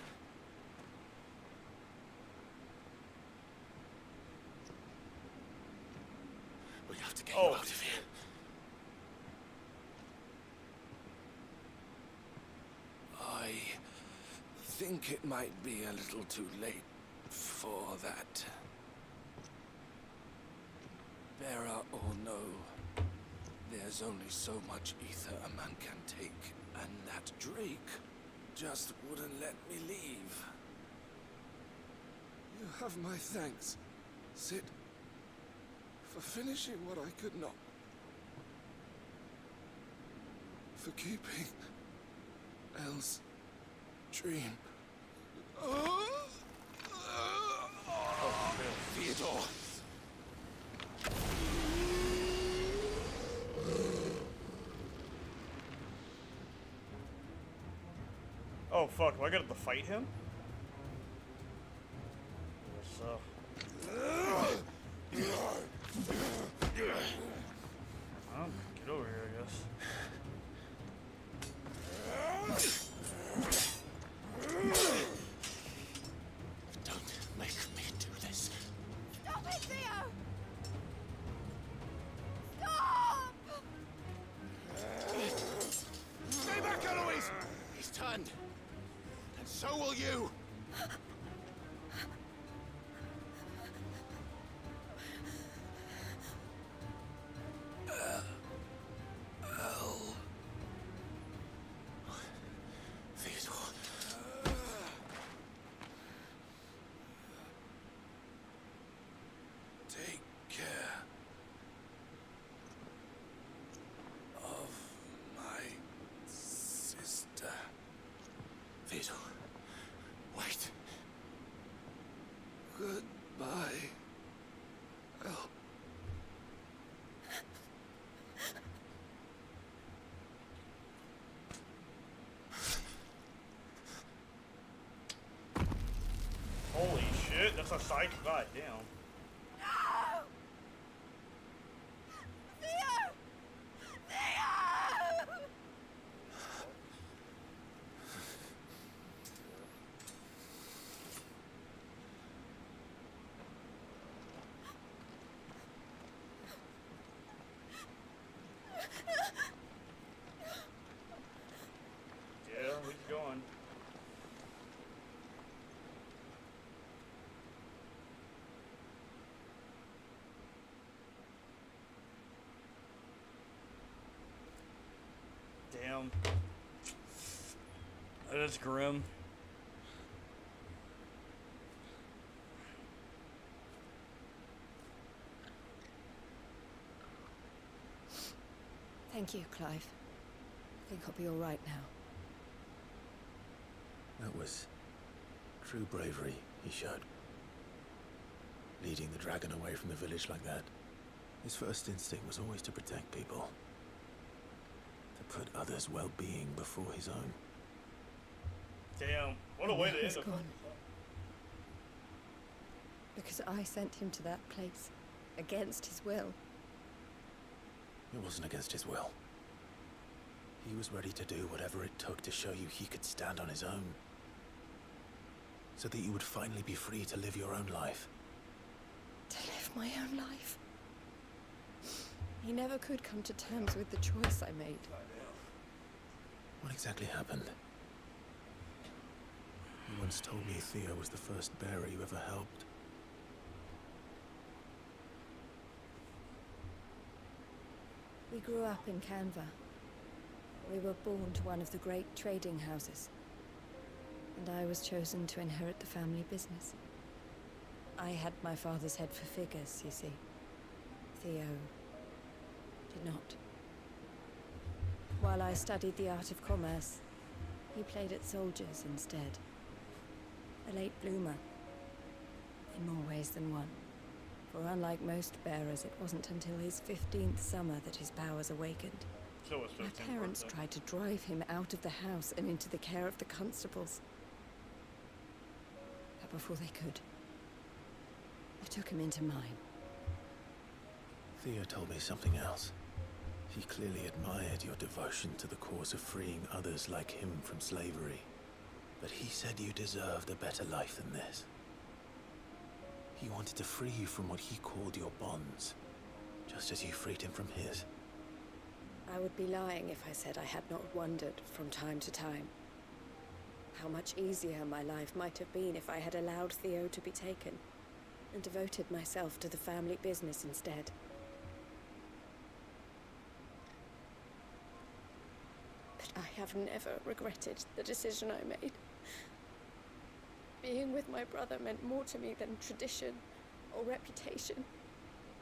We have to get you out of here.
I think it might be a little too late for that. Bearer or no, there's only so much ether a man can take, and that Drake just wouldn't let me leave. You have my thanks, Cid, for finishing what I could not. For keeping Elle's dream.
Theodore!
Oh fuck, do I gotta fight him? So. Well, get over here, I guess.
Don't make me do this.
Stop it, Theo! Stop!
Stay back, Eloise! He's turned. And so will you.
Take care of my sister.
Theodore, wait.
Goodbye, Elle.
Holy shit, that's a psych. God damn. Yeah, he's going. Damn. That is grim.
Thank you, Clive. I think I'll be all right now.
That was true bravery he showed. Leading the dragon away from the village like that. His first instinct was always to protect people. To put others' well-being before his own.
Damn, what a way to end
He's
it.
gone. Because I sent him to that place. Against his will.
It wasn't against his will. He was ready to do whatever it took to show you he could stand on his own. So that you would finally be free to live your own life.
To live my own life. He never could come to terms with the choice I made.
What exactly happened? You once told me Theo was the first bearer you ever helped.
We grew up in Canva. We were born to one of the great trading houses. And I was chosen to inherit the family business. I had my father's head for figures, you see. Theo did not. While I studied the art of commerce, he played at soldiers instead. A late bloomer. In more ways than one. For unlike most bearers, it wasn't until his 15th summer that his powers awakened.
So was
My
15th
parents
birthday.
tried to drive him out of the house and into the care of the constables. But before they could, I took him into mine.
Theo told me something else. He clearly admired your devotion to the cause of freeing others like him from slavery. But he said you deserved a better life than this. He wanted to free you from what he called your bonds, just as you freed him from his.
I would be lying if I said I had not wondered from time to time how much easier my life might have been if I had allowed Theo to be taken and devoted myself to the family business instead. But I have never regretted the decision I made. Being with my brother meant more to me than tradition or reputation.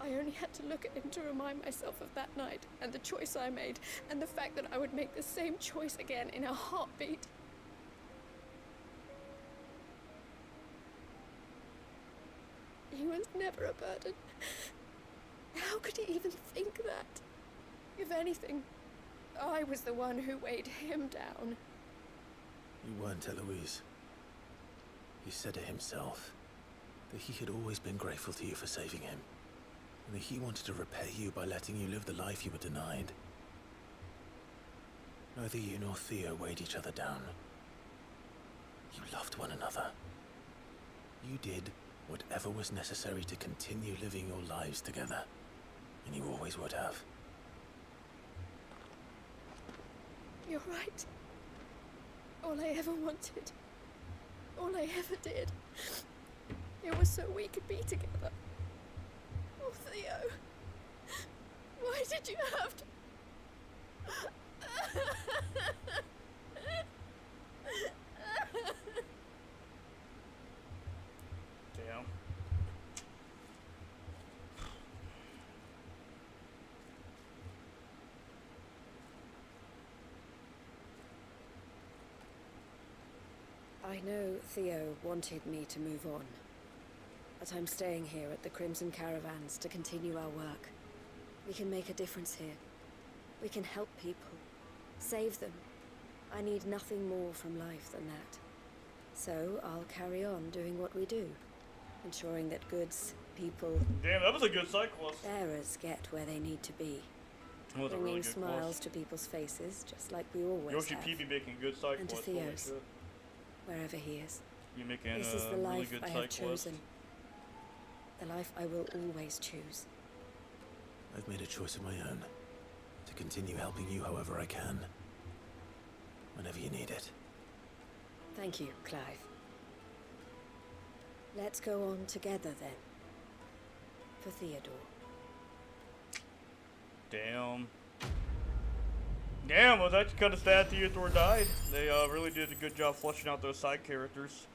I only had to look at him to remind myself of that night and the choice I made and the fact that I would make the same choice again in a heartbeat. He was never a burden. How could he even think that? If anything, I was the one who weighed him down.
You weren't, Eloise. He said it himself, that he had always been grateful to you for saving him, and that he wanted to repay you by letting you live the life you were denied. Neither you nor Theo weighed each other down. You loved one another. You did whatever was necessary to continue living your lives together, and you always would have.
You're right. All I ever wanted, all I ever did, it was so we could be together. Oh, Theo, why did you have to...
Damn.
I know Theo wanted me to move on, but I'm staying here at the Crimson Caravans to continue our work. We can make a difference here. We can help people, save them. I need nothing more from life than that. So I'll carry on doing what we do, ensuring that goods, people...
Damn, that was a good side quest.
...bearers get where they need to be.
That was a
Bringing
really good
smiles
quest.
to people's faces, just like we always
Yoshi
have.
PB making good side
And to
quests. Holy
Theo's,
shit.
wherever he is.
You making
This is the
really
life
good
I
side
have
quest.
chosen. The life I will always choose.
I've made a choice of my own, to continue helping you however I can, whenever you need it.
Thank you, Clive. Let's go on together then. For Theodore.
Damn. Damn, I was actually kind of sad Theodore died. They really did a good job fleshing out those side characters.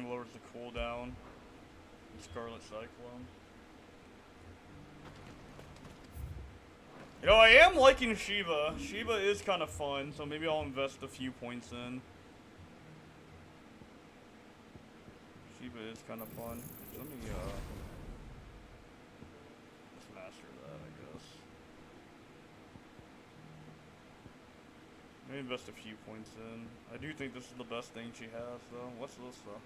Lowers the cooldown. Scarlet Cyclone. You know, I am liking Shiva. Shiva is kind of fun, so maybe I'll invest a few points in. Shiva is kind of fun. Let me, let's master that, I guess. Maybe invest a few points in. I do think this is the best thing she has, though. What's this, though?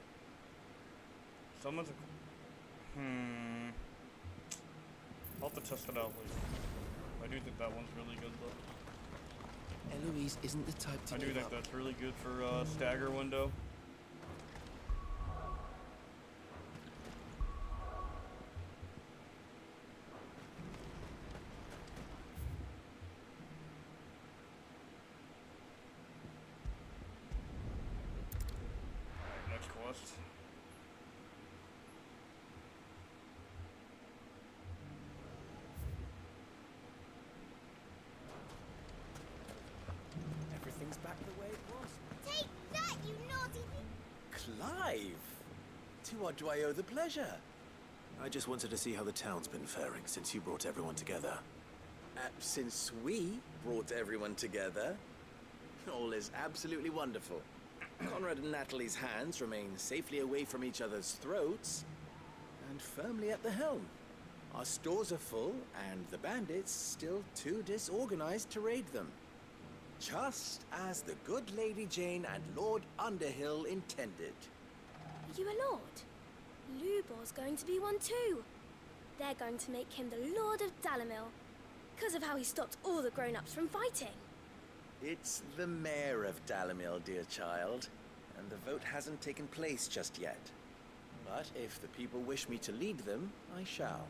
Someone's a... I'll have to test it out later. I do think that one's really good, though.
Eloise isn't the type to
I do
give
think
up.
that's really good for stagger window. Alright, next quest.
Everything's back the way it was.
Take that, you naughty...
Clive! To what do I owe the pleasure? I just wanted to see how the town's been faring since you brought everyone together.
Since we brought everyone together, all is absolutely wonderful. Conrad and Natalie's hands remain safely away from each other's throats and firmly at the helm. Our stores are full, and the bandits still too disorganized to raid them. Just as the good Lady Jane and Lord Underhill intended.
Are you a lord? Lubor's going to be one too. They're going to make him the Lord of Dalamil. because of how he stopped all the grown-ups from fighting.
It's the mayor of Dalimil, dear child, and the vote hasn't taken place just yet. But if the people wish me to lead them, I shall.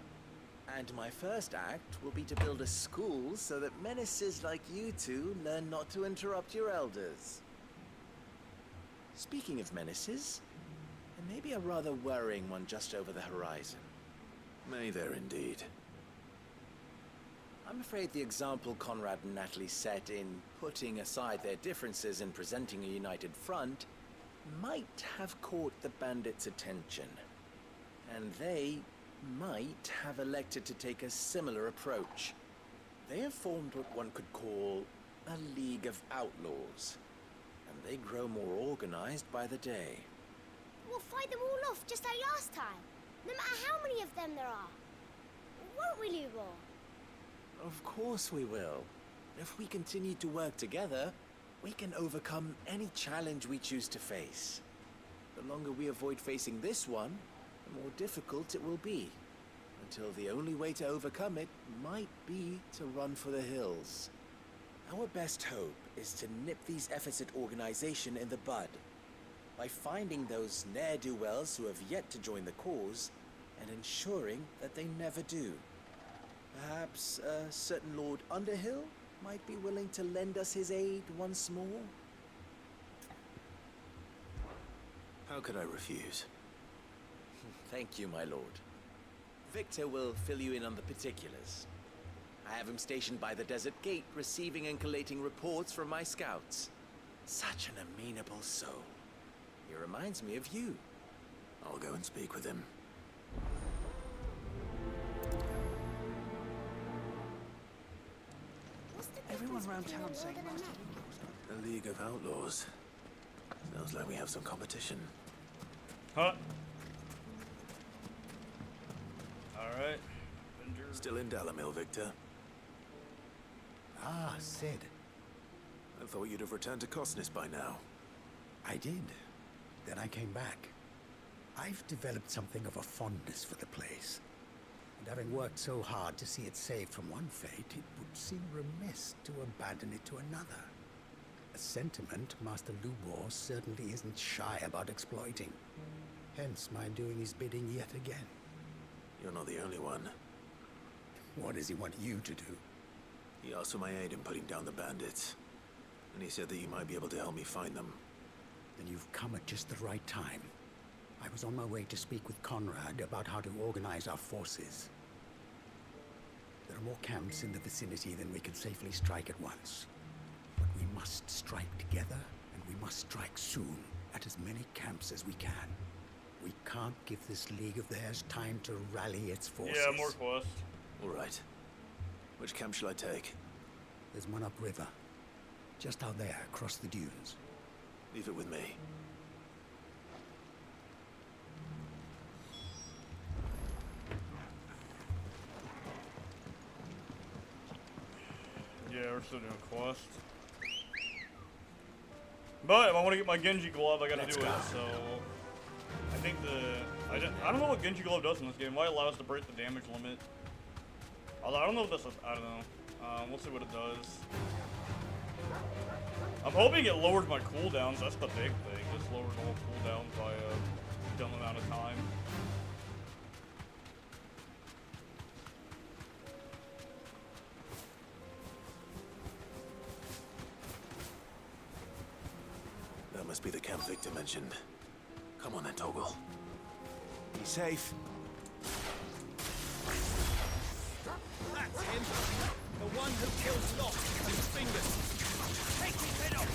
And my first act will be to build a school so that menaces like you two learn not to interrupt your elders. Speaking of menaces, there may be a rather worrying one just over the horizon.
May there indeed.
I'm afraid the example Conrad and Natalie set in putting aside their differences and presenting a united front might have caught the bandits' attention. And they might have elected to take a similar approach. They have formed what one could call a League of Outlaws, and they grow more organized by the day.
We'll fight them all off just like last time, no matter how many of them there are. Won't we, Lubor?
Of course we will. If we continue to work together, we can overcome any challenge we choose to face. The longer we avoid facing this one, the more difficult it will be, until the only way to overcome it might be to run for the hills. Our best hope is to nip these efforts at organization in the bud, by finding those ne'er-do-wells who have yet to join the cause, and ensuring that they never do. Perhaps a certain Lord Underhill might be willing to lend us his aid once more?
How could I refuse?
Thank you, my lord. Victor will fill you in on the particulars. I have him stationed by the Desert Gate, receiving and collating reports from my scouts. Such an amenable soul. He reminds me of you.
I'll go and speak with him.
Everyone around town saying
A League of Outlaws. Sounds like we have some competition.
Huh? Alright.
Still in Dalimil, Victor?
Ah, Cid.
I thought you'd have returned to Cosnis by now.
I did. Then I came back. I've developed something of a fondness for the place. And having worked so hard to see it saved from one fate, it would seem remiss to abandon it to another. A sentiment Master Lubor certainly isn't shy about exploiting. Hence my doing his bidding yet again.
You're not the only one.
What does he want you to do?
He asked for my aid in putting down the bandits. And he said that you might be able to help me find them.
Then you've come at just the right time. I was on my way to speak with Conrad about how to organize our forces. There are more camps in the vicinity than we can safely strike at once. But we must strike together, and we must strike soon, at as many camps as we can. We can't give this league of theirs time to rally its forces.
Yeah, more quest.
All right. Which camp shall I take?
There's one upriver. Just out there, across the dunes.
Leave it with me.
Yeah, we're still doing quest. But if I want to get my Genji glove, I gotta do it, so... I think I don't know what Genji glove does in this game. Why it allows us to break the damage limit. Although I don't know if that's I don't know. We'll see what it does. I'm hoping it lowers my cooldowns. That's the big thing. Just lowers all cooldowns by a dumb amount of time.
That must be the camp Victor mentioned. Come on then, Toggle.
Be safe.
That's him. The one who kills Lot with his fingers. Take his head off.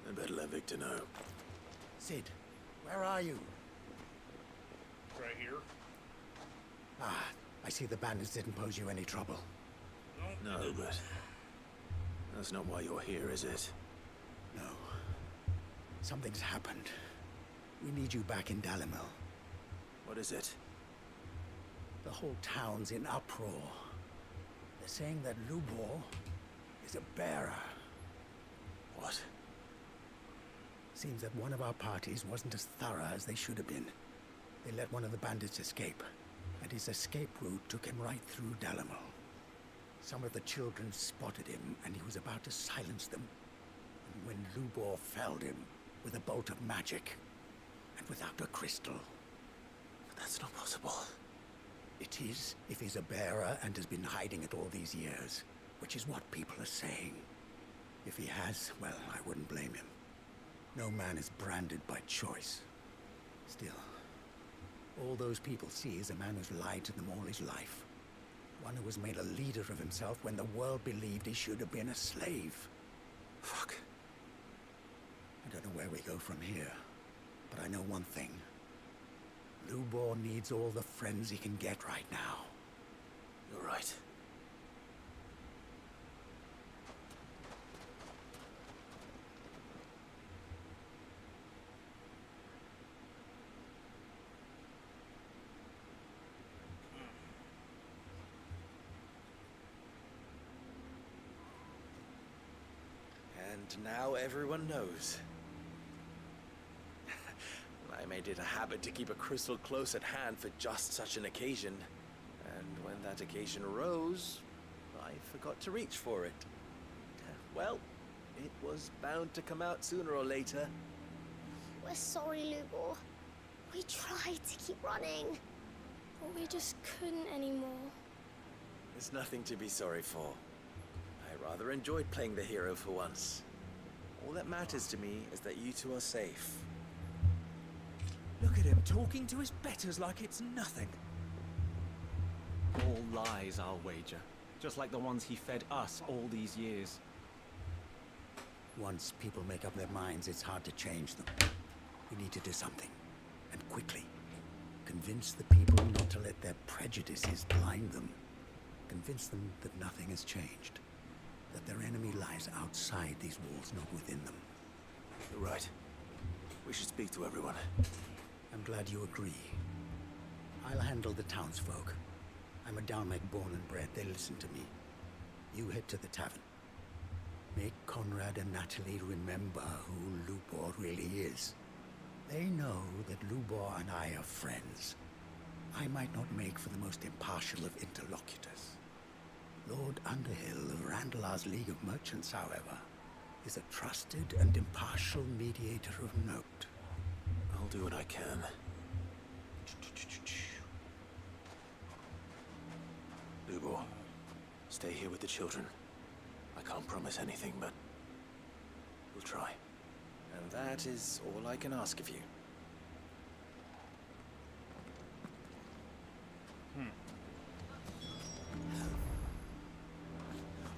I better let Victor know.
Cid, where are you?
Right here.
Ah, I see the bandits didn't pose you any trouble.
No, but that's not why you're here, is it?
No. Something's happened. We need you back in Dalimil.
What is it?
The whole town's in uproar. They're saying that Lubor is a bearer.
What?
Seems that one of our parties wasn't as thorough as they should have been. They let one of the bandits escape, and his escape route took him right through Dalimil. Some of the children spotted him, and he was about to silence them. And when Lubor felled him with a bolt of magic, and without a crystal.
But that's not possible.
It is, if he's a bearer and has been hiding it all these years, which is what people are saying. If he has, well, I wouldn't blame him. No man is branded by choice. Still, all those people see is a man who's lied to them all his life. One who was made a leader of himself when the world believed he should have been a slave.
Fuck.
I don't know where we go from here, but I know one thing. Lubor needs all the friends he can get right now.
You're right.
And now everyone knows. I made it a habit to keep a crystal close at hand for just such an occasion. And when that occasion arose, I forgot to reach for it. Well, it was bound to come out sooner or later.
We're sorry, Lubor. We tried to keep running, but we just couldn't anymore.
There's nothing to be sorry for. I rather enjoyed playing the hero for once. All that matters to me is that you two are safe.
Look at him talking to his betters like it's nothing.
All lies, I'll wager. Just like the ones he fed us all these years.
Once people make up their minds, it's hard to change them. We need to do something, and quickly. Convince the people not to let their prejudices blind them. Convince them that nothing has changed. That their enemy lies outside these walls, not within them.
You're right. We should speak to everyone.
I'm glad you agree. I'll handle the townsfolk. I'm a Dalmek born and bred. They listen to me. You head to the tavern. Make Conrad and Natalie remember who Lubor really is. They know that Lubor and I are friends. I might not make for the most impartial of interlocutors. Lord Underhill of Randalar's League of Merchants, however, is a trusted and impartial mediator of note.
I'll do what I can. Lubor, stay here with the children. I can't promise anything, but we'll try.
And that is all I can ask of you.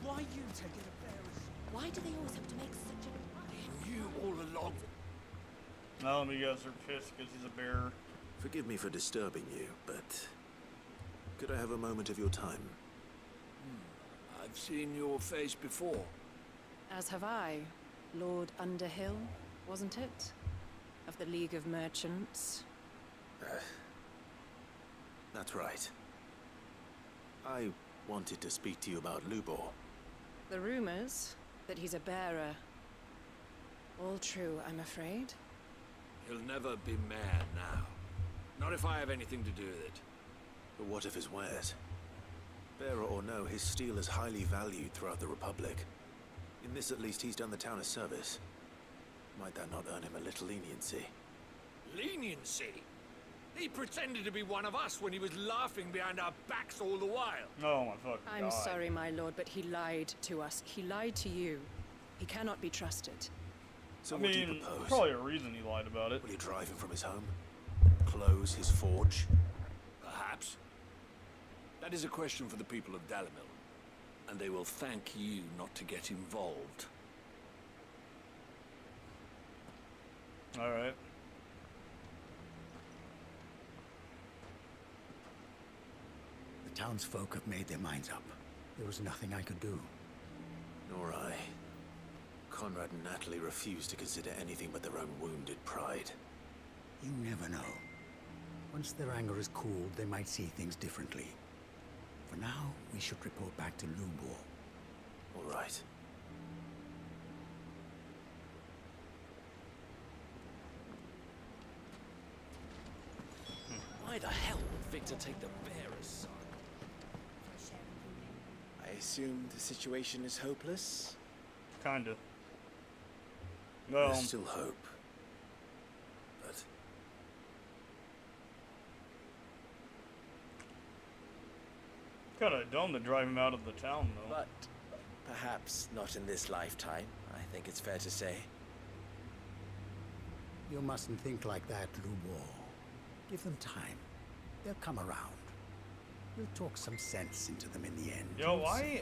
Why you taking a bearer's?
Why do they always have to make such a...
You all along.
Now you guys are pissed because he's a bearer.
Forgive me for disturbing you, but could I have a moment of your time?
I've seen your face before.
As have I. Lord Underhill, wasn't it? of the League of Merchants.
That's right. I wanted to speak to you about Lubor.
The rumors that he's a bearer. All true, I'm afraid.
He'll never be mayor now. Not if I have anything to do with it.
But what of his wares? Bearer or no, his steel is highly valued throughout the Republic. In this, at least, he's done the town a service. Might that not earn him a little leniency?
Leniency? He pretended to be one of us when he was laughing behind our backs all the while.
Oh my fucking
I'm
God.
sorry, my lord, but he lied to us. He lied to you. He cannot be trusted.
So
I
what do you
mean,
propose?
probably a reason he lied about it.
Will you drive him from his home? Close his forge?
Perhaps. That is a question for the people of Dalimil. And they will thank you not to get involved.
Alright.
The townsfolk have made their minds up. There was nothing I could do.
Nor I. Conrad and Natalie refused to consider anything but their own wounded pride.
You never know. Once their anger is cooled, they might see things differently. For now, we should report back to Lubor.
All right.
Why the hell would Victor take the bearer's side? I assume the situation is hopeless?
Kinda. Well,
There's still hope. But
kinda dumb to drive him out of the town, though.
But perhaps not in this lifetime, I think it's fair to say.
You mustn't think like that, Lubor. Give them time. They'll come around. We'll talk some sense into them in the end.
Yo,
You'll
why?
see.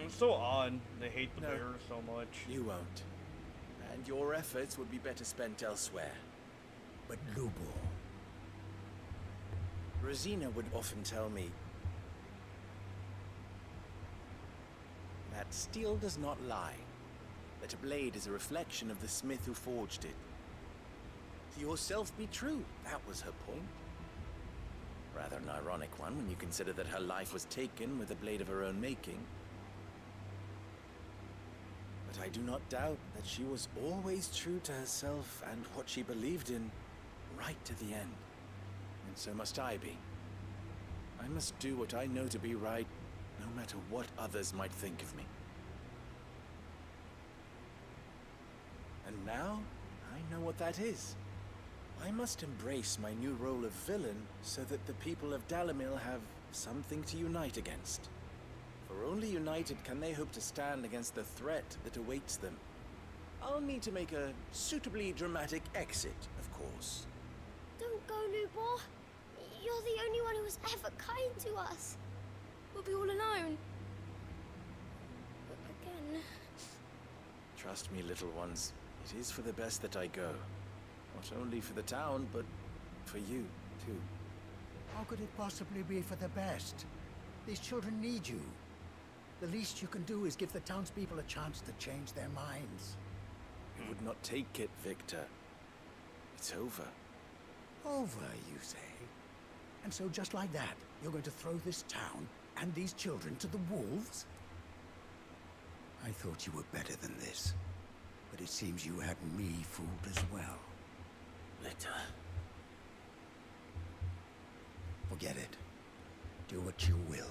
It's so odd they hate the
No.
bear so much.
You won't. And your efforts would be better spent elsewhere.
But Lubor...
Rosina would often tell me that steel does not lie, that a blade is a reflection of the smith who forged it. To yourself be true, that was her point. Rather an ironic one when you consider that her life was taken with a blade of her own making. But I do not doubt that she was always true to herself and what she believed in, right to the end. And so must I be. I must do what I know to be right, no matter what others might think of me. And now, I know what that is. I must embrace my new role of villain so that the people of Dalimil have something to unite against. For only united can they hope to stand against the threat that awaits them. I'll need to make a suitably dramatic exit, of course.
Don't go, Lubor. You're the only one who was ever kind to us. We'll be all alone. Again.
Trust me, little ones. It is for the best that I go. Not only for the town, but for you, too.
How could it possibly be for the best? These children need you. The least you can do is give the townspeople a chance to change their minds.
You would not take it, Victor. It's over.
Over, you say? And so just like that, you're going to throw this town and these children to the wolves? I thought you were better than this. But it seems you had me fooled as well.
Victor.
Forget it. Do what you will.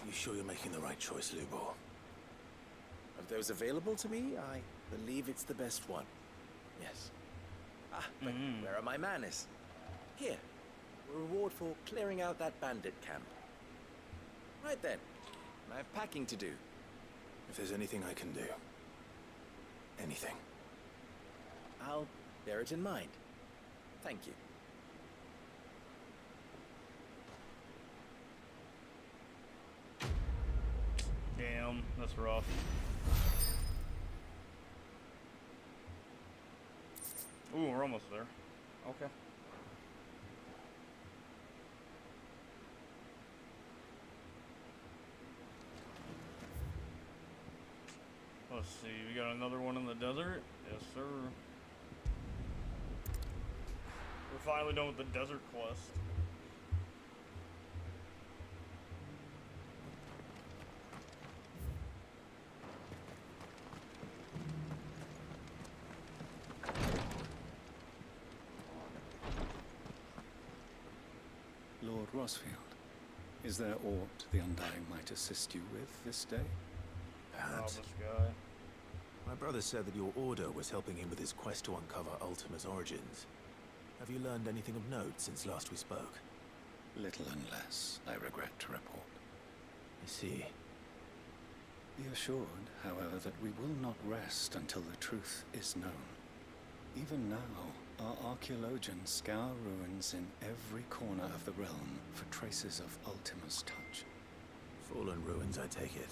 You sure you're making the right choice, Lubor?
Of those available to me, I believe it's the best one. Yes. Ah, but where are my manners? Here. A reward for clearing out that bandit camp. Right then. I have packing to do.
If there's anything I can do. Anything.
I'll bear it in mind. Thank you.
Damn, that's rough. Ooh, we're almost there. Okay. Let's see, we got another one in the desert. Yes, sir. We're finally done with the desert quest.
Lord Rosfield, is there aught the Undying might assist you with this day?
Perhaps.
Oh, this guy.
My brother said that your order was helping him with his quest to uncover Ultima's origins. Have you learned anything of note since last we spoke?
Little and less, I regret to report.
I see.
Be assured, however, that we will not rest until the truth is known. Even now, our archaeologians scour ruins in every corner of the realm for traces of Ultima's touch.
Fallen ruins, I take it.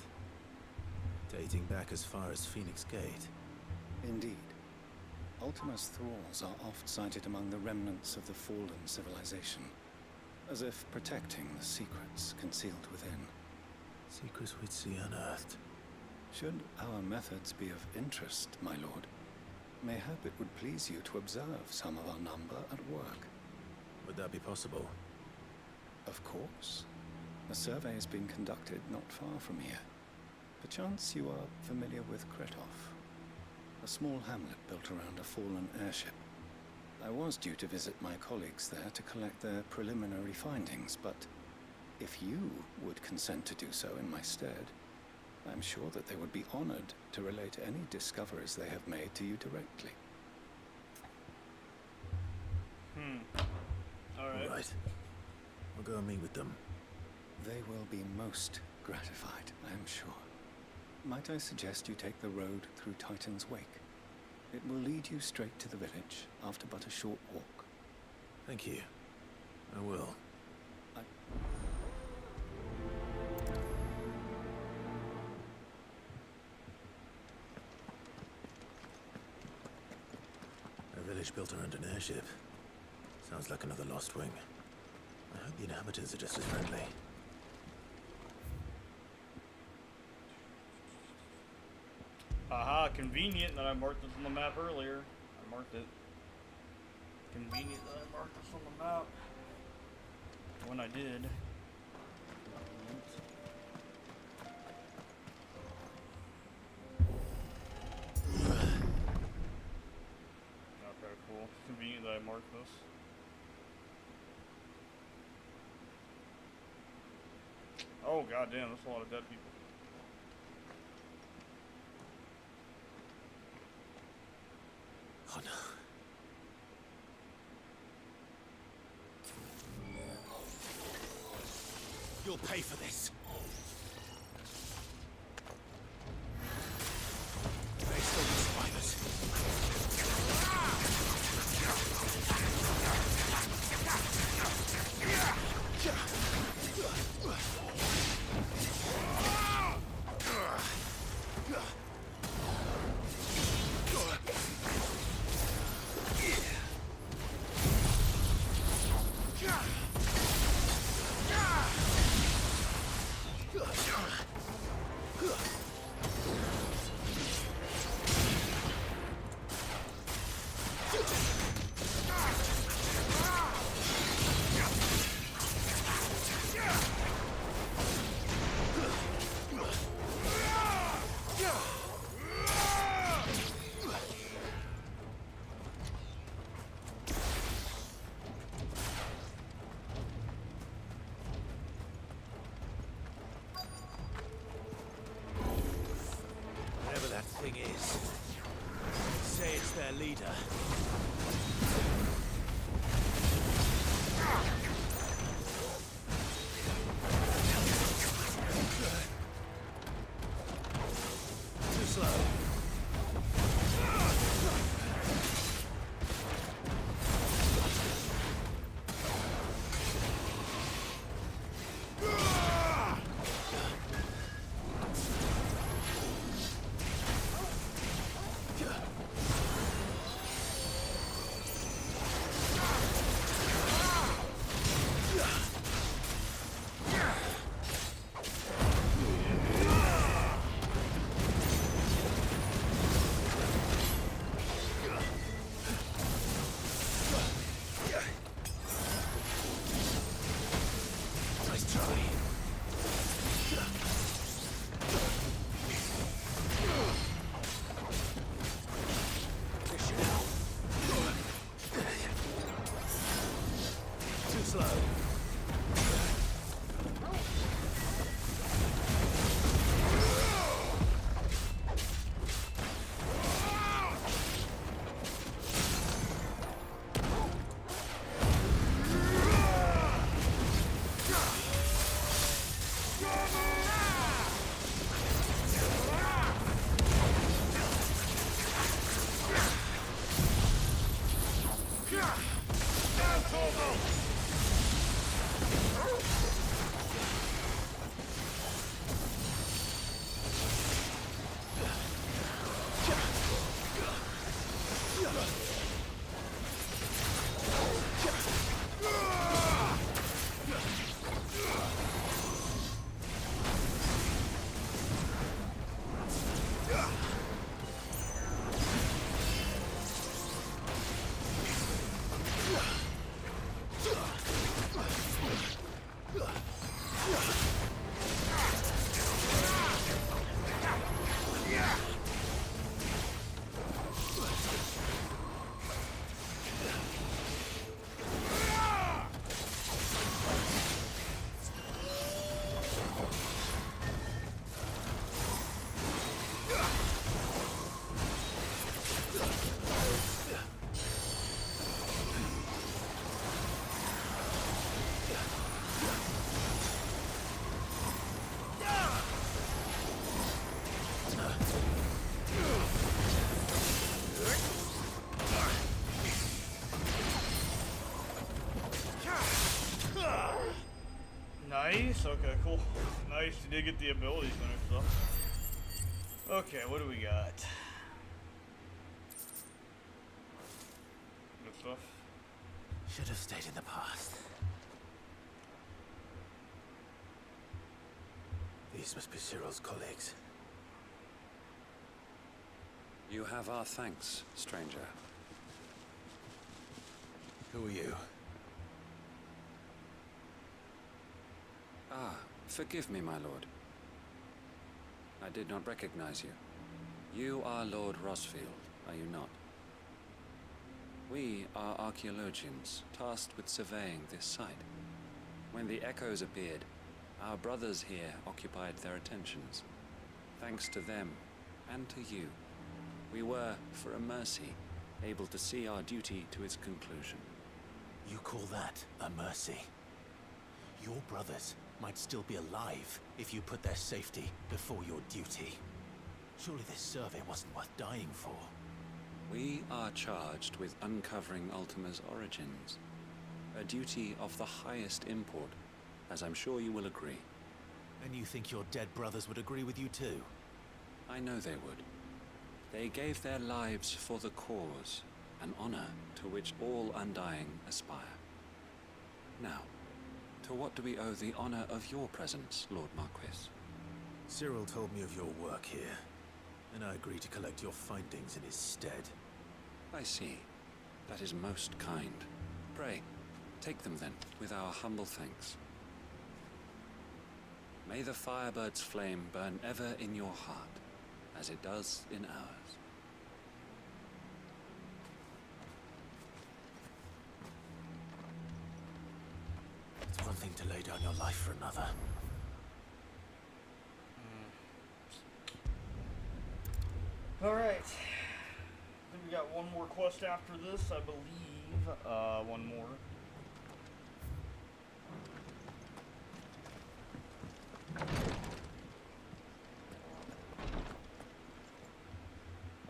Dating back as far as Phoenix Gate.
Indeed. Ultima's thralls are oft sighted among the remnants of the fallen civilization, as if protecting the secrets concealed within.
Secrets we'd see unearthed.
Should our methods be of interest, my lord, mayhap it would please you to observe some of our number at work.
Would that be possible?
Of course. A survey is being conducted not far from here. Perchance you are familiar with Kretov, a small hamlet built around a fallen airship. I was due to visit my colleagues there to collect their preliminary findings, but if you would consent to do so in my stead, I'm sure that they would be honored to relate any discoveries they have made to you directly.
All right.
I'll go and meet with them.
They will be most gratified, I am sure. Might I suggest you take the road through Titan's Wake? It will lead you straight to the village after but a short walk.
Thank you. I will. A village built around an airship. Sounds like another Lost Wing. I hope the inhabitants are just as friendly.
Aha, convenient that I marked this on the map earlier. I marked it. Convenient that I marked this on the map. When I did. Okay, cool. Convenient that I marked this. Oh, goddamn, that's a lot of dead people.
Oh no. You'll pay for this. They still be survivors. Whatever that thing is, say it's their leader. Too slow.
Okay, cool. Nice. You did get the abilities and stuff. Okay, what do we got? Good stuff.
Should have stayed in the past. These must be Cyril's colleagues.
You have our thanks, stranger.
Who are you?
Ah, forgive me, my lord. I did not recognize you. You are Lord Rosfield, are you not? We are archaeologians, tasked with surveying this site. When the echoes appeared, our brothers here occupied their attentions. Thanks to them, and to you, we were, for a mercy, able to see our duty to its conclusion.
You call that a mercy? Your brothers might still be alive if you put their safety before your duty. Surely this survey wasn't worth dying for.
We are charged with uncovering Ultima's origins. A duty of the highest import, as I'm sure you will agree.
And you think your dead brothers would agree with you too?
I know they would. They gave their lives for the cause, an honor to which all Undying aspire. Now, to what do we owe the honor of your presence, Lord Marquis?
Cyril told me of your work here, and I agreed to collect your findings in his stead.
I see. That is most kind. Pray, take them then, with our humble thanks. May the Firebird's flame burn ever in your heart, as it does in ours.
It's one thing to lay down your life for another.
Alright. I think we got one more quest after this, I believe. One more.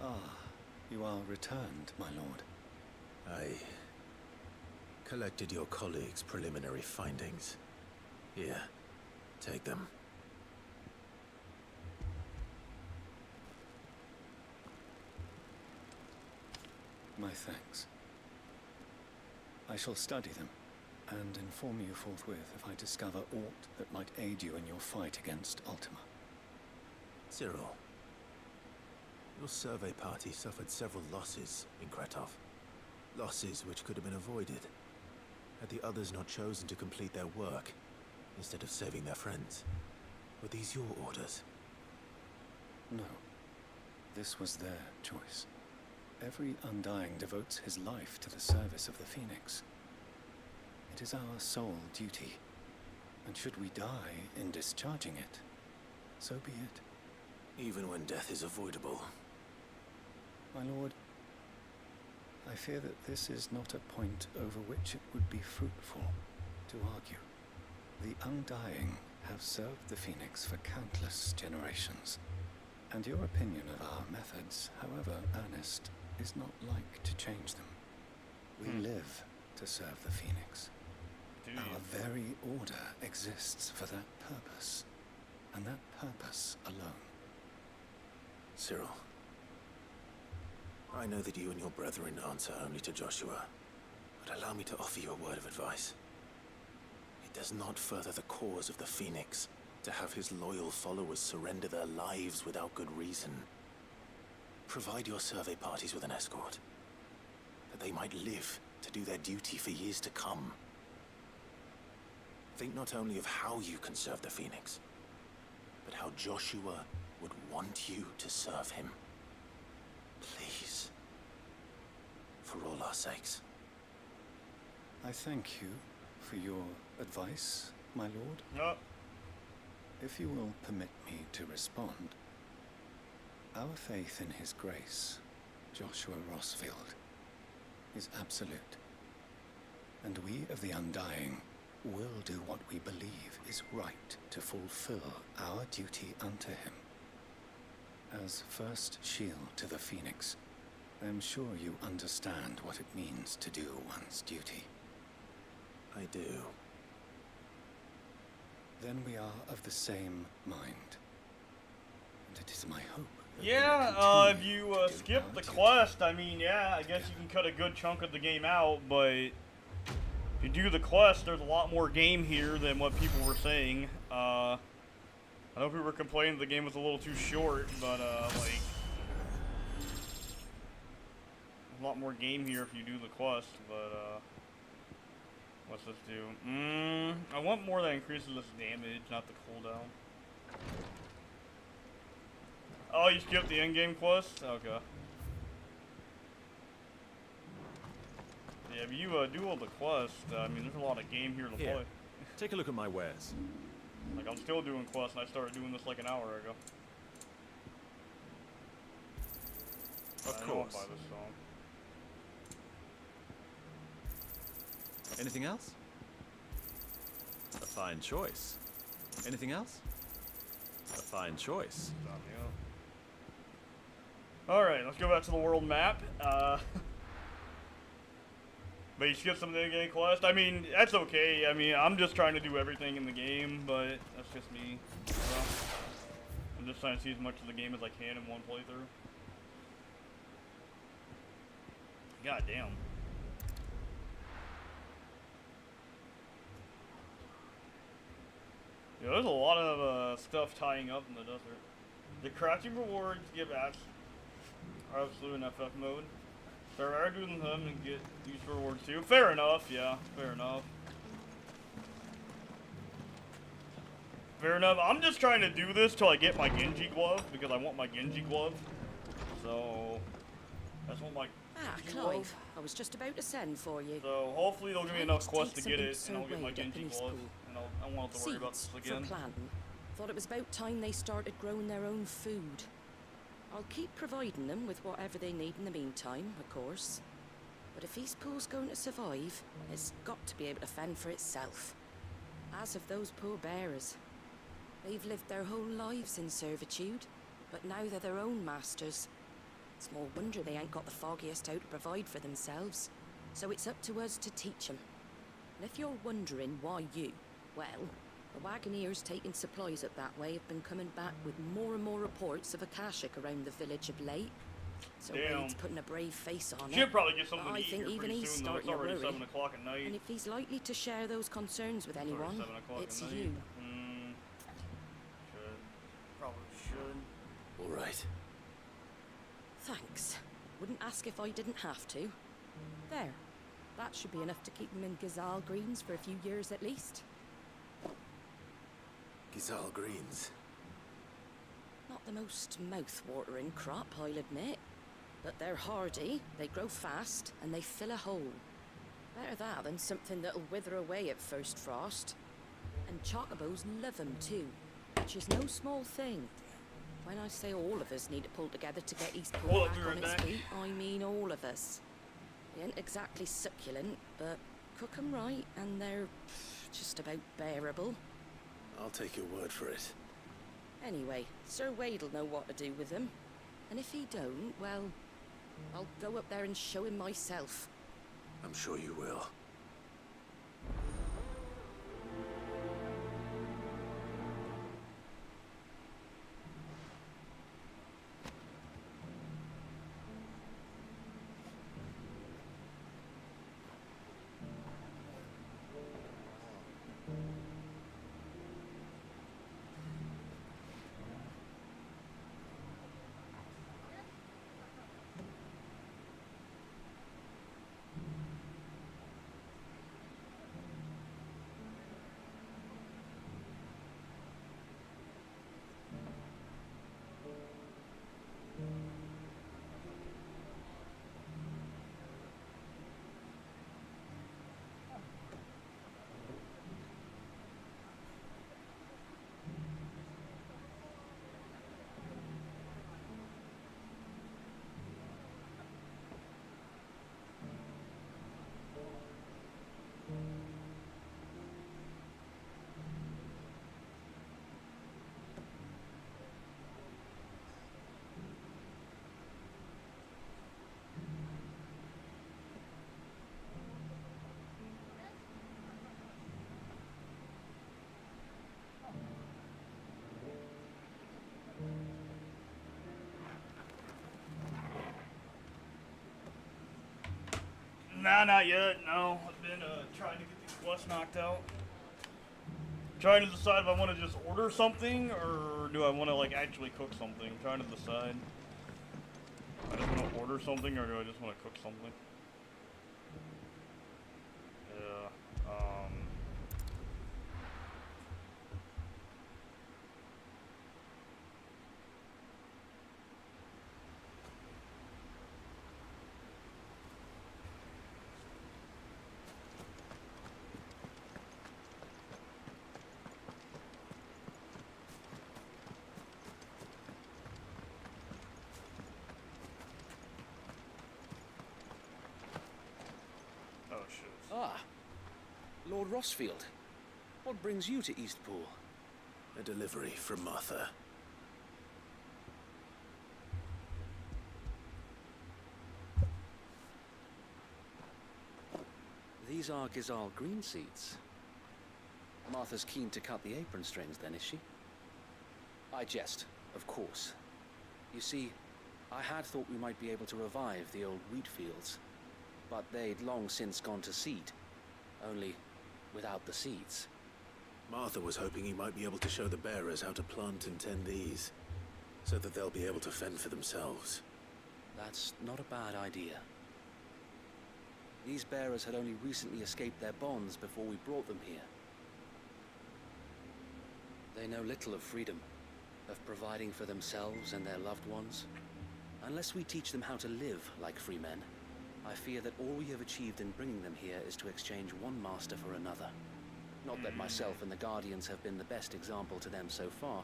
Ah, you are returned, my lord.
I collected your colleagues' preliminary findings. Here, take them.
My thanks. I shall study them, and inform you forthwith if I discover aught that might aid you in your fight against Ultima.
Cyril, your survey party suffered several losses in Kretov. Losses which could have been avoided, had the others not chosen to complete their work, instead of saving their friends. Were these your orders?
No. This was their choice. Every Undying devotes his life to the service of the Phoenix. It is our sole duty, and should we die in discharging it, so be it.
Even when death is avoidable.
My lord, I fear that this is not a point over which it would be fruitful to argue. The Undying have served the Phoenix for countless generations, and your opinion of our methods, however earnest, is not like to change them. We live to serve the Phoenix. Our very order exists for that purpose, and that purpose alone.
Cyril, I know that you and your brethren answer only to Joshua, but allow me to offer you a word of advice. It does not further the cause of the Phoenix to have his loyal followers surrender their lives without good reason. Provide your survey parties with an escort, that they might live to do their duty for years to come. Think not only of how you can serve the Phoenix, but how Joshua would want you to serve him. Please. For all our sakes.
I thank you for your advice, my lord.
No.
If you will permit me to respond, our faith in his grace, Joshua Rosfield, is absolute. And we of the Undying will do what we believe is right to fulfill our duty unto him. As first shield to the Phoenix, I am sure you understand what it means to do one's duty.
I do.
then we are of the same mind. And it is my hope.
Yeah, if you skip the quest, I mean, yeah, I guess you can cut a good chunk of the game out, but if you do the quest, there's a lot more game here than what people were saying. I know people were complaining the game was a little too short, but, like, a lot more game here if you do the quest, but, what's this do? I want more that increases this damage, not the cooldown. Oh, you skipped the in-game quest? Okay. Yeah, if you do all the quests, I mean, there's a lot of game here to play.
Take a look at my wares.
Like, I'm still doing quests, and I started doing this like an hour ago.
Of
I
course.
Buy this song.
Anything else? A fine choice. Anything else? A fine choice.
Alright, let's go back to the world map. But you skip some of the in-game quest. I mean, that's okay. I mean, I'm just trying to do everything in the game, but that's just me. I'm just trying to see as much of the game as I can in one playthrough. God damn. Yeah, there's a lot of stuff tying up in the desert. The crafting rewards give absolute in FF mode. There are doing them and get these rewards too. Fair enough, yeah, fair enough. Fair enough. I'm just trying to do this till I get my Genji glove because I want my Genji glove. So that's what my Genji
Clive,
glove.
I was just about to send for you.
So hopefully they'll give me enough quests to get it,
something
and I'll get my
so weighed up
Genji
in his
glove,
pool.
and I won't have to worry about this
Seeds
again.
for planting. Thought it was about time they started growing their own food. I'll keep providing them with whatever they need in the meantime, of course. But if East Pool's going to survive, it's got to be able to fend for itself. As have those poor bearers. They've lived their whole lives in servitude, but now they're their own masters. Small wonder they ain't got the foggiest how to provide for themselves. So it's up to us to teach them. And if you're wondering why you, well, the Wagoneers taking supplies up that way have been coming back with more and more reports of Akashic around the village of late. So
Damn.
Wade's putting a brave face on it.
Should probably get something
I
to eat
think
here
even
pretty
he's
soon, though. It's
starting to
already
worry.
7 o'clock at night.
And if he's likely to share those concerns with
It's already
anyone,
7 o'clock
it's
at night.
you.
Should. Probably should.
All right.
Thanks. Wouldn't ask if I didn't have to. There. That should be enough to keep him in Gazal Greens for a few years at least.
Gazal Greens.
Not the most mouth-watering crop, I'll admit. But they're hardy, they grow fast, and they fill a hole. Better that than something that'll wither away at first frost. And chocobos love 'em too, which is no small thing. When I say all of us need to pull together to get East Pool back on its feet, I mean all of us. They ain't exactly succulent, but cook 'em right, and they're just about bearable.
I'll take your word for it.
Anyway, Sir Wade'll know what to do with them. And if he don't, well, I'll go up there and show him myself.
I'm sure you will.
Nah, not yet. No, I've been trying to get these quests knocked out. Trying to decide if I want to just order something or do I want to like actually cook something. Trying to decide. I just want to order something or do I just want to cook something? Yeah.
Ah, Lord Rossfield. What brings you to Eastpool?
A delivery from Martha.
These are Gizal green seeds. Martha's keen to cut the apron strings then, is she? I jest, of course. You see, I had thought we might be able to revive the old wheat fields. But they'd long since gone to seed, only without the seeds.
Martha was hoping you might be able to show the bearers how to plant and tend these, so that they'll be able to fend for themselves.
That's not a bad idea. These bearers had only recently escaped their bonds before we brought them here. They know little of freedom, of providing for themselves and their loved ones. Unless we teach them how to live like free men, I fear that all we have achieved in bringing them here is to exchange one master for another. Not that myself and the Guardians have been the best example to them so far,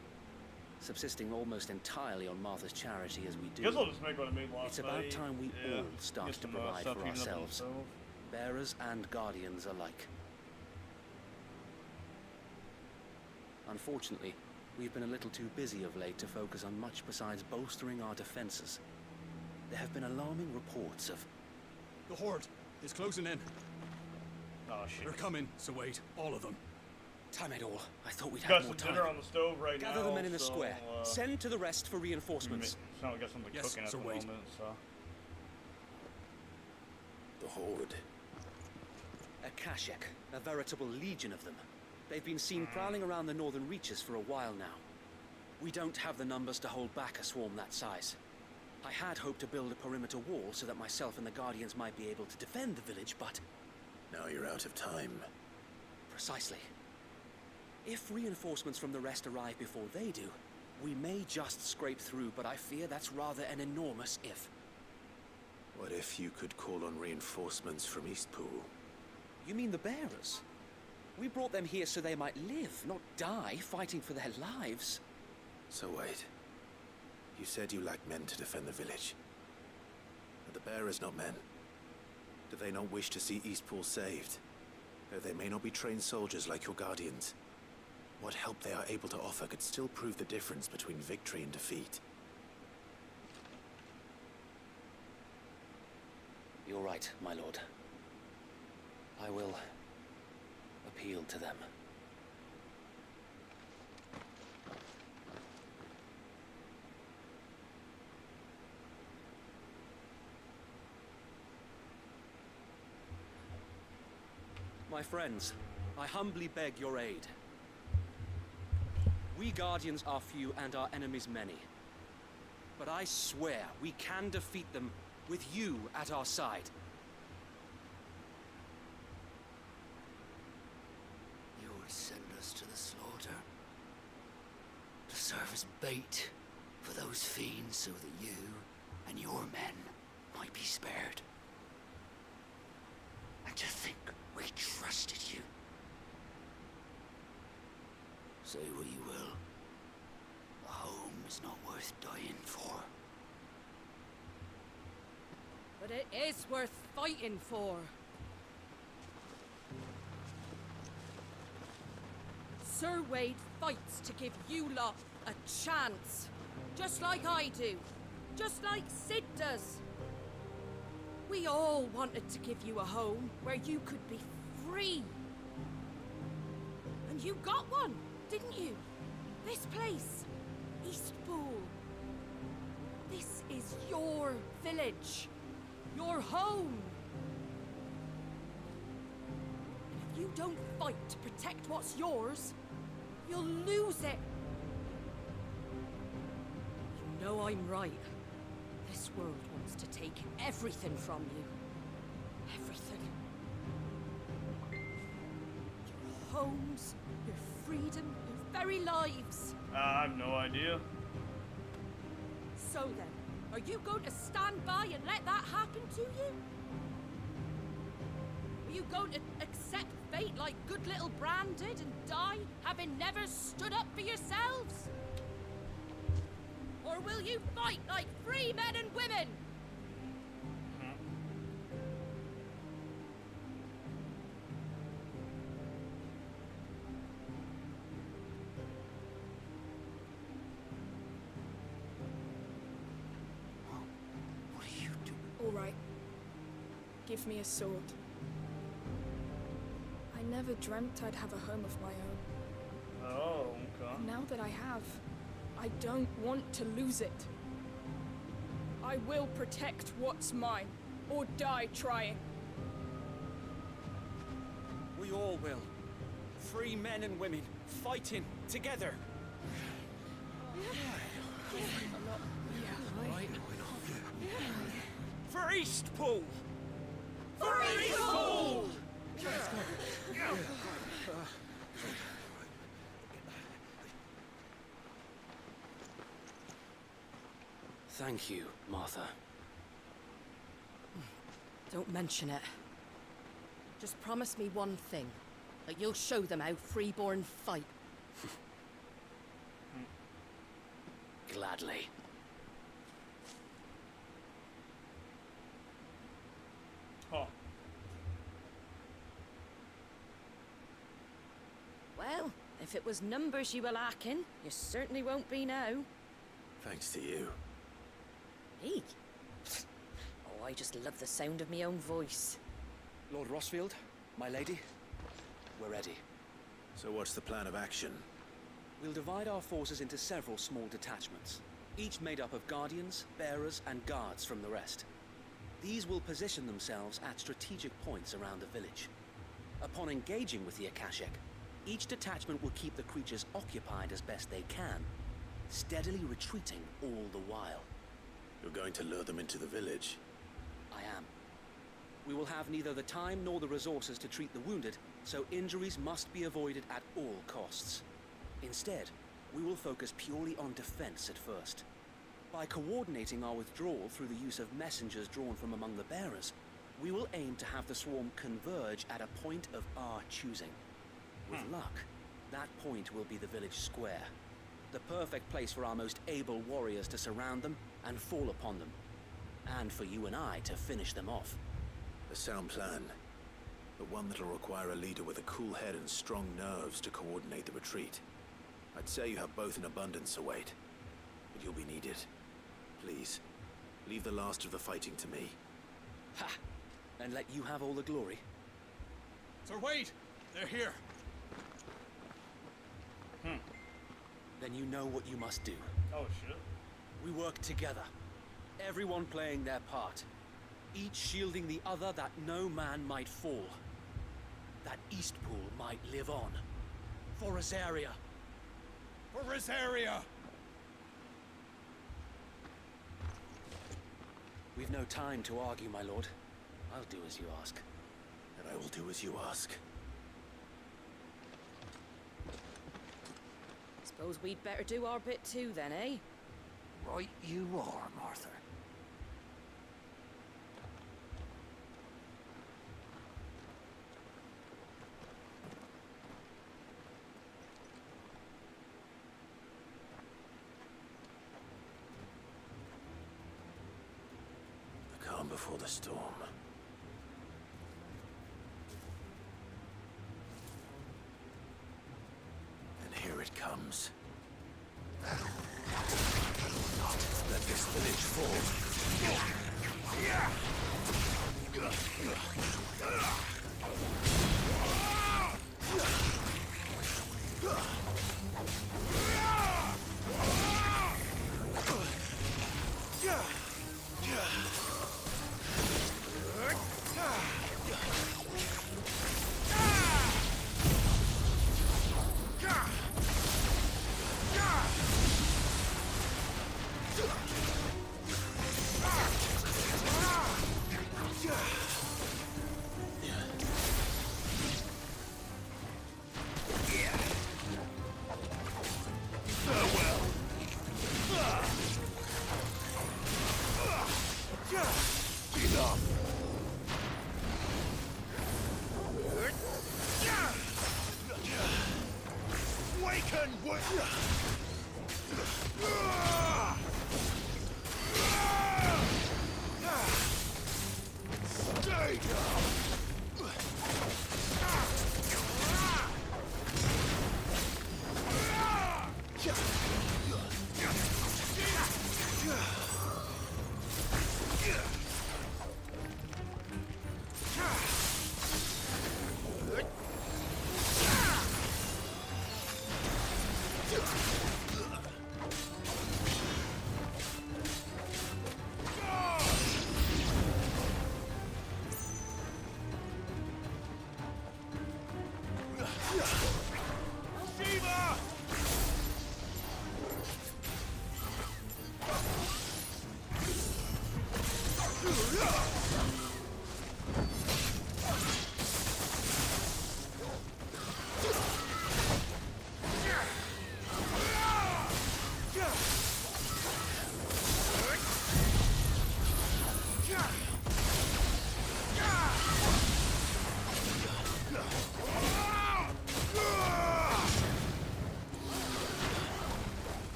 subsisting almost entirely on Martha's charity as we do.
Guess I'll just make what I made last
It's about
night.
time we
Yeah,
all start
get
to
some,
provide
stuff
for
heating up on the
ourselves,
stove.
bearers and Guardians alike. Unfortunately, we've been a little too busy of late to focus on much besides bolstering our defenses. There have been alarming reports of...
The Horde is closing in.
Oh, shit.
They're coming, so wait, all of them.
Time it all. I thought we'd
Got
have
some
more time.
dinner on the stove right now.
Gather the men in the
so,
square. Send to the rest for reinforcements.
It's not like I got something cooking at the moment, so...
The Horde.
A Kashek, a veritable legion of them. They've been seen prowling around the northern reaches for a while now. We don't have the numbers to hold back a swarm that size. I had hoped to build a perimeter wall so that myself and the Guardians might be able to defend the village, but...
Now you're out of time.
Precisely. If reinforcements from the rest arrive before they do, we may just scrape through, but I fear that's rather an enormous if.
What if you could call on reinforcements from Eastpool?
You mean the bearers? We brought them here so they might live, not die fighting for their lives.
So wait. You said you lacked men to defend the village. Are the bearers not men? Do they not wish to see Eastpool saved? Though they may not be trained soldiers like your Guardians. What help they are able to offer could still prove the difference between victory and defeat.
You're right, my lord. I will appeal to them. My friends, I humbly beg your aid. We Guardians are few and our enemies many. But I swear we can defeat them with you at our side.
You would send us to the slaughter, to serve as bait for those fiends so that you and your men might be spared. And to think we trusted you. Say what you will, a home is not worth dying for.
But it is worth fighting for. Sir Wade fights to give you lot a chance. Just like I do. Just like Sid does. We all wanted to give you a home where you could be free. And you got one, didn't you? This place, Eastpool. This is your village. Your home. you don't fight to protect what's yours, you'll lose it. You know I'm right. This world wants to take everything from you. Everything. Your homes, your freedom, your very lives.
I have no idea.
So then, are you going to stand by and let that happen to you? Are you going to accept fate like good little Bran did and die, having never stood up for yourselves? Or will you fight like free men and women?
What are you doing?
All right. Give me a sword. I never dreamt I'd have a home of my own.
Oh, okay.
Now that I have, I don't want to lose it. I will protect what's mine, or die trying.
We all will. Free men and women, fighting together. For Eastpool! For Eastpool!
Thank you, Martha.
Don't mention it. Just promise me one thing. That you'll show them how freeborn fight.
Gladly.
Huh.
Well, if it was numbers you were lacking, you certainly won't be now.
Thanks to you.
Me? Oh, I just love the sound of my own voice.
Lord Rossfield, my lady, we're ready.
So what's the plan of action?
We'll divide our forces into several small detachments, each made up of guardians, bearers, and guards from the rest. These will position themselves at strategic points around the village. Upon engaging with the Akashic, each detachment will keep the creatures occupied as best they can, steadily retreating all the while.
You're going to lure them into the village?
I am. We will have neither the time nor the resources to treat the wounded, so injuries must be avoided at all costs. Instead, we will focus purely on defense at first. By coordinating our withdrawal through the use of messengers drawn from among the bearers, we will aim to have the swarm converge at a point of our choosing. With luck, that point will be the village square. The perfect place for our most able warriors to surround them and fall upon them. And for you and I to finish them off.
A sound plan. But one that'll require a leader with a cool head and strong nerves to coordinate the retreat. I'd say you have both in abundance, Sir Wade. But you'll be needed. Please, leave the last of the fighting to me.
Ha! And let you have all the glory.
Sir Wade! They're here!
Then you know what you must do.
Oh, shit.
We work together. Everyone playing their part. Each shielding the other that no man might fall. That Eastpool might live on. For Rosaria.
For Rosaria!
We've no time to argue, my lord. I'll do as you ask.
And I will do as you ask.
Suppose we'd better do our bit too then, eh?
Right you are, Martha.
The calm before the storm. And here it comes. Let this village fall.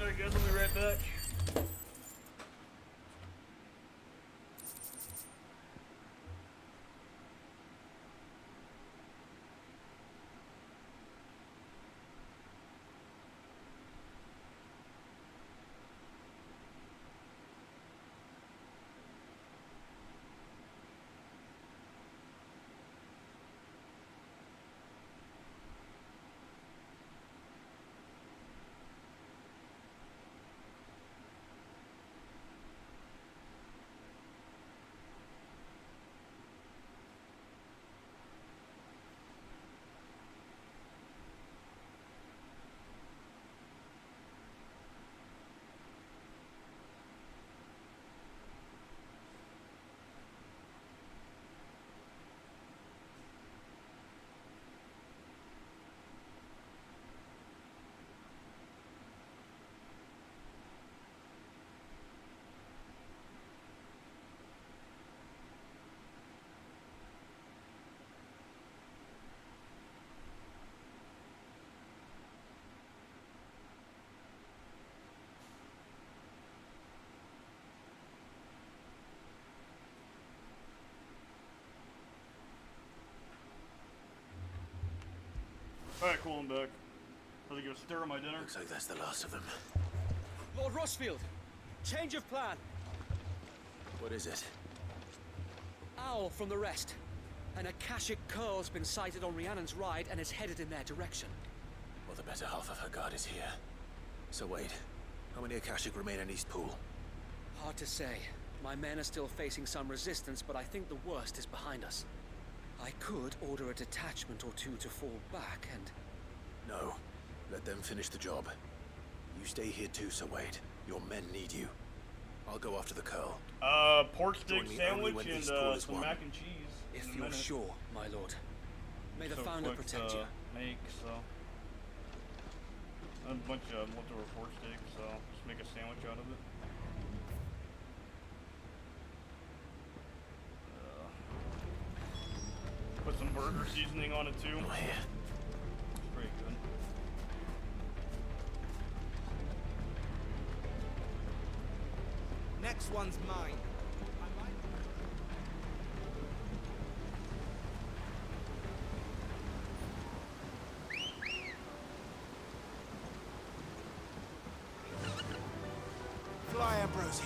Alright guys, I'll be right back. Alright, cool, I'm back. I think I'll stir on my dinner.
Looks like that's the last of them.
Lord Rossfield, change of plan.
What is it?
Owl from the rest. An Akashic Curl's been sighted on Rhiannon's Ride and is headed in their direction.
Well, the better half of her guard is here. So wait, how many Akashic remain in East Pool?
Hard to say. My men are still facing some resistance, but I think the worst is behind us. I could order a detachment or two to fall back and...
No. Let them finish the job. You stay here too, Sir Wade. Your men need you. I'll go after the Curl.
Pork stick sandwich and some mac and cheese.
If you're sure, my lord. May the Founder protect you.
Make, so... A bunch of leftover pork steak, so just make a sandwich out of it. Put some burger seasoning on it too.
Oh, yeah.
It's pretty good.
Next one's mine.
Fly, Ambrosia.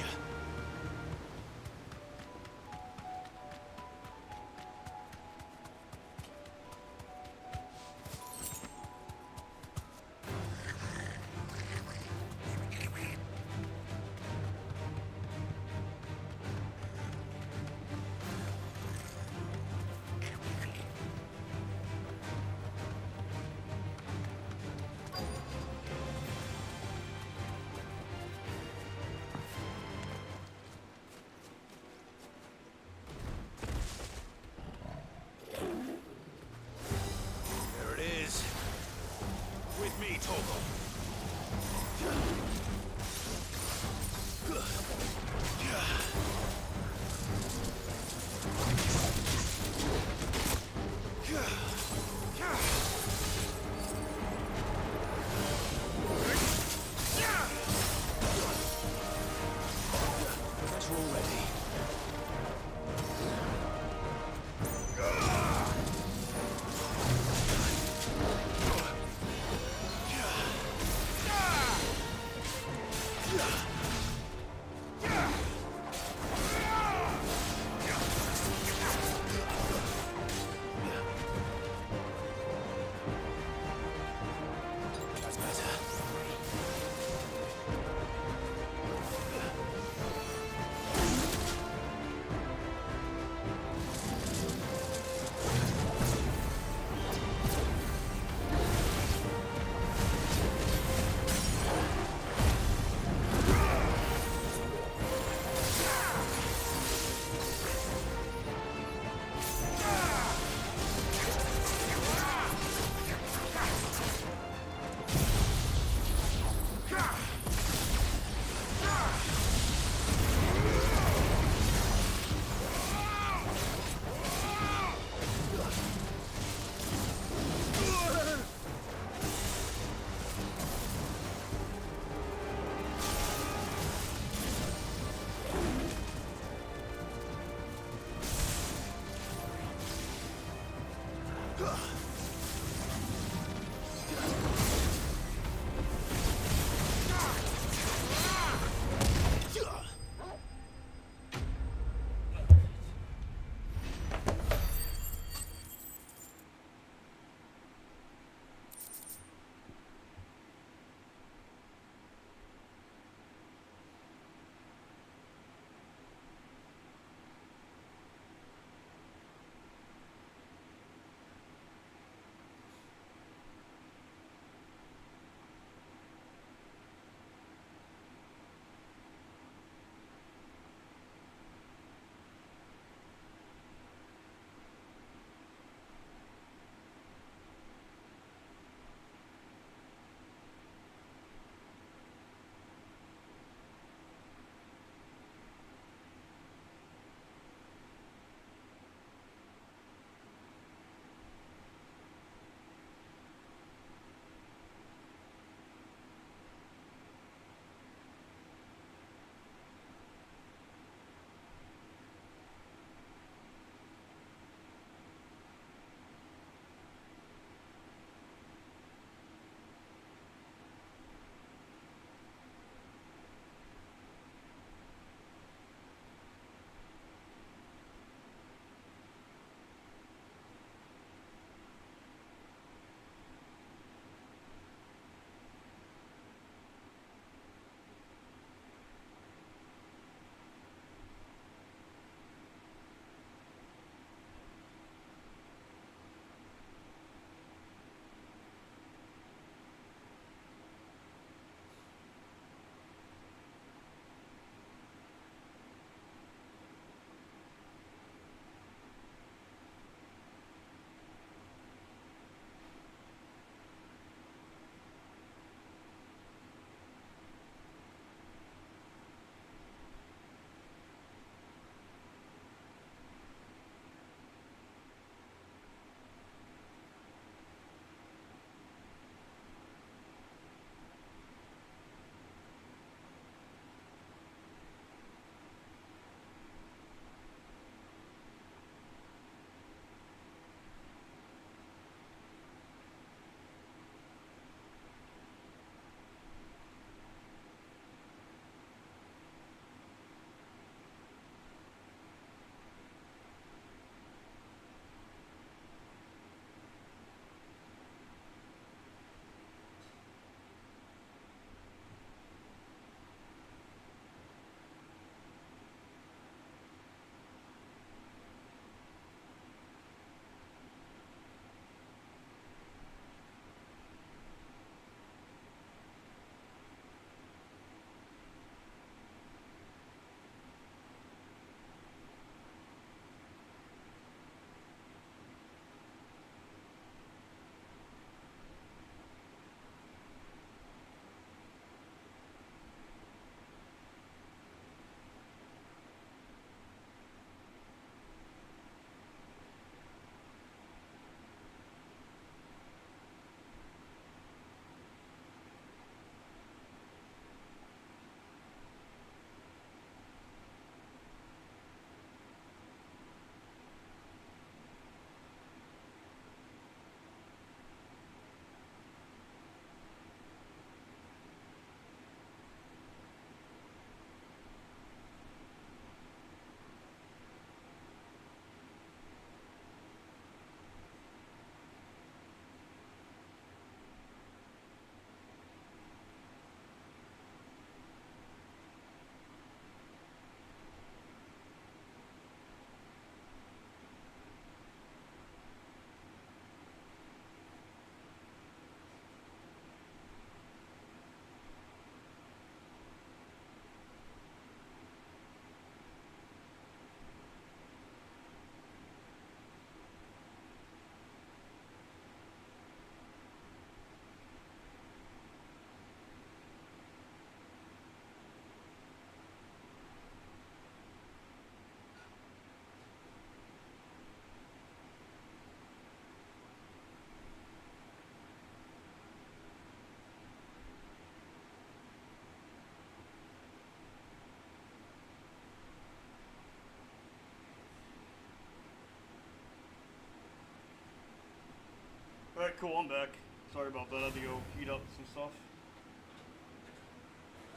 cool, I'm back. Sorry about that, I had to go heat up some stuff.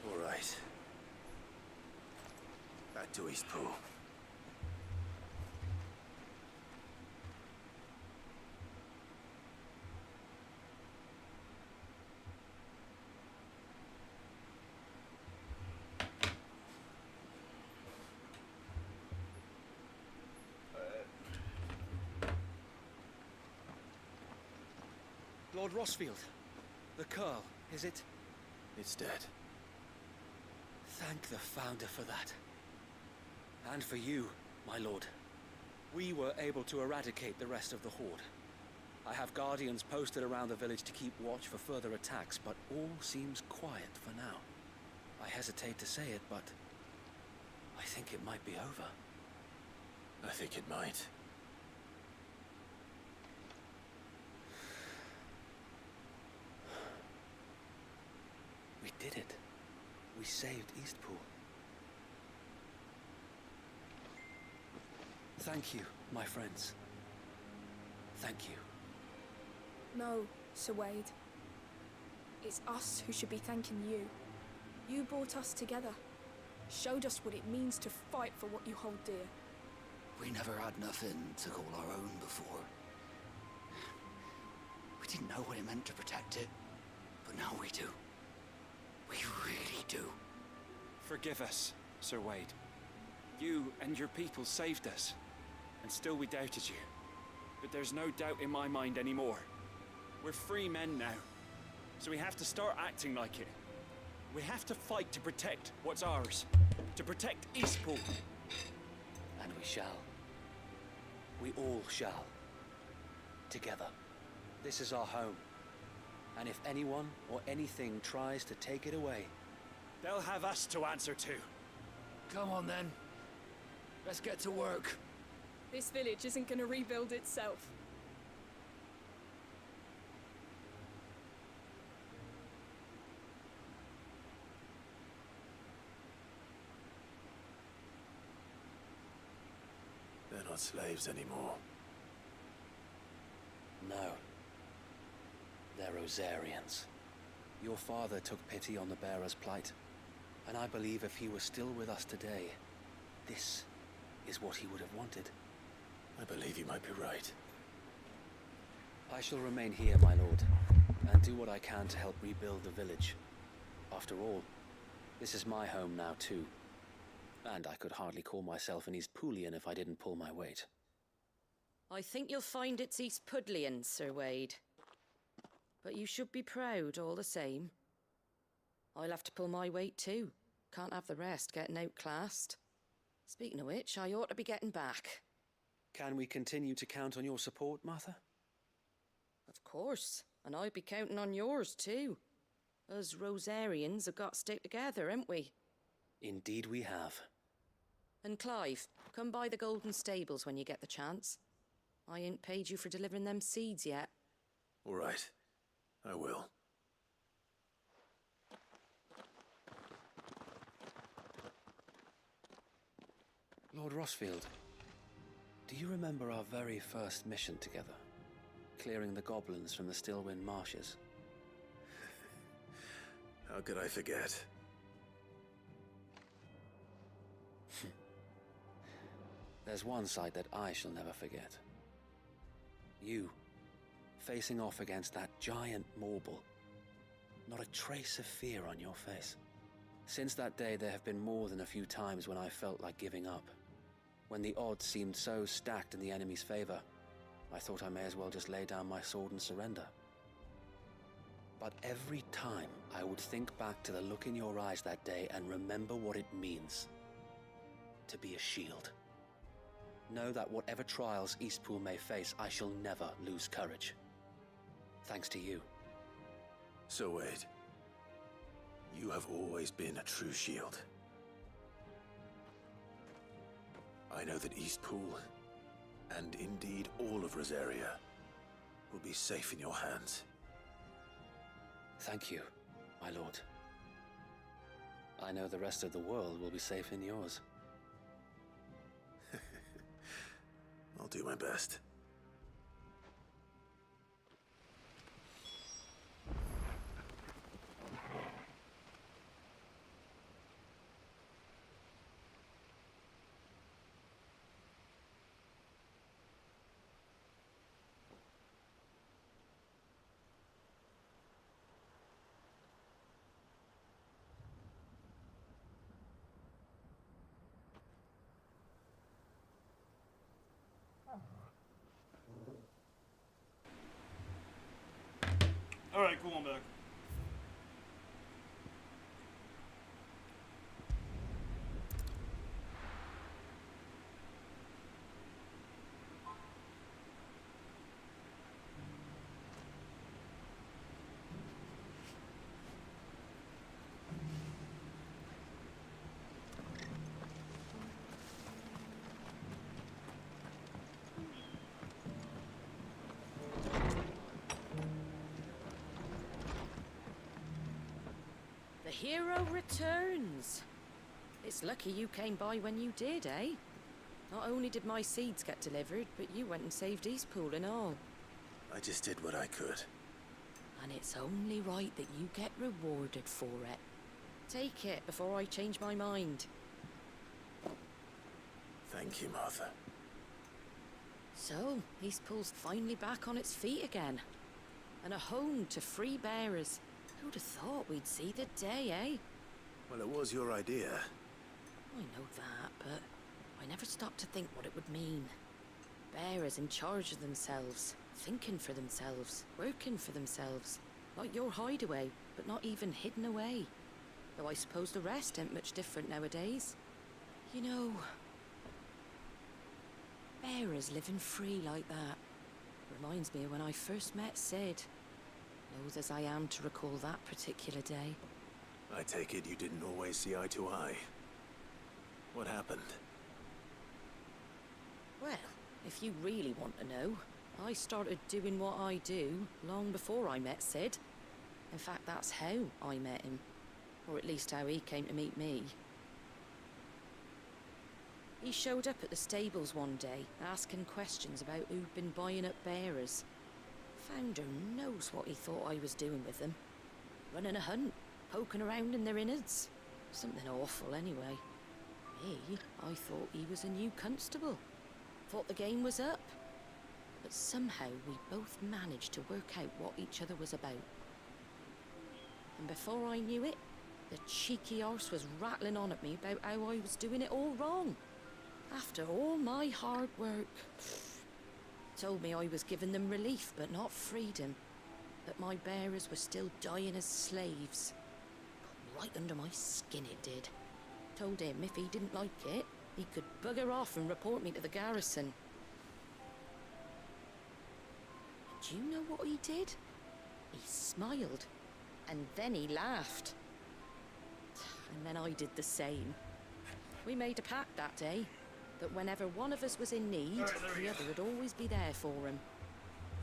All right. Back to Eastpool.
Lord Rosfield, the Curl, is it?
It's dead.
Thank the Founder for that. And for you, my lord. We were able to eradicate the rest of the Horde. I have guardians posted around the village to keep watch for further attacks, but all seems quiet for now. I hesitate to say it, but I think it might be over.
I think it might.
We did it. We saved Eastpool. Thank you, my friends. Thank you.
No, Sir Wade. It's us who should be thanking you. You brought us together. Showed us what it means to fight for what you hold dear.
We never had nothing to call our own before. We didn't know what it meant to protect it, but now we do. We really do.
Forgive us, Sir Wade. You and your people saved us, and still we doubted you. But there's no doubt in my mind anymore. We're free men now, so we have to start acting like it. We have to fight to protect what's ours, to protect Eastpool.
And we shall. We all shall. Together. This is our home. And if anyone or anything tries to take it away,
they'll have us to answer to.
Come on then. Let's get to work.
This village isn't gonna rebuild itself.
They're not slaves anymore.
no. They're Rosarians. Your father took pity on the bearer's plight, and I believe if he was still with us today, this is what he would have wanted.
I believe you might be right.
I shall remain here, my lord, and do what I can to help rebuild the village. After all, this is my home now too, and I could hardly call myself an Eastpoolian if I didn't pull my weight.
I think you'll find it's Eastpudlian, Sir Wade. But you should be proud all the same. I'll have to pull my weight too. Can't have the rest getting outclassed. Speaking of which, I ought to be getting back.
Can we continue to count on your support, Martha?
Of course, and I'd be counting on yours too. Us Rosarians have got to stick together, haven't we?
Indeed we have.
And Clive, come by the Golden Stables when you get the chance. I ain't paid you for delivering them seeds yet.
All right, I will.
Lord Rosfield, do you remember our very first mission together? Clearing the goblins from the Stillwind Marshes?
How could I forget?
There's one sight that I shall never forget. You, facing off against that giant Morble. Not a trace of fear on your face. Since that day, there have been more than a few times when I felt like giving up. When the odds seemed so stacked in the enemy's favor, I thought I may as well just lay down my sword and surrender. But every time, I would think back to the look in your eyes that day and remember what it means to be a shield. Know that whatever trials Eastpool may face, I shall never lose courage. Thanks to you.
So Wade, you have always been a true shield. I know that Eastpool, and indeed all of Rosaria, will be safe in your hands.
Thank you, my lord. I know the rest of the world will be safe in yours.
I'll do my best.
Alright, cool, I'm back.
The hero returns. It's lucky you came by when you did, eh? Not only did my seeds get delivered, but you went and saved Eastpool and all.
I just did what I could.
And it's only right that you get rewarded for it. Take it before I change my mind.
Thank you, Martha.
So, Eastpool's finally back on its feet again. And a home to free bearers. Who'd have thought we'd see the day, eh?
Well, it was your idea.
I know that, but I never stopped to think what it would mean. Bearers in charge of themselves, thinking for themselves, working for themselves. Like your hideaway, but not even hidden away. Though I suppose the rest ain't much different nowadays. You know, bearers living free like that reminds me of when I first met Sid. Loath as I am to recall that particular day.
I take it you didn't always see eye to eye. What happened?
Well, if you really want to know, I started doing what I do long before I met Sid. In fact, that's how I met him. Or at least how he came to meet me. He showed up at the stables one day, asking questions about who'd been buying up bearers. Founder knows what he thought I was doing with them. Running a hunt, poking around in their innards. Something awful, anyway. Me, I thought he was a new constable. Thought the game was up. But somehow we both managed to work out what each other was about. And before I knew it, the cheeky arse was rattling on at me about how I was doing it all wrong. After all my hard work. Told me I was giving them relief, but not freedom. That my bearers were still dying as slaves. Got right under my skin it did. Told him if he didn't like it, he could bugger off and report me to the garrison. And do you know what he did? He smiled. And then he laughed. And then I did the same. We made a pact that day. That whenever one of us was in need, the other would always be there for him.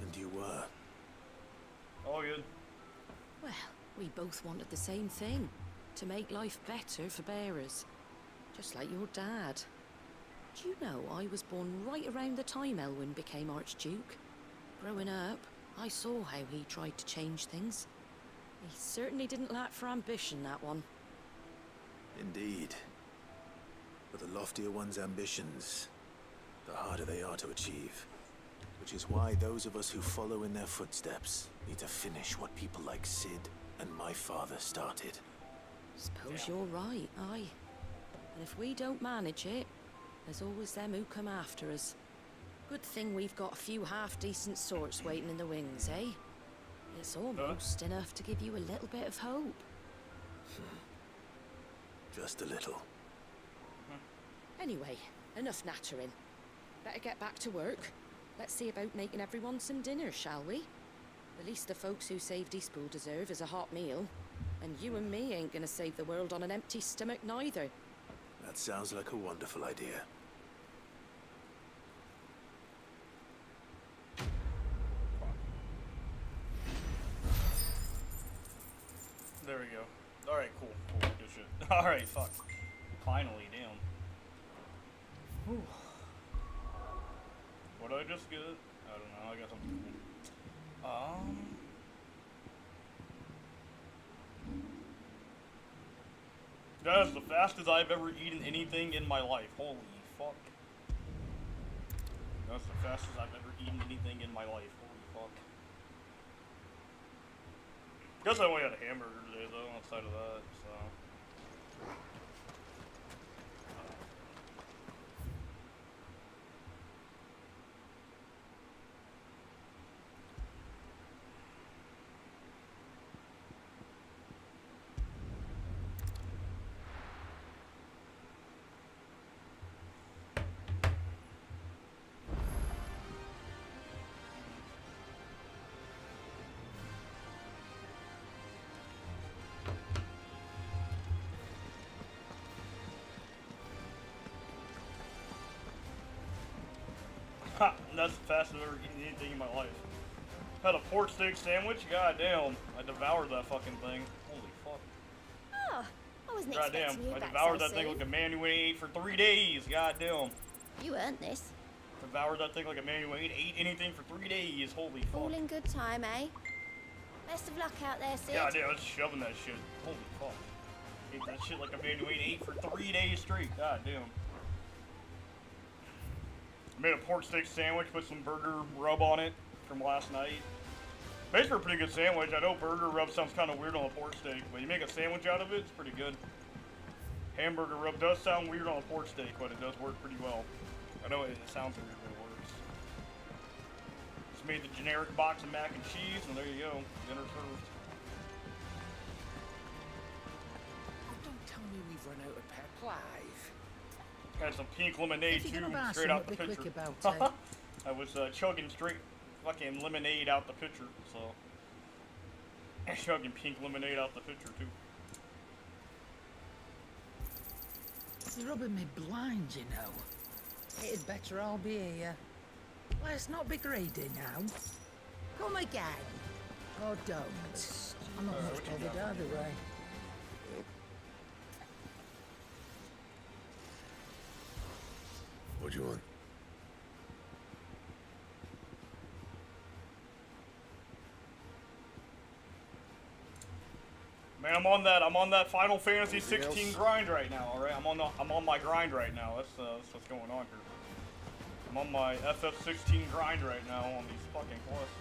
And you were?
All good.
Well, we both wanted the same thing. To make life better for bearers. Just like your dad. Do you know I was born right around the time Elwyn became Archduke? Growing up, I saw how he tried to change things. He certainly didn't lack for ambition, that one.
Indeed. But the loftier one's ambitions, the harder they are to achieve. Which is why those of us who follow in their footsteps need to finish what people like Sid and my father started.
Suppose you're right, aye. And if we don't manage it, there's always them who come after us. Good thing we've got a few half-decent sorts waiting in the wings, eh? It's almost enough to give you a little bit of hope.
Just a little.
Anyway, enough nattering. Better get back to work. Let's see about making everyone some dinner, shall we? The least the folks who saved Eastpool deserve is a hot meal. And you and me ain't gonna save the world on an empty stomach neither.
That sounds like a wonderful idea.
There we go. Alright, cool. Cool. Good shit. Alright, fuck. Finally, damn. Whew. What did I just get? I don't know. I got something. That is the fastest I've ever eaten anything in my life. Holy fuck. That's the fastest I've ever eaten anything in my life. Holy fuck. Guess I only had a hamburger today though, outside of that, so. Ha! That's the fastest I've ever eaten anything in my life. Had a pork steak sandwich? God damn. I devoured that fucking thing. Holy fuck.
Oh, I wasn't
God
expecting
damn.
you
I
back
devoured
so
that thing
soon.
like a man who ate for 3 days. God damn.
You earned this.
Devoured that thing like a man who ate anything for 3 days. Holy fuck.
All in good time, eh? Best of luck out there, Sid.
God damn, I was shoving that shit. Holy fuck. Ate that shit like a man who ate 8 for 3 days straight. God damn. I made a pork steak sandwich, put some burger rub on it from last night. Makes for a pretty good sandwich. I know burger rub sounds kind of weird on a pork steak, but you make a sandwich out of it, it's pretty good. Hamburger rub does sound weird on a pork steak, but it does work pretty well. I know it sounds weird, but it works. Just made the generic box of mac and cheese, and there you go. Dinner served.
Don't tell me we've run out of pep, Clive.
Had some pink lemonade
If
too,
you're gonna buy
straight out the
something, be
pitcher.
quick about it.
I was chugging straight fucking lemonade out the pitcher, so. Chugging pink lemonade out the pitcher too.
It's rubbing me blind, you know. It'd better I'll be here. Let's not be greedy now. Come again. Or don't. I'm not much bothered either way.
What do you want?
Man, I'm on that Final Fantasy 16 grind right now. All right, I'm on my grind right now. That's what's going on here. I'm on my FF16 grind right now on these fucking quests.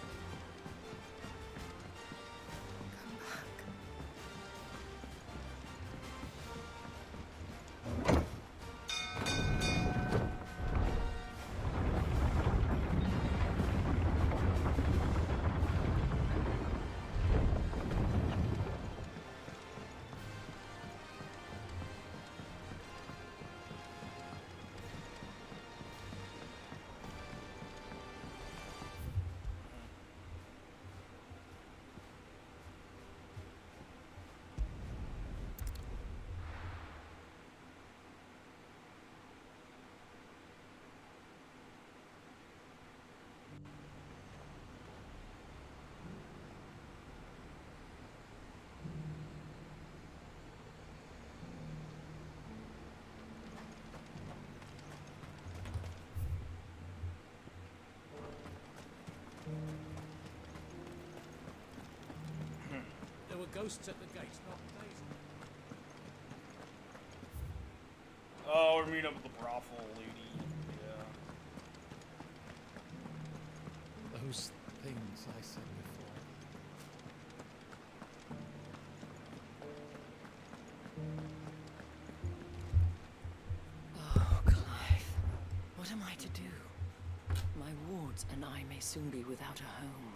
There were ghosts at the gates, not days.
Oh, we're meeting up with the brothel lady. Yeah.
Those things I said before.
Oh, Clive. What am I to do? My wards and I may soon be without a home.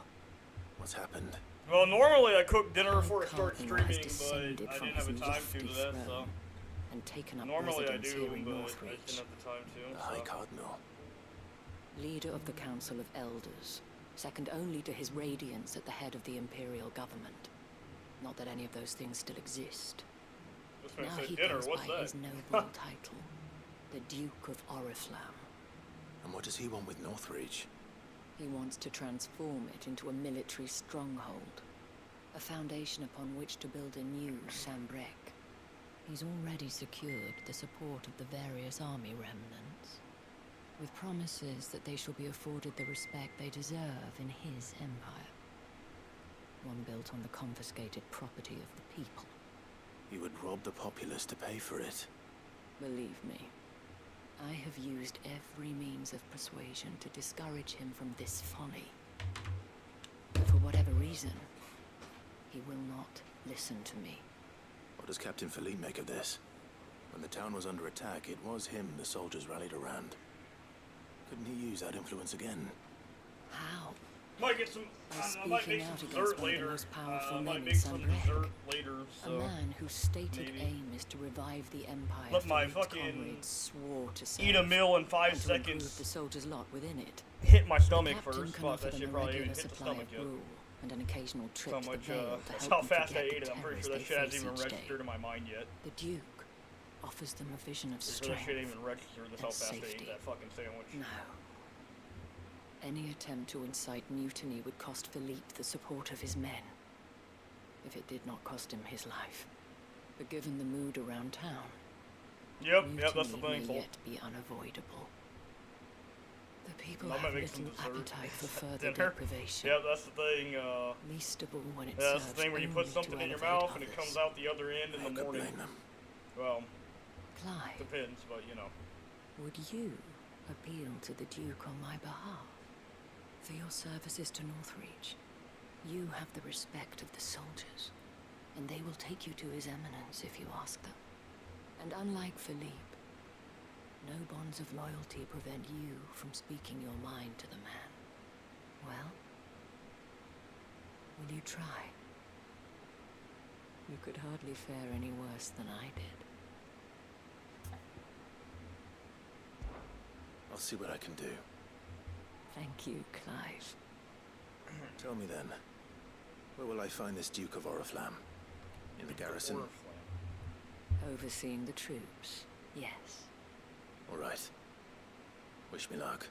What's happened?
Well, normally I cook dinner before I start
Cartman has
streaming, but I
descended from
didn't have the
his
time to do
lofty
that, so.
throne and taken up
Normally I
residence
do,
here in
but I
Northreach.
just didn't have the time to.
The High Cardinal.
Leader of the Council of Elders, second only to his Radiance at the head of the Imperial government. Not that any of those things still exist.
This man
Now
said
he
dinner,
goes
what's
by
that?
his noble title, the Duke of Oriflamme.
And what does he want with Northreach?
He wants to transform it into a military stronghold, a foundation upon which to build a new Sambrec. He's already secured the support of the various army remnants, with promises that they shall be afforded the respect they deserve in his empire. One built on the confiscated property of the people.
He would rob the populace to pay for it.
Believe me, I have used every means of persuasion to discourage him from this folly. But for whatever reason, he will not listen to me.
What does Captain Philippe make of this? When the town was under attack, it was him the soldiers rallied around. Couldn't he use that influence again?
How?
Might get some. I might make some dessert later. Might make some
Sambrec.
dessert later. So
A man whose stated
maybe.
aim is to revive the empire.
Let my
Philippe's
fucking
comrades swore to
eat a
serve,
meal in 5
and to improve
seconds.
the soldiers' lot within it.
Hit my stomach
The captain
first.
can
Fuck,
offer
that
them
shit
a
probably
regular
even hit the
supply
stomach
of
yet.
gruel and an occasional trip
So
to the
much,
Vale to
that's
help
how
them
fast I
forget
ate
the
it. I'm pretty
terrors
sure that
they
shit hasn't
face
even
each day.
registered in my mind yet.
The Duke offers them a vision of
Pretty sure that
strength
shit ain't even registered. That's how
and
fast I ate
safety.
that fucking sandwich.
No, Any attempt to incite mutiny would cost Philippe the support of his men, if it did not cost him his life. But given the mood around town,
yep, that's the
mutiny
thing.
may yet be unavoidable. The people
That
have
might make some
little
dessert.
appetite for further
Dinner.
deprivation.
Yep, that's the thing.
Least of all when it's
Yeah, that's the
served
thing where you put
only
something
to
in your
elevate
mouth and it
others.
comes out the other end in the morning. Well,
Clive,
depends, but you know.
would you appeal to the Duke on my behalf? For your services to Northreach, you have the respect of the soldiers, and they will take you to His Eminence if you ask them. And unlike Philippe, no bonds of loyalty prevent you from speaking your mind to the man. Well, will you try? You could hardly fare any worse than I did.
I'll see what I can do.
Thank you, Clive.
Tell me then, where will I find this Duke of Oriflamme? In the garrison?
Overseeing the troops, yes.
All right. Wish me luck.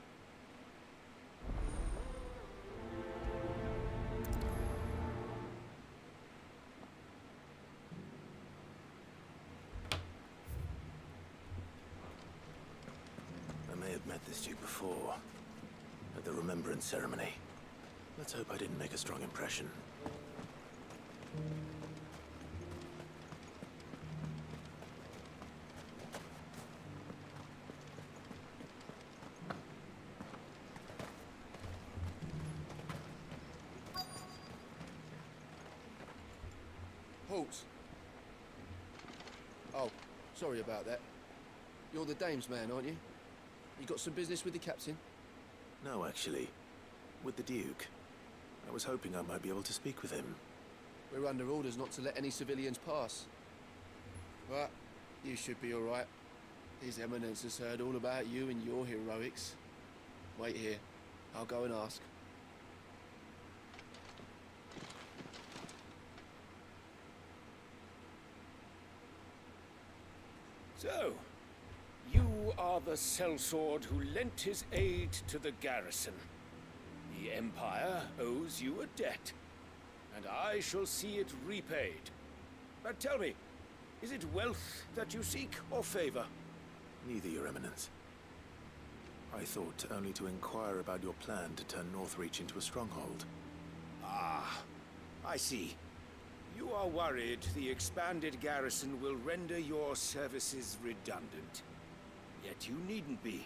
I may have met this Duke before, at the Remembrance Ceremony. Let's hope I didn't make a strong impression.
Halt. Oh, sorry about that. You're the dame's man, aren't you? You got some business with the captain?
No, actually. With the Duke. I was hoping I might be able to speak with him.
We're under orders not to let any civilians pass. But you should be all right. His Eminence has heard all about you and your heroics. Wait here. I'll go and ask.
So, you are the sellsword who lent his aid to the garrison. The Empire owes you a debt, and I shall see it repaid. But tell me, is it wealth that you seek, or favor?
Neither, Your Eminence. I thought only to inquire about your plan to turn Northreach into a stronghold.
Ah, I see. You are worried the expanded garrison will render your services redundant. Yet you needn't be.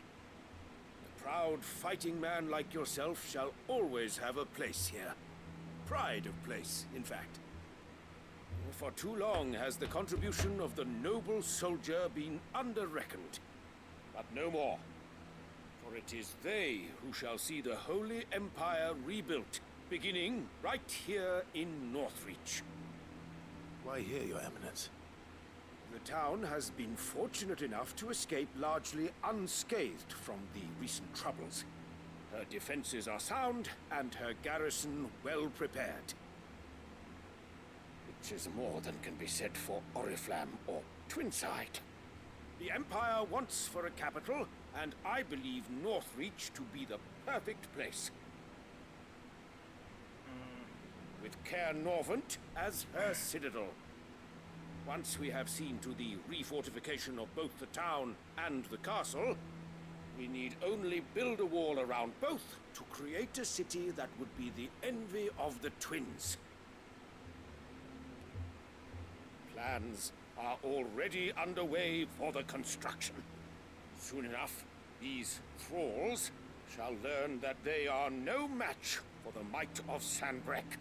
A proud fighting man like yourself shall always have a place here. Pride of place, in fact. For too long has the contribution of the noble soldier been under-reckoned. But no more. For it is they who shall see the Holy Empire rebuilt, beginning right here in Northreach.
Why here, Your Eminence?
The town has been fortunate enough to escape largely unscathed from the recent troubles. Her defenses are sound, and her garrison well prepared. Which is more than can be said for Oriflamme or Twinside. The Empire wants for a capital, and I believe Northreach to be the perfect place. With Caer Norvent as her citadel. Once we have seen to the refortification of both the town and the castle, we need only build a wall around both to create a city that would be the envy of the twins. Plans are already underway for the construction. Soon enough, these thralls shall learn that they are no match for the might of Sanbreque.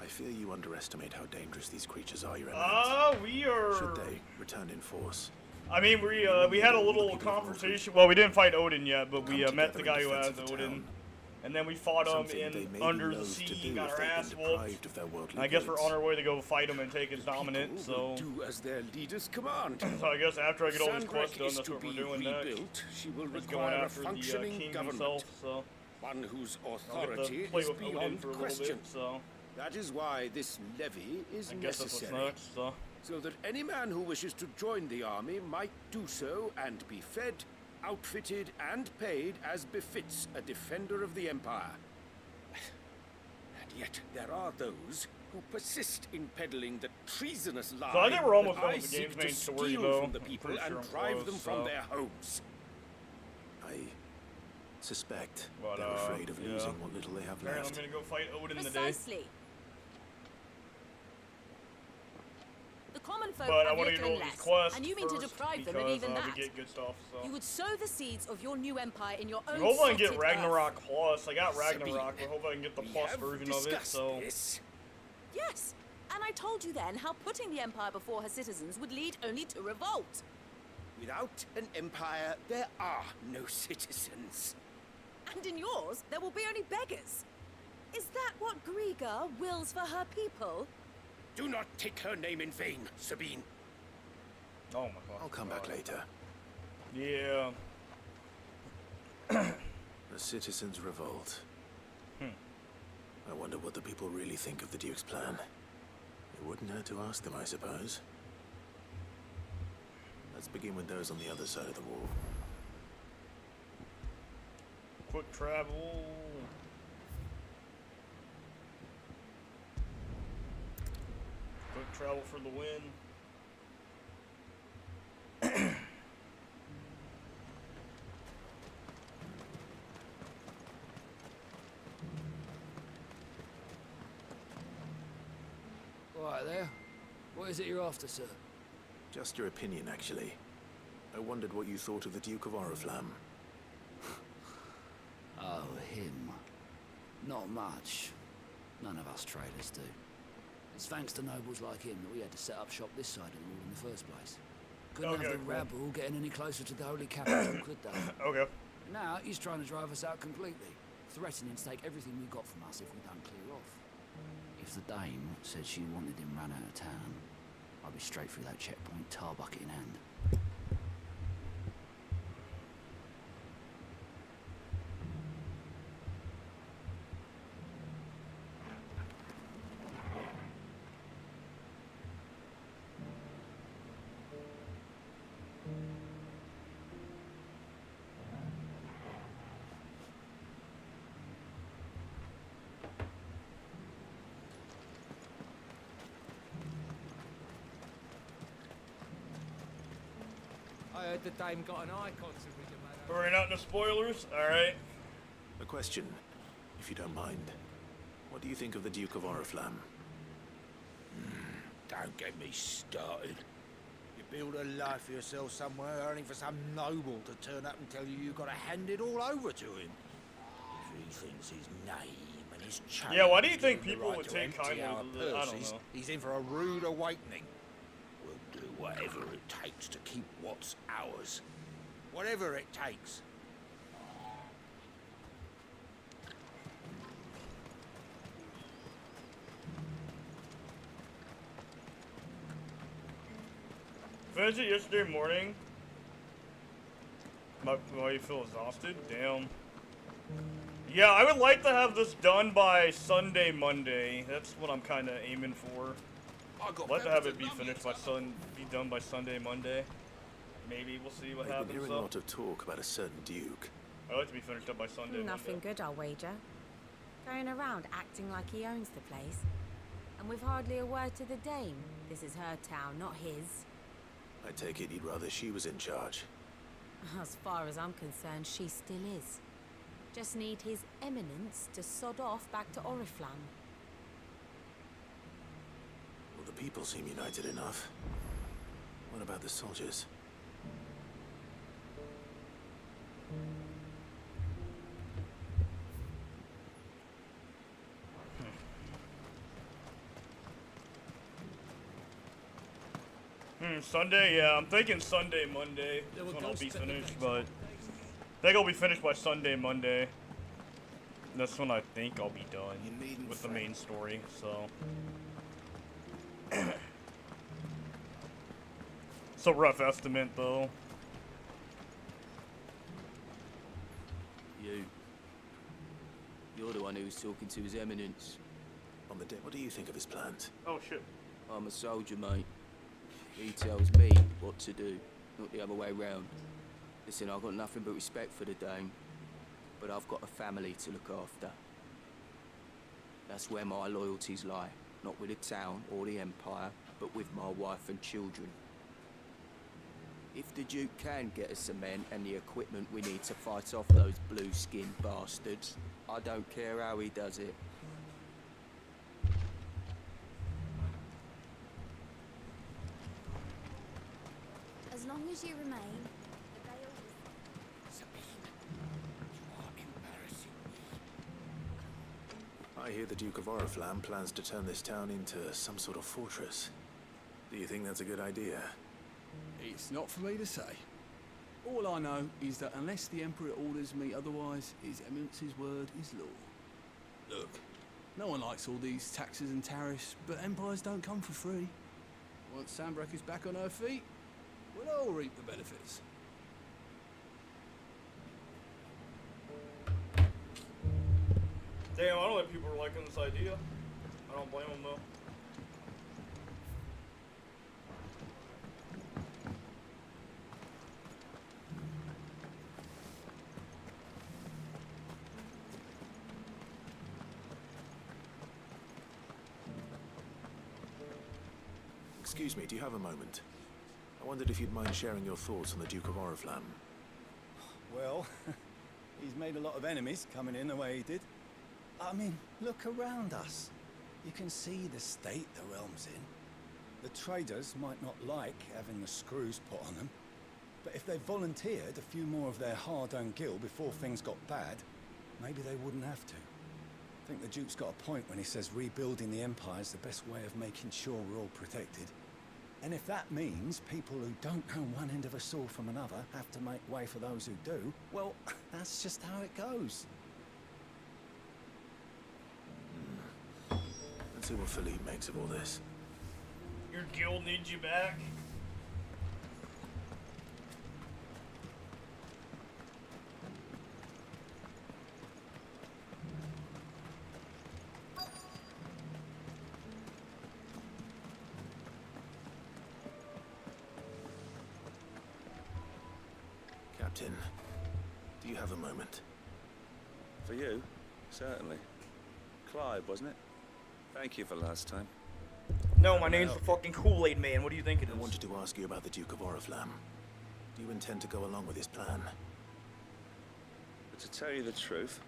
I fear you underestimate how dangerous these creatures are, Your Eminence.
We are...
Should they return in force?
I mean, we had a little confrontation. Well, we didn't fight Odin yet, but we met the guy who has Odin. And then we fought him in Under the Sea, got our ass whooped. I guess we're on our way to go fight him and take his dominance, so...
do as their leaders command.
So I guess after I get all these quests done,
Sanbreque is
that's
to
what we're
be
doing
rebuilt.
next.
She will
Just going
require a
after the
functioning
king
government.
himself, so...
One whose
I'll get to
authority
play
is
with Odin
beyond
for a little
question.
bit, so...
That is why this levy is
I guess that's what's
necessary.
next, so...
So that any man who wishes to join the army might do so and be fed, outfitted and paid as befits a defender of the Empire. And yet there are those who persist in peddling the treasonous lie
So I think we're almost
that
done
I
with the
seek
game's
to
main story,
steal
though.
from the
I'm
people
pretty
and
sure I'm
drive
close,
them from
so.
their homes.
I suspect
But,
they're afraid of
yeah.
losing what little they have
Alright, I'm
left.
gonna go fight Odin today.
Precisely. The common folk
But I
have
want to get
little
all
and
these
less,
quests
and you mean to
first
deprive them
because,
of even
we
that.
get good stuff, so.
You would sow the seeds of your new empire in your own
I hope I can get
sotted
Ragnarok
earth.
Plus. I got
Sabine,
Ragnarok, but I hope I can get the plus version of it, so.
Yes, and I told you then how putting the empire before her citizens would lead only to revolt.
Without an empire, there are no citizens.
And in yours, there will be only beggars. Is that what Griga wills for her people?
Do not take her name in vain, Sabine.
Oh my god.
I'll come back later.
Yeah.
The citizens revolt.
Hmm.
I wonder what the people really think of the Duke's plan. It wouldn't hurt to ask them, I suppose. Let's begin with those on the other side of the wall.
Quick travel. Quick travel for the win.
Right there. What is it you're after, sir?
Just your opinion, actually. I wondered what you thought of the Duke of Oriflamme.
Oh, him. Not much. None of us traders do. It's thanks to nobles like him that we had to set up shop this side of the wall in the first place. Couldn't
Okay,
have the
cool.
rabble getting any closer to the holy capital, could they?
Okay.
Now he's trying to drive us out completely, threatening to take everything we got from us if we don't clear off. If the dame said she wanted him run out of town, I'd be straight through that checkpoint, tar bucket in hand.
I heard the dame got an icon to rig him out.
We're out no spoilers. Alright.
A question, if you don't mind. What do you think of the Duke of Oriflamme?
Don't get me started. You build a life for yourself somewhere, only for some noble to turn up and tell you you've got to hand it all over to him. If he thinks his name and his chain
Yeah, why do you
give
think
him the
people
right
would
to
take
empty
kindly
our
to the- I don't
purses,
know.
he's in for a rude awakening. We'll do whatever it takes to keep what's ours. Whatever it takes.
Finished it yesterday morning. Why you feel exhausted? Damn. Yeah, I would like to have this done by Sunday, Monday. That's what I'm kind of aiming for. I'd like to have it be finished by be done by Sunday, Monday. Maybe we'll see what
I've been
happens.
hearing a
Though.
lot of talk about a certain Duke.
I'd like to be finished up by Sunday,
Nothing
Monday.
good, I'll wager. Going around acting like he owns the place. And with hardly a word to the dame. This is her town, not his.
I take it you'd rather she was in charge.
As far as I'm concerned, she still is. Just need his eminence to sod off back to Oriflamme.
Well, the people seem united enough. What about the soldiers?
Sunday, yeah, I'm thinking Sunday, Monday
There
is
were
when I'll
ghosts
be
at the
finished, but I think I'll be finished by Sunday, Monday. That's when I think I'll be done with the main story, so. It's a rough estimate, though.
You're the one who's talking to His Eminence.
On the day, what do you think of his plans?
Oh, shit.
I'm a soldier, mate. He tells me what to do, not the other way round. Listen, I've got nothing but respect for the Dame, but I've got a family to look after. That's where my loyalties lie. Not with the town or the Empire, but with my wife and children. If the Duke can get us the men and the equipment we need to fight off those blue-skinned bastards, I don't care how he does it.
As long as you remain,
I hear the Duke of Oriflamme plans to turn this town into some sort of fortress. Do you think that's a good idea?
It's not for me to say. All I know is that unless the Emperor orders me otherwise, His Eminence's word is law. Look, no one likes all these taxes and tariffs, but empires don't come for free. Once Sanbreque is back on her feet, we'll all reap the benefits.
Damn, I don't think people are liking this idea. I don't blame them though.
Excuse me, do you have a moment? I wondered if you'd mind sharing your thoughts on the Duke of Oriflamme.
Well, he's made a lot of enemies coming in the way he did. I mean, look around us. You can see the state the realm's in. The traders might not like having the screws put on them, but if they volunteered a few more of their hard-earned gil before things got bad, maybe they wouldn't have to. I think the Duke's got a point when he says rebuilding the Empire is the best way of making sure we're all protected. And if that means people who don't know one end of a sword from another have to make way for those who do, well, that's just how it goes.
Let's see what Philippe makes of all this.
Your guild needs you back.
Captain, do you have a moment?
For you? Certainly. Clive, wasn't it? Thank you for last time.
No, my name's the fucking Kool-Aid Man. What do you think it is?
I wanted to ask you about the Duke of Oriflamme. Do you intend to go along with his plan?
But to tell you the truth,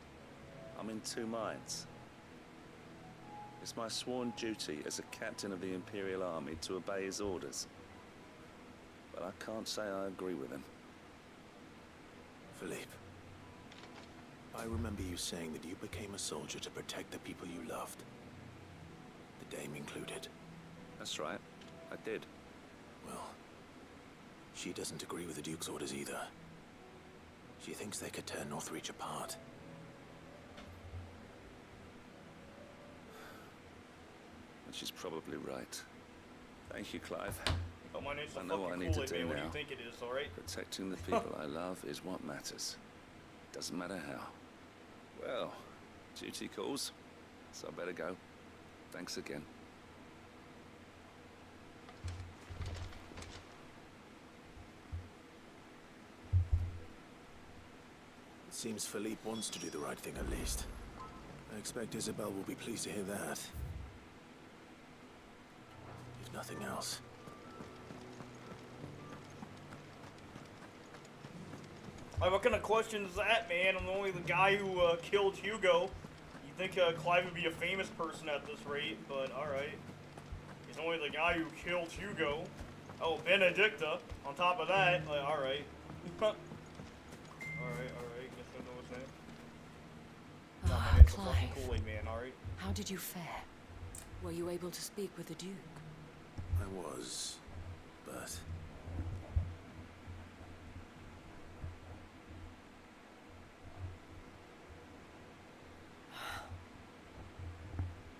I'm in two minds. It's my sworn duty as a captain of the Imperial Army to obey his orders. But I can't say I agree with him.
Philippe, I remember you saying that you became a soldier to protect the people you loved. The Dame included.
That's right, I did.
Well, she doesn't agree with the Duke's orders either. She thinks they could tear Northreach apart.
And she's probably right. Thank you, Clive.
Oh, my name's the
I know what I
fucking
need to
Kool-Aid
do
Man. What do
now.
you think it is, alright?
Protecting the people I love is what matters. Doesn't matter how. Well, duty calls, so I better go. Thanks again.
It seems Philippe wants to do the right thing at least. I expect Isabel will be pleased to hear that. If nothing else.
Like, what kind of question is that, man? I'm only the guy who killed Hugo. You'd think Clive would be a famous person at this rate, but alright. He's only the guy who killed Hugo. Oh, Benedicta, on top of that, like, alright. alright. Guess I know his name. No, my name's the fucking
Clive.
Kool-Aid Man, alright?
How did you fare? Were you able to speak with the Duke?
I was, but...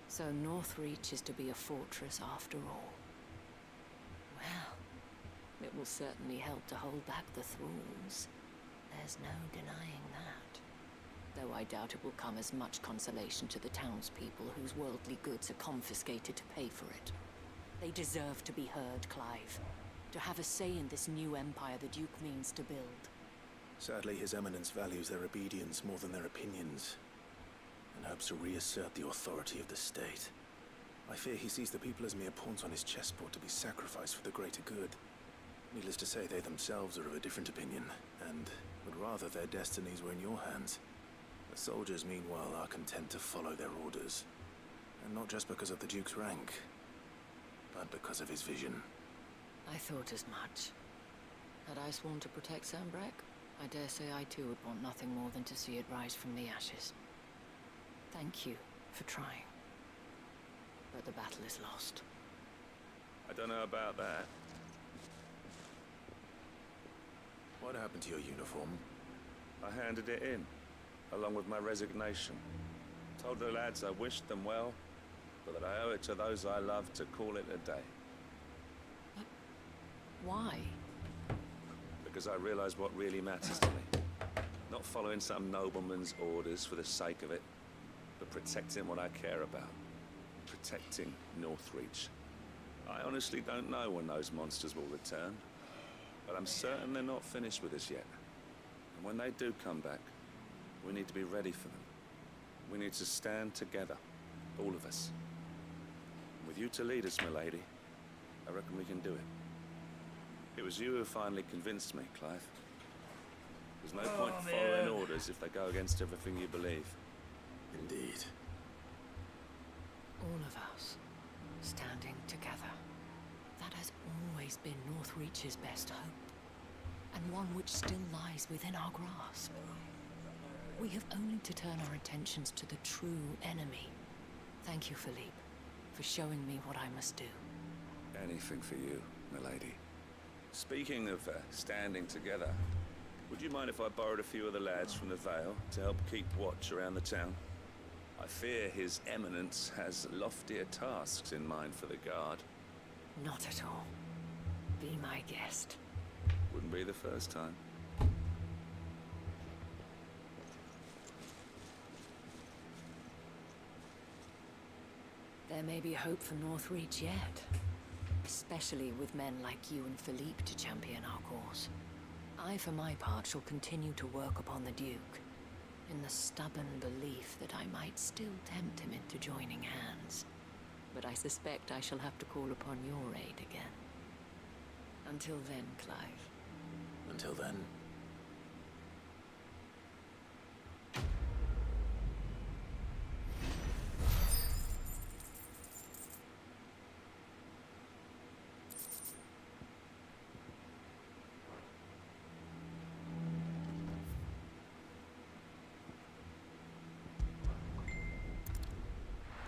So Northreach is to be a fortress after all. Well, it will certainly help to hold back the thralls. There's no denying that. Though I doubt it will come as much consolation to the townspeople whose worldly goods are confiscated to pay for it. They deserve to be heard, Clive. To have a say in this new empire the Duke means to build.
Sadly, His Eminence values their obedience more than their opinions, and hopes to reassert the authority of the state. I fear he sees the people as mere pawns on his chessboard to be sacrificed for the greater good. Needless to say, they themselves are of a different opinion, and would rather their destinies were in your hands. The soldiers, meanwhile, are content to follow their orders. And not just because of the Duke's rank, but because of his vision.
I thought as much. Had I sworn to protect Sanbreque, I dare say I too would want nothing more than to see it rise from the ashes. Thank you for trying. But the battle is lost.
I don't know about that.
What happened to your uniform?
I handed it in, along with my resignation. Told the lads I wished them well, but that I owe it to those I love to call it a day.
Why?
Because I realize what really matters to me. Not following some nobleman's orders for the sake of it, but protecting what I care about. Protecting Northreach. I honestly don't know when those monsters will return, but I'm certain they're not finished with us yet. And when they do come back, we need to be ready for them. We need to stand together, all of us. With you to lead us, milady, I reckon we can do it. It was you who finally convinced me, Clive. There's no point following orders if they go against everything you believe.
Indeed.
All of us, standing together. That has always been Northreach's best hope, and one which still lies within our grasp. We have only to turn our attentions to the true enemy. Thank you, Philippe, for showing me what I must do.
Anything for you, milady. Speaking of standing together, would you mind if I borrowed a few of the lads from the Vale to help keep watch around the town? I fear His Eminence has loftier tasks in mind for the guard.
Not at all. Be my guest.
Wouldn't be the first time.
There may be hope for Northreach yet. Especially with men like you and Philippe to champion our cause. I, for my part, shall continue to work upon the Duke, in the stubborn belief that I might still tempt him into joining hands. But I suspect I shall have to call upon your aid again. Until then, Clive.
Until then.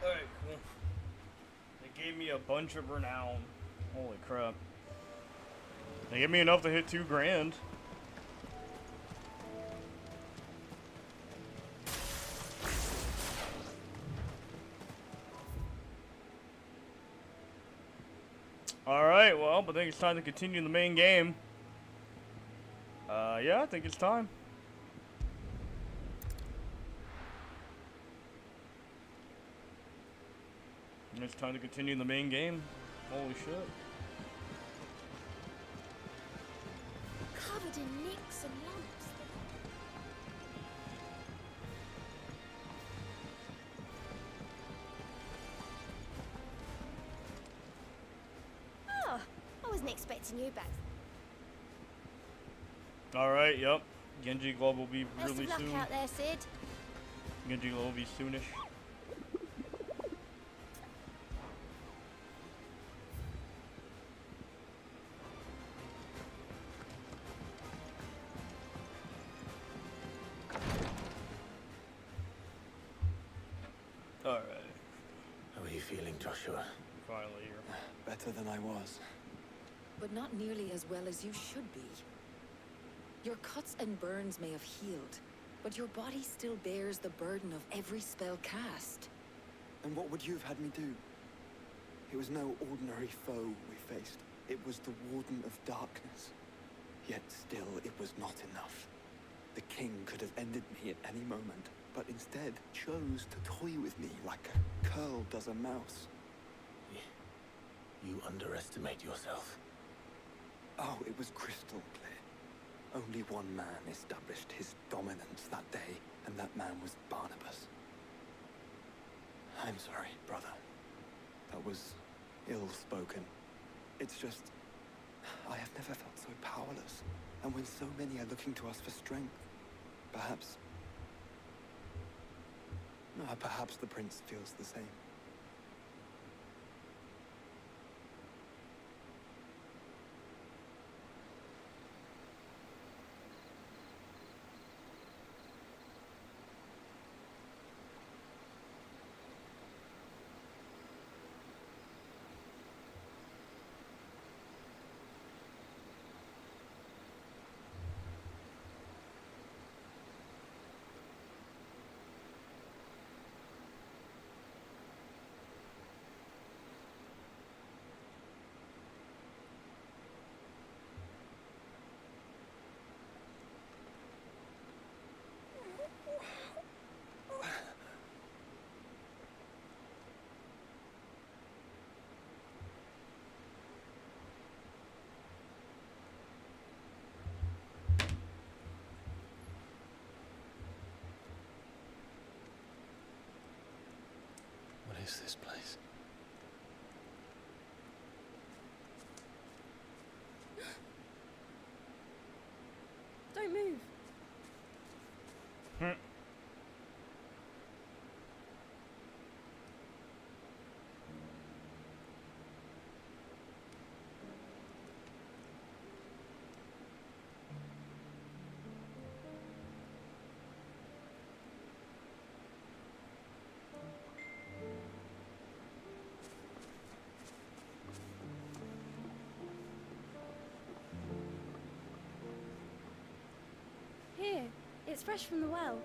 Alright, cool. They gave me a bunch of renown. Holy crap. They gave me enough to hit 2 grand. Alright, well, I think it's time to continue the main game. Yeah, I think it's time. It's time to continue the main game. Holy shit.
Covered in nicks and lumps. Oh, I wasn't expecting you back.
Alright, yep. Genji Glove will be
Best
really
of luck
soon.
out there, Sid.
Genji Glove will be soonish. Alright.
How are you feeling, Joshua?
Finally here.
Better than I was.
But not nearly as well as you should be. Your cuts and burns may have healed, but your body still bears the burden of every spell cast.
And what would you have had me do? It was no ordinary foe we faced. It was the Warden of Darkness. Yet still, it was not enough. The king could have ended me at any moment, but instead chose to toy with me like a curl does a mouse.
You underestimate yourself.
Oh, it was crystal clear. Only one man established his dominance that day, and that man was Barnabas. I'm sorry, brother. That was ill-spoken. It's just, I have never felt so powerless. And when so many are looking to us for strength, perhaps the prince feels the same.
What is this place?
Don't move. Here, it's fresh from the well.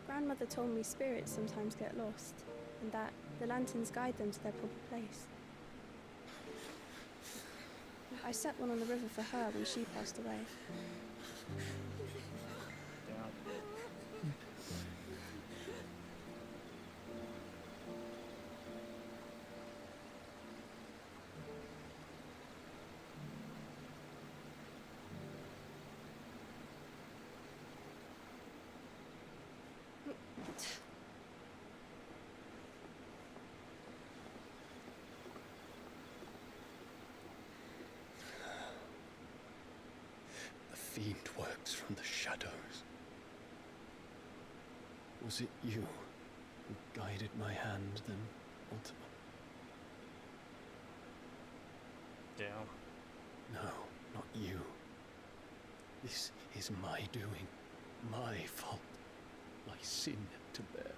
Grandmother told me spirits sometimes get lost, and that the lanterns guide them to their proper place. I set one on the river for her when she passed away.
The fiend works from the shadows. Was it you who guided my hand then, Ultima?
Damn.
No, not you. This is my doing, my fault, my sin to bear.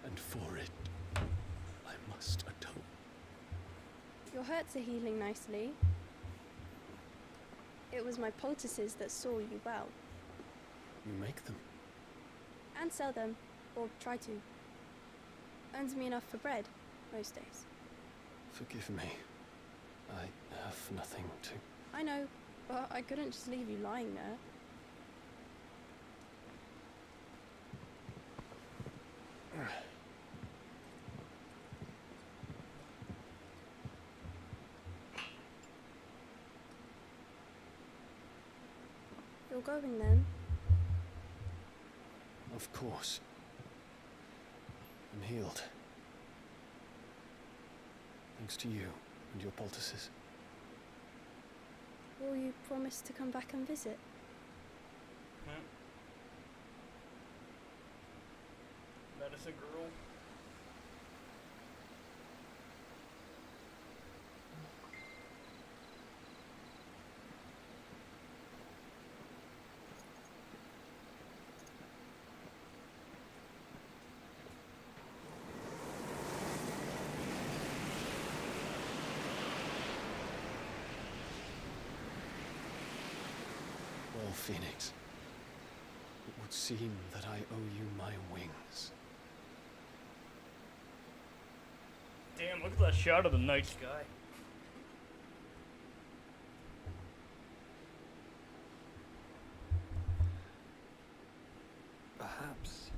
And for it, I must atone.
Your hurts are healing nicely. It was my poultices that saw you well.
You make them?
And sell them, or try to. Earns me enough for bread, most days.
Forgive me. I have nothing to...
I know, but I couldn't just leave you lying there. You're going then?
Of course. I'm healed. Thanks to you and your poultices.
Will you promise to come back and visit?
Medicine girl.
Oh, Phoenix. It would seem that I owe you my wings.
Damn, look at that shot of the night sky.
Perhaps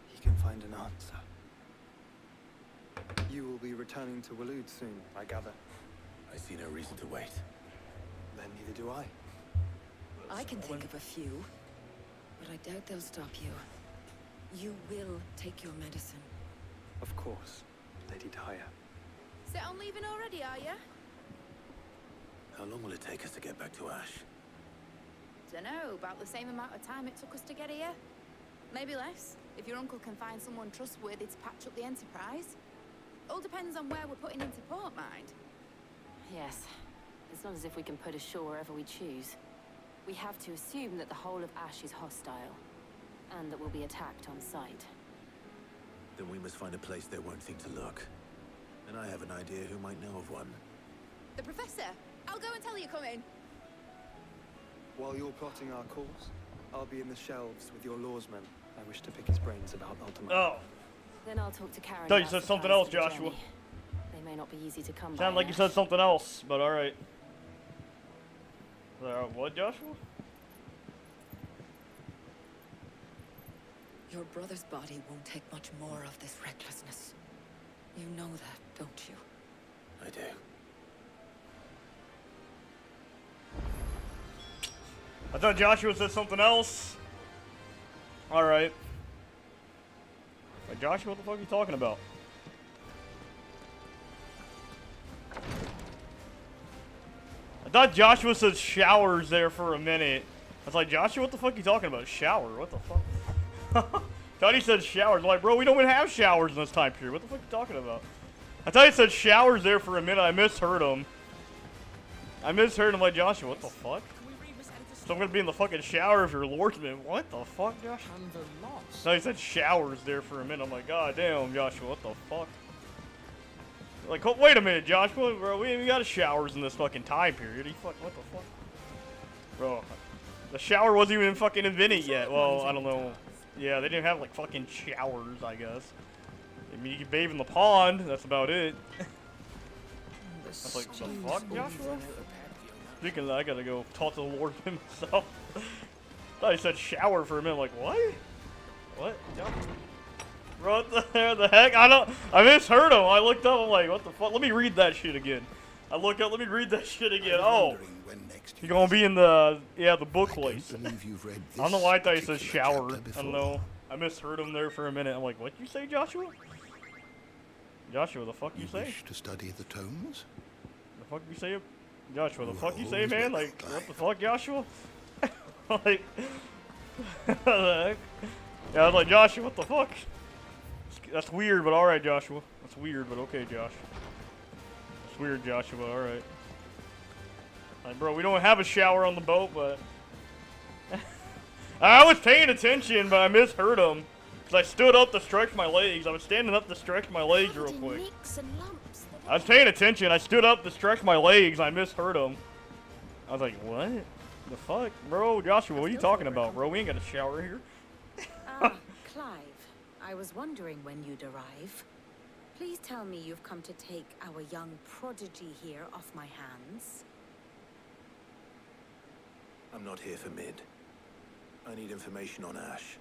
he can find an answer. You will be returning to Waloed soon, I gather.
I see no reason to wait.
Then neither do I.
I can think of a few, but I doubt they'll stop you. You will take your medicine.
Of course, Lady Daya.
Set on leaving already, are you?
How long will it take us to get back to Ash?
Dunno, about the same amount of time it took us to get here. Maybe less, if your uncle can find someone trustworthy to patch up the Enterprise. All depends on where we're putting into port, mind.
Yes. It's not as if we can put ashore wherever we choose. We have to assume that the whole of Ash is hostile, and that we'll be attacked on sight.
Then we must find a place they won't think to look. And I have an idea who might know of one.
The Professor! I'll go and tell you come in.
While you're plotting our course, I'll be in the shelves with your lawsman. I wish to pick his brains about Ultima.
Oh.
Then I'll talk to Karen.
Thought you
about
said something
supplies
else,
for the
Joshua.
journey. They may not be easy to come by.
Sound like you said something else, but alright. What, Joshua?
Your brother's body won't take much more of this recklessness. You know that, don't you?
I do.
I thought Joshua said something else. Alright. Like, Joshua, what the fuck are you talking about? I thought Joshua said showers there for a minute. I was like, Joshua, what the fuck are you talking about? Shower? What the fuck? Thought he said showers. I'm like, bro, we don't even have showers in this time period. What the fuck are you talking about? I thought he said showers there for a minute. I misheard him. Like, Joshua, what the fuck? So I'm gonna be in the fucking shower if you're Lordsman. What the fuck, Josh? No, he said showers there for a minute. I'm like, god damn, Joshua, what the fuck? Like, oh, wait a minute, Joshua, bro, we ain't even got showers in this fucking time period. What the fuck? Bro, the shower wasn't even fucking invented yet. Well, I don't know. Yeah, they didn't have, like, fucking showers, I guess. I mean, you can bathe in the pond, that's about it. That's like, the fuck, Joshua? Speaking of that, I gotta go talk to the Lord himself. Thought he said shower for a minute, like, what? What? Bro, what the heck? I misheard him. I looked up, I'm like, what the fuck? Let me read that shit again. I look up, let me read that shit again. Oh. You're gonna be in the, the book place. I don't know why I thought he said shower. I don't know. I misheard him there for a minute. I'm like, what'd you say, Joshua? Joshua, the fuck you say?
Wish to study the tomes?
The fuck you say? Joshua, the fuck you say, man? Like, what the fuck, Joshua? Like, yeah, I was like, Joshua, what the fuck? That's weird, but alright, Joshua. That's weird, but okay, Josh. That's weird, Joshua, alright. Like, bro, we don't have a shower on the boat, but... I was paying attention, but I misheard him. Because I stood up to stretch my legs. I was standing up to stretch my legs real quick. I was paying attention. I stood up to stretch my legs. I misheard him. I was like, what? The fuck? Bro, Joshua, what are you talking about, bro? We ain't got a shower here.
Clive, I was wondering when you'd arrive. Please tell me you've come to take our young prodigy here off my hands.
I'm not here for Mid. I need information on Ash.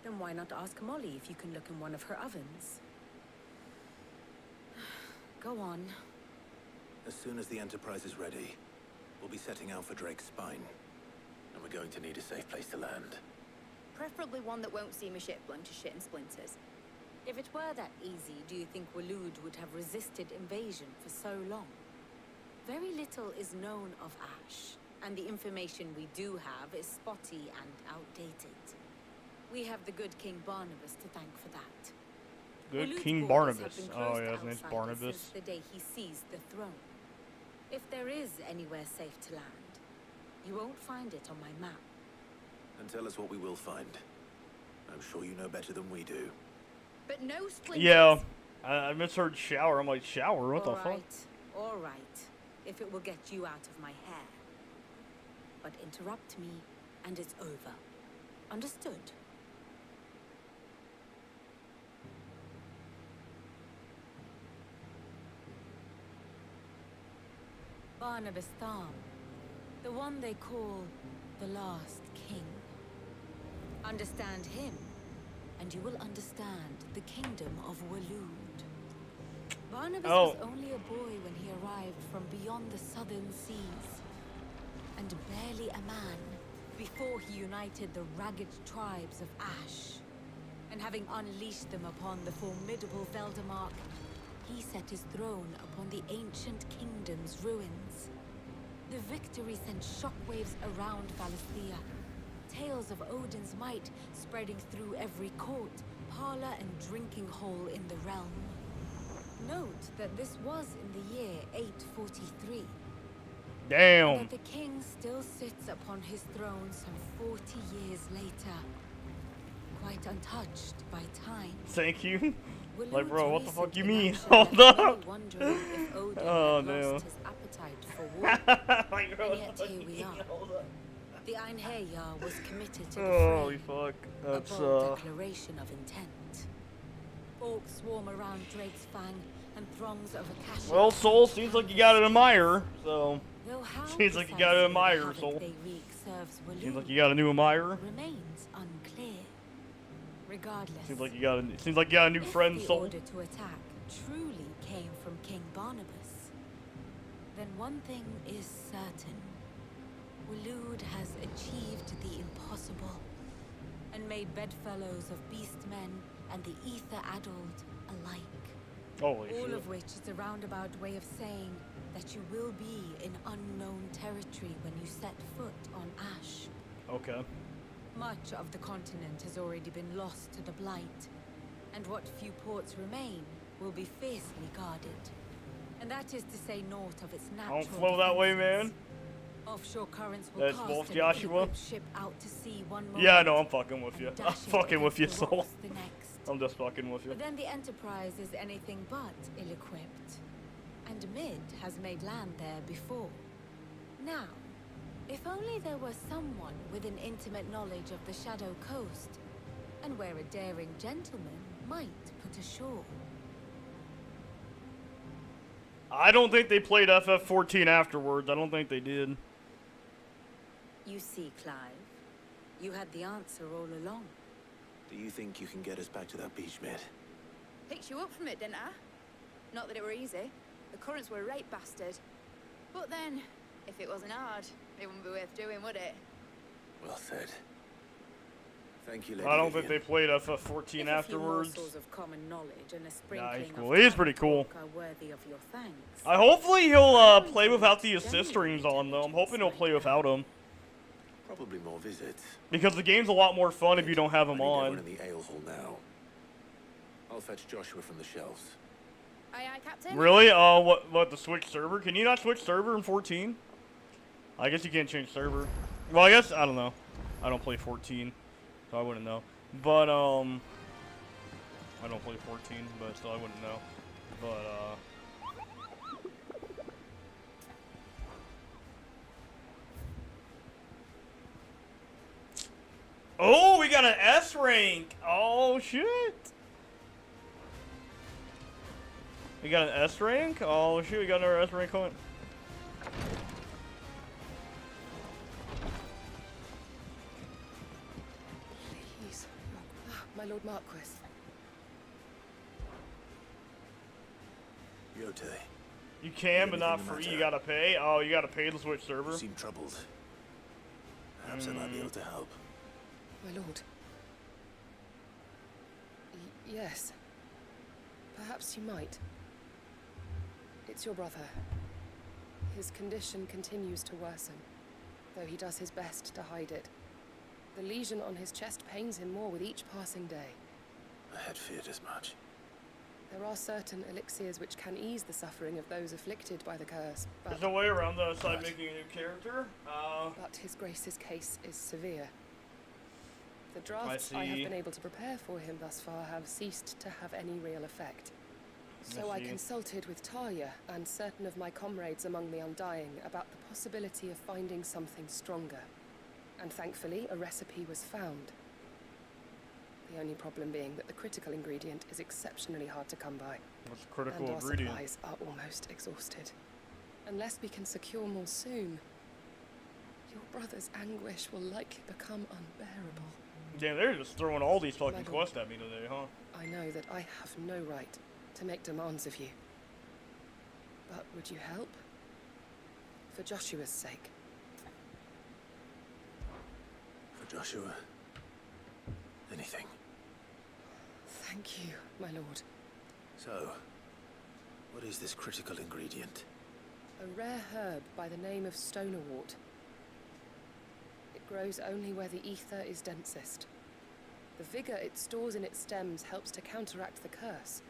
Then why not ask Molly if you can look in one of her ovens? Go on.
As soon as the Enterprise is ready, we'll be setting out for Drake's Spine. And we're going to need a safe place to land.
Preferably one that won't see my ship blown to shit and splinters.
If it were that easy, do you think Waloed would have resisted invasion for so long? Very little is known of Ash, and the information we do have is spotty and outdated. We have the good King Barnabas to thank for that.
Good
Waloed's
King
borders
Barnabas.
have been
Oh,
closed
yeah,
to
his name's
outsiders
Barnabas.
Since the day he seized the throne. If there is anywhere safe to land, you won't find it on my map.
And tell us what we will find. I'm sure you know better than we do.
But no splinters.
Yeah, I misheard shower. I'm like, shower? What the fuck?
All right. If it will get you out of my hair. but interrupt me, and it's over. Understood? Barnabas Tham, the one they call the Last King. Understand him, and you will understand the kingdom of Waloed. Barnabas was only a boy when he arrived from beyond the southern seas, and barely a man before he united the ragged tribes of Ash. And having unleashed them upon the formidable Veldamark, he set his throne upon the ancient kingdom's ruins. The victory sent shockwaves around Valisthea, tales of Odin's might spreading through every court, parlor, and drinking hole in the realm. Note that this was in the year 843.
Damn.
And that the king still sits upon his throne some 40 years later, quite untouched by time.
Thank you. Like, bro, what the fuck you mean?
Hold
Hold
up.
up. Oh, no.
His appetite for war.
Like,
And yet here we are. The Einherjar was committed to the
Holy
fray.
fuck. That's,
A bold declaration of intent. Orcs swarm around Drake's Fang, and throngs of Akasha.
well, Soul, seems like you got it in Mire, so.
Though how
Seems like you got it in
precisely the
Mire,
havoc
Soul.
they wreak serves
Seems
Waloed
like you got a new Mire.
remains unclear. Regardless,
Seems like you got a new friend,
the
Soul.
order to attack truly came from King Barnabas, then one thing is certain. Waloed has achieved the impossible, and made bedfellows of beastmen and the ether-addled alike.
Holy
All
shit.
of which is a roundabout way of saying that you will be in unknown territory when you set foot on Ash.
Okay.
Much of the continent has already been lost to the Blight, and what few ports remain will be fiercely guarded. And that is to say naught of its natural
Don't flow that way,
defenses.
man.
Offshore currents will
That's
cast
Wolf
an
Joshua.
ill-equipped ship out to sea one moment.
Yeah, I know, I'm fucking with you.
and
I'm
dash it
fucking with you,
against the
Soul.
rocks the next.
I'm just fucking with you.
But then the Enterprise is anything but ill-equipped. And Mid has made land there before. Now, if only there were someone with an intimate knowledge of the Shadow Coast, and where a daring gentleman might put ashore.
I don't think they played FF14 afterwards. I don't think they did.
You see, Clive, you had the answer all along.
Do you think you can get us back to that beach, Mid?
Picked you up from it, didn't I? Not that it were easy. The currents were a right bastard. But then, if it wasn't hard, it wouldn't be worth doing, would it?
Well said. Thank you, Lady
I don't think
Vivian.
they played FF14
If
afterwards.
A few morsels of common knowledge and a
Nah,
sprinkling
he's cool.
of
He is pretty cool.
talk are worthy of your thanks.
Hopefully he'll play without the assist streams on though. I'm hoping he'll play without them.
Probably more visits.
Because the game's a lot more fun if you don't have them
I need
on.
everyone in the ale hall now. I'll fetch Joshua from the shelves.
Aye, aye, Captain.
Really? What, the switch server? Can you not switch server in 14? I guess you can't change server. Well, I guess, I don't know. I don't play 14, so I wouldn't know. But, I don't play 14, but still I wouldn't know. But, oh, we got an S rank! Oh, shit! We got an S rank? Oh, shit, we got another S rank coming.
Please. My Lord Marquis.
Yote.
You can, but not
Anything the
free.
matter?
You gotta pay. Oh, you gotta pay to switch server.
You seem troubled. Perhaps I might be able to help.
My lord. Yes. Perhaps you might. It's your brother. His condition continues to worsen, though he does his best to hide it. The lesion on his chest pains him more with each passing day.
I had feared as much.
There are certain elixirs which can ease the suffering of those afflicted by the curse, but...
There's no way around the side making a new character.
But His Grace's case is severe. The drafts I have been able to prepare for him thus far have ceased to have any real effect. So I consulted with Talia and certain of my comrades among the Undying about the possibility of finding something stronger. And thankfully, a recipe was found. The only problem being that the critical ingredient is exceptionally hard to come by.
What's the critical
and
ingredient?
Our supplies are almost exhausted. Unless we can secure more soon, your brother's anguish will likely become unbearable.
Damn, they're just throwing all these fucking quests at me today, huh?
I know that I have no right to make demands of you. But would you help? For Joshua's sake.
For Joshua, anything.
Thank you, my lord.
So, what is this critical ingredient?
A rare herb by the name of stonerwort. It grows only where the ether is densest. The vigor it stores in its stems helps to counteract the curse.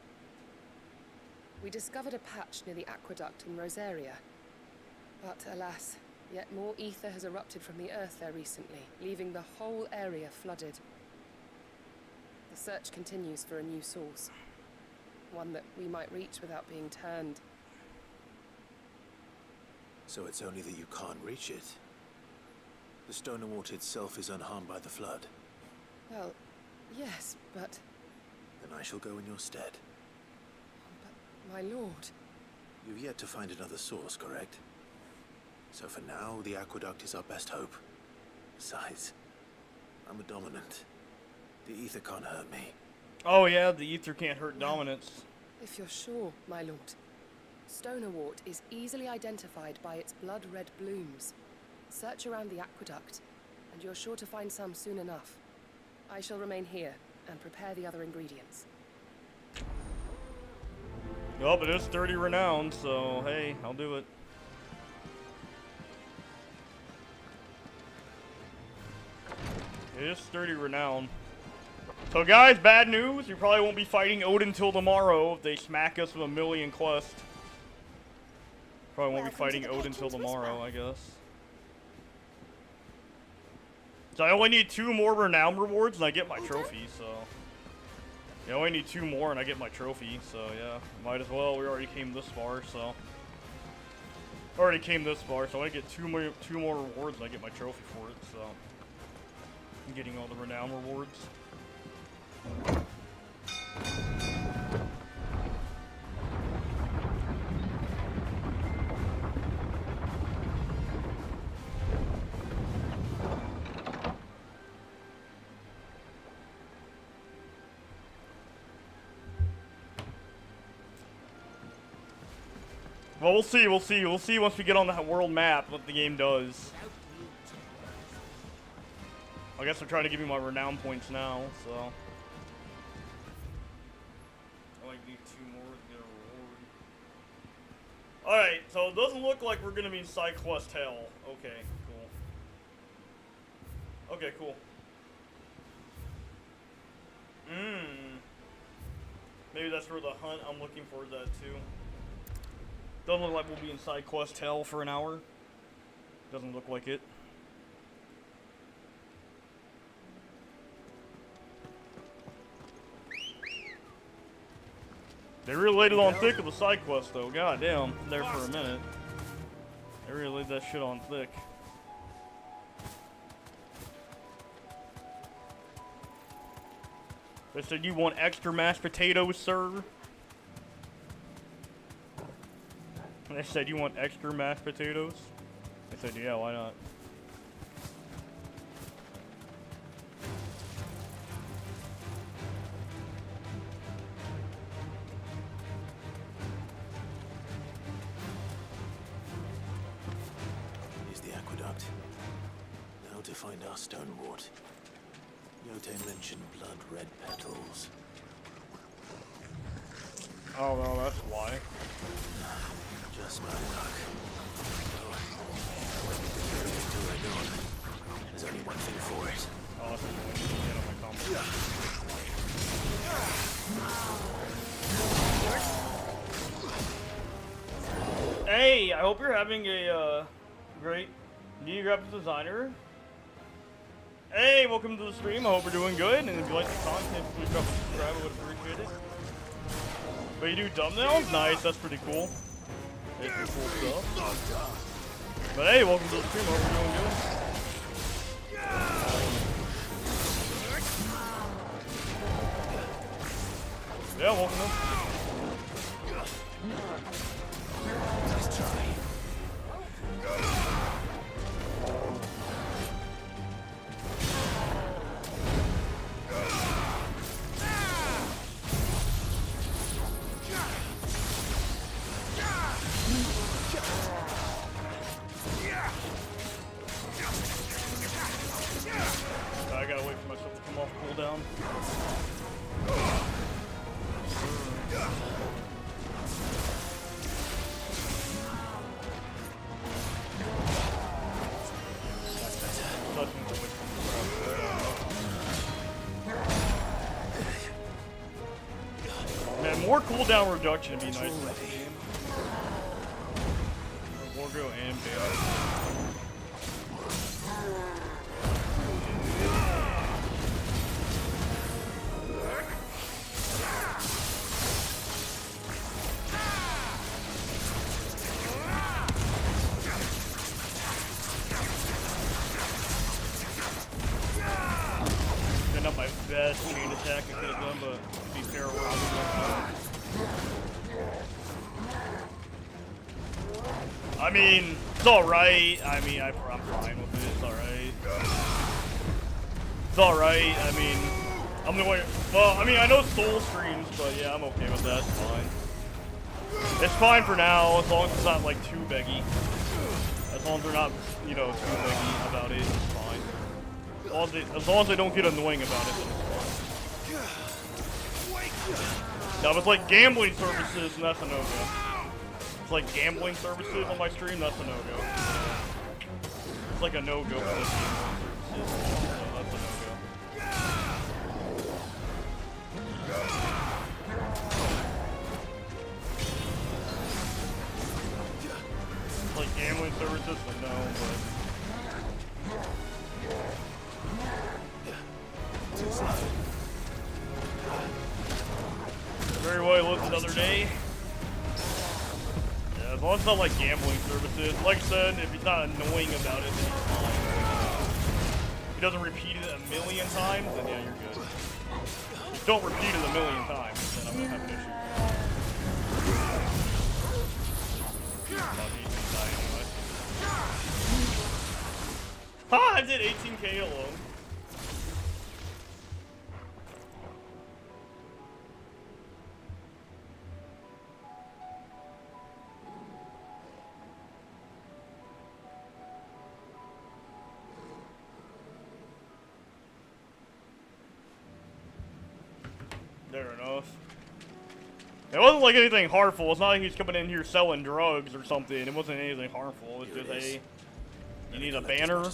We discovered a patch near the aqueduct in Rosaria. But alas, yet more ether has erupted from the earth there recently, leaving the whole area flooded. The search continues for a new source. One that we might reach without being turned.
So it's only that you can't reach it. The stonerwort itself is unharmed by the flood.
Well, yes, but...
Then I shall go in your stead.
But, my lord...
You've yet to find another source, correct? So for now, the aqueduct is our best hope. Besides, I'm a dominant. The ether can't hurt me.
Oh yeah, the ether can't hurt dominance.
If you're sure, my lord. Stonerwort is easily identified by its blood-red blooms. Search around the aqueduct, and you're sure to find some soon enough. I shall remain here and prepare the other ingredients.
Well, it is 30 renown, so hey, I'll do it. It is 30 renown. So guys, bad news. You probably won't be fighting Odin till tomorrow if they smack us with a million quests. Probably won't be fighting Odin till tomorrow, I guess. So I only need 2 more renown rewards and I get my trophy, so... Yeah, I only need 2 more and I get my trophy, so yeah. Might as well, we already came this far, so... Already came this far, so I get 2 more rewards and I get my trophy for it, so... I'm getting all the renown rewards. Well, we'll see once we get on that world map what the game does. I guess they're trying to give me my renown points now, so. I only need 2 more to get a reward. Alright, so it doesn't look like we're gonna be in side quest hell. Okay, cool. Okay, cool. Maybe that's where the hunt I'm looking for that too. Doesn't look like we'll be in side quest hell for an hour. Doesn't look like it. They really laid it on thick with the side quest though. God damn, there for a minute. They really laid that shit on thick. They said, "You want extra mashed potatoes, sir?" They said, "You want extra mashed potatoes?" I said, "Yeah, why not?"
Here's the aqueduct. Now to find our stonewort. Yote mentioned blood-red petals.
Oh, well, that's why.
Just my luck. Oh, when we can carry it to Ragnarok. There's only one thing for it.
Oh, that's get on my combo. Hey, I hope you're having a great new graphic designer. Hey, welcome to the stream. I hope you're doing good. And if you like the content, please drop a subscribe. I would appreciate it. But you do thumbnails? Nice, that's pretty cool. That's pretty cool stuff. But hey, welcome to the stream. Hope you're doing good. Yeah, welcome in.
Nice try.
I gotta wait for myself to come off cooldown. Man, more cooldown reduction would be nice. Morgo and Bayon. Not my best chain attack I could have done, but to be fair, we're I mean, it's alright. I mean, I'm fine with it. It's alright. It's alright. I mean, I'm the way. Well, I mean, I know Soul streams, but yeah, I'm okay with that. It's fine. It's fine for now, as long as it's not like too beggy. As long as they're not, you know, too beggy about it, it's fine. As long as they don't get annoying about it, then it's fine. Now, if it's like gambling services, and that's a no-go. It's like gambling services on my stream, that's a no-go. It's like a no-go for those gambling services, so that's a no-go. It's like gambling services, so no, but... Very well, looked another day. Yeah, as long as it's not like gambling services. Like I said, if he's not annoying about it, then he's fine. If he doesn't repeat it a million times, then yeah, you're good. If you don't repeat it a million times, then I'm gonna have an issue. Ha! I did 18k alone. Fair enough. It wasn't like anything harmful. It's not like he's coming in here selling drugs or something. It wasn't anything harmful. It's just, hey, you need a banner?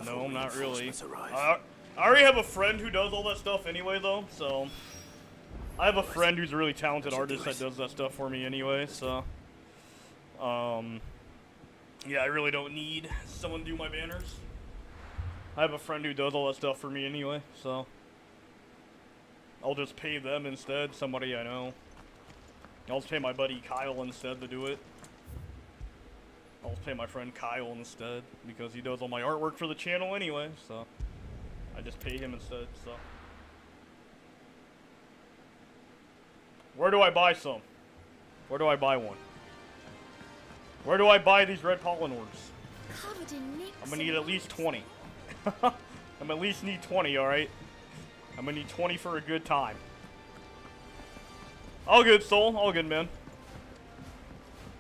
No, not really. I already have a friend who does all that stuff anyway, though, so... I have a friend who's a really talented artist that does that stuff for me anyway, so... yeah, I really don't need someone to do my banners. I have a friend who does all that stuff for me anyway, so... I'll just pay them instead, somebody I know. I'll just pay my buddy Kyle instead to do it. I'll just pay my friend Kyle instead, because he does all my artwork for the channel anyway, so... I just pay him instead, so... Where do I buy some? Where do I buy one? Where do I buy these red pollen orbs?
Covered in nicks.
I'm gonna need at least 20. I'm gonna at least need 20, alright? I'm gonna need 20 for a good time. All good, Soul. All good, man.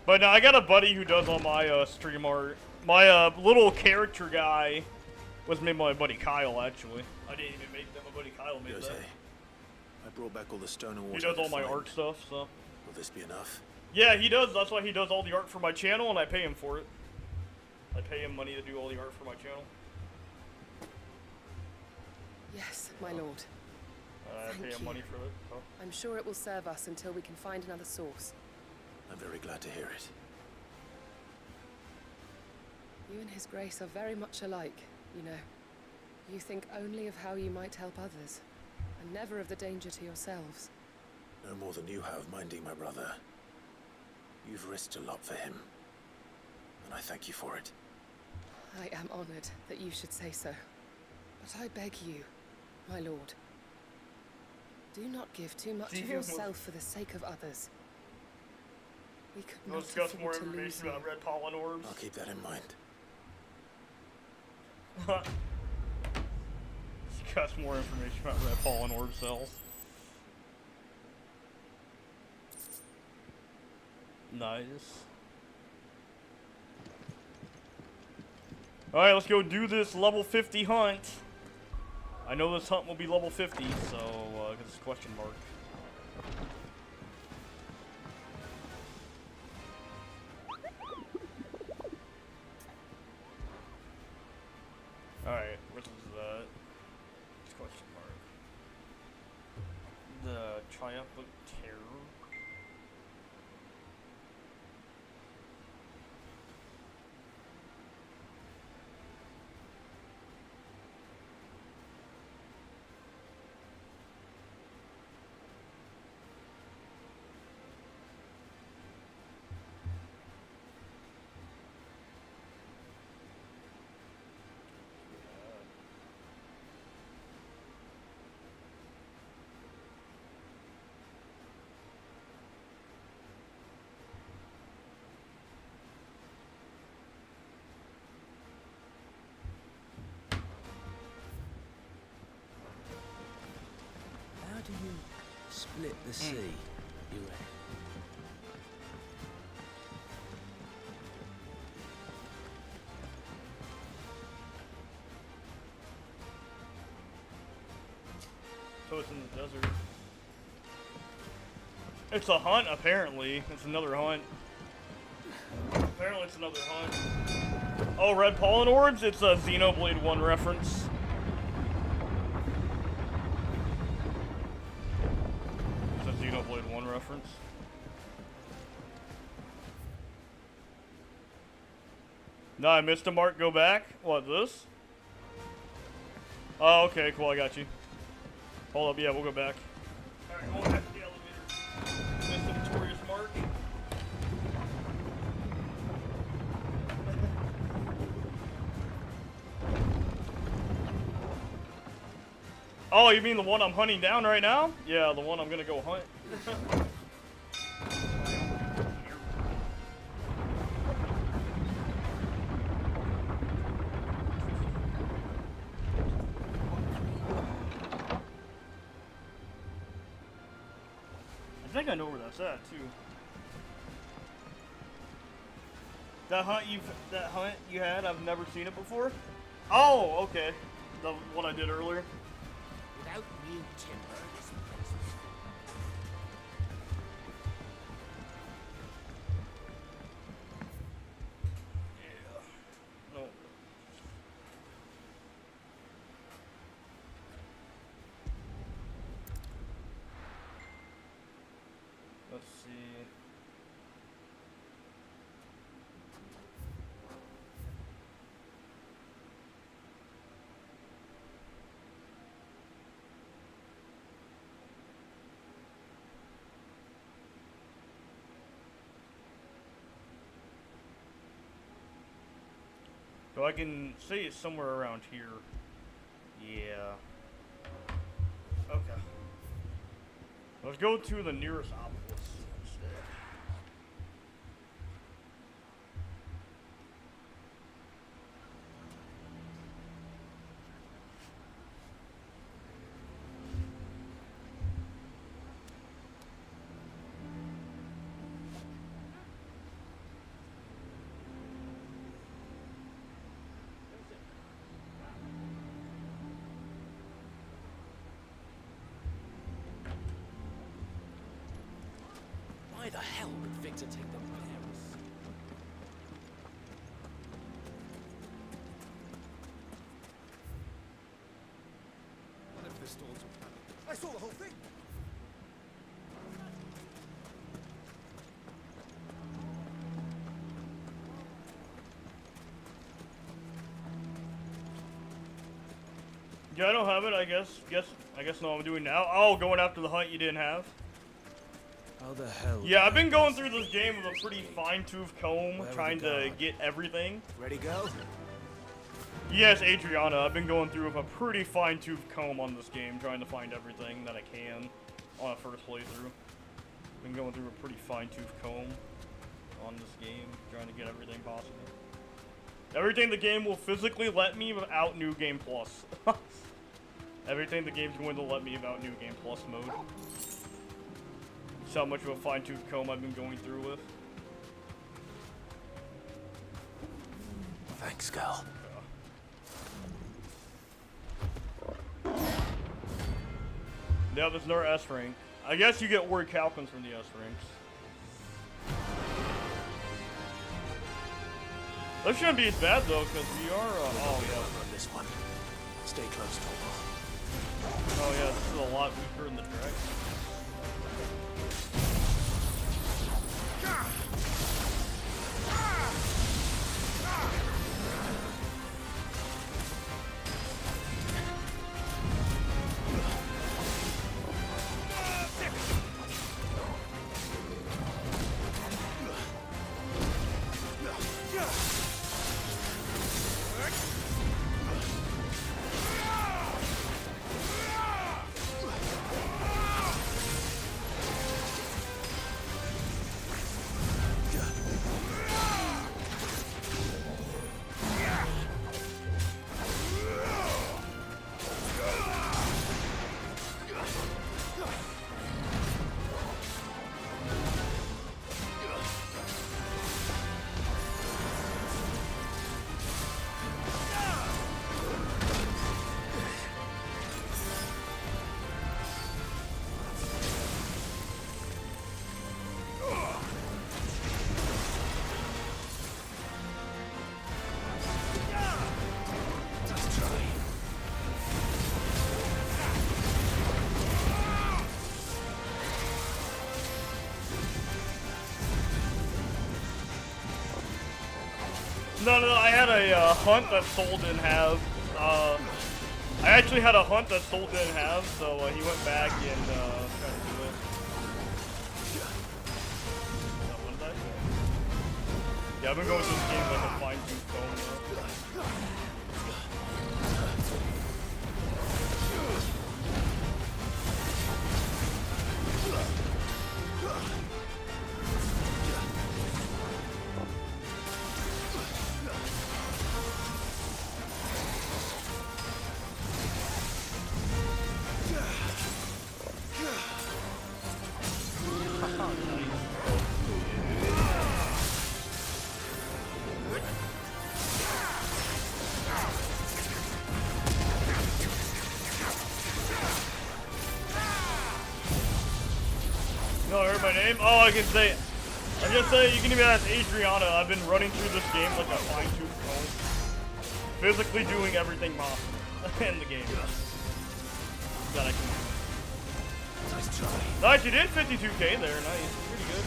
But I got a buddy who does all my stream art. My little character guy was made by my buddy Kyle, actually. I didn't even make that. My buddy Kyle made that.
I brought back all the stone and water.
He does all my art stuff, so.
Will this be enough?
Yeah, he does. That's why he does all the art for my channel, and I pay him for it. I pay him money to do all the art for my channel.
Yes, my lord.
I pay him money for it. So.
I'm sure it will serve us until we can find another source.
I'm very glad to hear it.
You and His Grace are very much alike, you know. You think only of how you might help others, and never of the danger to yourselves.
No more than you have minding my brother. You've risked a lot for him, and I thank you for it.
I am honored that you should say so. But I beg you, my lord, do not give too much of yourself for the sake of others. We could not
discuss
afford
more
to lose
information
you.
about red pollen orbs.
I'll keep that in mind.
Discuss more information about red pollen orb cells. Nice. Alright, let's go do this level 50 hunt. I know this hunt will be level 50, so get this question mark. Alright, what is that? Question mark. The Triumphant Terror.
How do you split the sea, you reckon?
So it's in the desert. It's a hunt, apparently. It's another hunt. Apparently it's another hunt. Oh, red pollen orbs? It's a Xenoblade 1 reference. It's a Xenoblade 1 reference. No, I missed a mark. Go back. What, this? Oh, okay, cool. I got you. Hold up. Yeah, we'll go back. Alright, going back to the elevator. Missed the Victorious mark. Oh, you mean the one I'm hunting down right now? Yeah, the one I'm gonna go hunt. I think I know where that's at too. That hunt you had, I've never seen it before. Oh, okay. The one I did earlier.
Without new timber, this place is
No. Let's see. So I can say it's somewhere around here. Yeah. Okay. Let's go to the nearest obelisk instead.
Why the hell would Victor take them to Paris?
What if the stalls were planning? I saw the whole thing!
Yeah, I don't have it, I guess. I guess no, I'm doing now. Oh, going after the hunt you didn't have.
How the hell?
Yeah, I've been going through this game with a pretty fine-tooth comb, trying to get everything.
Ready, go?
Yes, Adriana, I've been going through with a pretty fine-tooth comb on this game, trying to find everything that I can on a first playthrough. Been going through a pretty fine-tooth comb on this game, trying to get everything possible. Everything the game will physically let me without New Game Plus. Everything the game's going to let me without New Game Plus mode. That's how much of a fine-tooth comb I've been going through with.
Thanks, Gal.
Yeah, there's no S rank. I guess you get word Calkins from the S ranks. That shouldn't be as bad though, because we are. Oh yeah.
On this one. Stay close, Torvald.
Oh yeah, this is a lot weaker in the direct. No, I had a hunt that Soul didn't have. I actually had a hunt that Soul didn't have, so he went back and tried to do it. What did I say? Yeah, I've been going through this game like a fine-tooth comb now. No, I heard my name? Oh, I can say it. I just say you can even ask Adriana. I've been running through this game like a fine-tooth comb. Physically doing everything possible in the game that I can do.
Nice try.
Nice, you did 52k there. Nice. Pretty good.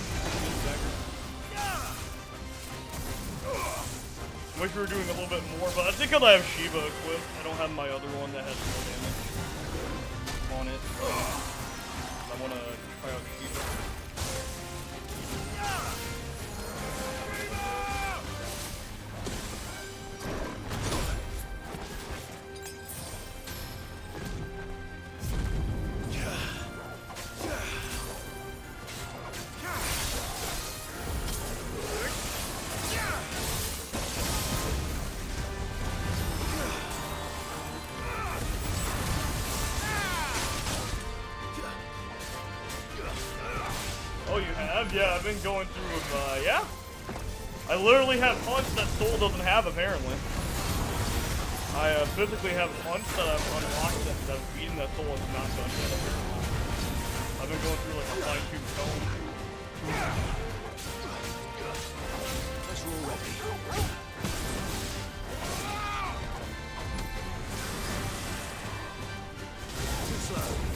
Wish we were doing a little bit more, but I think I have Shiva equipped. I don't have my other one that has more damage on it. I want to try out Shiva. Yeah, I've been going through with, yeah. I literally have punch that Soul doesn't have, apparently. I physically have punch that I've unlocked that I've beaten that Soul has not done yet. I've been going through like a fine-tooth comb.
Let's roll ready. Too slow.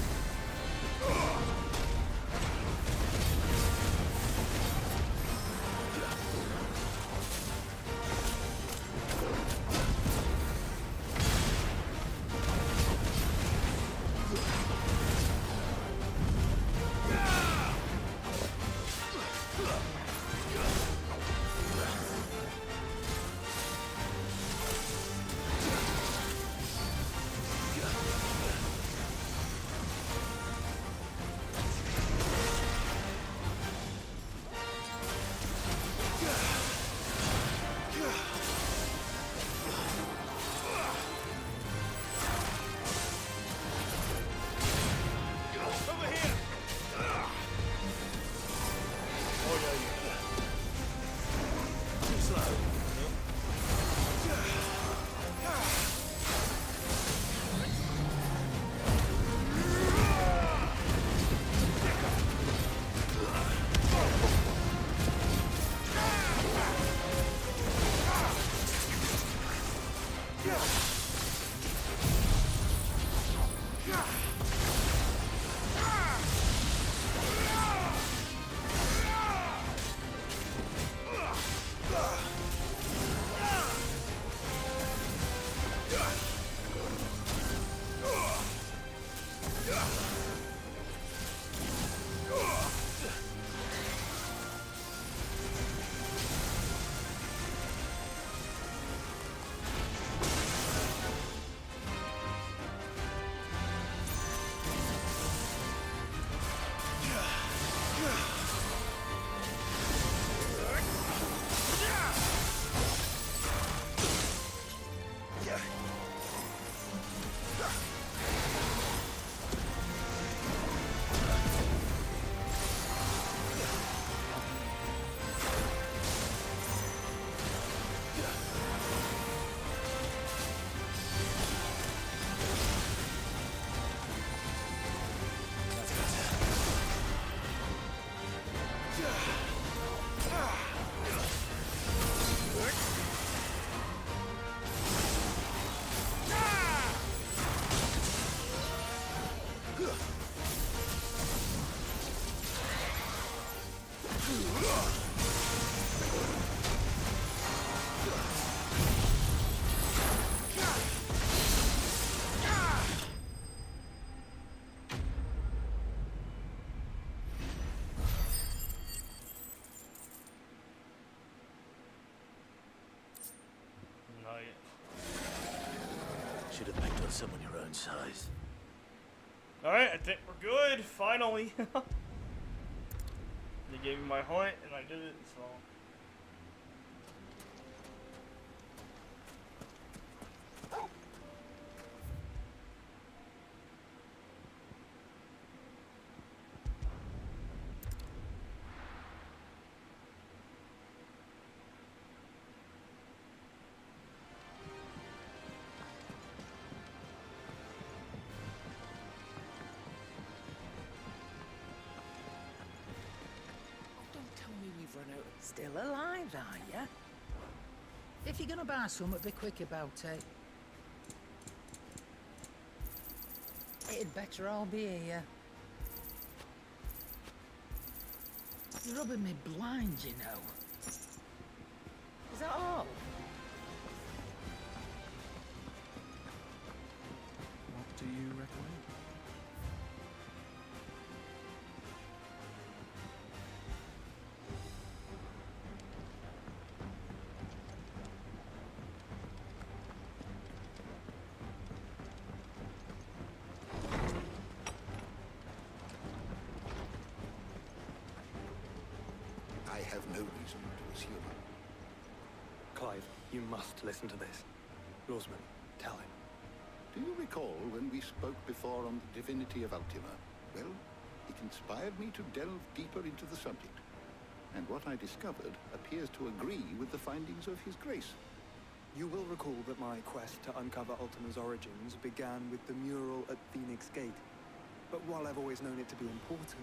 Should have picked on someone your own size.
Alright, I think we're good, finally. They gave me my hunt and I did it, so.
Still alive, are ya? If you're gonna buy something, be quick about it. It'd better all be here. You're rubbing me blind, you know. Is that all?
What do you recommend?
I have no reason to assume.
Clive, you must listen to this. Rosman, tell him.
Do you recall when we spoke before on the divinity of Ultima? Well, it inspired me to delve deeper into the subject. And what I discovered appears to agree with the findings of His Grace.
You will recall that my quest to uncover Ultima's origins began with the mural at Phoenix Gate. But while I've always known it to be important,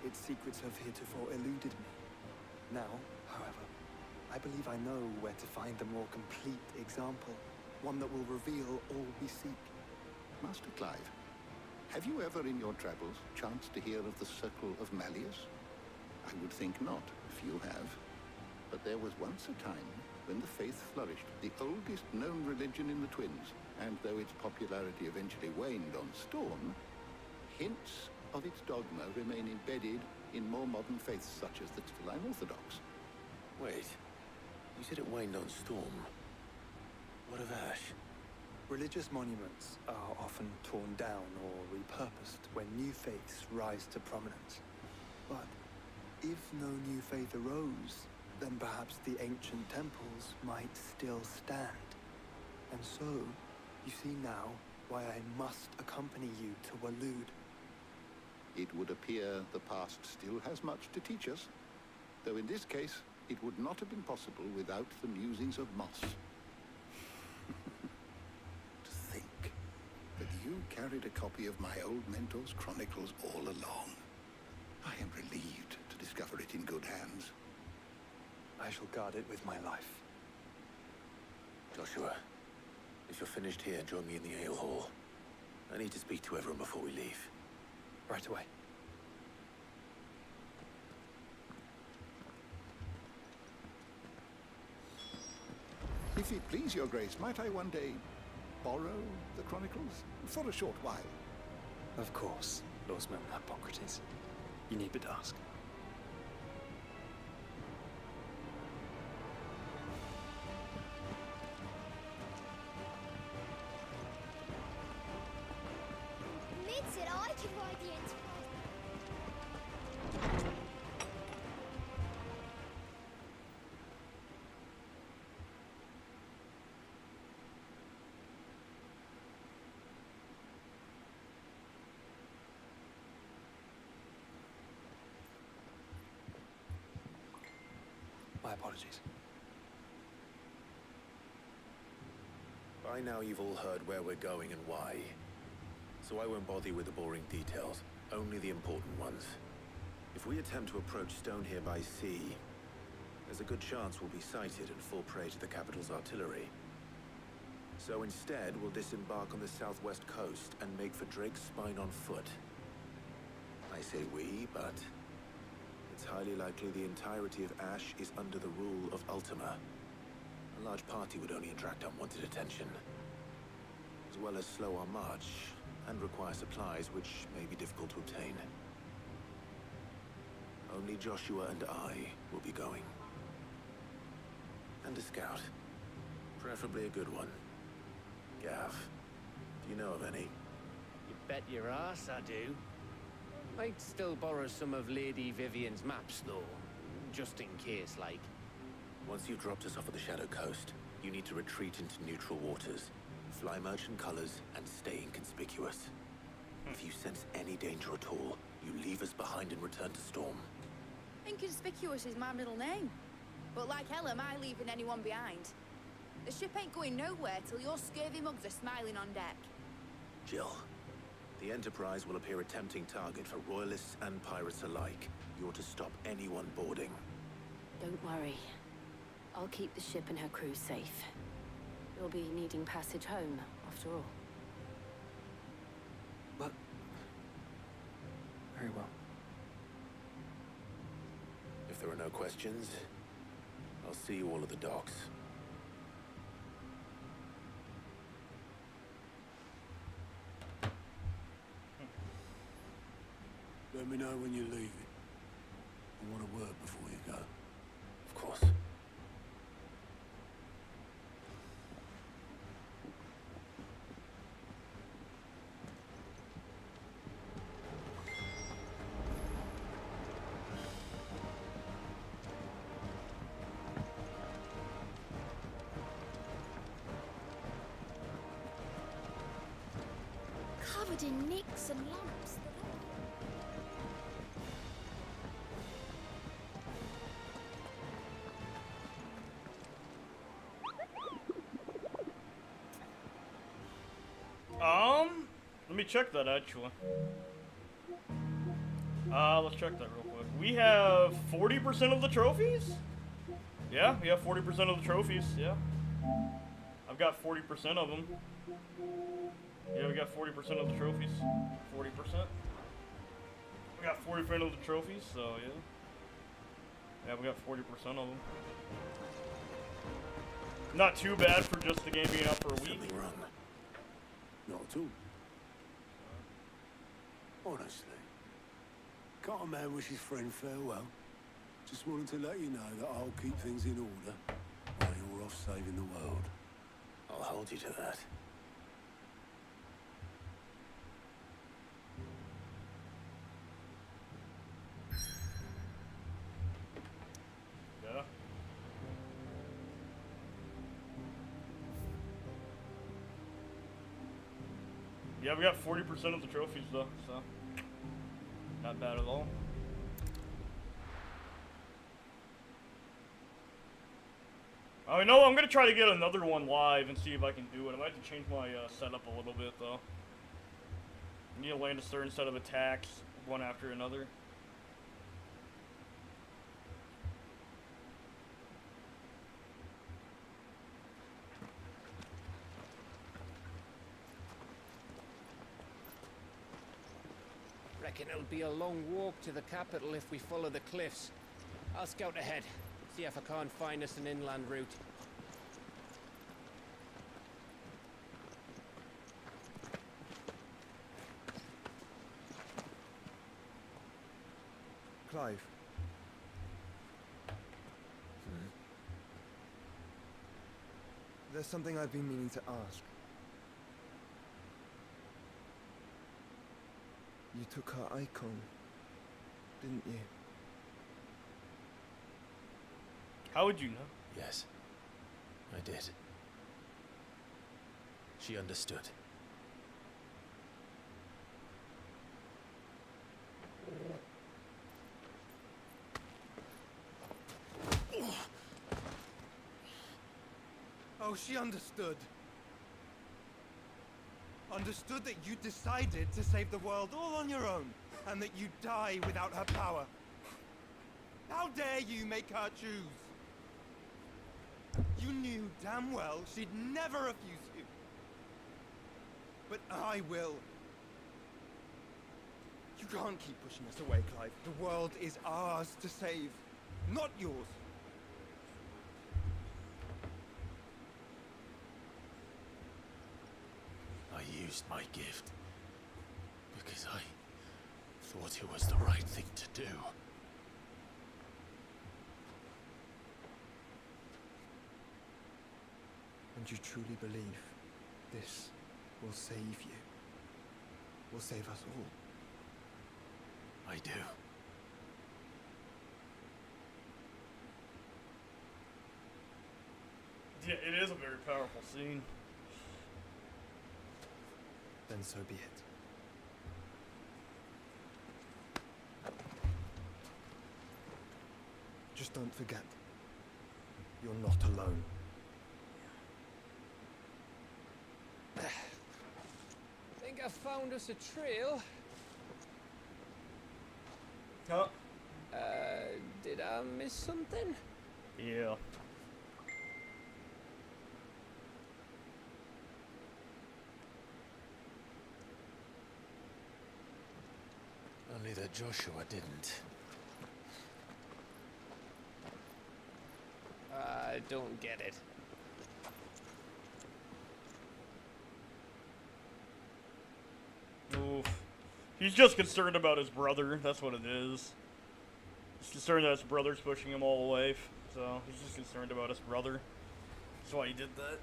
its secrets have heretofore eluded me. Now, however, I believe I know where to find the more complete example, one that will reveal all we seek.
Master Clive, have you ever in your travels chanced to hear of the Circle of Malleus? I would think not, if you have. But there was once a time when the faith flourished, the oldest known religion in the Twins, and though its popularity eventually waned on Storm, hints of its dogma remain embedded in more modern faiths such as the Teline Orthodox.
Wait, you said it waned on Storm. What of Ash?
Religious monuments are often torn down or repurposed when new faiths rise to prominence. But if no new faith arose, then perhaps the ancient temples might still stand. And so, you see now why I must accompany you to Waloed.
It would appear the past still has much to teach us, though in this case, it would not have been possible without the musings of Moss. To think that you carried a copy of my old mentor's chronicles all along. I am relieved to discover it in good hands.
I shall guard it with my life.
Joshua, if you're finished here, join me in the ale hall. I need to speak to everyone before we leave.
Right away.
If it please your grace, might I one day borrow the Chronicles? For a short while.
Of course, Lordsman Hippocrates. You need but ask.
Mid said I could ride the Enterprise.
My apologies.
By now you've all heard where we're going and why. So I won't bother you with the boring details, only the important ones. If we attempt to approach Stonehere by sea, there's a good chance we'll be sighted and fall prey to the capital's artillery. So instead, we'll disembark on the southwest coast and make for Drake's Spine on foot. I say we, but it's highly likely the entirety of Ash is under the rule of Ultima. A large party would only attract unwanted attention, as well as slow our march and require supplies which may be difficult to obtain. Only Joshua and I will be going. And a scout. Preferably a good one. Gav, do you know of any?
You bet your ass I do. Might still borrow some of Lady Vivian's maps, though. Just in case, like.
Once you've dropped us off at the Shadow Coast, you need to retreat into neutral waters, fly merchant colors, and stay inconspicuous. If you sense any danger at all, you leave us behind and return to Storm.
Inconspicuous is my middle name. But like hell am I leaving anyone behind. The ship ain't going nowhere till your scurvy mugs are smiling on deck.
Jill, the Enterprise will appear a tempting target for Royalists and pirates alike. You're to stop anyone boarding.
Don't worry. I'll keep the ship and her crew safe. You'll be needing passage home, after all.
But... very well.
If there are no questions, I'll see you all at the docks.
Let me know when you're leaving. I want a word before you go.
Of course.
Covered in nicks and lumps.
Let me check that actually. Let's check that real quick. We have 40% of the trophies? Yeah, we have 40% of the trophies, yeah. I've got 40% of them. Yeah, we got 40% of the trophies. 40%. We got 40% of the trophies, so yeah. Yeah, we got 40% of them. Not too bad for just the game being out for a week.
Not at all. Honestly. Can't a man wish his friend farewell? Just wanted to let you know that I'll keep things in order while you're off saving the world.
I'll hold you to that.
Yeah. Yeah, we got 40% of the trophies though, so not bad at all. Oh, you know what? I'm gonna try to get another one live and see if I can do it. I might have to change my setup a little bit though. I need to land a certain set of attacks, one after another.
Reckon it'll be a long walk to the capital if we follow the cliffs. I'll scout ahead, see if I can't find us an inland route.
Clive. There's something I've been meaning to ask. You took her icon, didn't you?
How would you know?
Yes, I did. She understood.
Oh, she understood. Understood that you decided to save the world all on your own, and that you'd die without her power. How dare you make her choose? You knew damn well she'd never refuse you. But I will. You can't keep pushing us away, Clive. The world is ours to save, not yours.
I used my gift because I thought it was the right thing to do.
And you truly believe this will save you? Will save us all?
I do.
Yeah, it is a very powerful scene.
Then so be it. Just don't forget, you're not alone.
Think I found us a trail.
Huh?
Did I miss something?
Yeah.
Only that Joshua didn't.
I don't get it.
Oof. He's just concerned about his brother. That's what it is. He's concerned that his brother's pushing him all away. So he's just concerned about his brother. That's why he did that.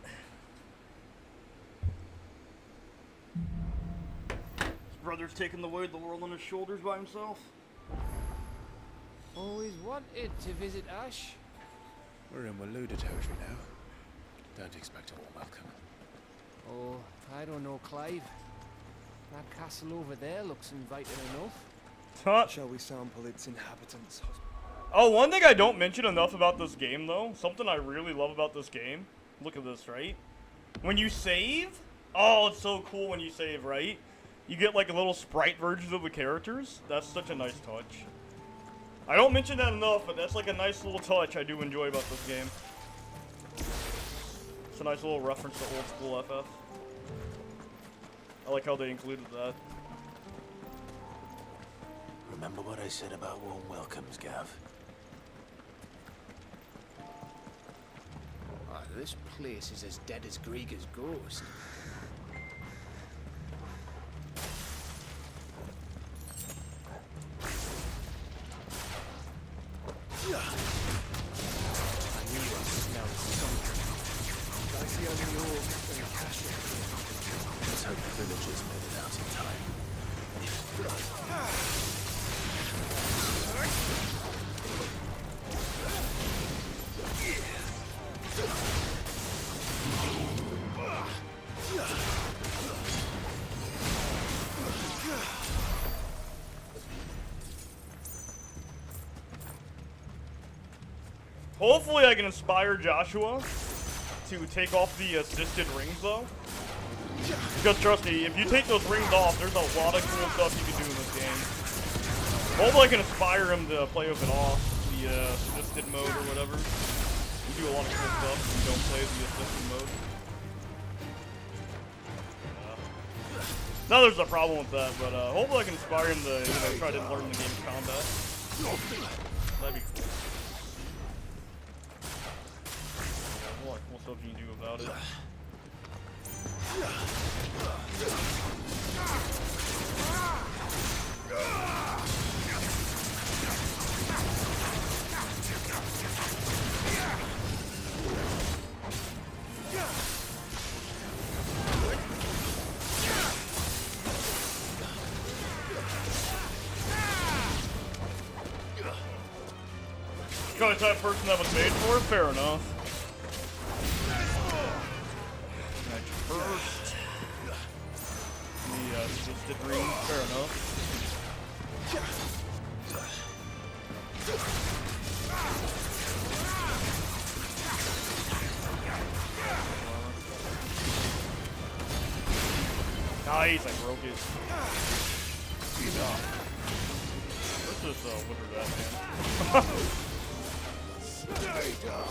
His brother's taking the weight of the world on his shoulders by himself.
Always wanted to visit Ash.
We're in Waloda territory now. Don't expect a warm welcome.
Oh, I don't know, Clive. That castle over there looks inviting enough.
Shall we sample its inhabitants?
Oh, one thing I don't mention enough about this game, though, something I really love about this game. Look at this, right? When you save, oh, it's so cool when you save, right? You get like a little sprite versions of the characters. That's such a nice touch. I don't mention that enough, but that's like a nice little touch I do enjoy about this game. It's a nice little reference to old school FF. I like how they included that.
Remember what I said about warm welcomes, Gav?
Ah, this place is as dead as Greagor's ghost.
I knew I smelled something. I see only your Akasha.
Let's hope the villagers made it out in time.
Hopefully I can inspire Joshua to take off the assisted rings, though. Because trust me, if you take those rings off, there's a lot of cool stuff you can do in this game. Hopefully I can inspire him to play with it off, the assisted mode or whatever. You do a lot of cool stuff when you don't play the assisted mode. Now there's a problem with that, but hopefully I can inspire him to, try to learn the game's combat. That'd be cool. What cool stuff you can do about it. Kind of type of person that was made for it, fair enough. First. The twisted ring, fair enough. Nice, I broke it. Let's just whip that, man. Stay down.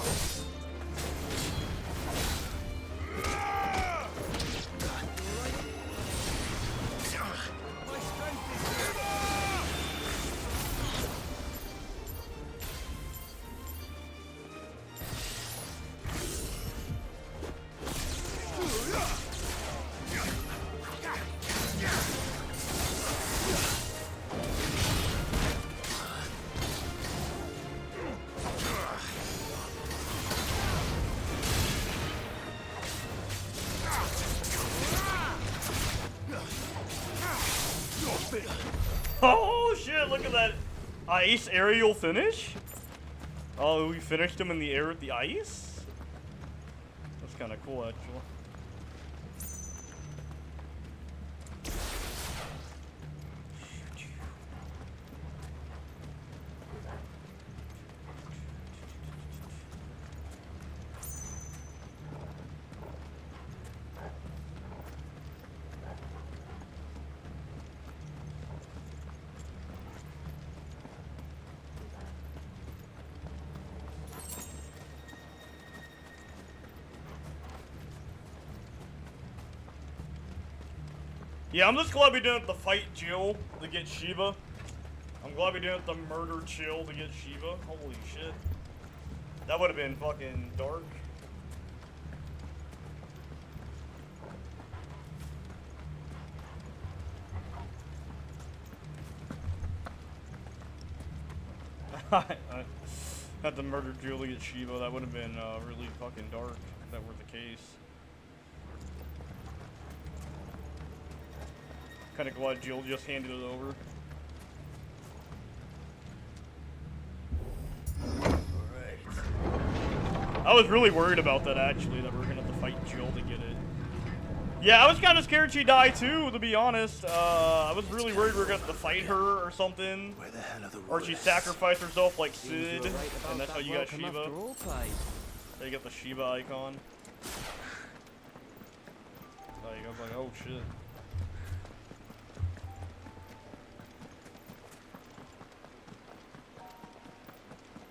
Oh shit, look at that ice aerial finish. Oh, we finished him in the air with the ice? That's kind of cool, actually. Yeah, I'm just glad we didn't have to fight Jill to get Shiva. I'm glad we didn't have to murder Jill to get Shiva. Holy shit. That would have been fucking dark. I had to murder Jill to get Shiva. That would have been really fucking dark if that were the case. Kind of glad Jill just handed it over. Alright. I was really worried about that, actually, that we were going to have to fight Jill to get it. Yeah, I was kind of scared she'd die, too, to be honest. I was really worried we were going to have to fight her or something.
Where the hell are the
or she sacrificed herself like Sid, and that's how you got Shiva. There you got the Shiva icon. There you go, like, oh shit.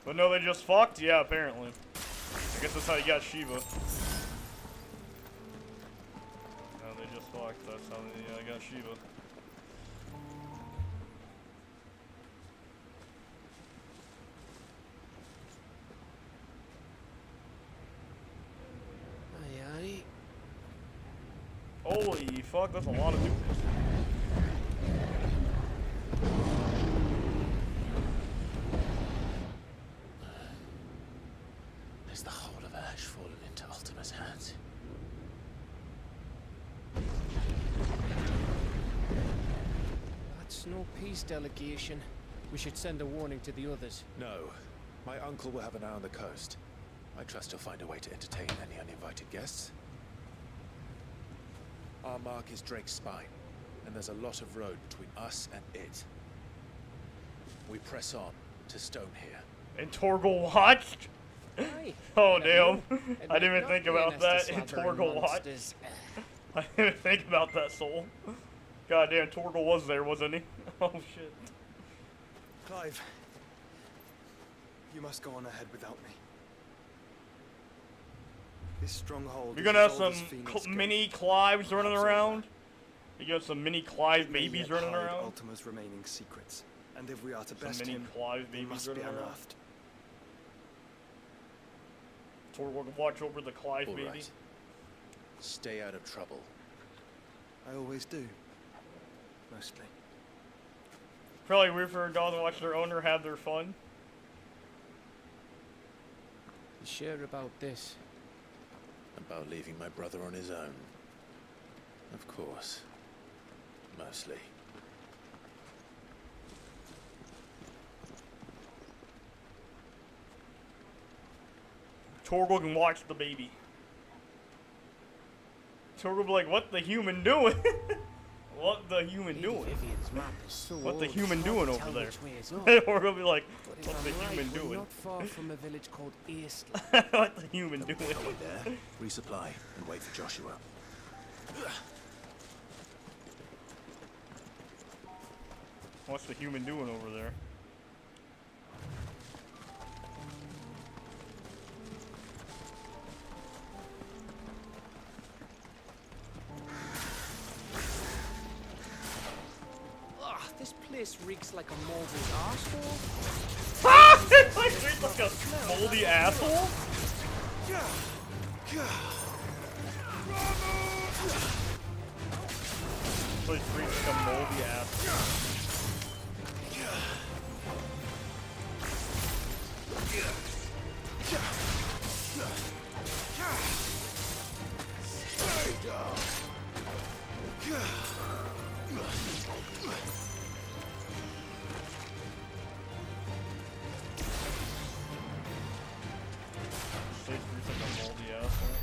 But no, they just fucked? Yeah, apparently. I guess that's how you got Shiva. No, they just fucked. That's how they got Shiva.
Aye, aye.
Holy fuck, that's a lot of dudes.
Is the whole of Ash fallen into Ultima's hands?
That's no peace delegation. We should send a warning to the others.
No. My uncle will have an eye on the coast. I trust he'll find a way to entertain any uninvited guests. Our mark is Drake's Spine, and there's a lot of road between us and it. We press on to Stonehere.
And Torgal watched? Oh damn. I didn't even think about that. And Torgal watched. I didn't even think about that, Soul. God damn, Torgal was there, wasn't he? Oh shit.
Clive, you must go on ahead without me. This stronghold.
You're gonna have some mini Clives running around? You got some mini Clive
May
babies
yet
running
hide
around.
Ultima's remaining secrets, and if we are to
Some
best
mini
him,
Clive
they
babies
must be
running around.
unearthed.
Torgal can watch over the Clive
All
baby.
right. Stay out of trouble.
I always do. Mostly.
Probably weird for a dog to watch their owner have their fun.
You sure about this?
About leaving my brother on his own. Of course. Mostly.
Torgal can watch the baby. Torgal will be like, what the human doing? What the human doing? What the human doing over there? Torgal will be like, what the human doing?
Not far from a village called Eastland.
What the human doing?
There, resupply, and wait for Joshua.
What's the human doing over there?
Ugh, this place reeks like a moldy arsehole.
It reeks like a moldy asshole? This place reeks like a moldy asshole. This place reeks like a moldy asshole.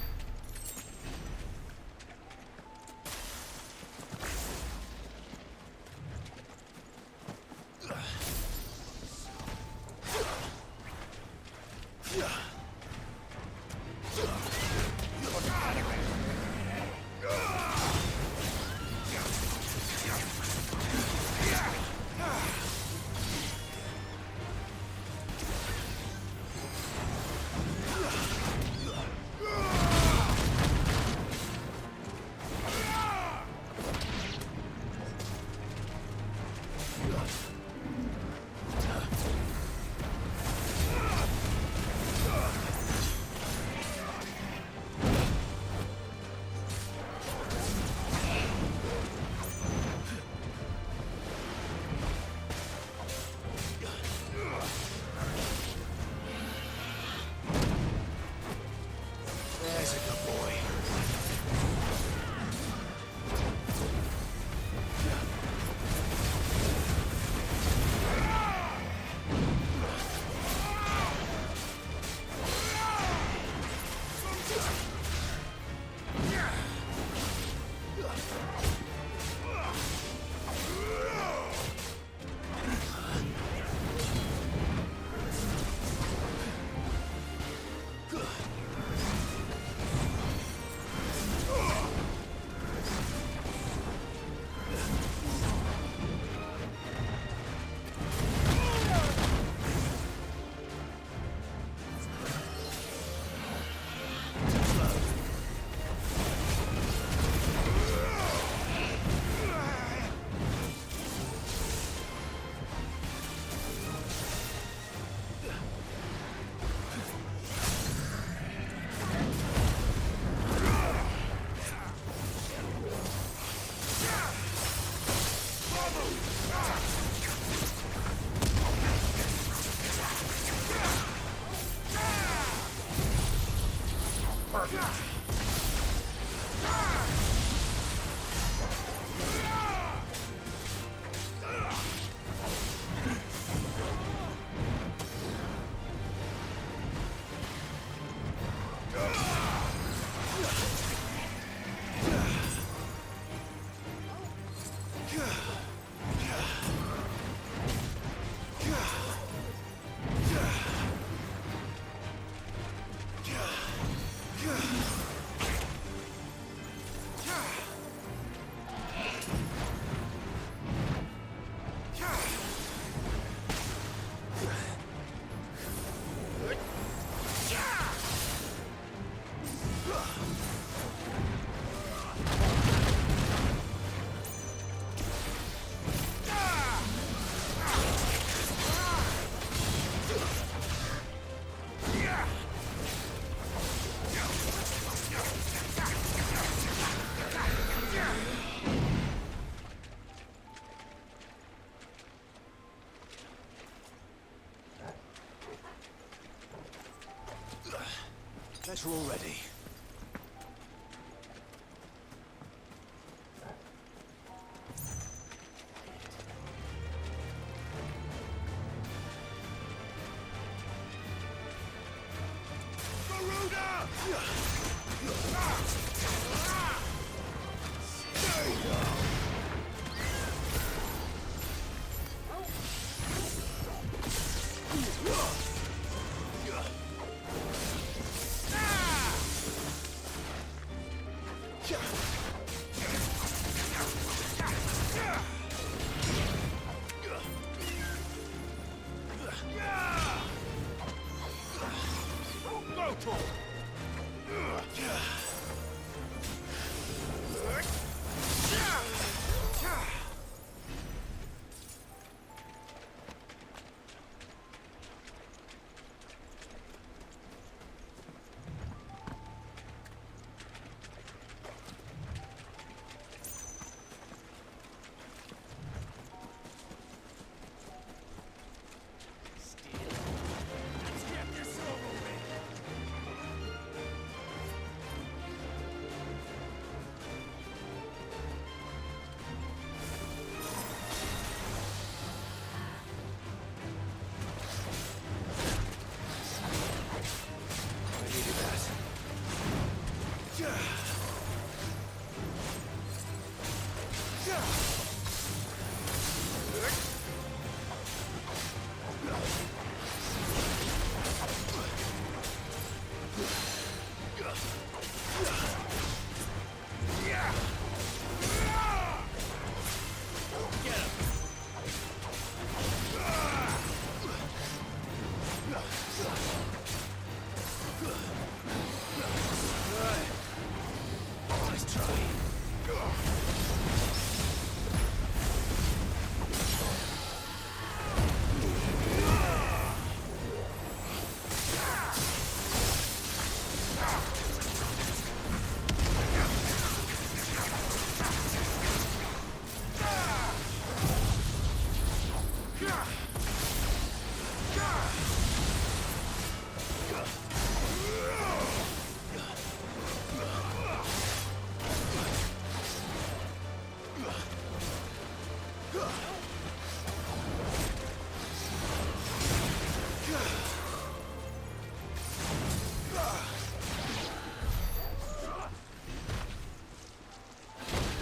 guys are all ready.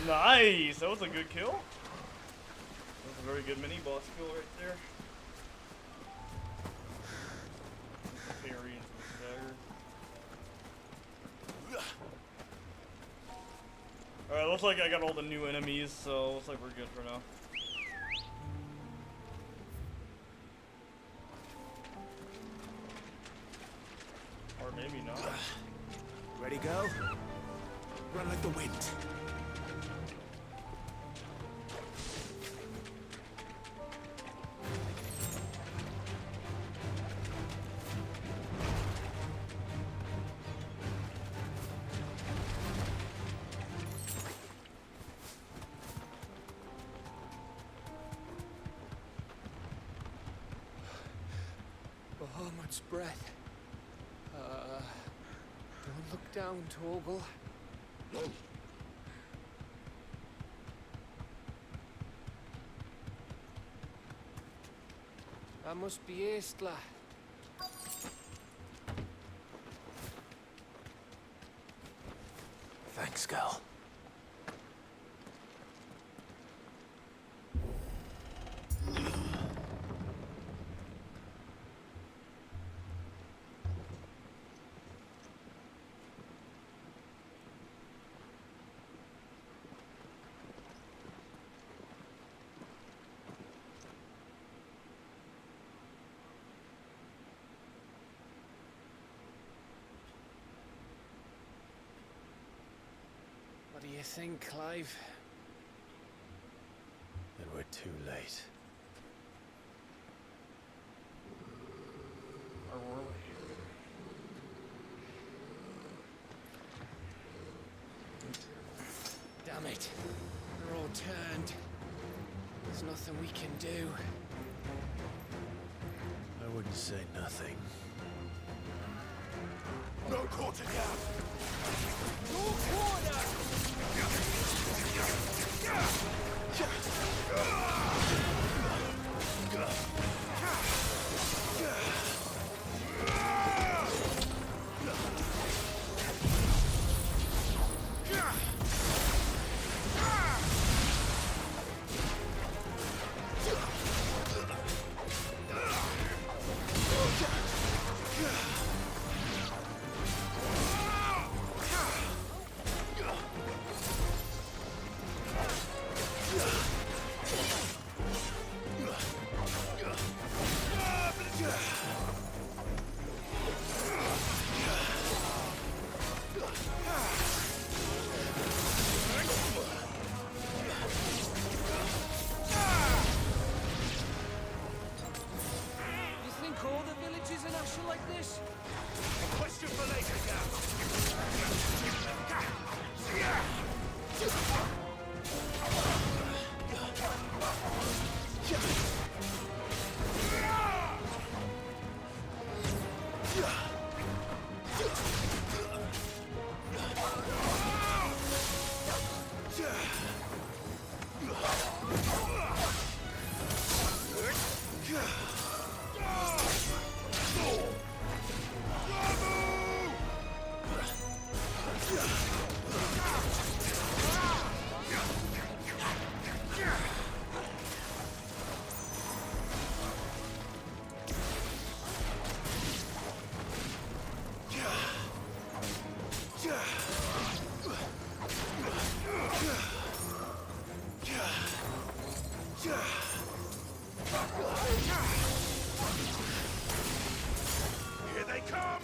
Nice! That was a good kill. That was a very good mini boss kill right there. Parry into the dagger. Alright, looks like I got all the new enemies, so looks like we're good for now. Or maybe not.
Ready, go? Run like the wind.
Bahamut's breath. Don't look down, Torgal. That must be Aistla.
Thanks, girl.
What do you think, Clive?
And we're too late.
Or were we?
Damn it. They're all turned. There's nothing we can do.
I wouldn't say nothing. No quarter gap.
Your corner!
Here they come!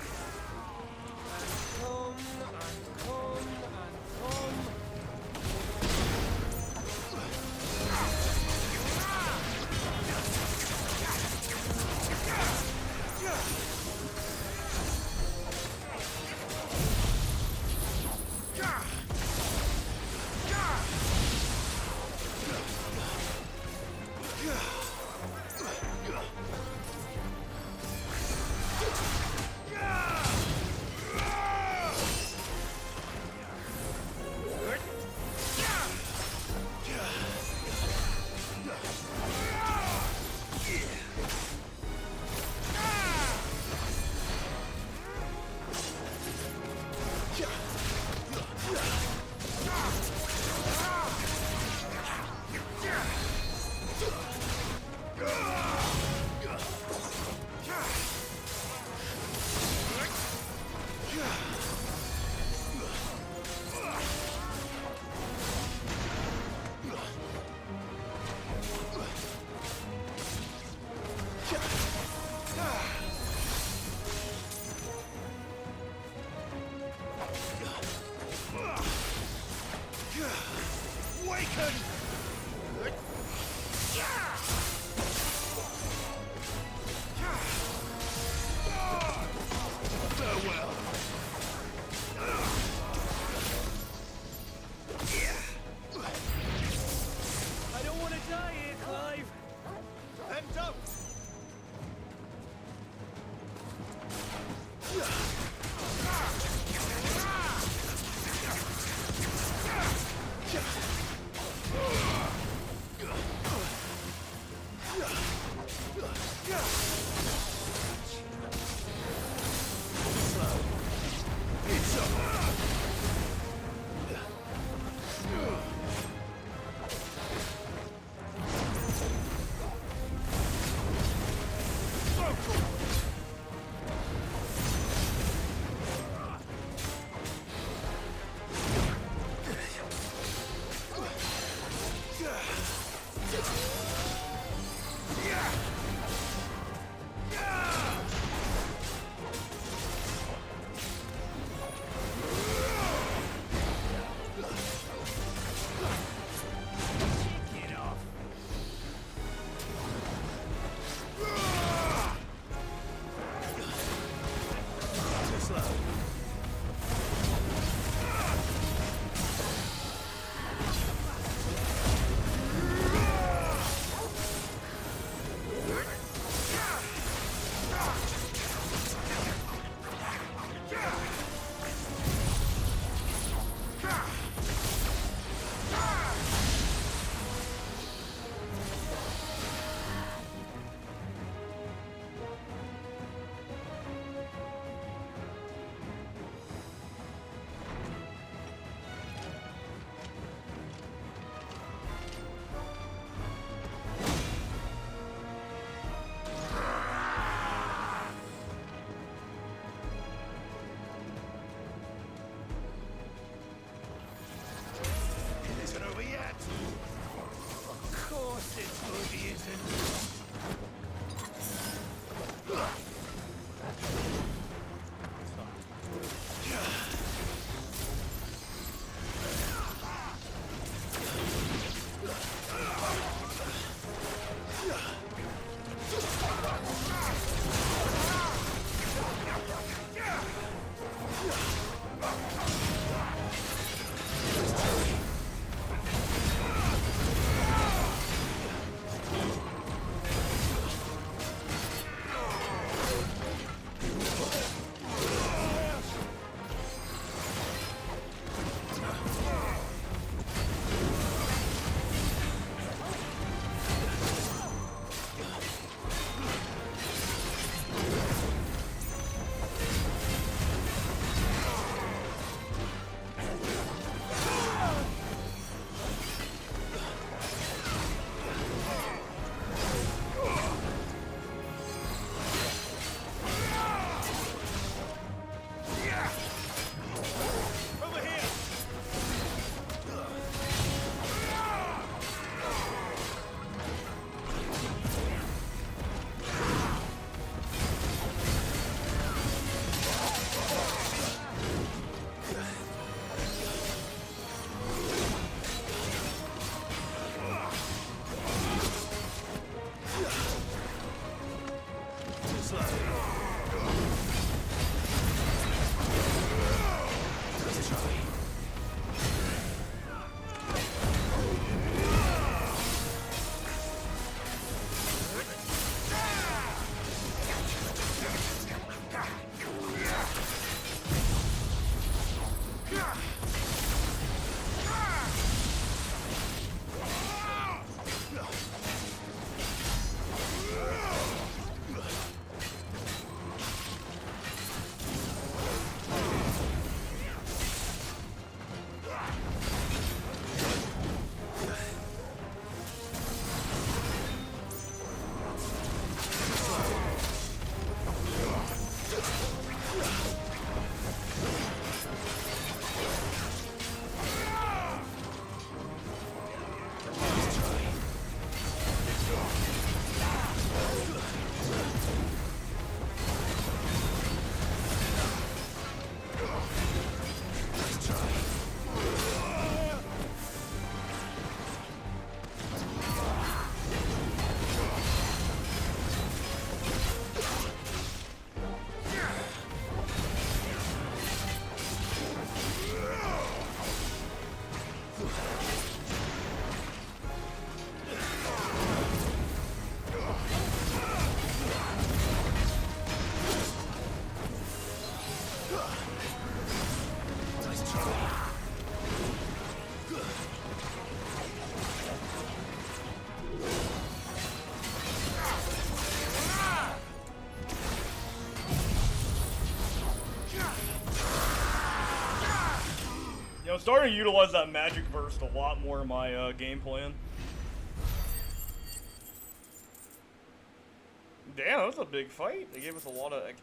starting to utilize that magic burst a lot more in my game plan. Damn, that was a big fight. They gave us a lot of XP.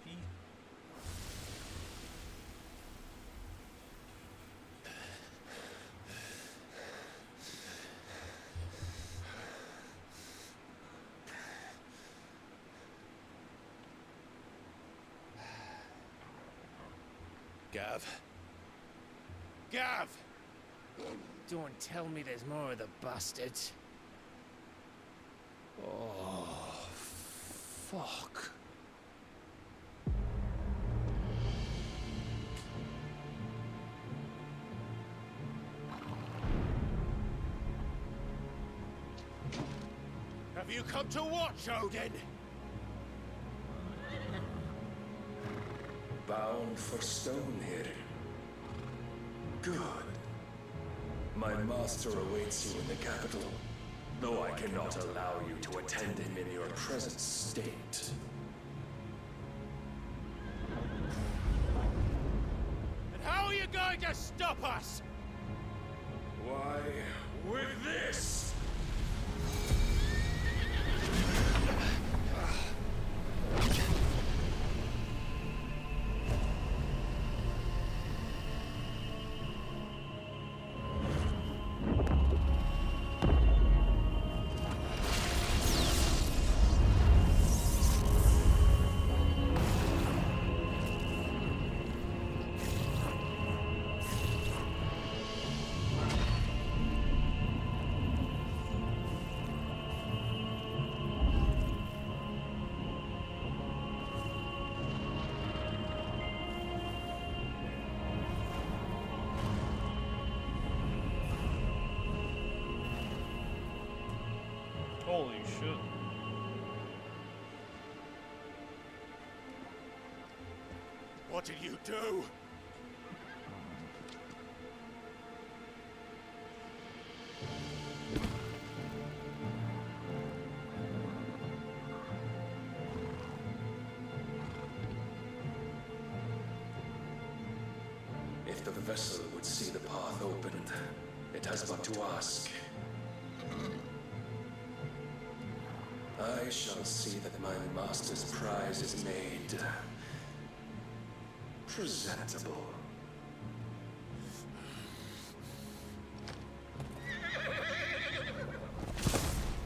Gav. Gav!
Don't tell me there's more of the bastards.
Oh, fuck. Have you come to watch, Odin?
Bound for Stonehill. Good. My master awaits you in the capital, though I cannot allow you to attend him in your present state.
And how are you going to stop us?
Why, with this!
Holy shit.
What did you do?
If the vessel would see the path opened, it has but to ask. I shall see that my master's prize is made presentable.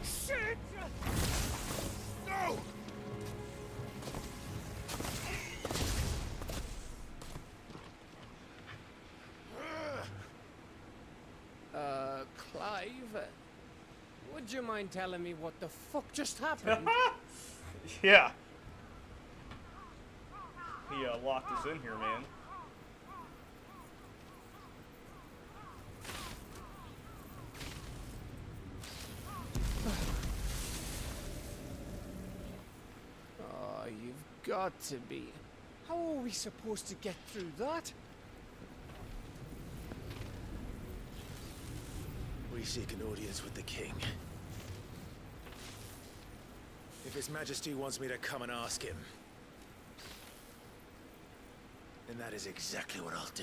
Shit! No!
Clive, would you mind telling me what the fuck just happened?
Yeah. He locked us in here, man.
Oh, you've got to be. How are we supposed to get through that?
We seek an audience with the king. If His Majesty wants me to come and ask him, then that is exactly what I'll do.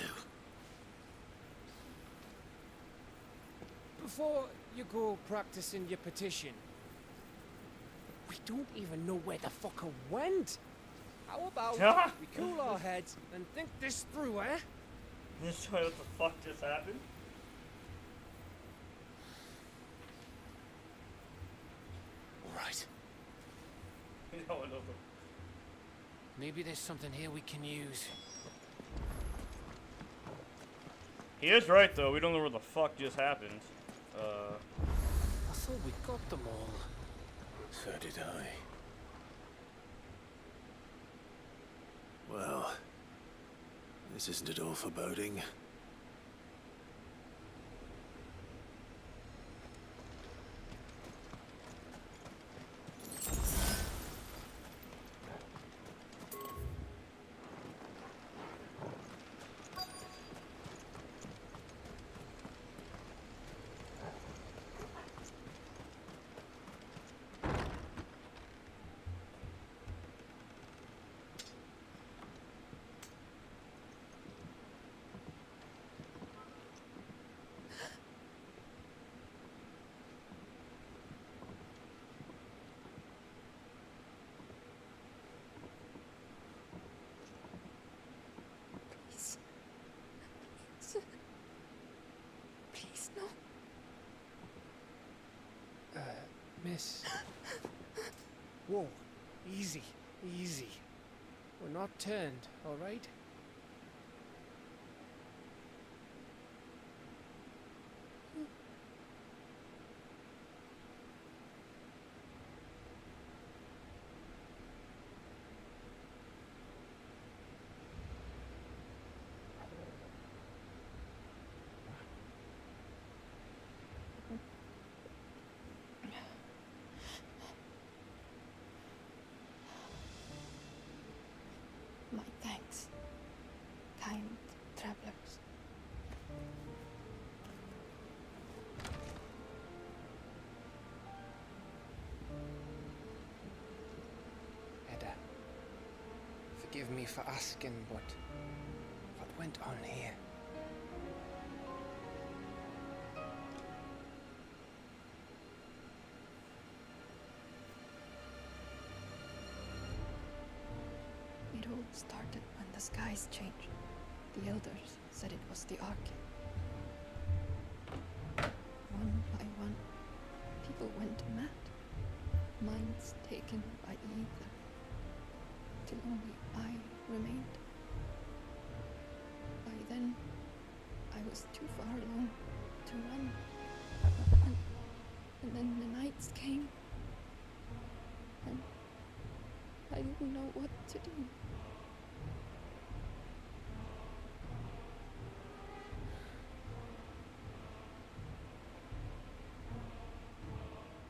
Before you go practicing your petition, we don't even know where the fucker went. How about we cool our heads and think this through, eh?
This what the fuck just happened?
All right.
Maybe there's something here we can use.
He is right, though. We don't know where the fuck just happened.
I thought we got them all.
So did I. Well, this isn't at all foreboding.
Miss. Whoa. Easy. Easy. We're not turned, all right?
My thanks, kind travelers.
Edda, forgive me for asking, but what went on here?
It all started when the skies changed. The elders said it was the Ark. One by one, people went mad. Minds taken by ether. Till only I remained. By then, I was too far along to run. And then the nights came. And I didn't know what to do.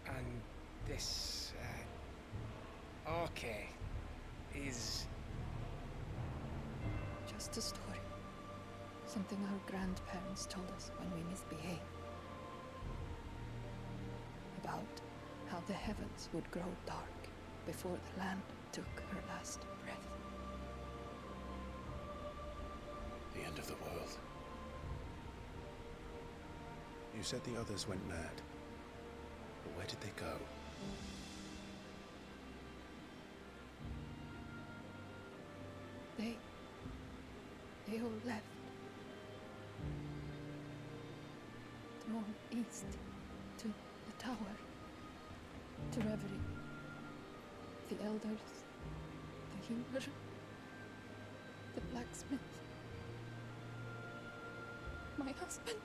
And this, Arche is...
Just a story. Something our grandparents told us when we misbehaved. About how the heavens would grow dark before the land took her last breath.
The end of the world. You said the others went mad. But where did they go?
They all left. Drawn east to the tower, to Reverie. The elders, the healer, the blacksmith, my husband.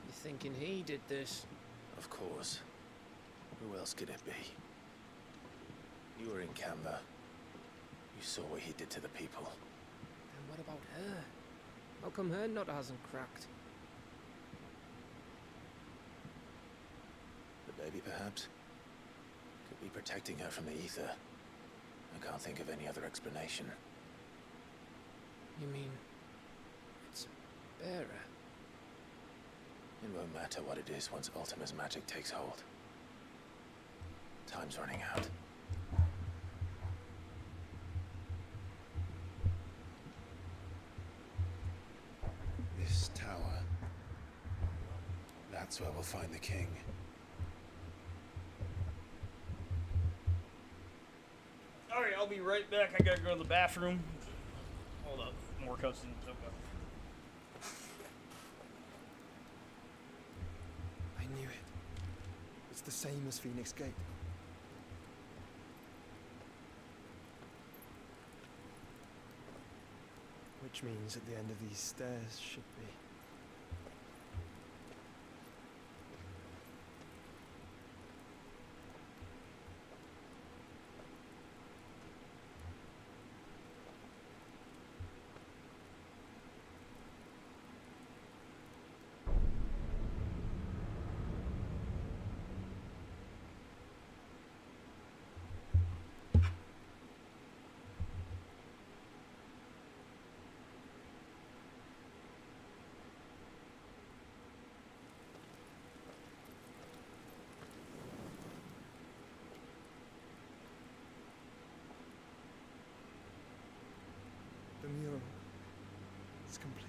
You thinking he did this?
Of course. Who else could it be? You were in Canva. You saw what he did to the people.
And what about her? How come her nut hasn't cracked?
The baby, perhaps? Could be protecting her from the ether. I can't think of any other explanation.
You mean... it's a bearer?
It won't matter what it is once Ultima's magic takes hold. Time's running out. This tower. That's where we'll find the king.
Alright, I'll be right back. I gotta go to the bathroom. Hold up. More cutscenes. Okay.
I knew it. It's the same as Phoenix Gate. Which means at the end of these stairs should be... The mural is complete.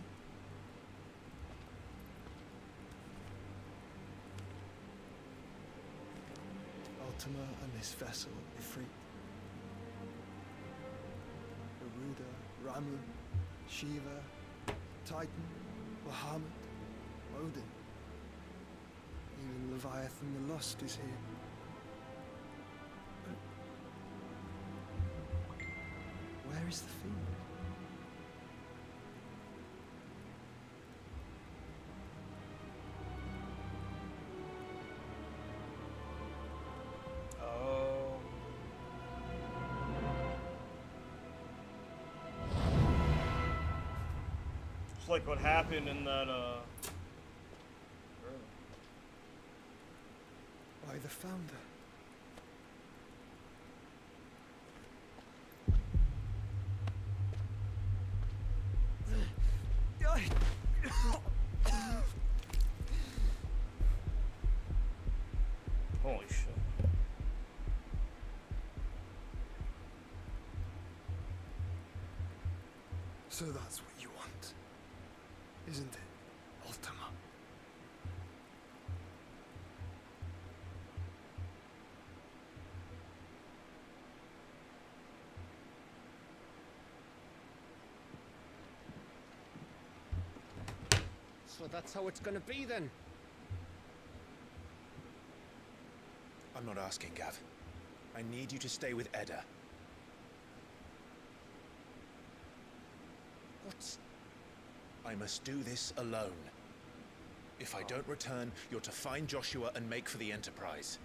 Ultima and this vessel, Ifrit. Garuda
Amun, Shiva, Titan, Bahamut, Odin. Even Leviathan the Lost is here. But where is the fiend?
It's like what happened in that,
By the Founder.
Holy shit.
So that's what you want, isn't it, Ultima?
So that's how it's gonna be then.
I'm not asking, Gav. I need you to stay with Edda.
What?
I must do this alone. If I don't return, you're to find Joshua and make for the Enterprise.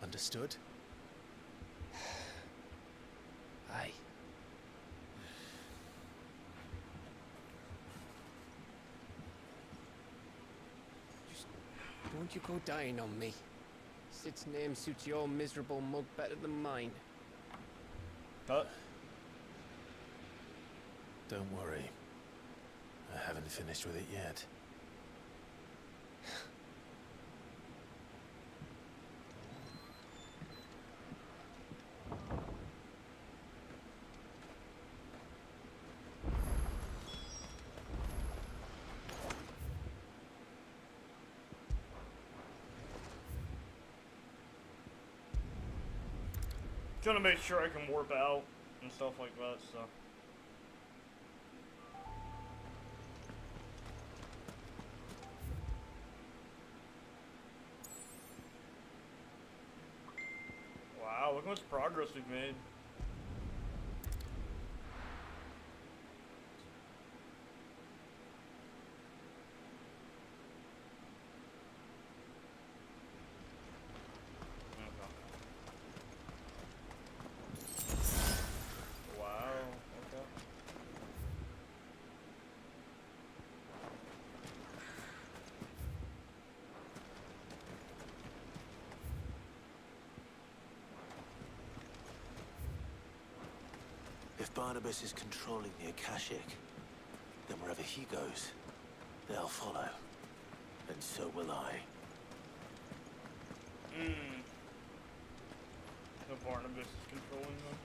Understood?
Aye. Just don't you go dying on me. Sid's name suits your miserable mug better than mine.
Huh?
Don't worry. I haven't finished with it yet.
Trying to make sure I can warp out and stuff like that, so. Wow, look how much progress we've made.
If Barnabas is controlling the Akashic, then wherever he goes, they'll follow. And so will I.
So Barnabas is controlling them.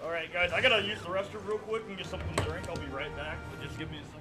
Alright guys, I gotta use the restroom real quick and get something to drink. I'll be right back. Just give me a second.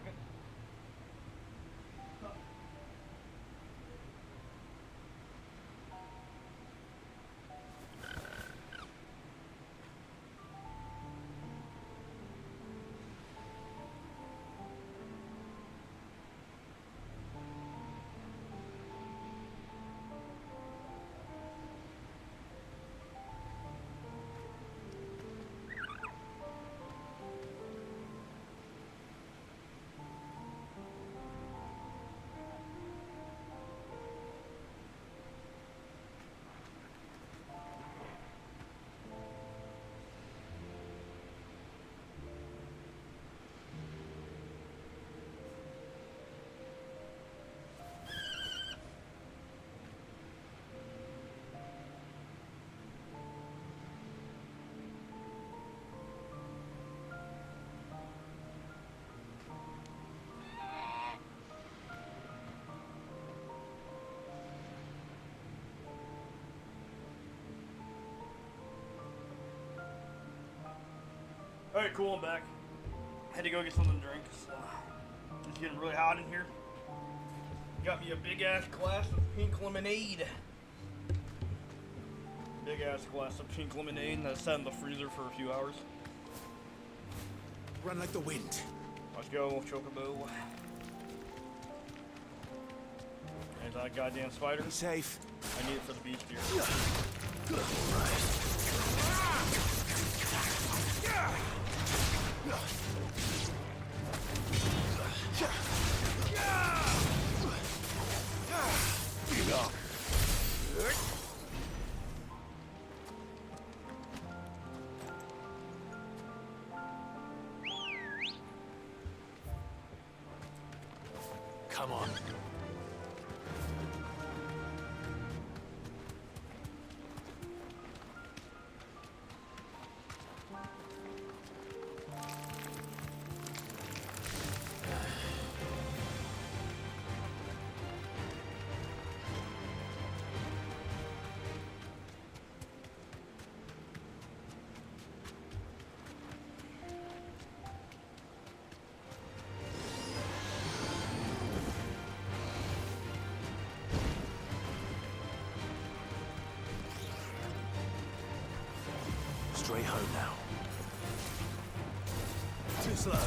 Alright, cool, I'm back. Had to go get something to drink. It's getting really hot in here. Got me a big ass glass of pink lemonade. Big ass glass of pink lemonade that sat in the freezer for a few hours.
Run like the wind.
Let's go, Chocobo. There's that goddamn spider.
Be safe.
I need it for the beach deer.
Come on. Straight home now. Too slow.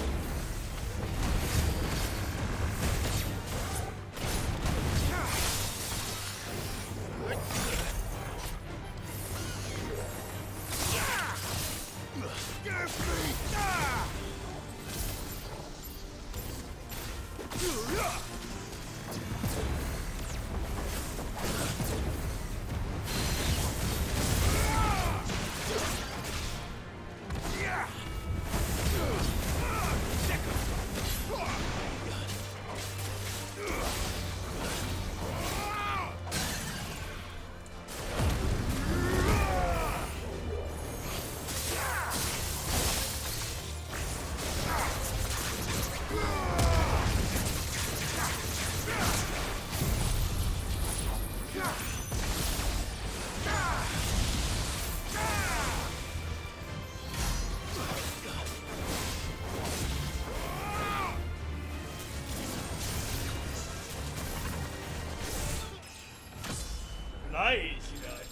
Nice, you guys.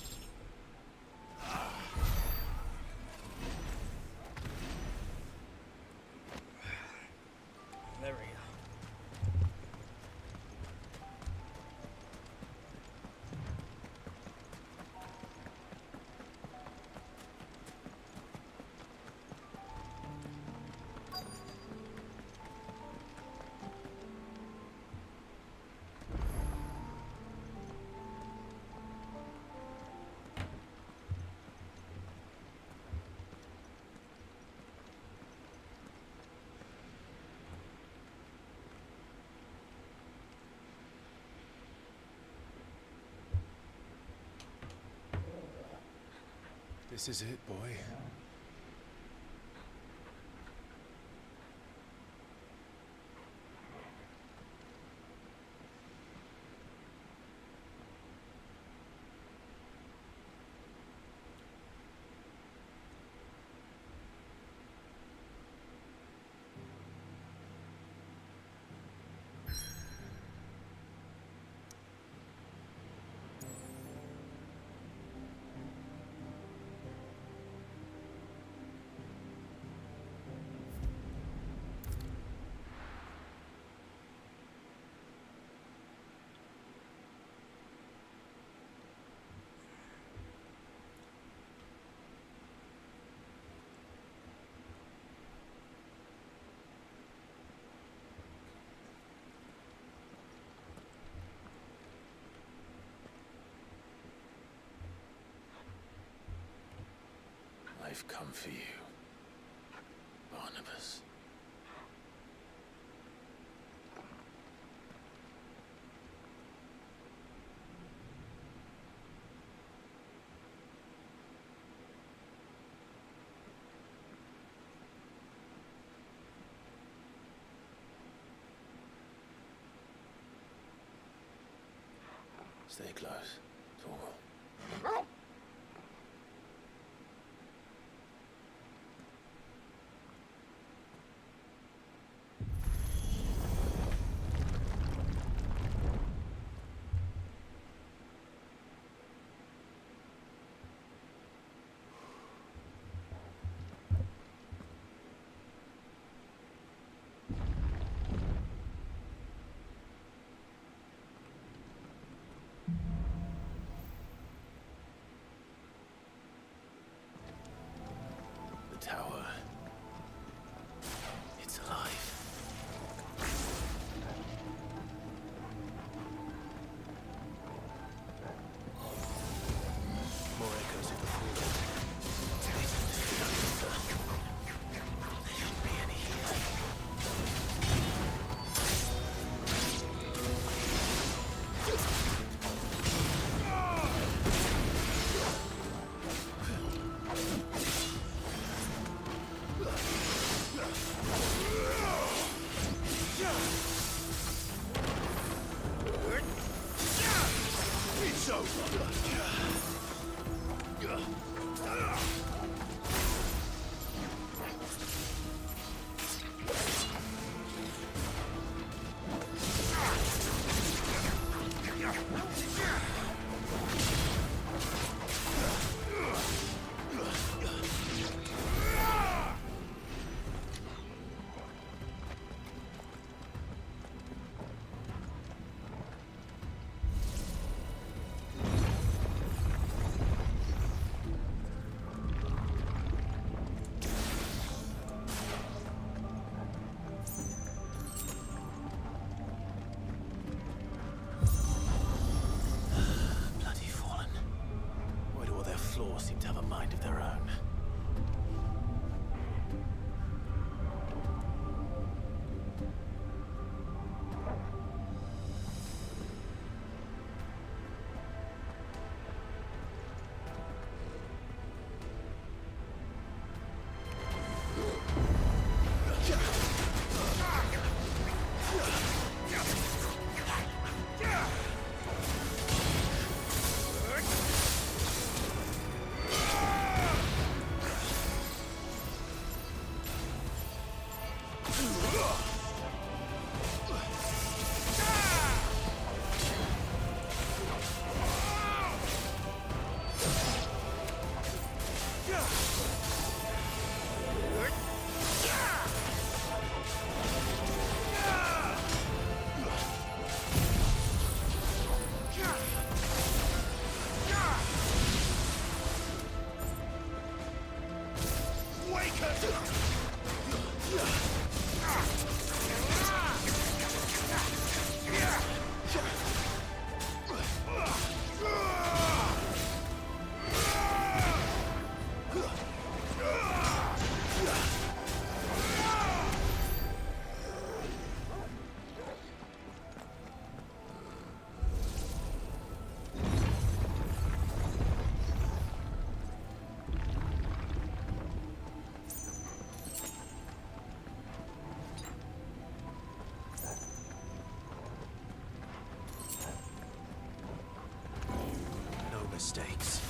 There we go.
This is it, boy.
I've come for you, Barnabas. Stay close, Torgal. The tower. It's alive. More echoes of the fallen. They seem to feel closer. There shouldn't be any It's over. Bloody fallen. Why do all their flaws seem to have a mind of their own? No mistakes.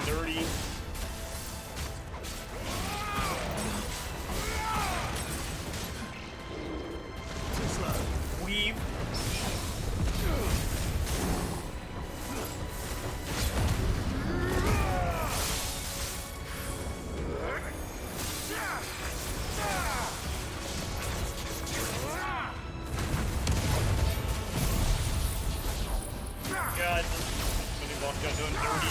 dirty. Weave. God, really walked out doing dirty.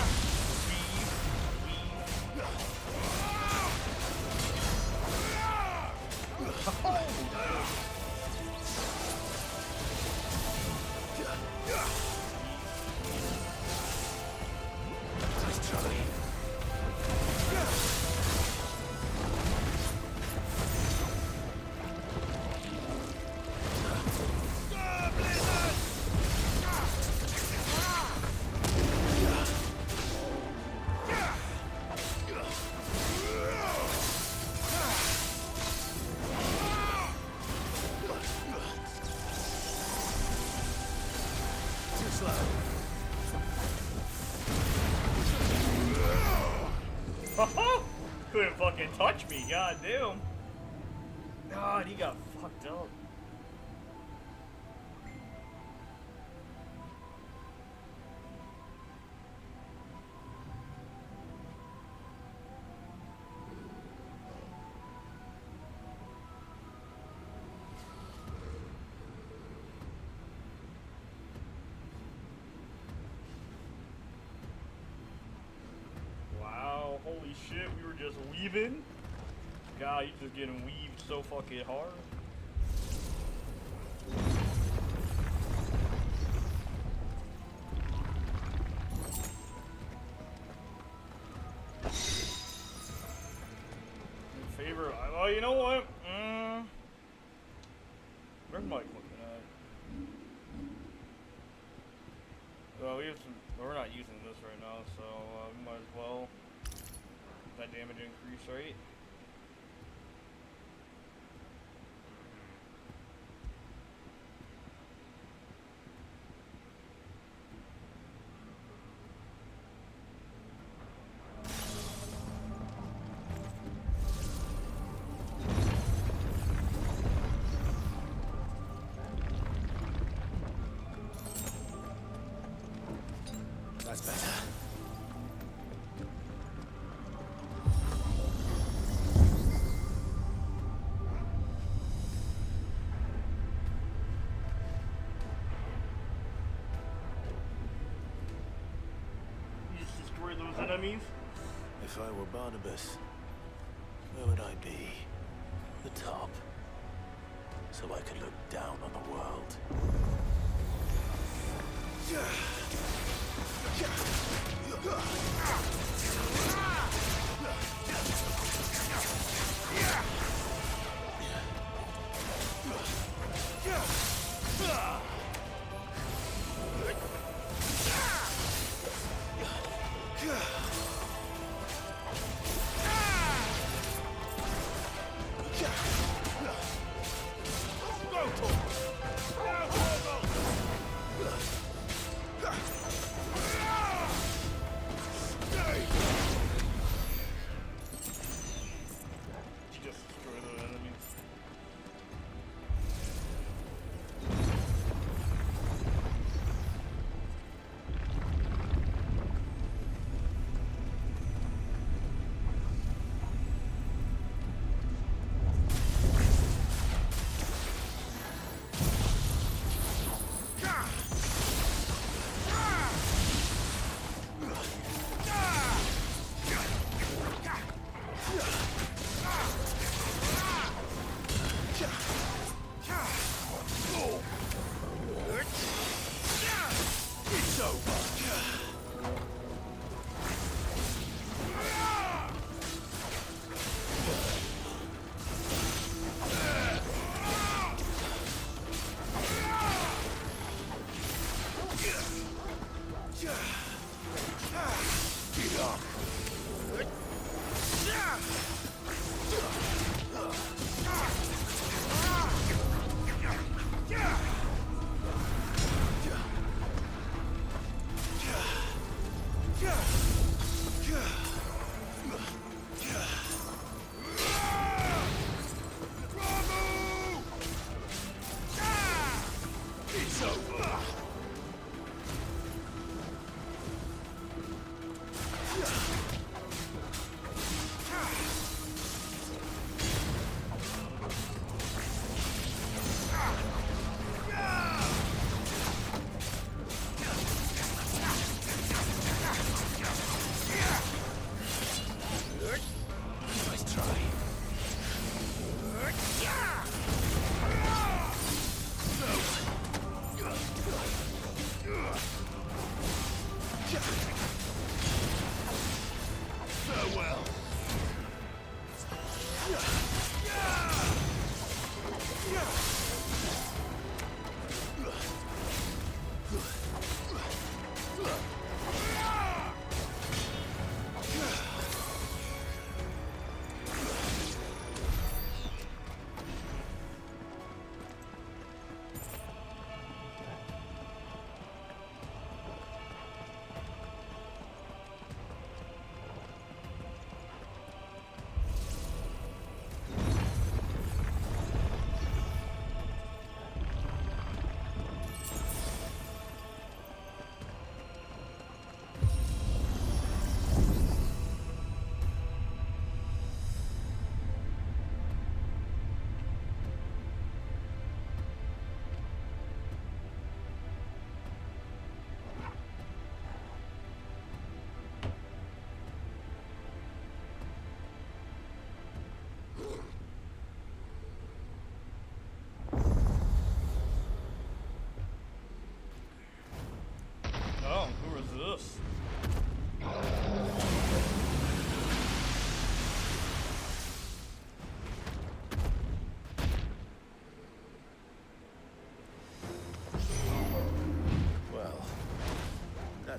Couldn't fucking touch me, god damn. God, he got fucked up. Wow, holy shit, we were just weaving. God, you just getting weaved so fucking hard. Favorite? Oh, you know what? Where's Mike looking at? Well, we have some. We're not using this right now, so we might as well. That damage increase, right?
That's better.
You just destroy those enemies?
If I were Barnabas, where would I be? The top. So I could look down on the world.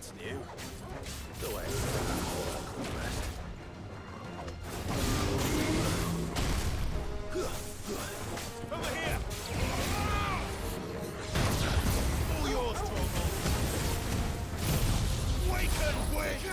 That's new. Go ahead. All the rest.
Over here! All yours, Torgal! Waken, Gwyn!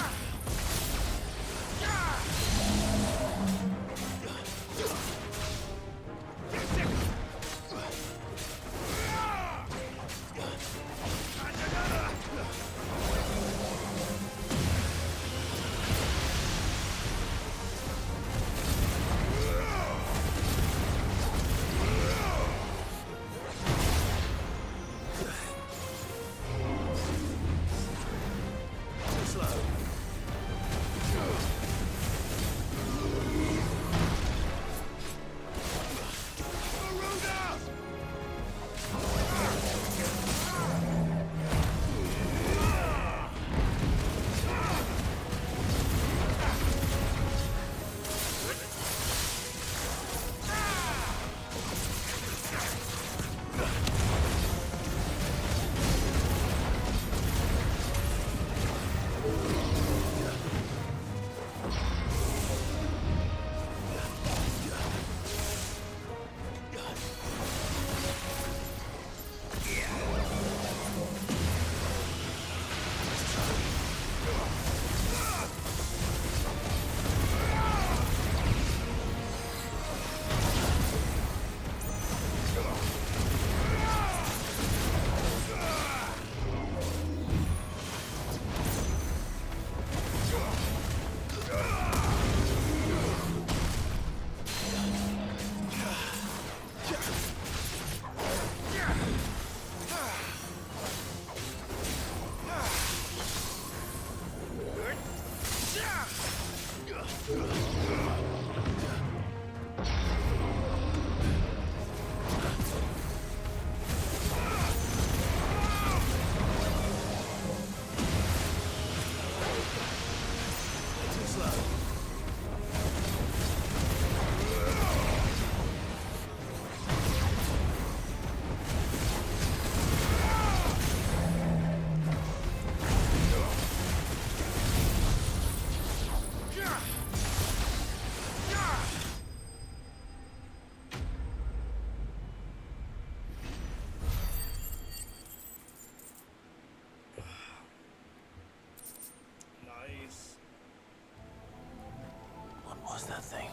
That thing.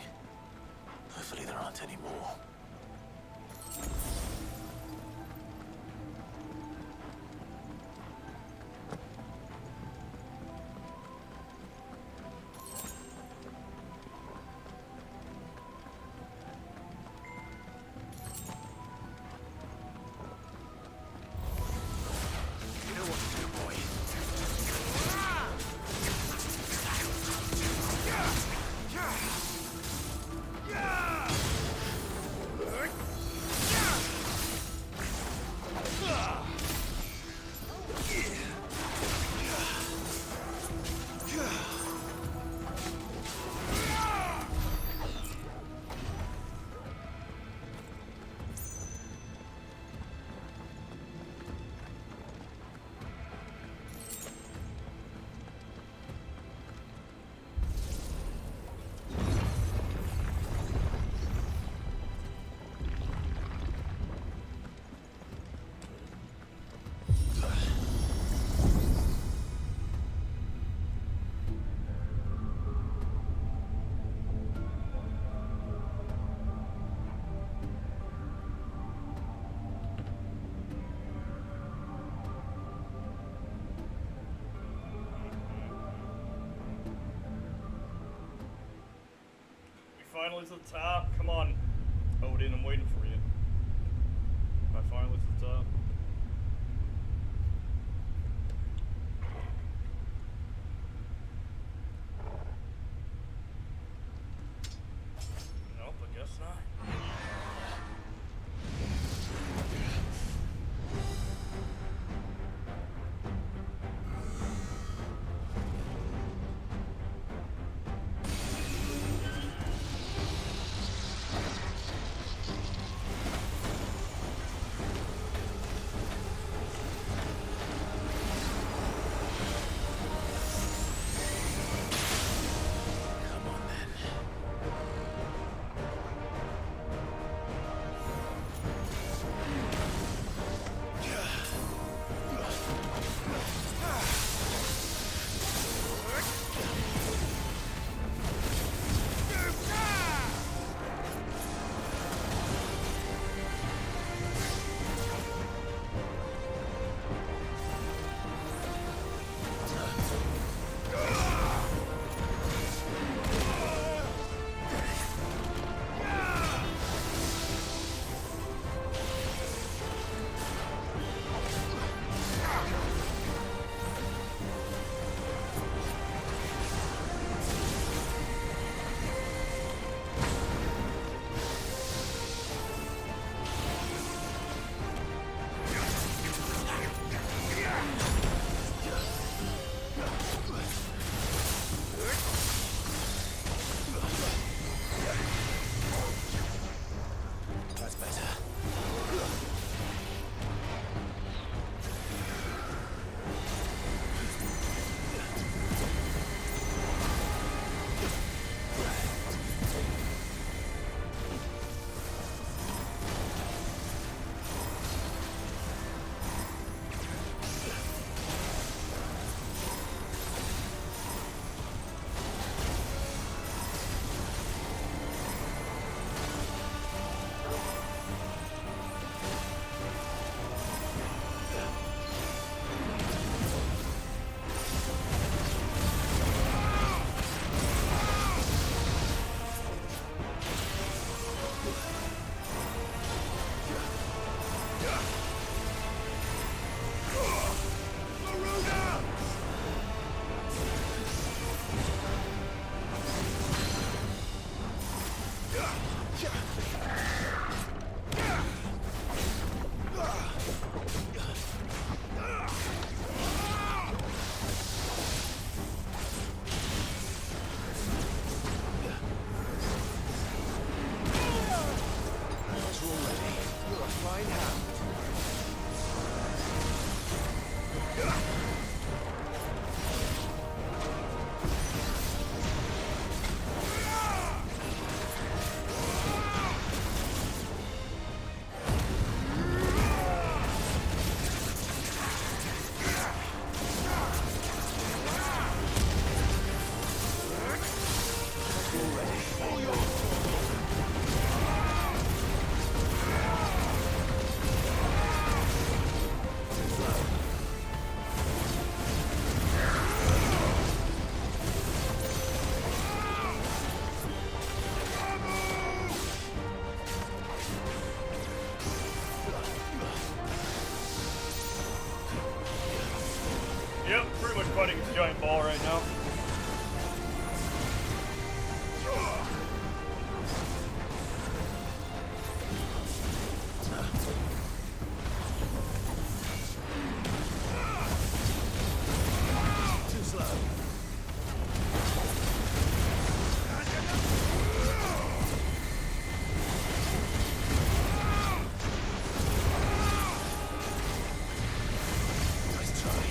Hopefully there aren't any more. You know what to do, boy.
Finally to the top. Come on. Odin, I'm waiting for you. Am I finally to the top? Nope, I guess not. giant ball right now.
Too slow. Nice try.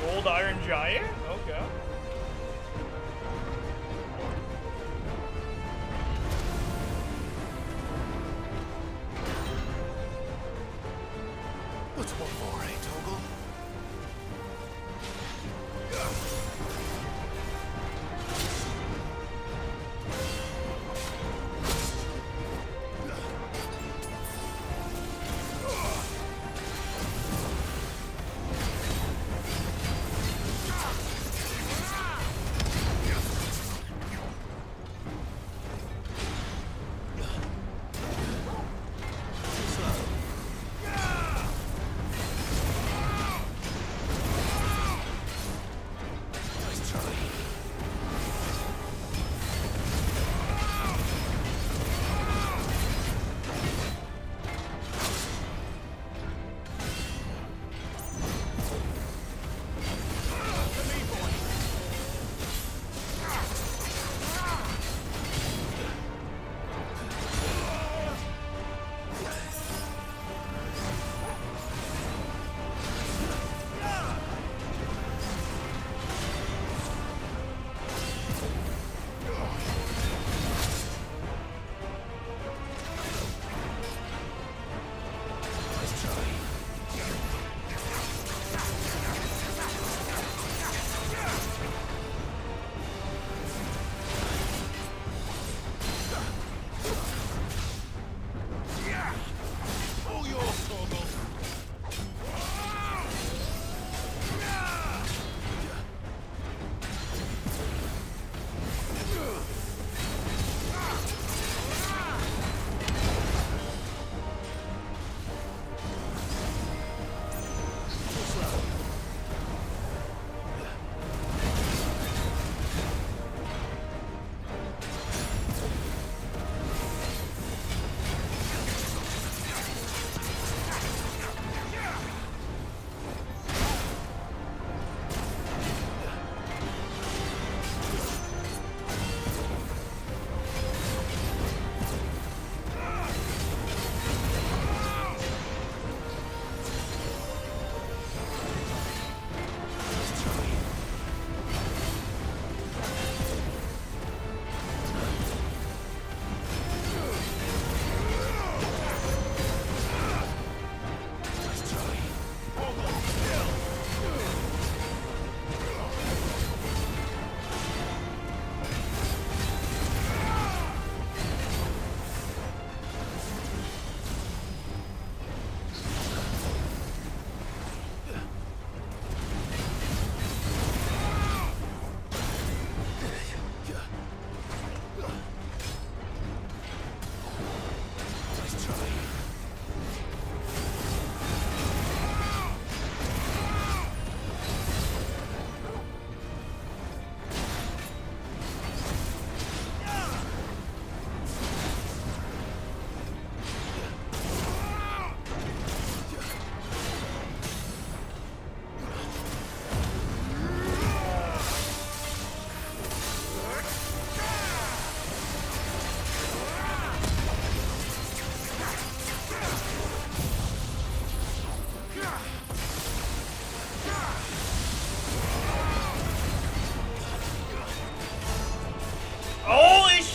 Gold Iron Giant? Okay.
What's one more, eh, Toggle?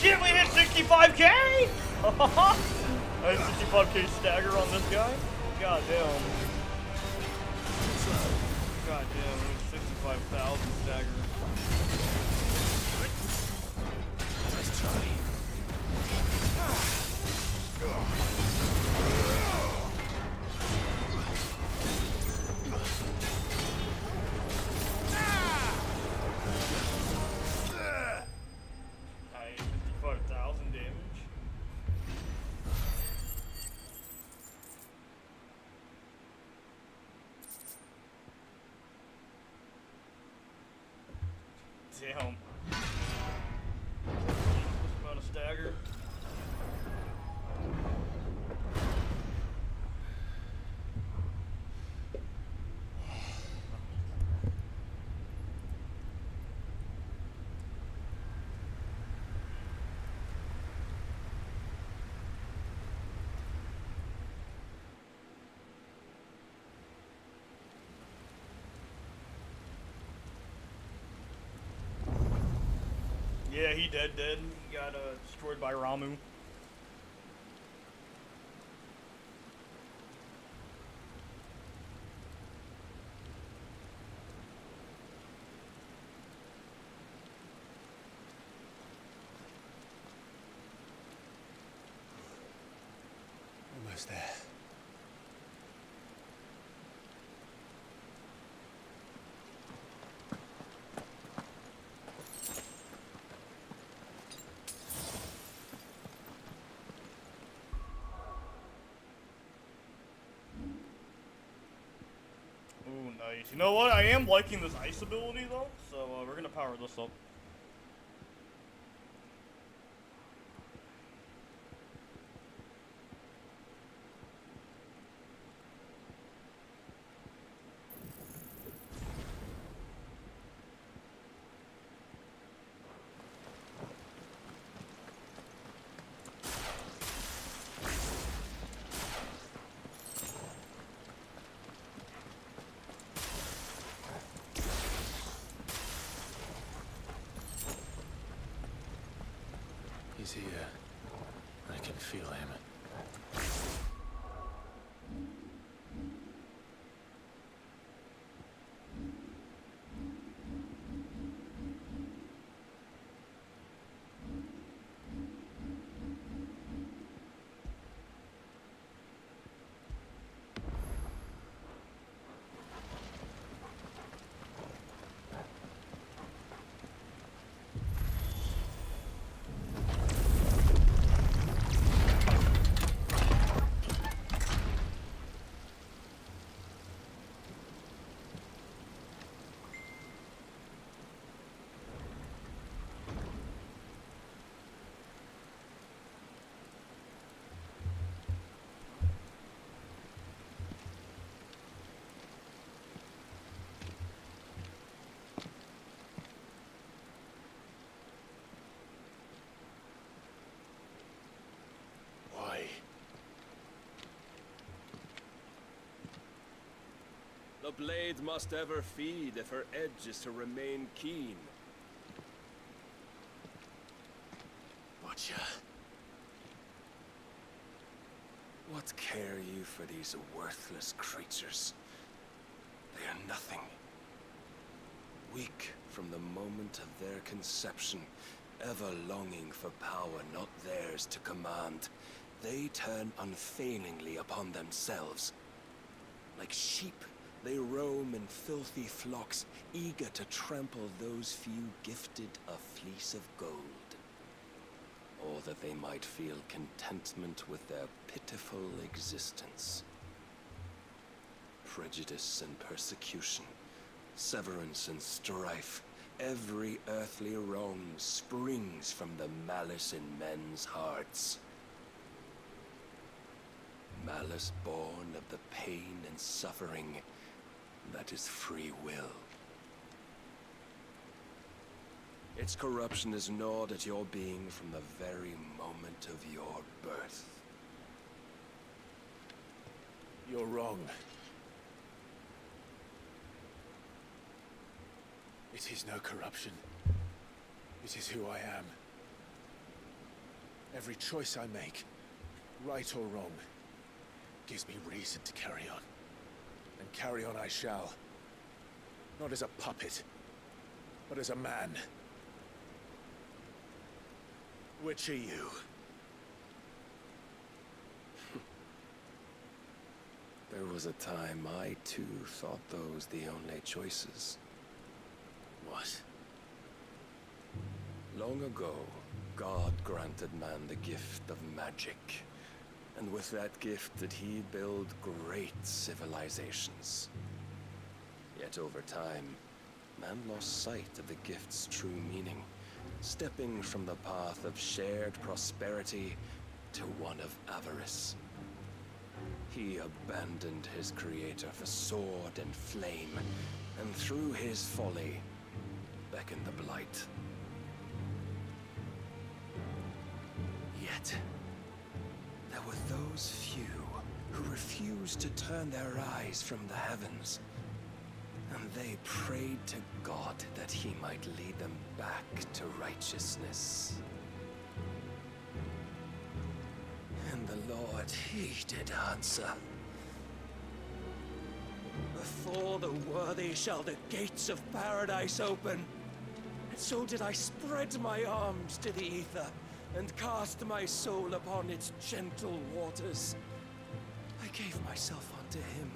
shit, we hit 65k! I hit 65k stagger on this guy. God damn. God damn, 65,000 stagger.
Let's try.
I hit 55,000 damage. Damn. Amount of stagger. Yeah, he dead. He got destroyed by Ramu.
Almost there.
Ooh, nice. You know what? I am liking this ice ability though, so we're gonna power this up.
He's here. I can feel him.
The blade must ever feed if her edge is to remain keen.
Watcher.
What care you for these worthless creatures? They are nothing. Weak from the moment of their conception, ever longing for power not theirs to command, they turn unfailingly upon themselves. Like sheep, they roam in filthy flocks, eager to trample those few gifted a fleece of gold. Or that they might feel contentment with their pitiful existence. Prejudice and persecution, severance and strife, every earthly wrong springs from the malice in men's hearts. Malice born of the pain and suffering that is free will. Its corruption is gnawed at your being from the very moment of your birth.
You're wrong. It is no corruption. It is who I am.
Every choice I make, right or wrong, gives me reason to carry on. And carry on I shall. Not as a puppet, but as a man. Which are you?
There was a time I too thought those the only choices.
What?
Long ago, God granted man the gift of magic. And with that gift did he build great civilizations. Yet over time, man lost sight of the gift's true meaning, stepping from the path of shared prosperity to one of avarice. He abandoned his creator for sword and flame, and through his folly, beckoned the blight. Yet, there were those few who refused to turn their eyes from the heavens, and they prayed to God that he might lead them back to righteousness. And the Lord, he did answer. Before the worthy shall the gates of paradise open. And so did I spread my arms to the ether, and cast my soul upon its gentle waters. I gave myself unto him.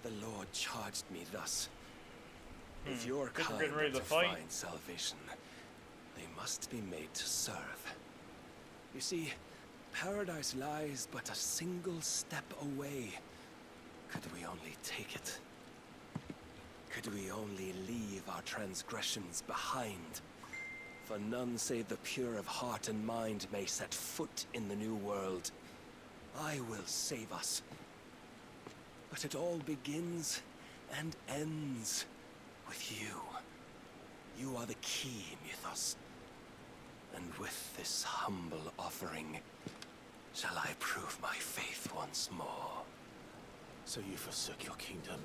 The Lord charged me thus. If your kind are to find salvation, they must be made to serve. You see, paradise lies but a single step away. Could we only take it? Could we only leave our transgressions behind? For none save the pure of heart and mind may set foot in the new world. I will save us. But it all begins and ends with you. You are the key, Mythos. And with this humble offering, shall I prove my faith once more.
So you forsook your kingdom.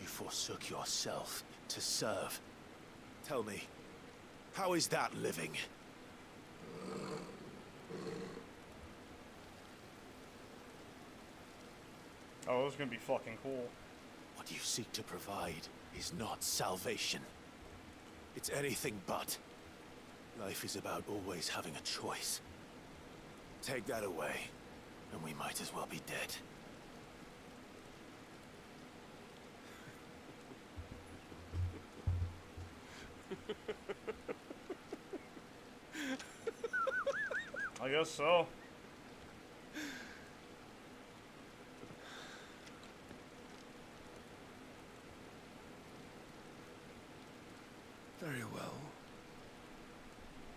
You forsook yourself to serve. Tell me, how is that living?
Oh, this is gonna be fucking cool.
What you seek to provide is not salvation. It's anything but. Life is about always having a choice. Take that away, and we might as well be dead.
I guess so.
Very well.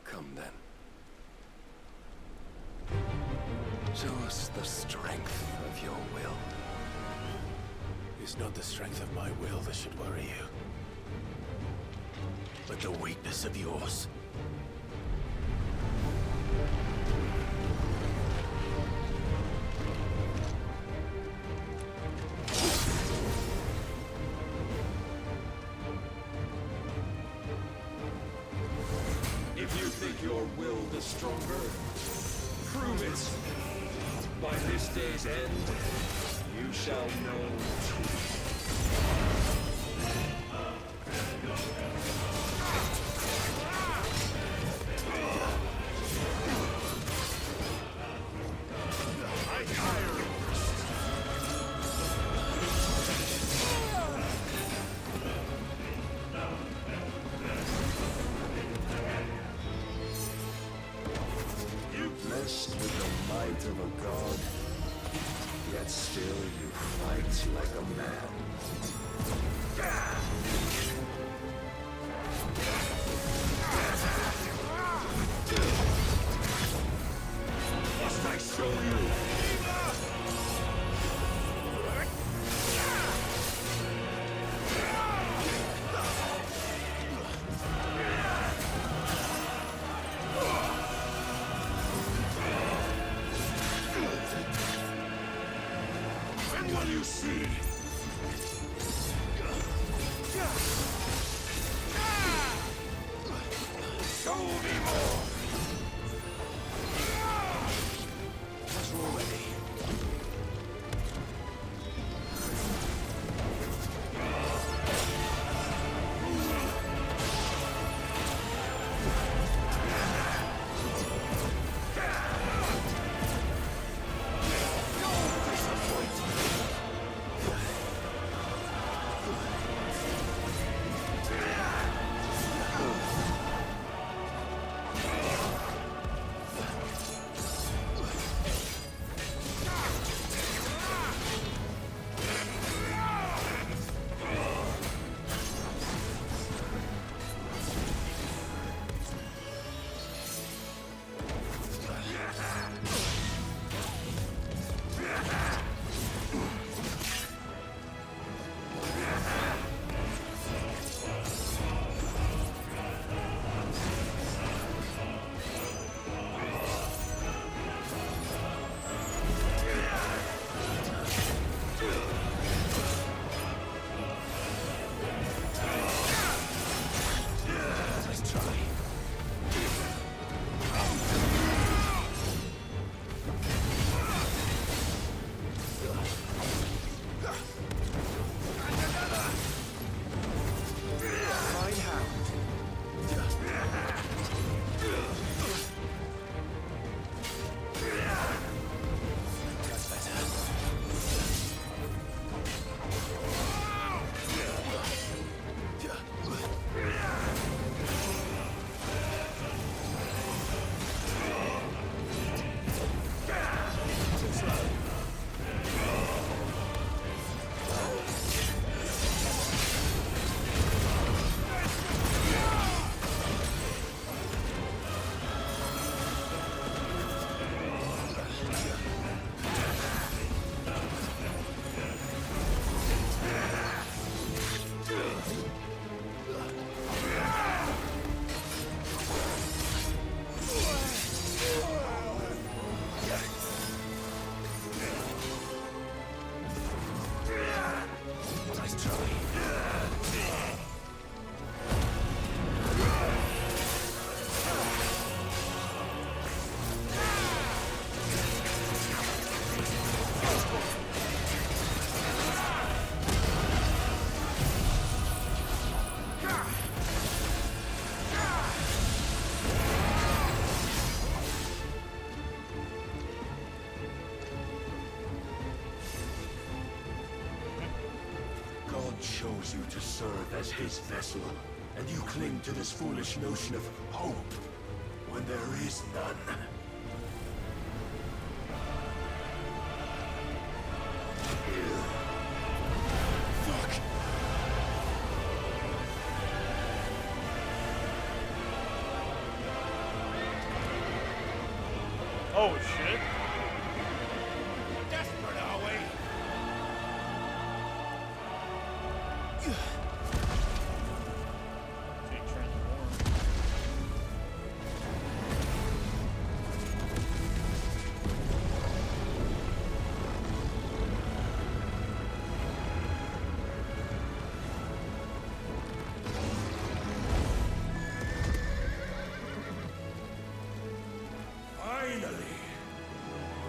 Come then. Show us the strength of your will.
It's not the strength of my will that should worry you, but the weakness of yours.
If you think your will the stronger, prove it. By this day's end, you shall know truth. Blessed with the might of a god, yet still you fight like a man.
will be more. As already.
Chose you to serve as his vessel, and you cling to this foolish notion of hope when there is none. Fuck!
Oh shit.
Desperate, are we?
Finally,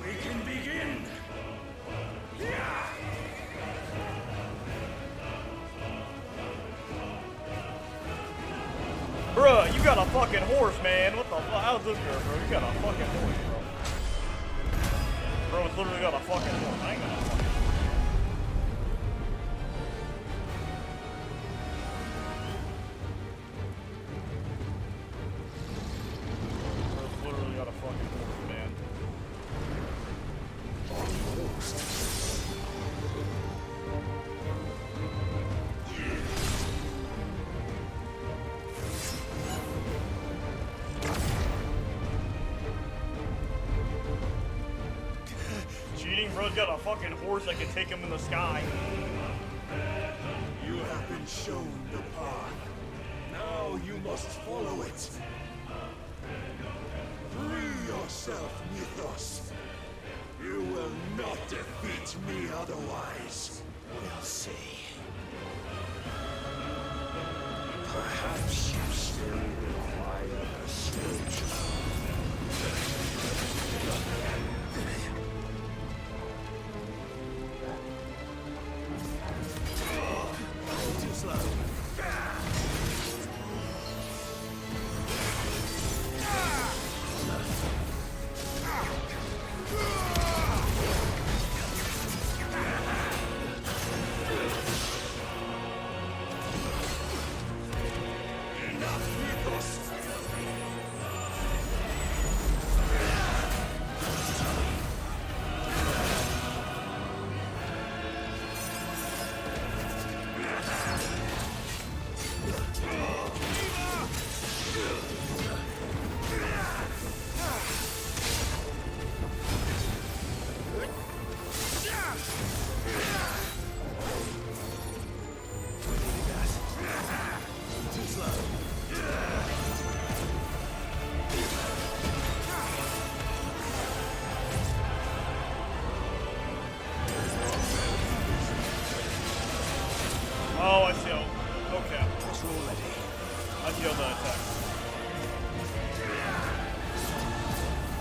we can begin.
Bruh, you got a fucking horse, man. What the fuck? How's this girl, bro? You got a fucking horse, bro. Bro's literally got a fucking horse. I ain't got a fucking horse. Bro's literally got a fucking horse, man. Cheating, bro's got a fucking horse that can take him in the sky.
You have been shown the path. Now you must follow it. Free yourself, Mythos. You will not defeat me otherwise.
We'll see.
Perhaps you still require a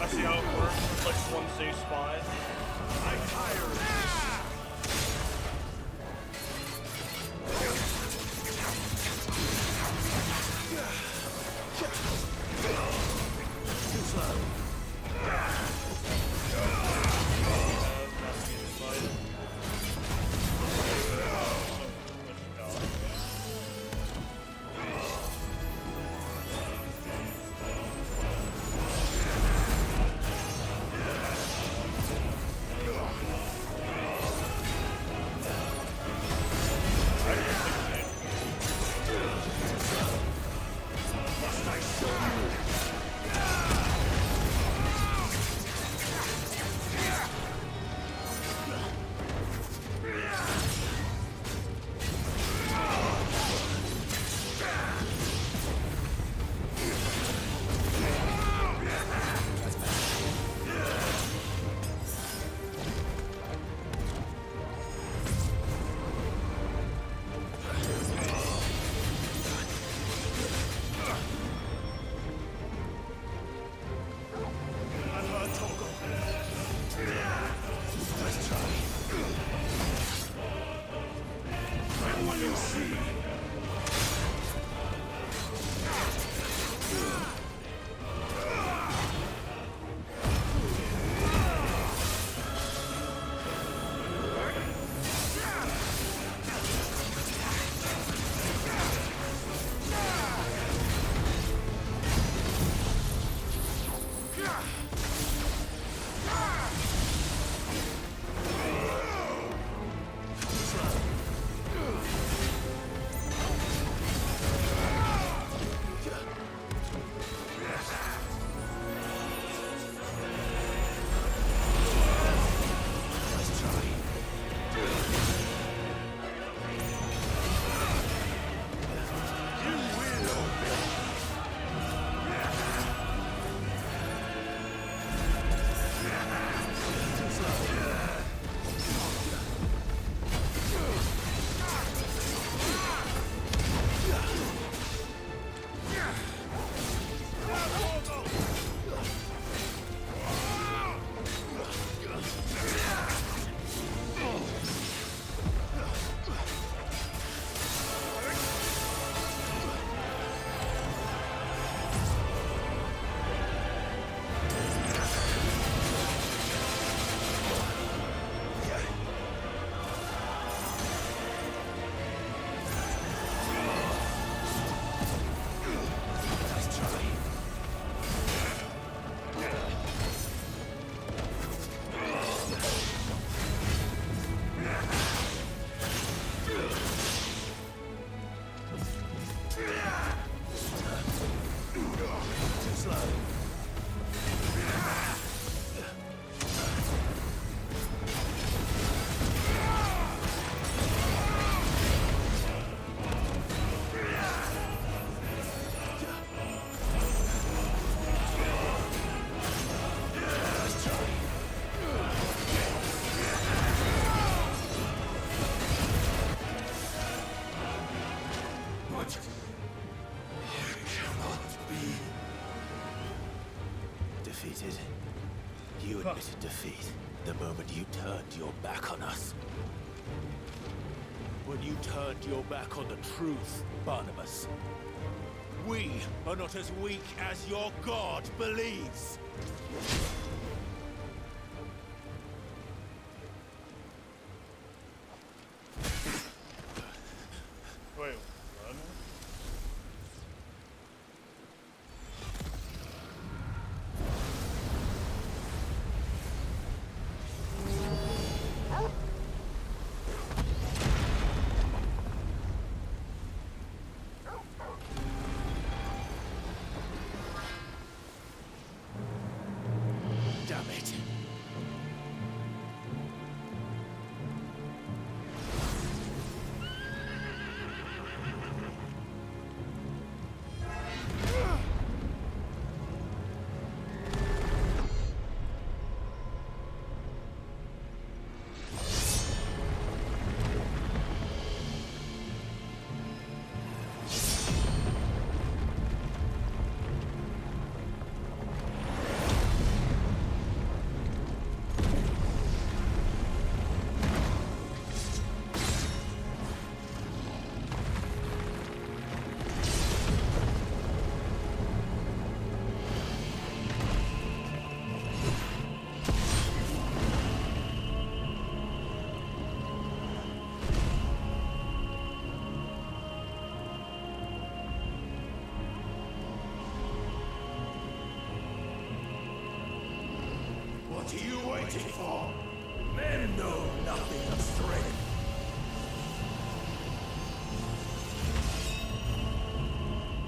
wanna see how it works with like one safe spot? I'm tired.
Too slow. Defeated. You admitted defeat the moment you turned your back on us. When you turned your back on the truth, Barnabas. We are not as weak as your God believes.
Wait, what?
What are you waiting for? Men know nothing of strength.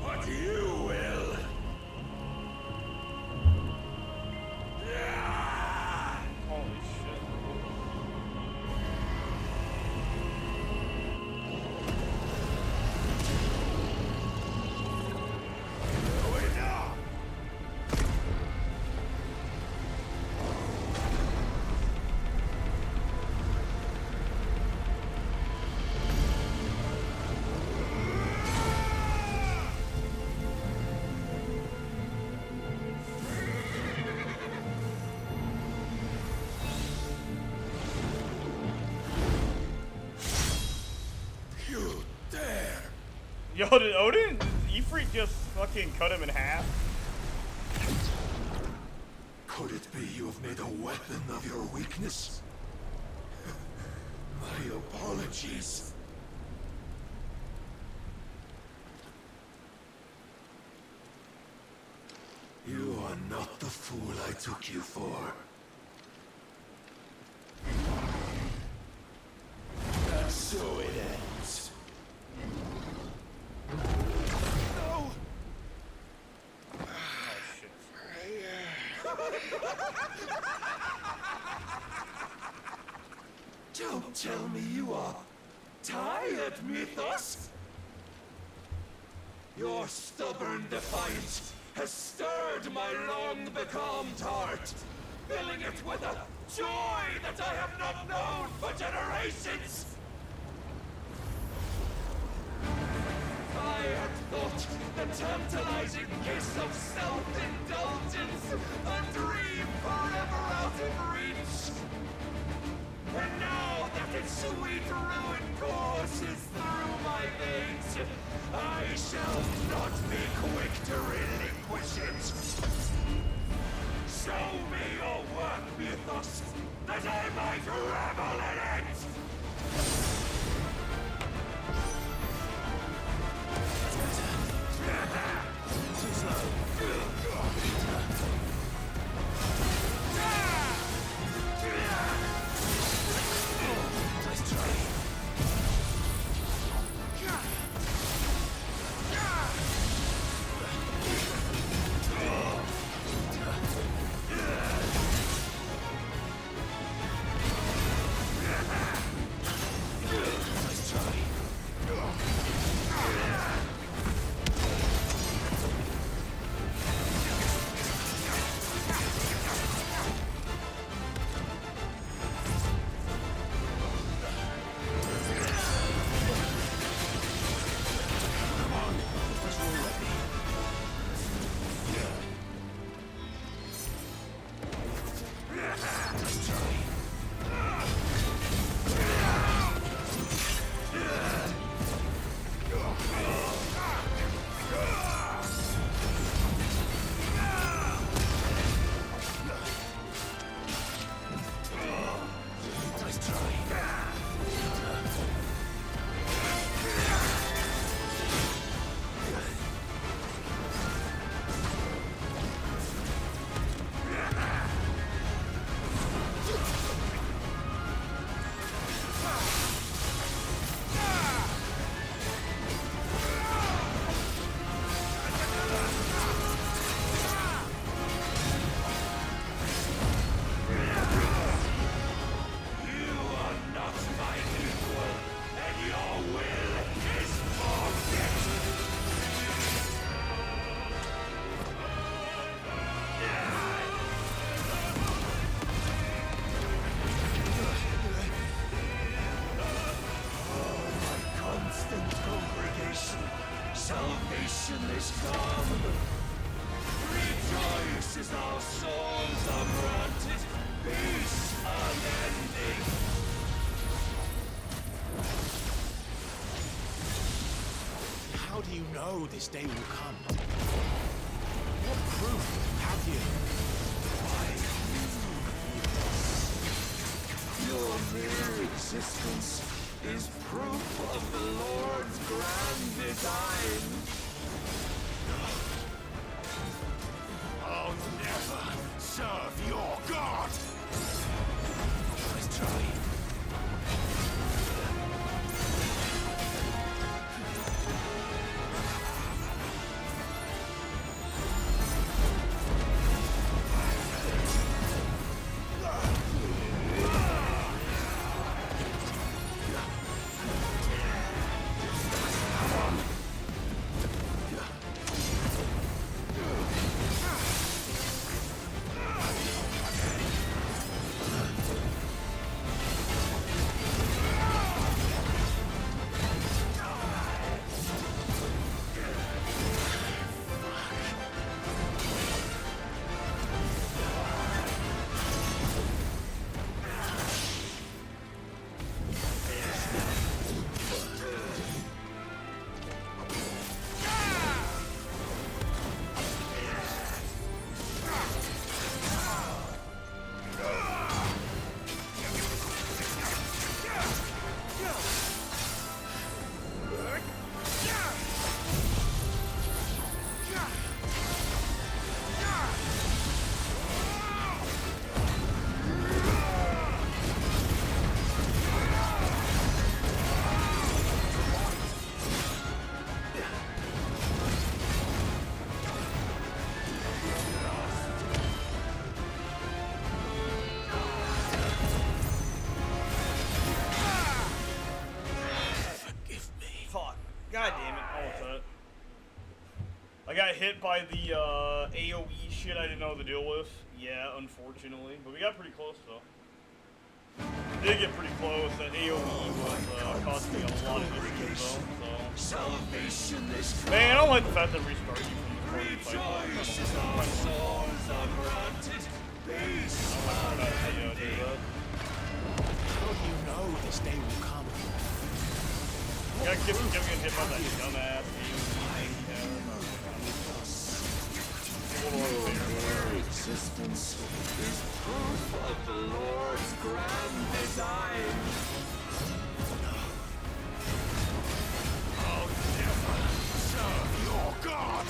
But you will.
Holy shit. Yo, did Odin, Ifrit just fucking cut him in half?
Could it be you have made a weapon of your weakness? My apologies. You are not the fool I took you for. And so it ends.
No!
Don't tell me you are tired, Mythos. Your stubborn defiance has stirred my long-becalmed heart, filling it with a joy that I have not known for generations. I had thought the tantalizing kiss of self-indulgence a dream forever out of reach. And now that its sweet ruin courses through my veins, I shall not be quick to relinquish it. Show me your work, Mythos, that I might revel in it!
Too slow. Nice try. Nice try.
Salvation is come. Rejoice as our souls are granted peace unending.
How do you know this day will come? What proof have you?
Your mere existence is proof of the Lord's grand design.
I'll never serve your god!
hit by the AoE shit I didn't know the deal with. Yeah, unfortunately. But we got pretty close, though. We did get pretty close. That AoE was costing me a lot of issues, though. So. Man, I don't like the fact that restart you from the
How do you know this day will come?
Yeah, get hit by that dumbass.
Existence is proof of the Lord's grand design.
I'll never serve your god.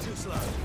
Too slow.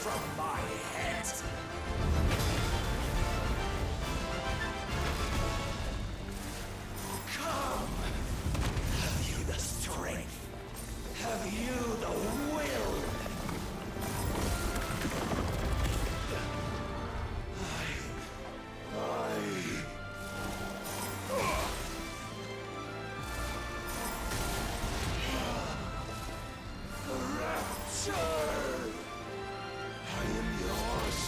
from my head. Come. Have you the strength? Have you the will? Rapture! I am yours,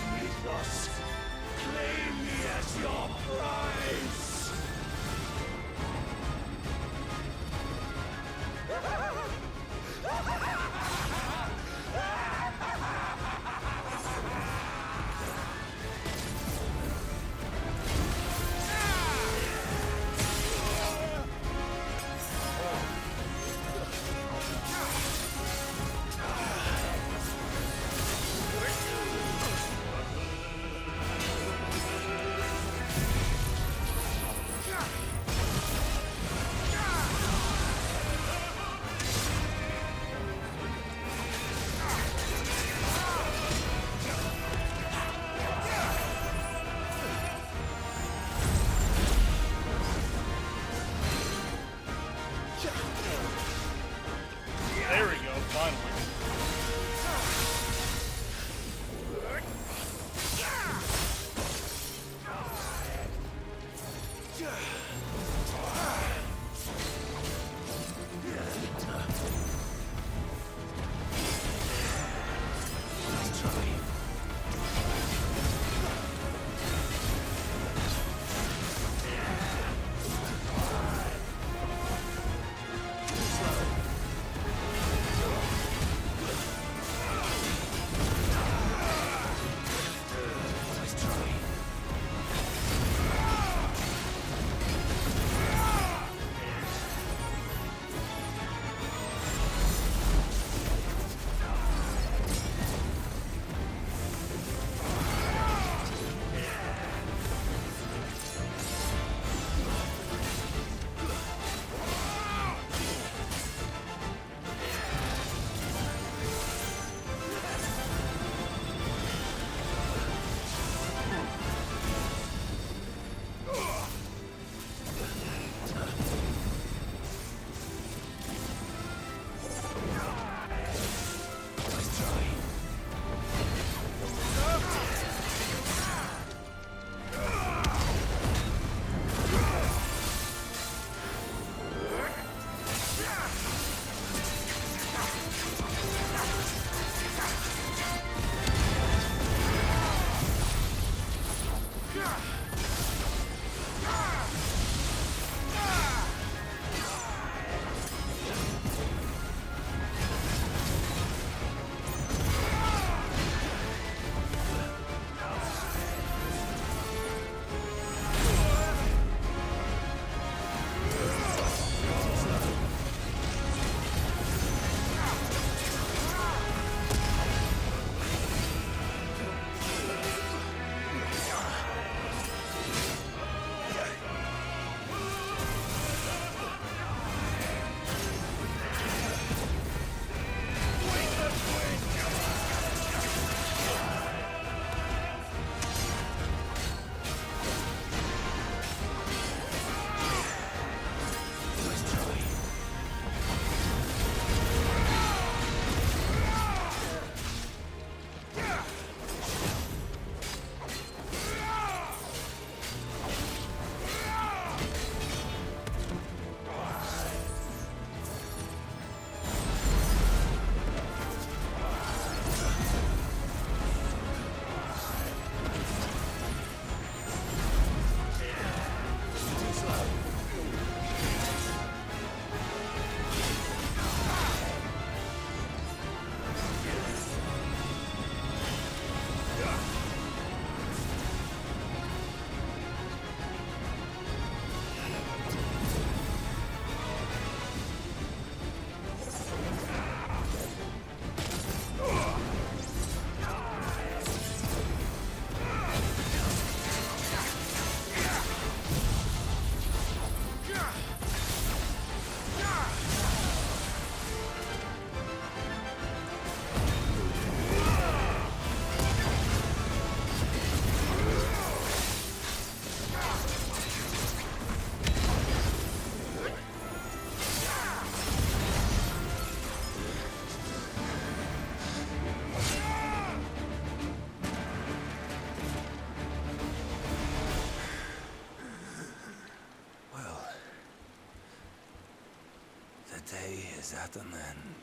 is at an end.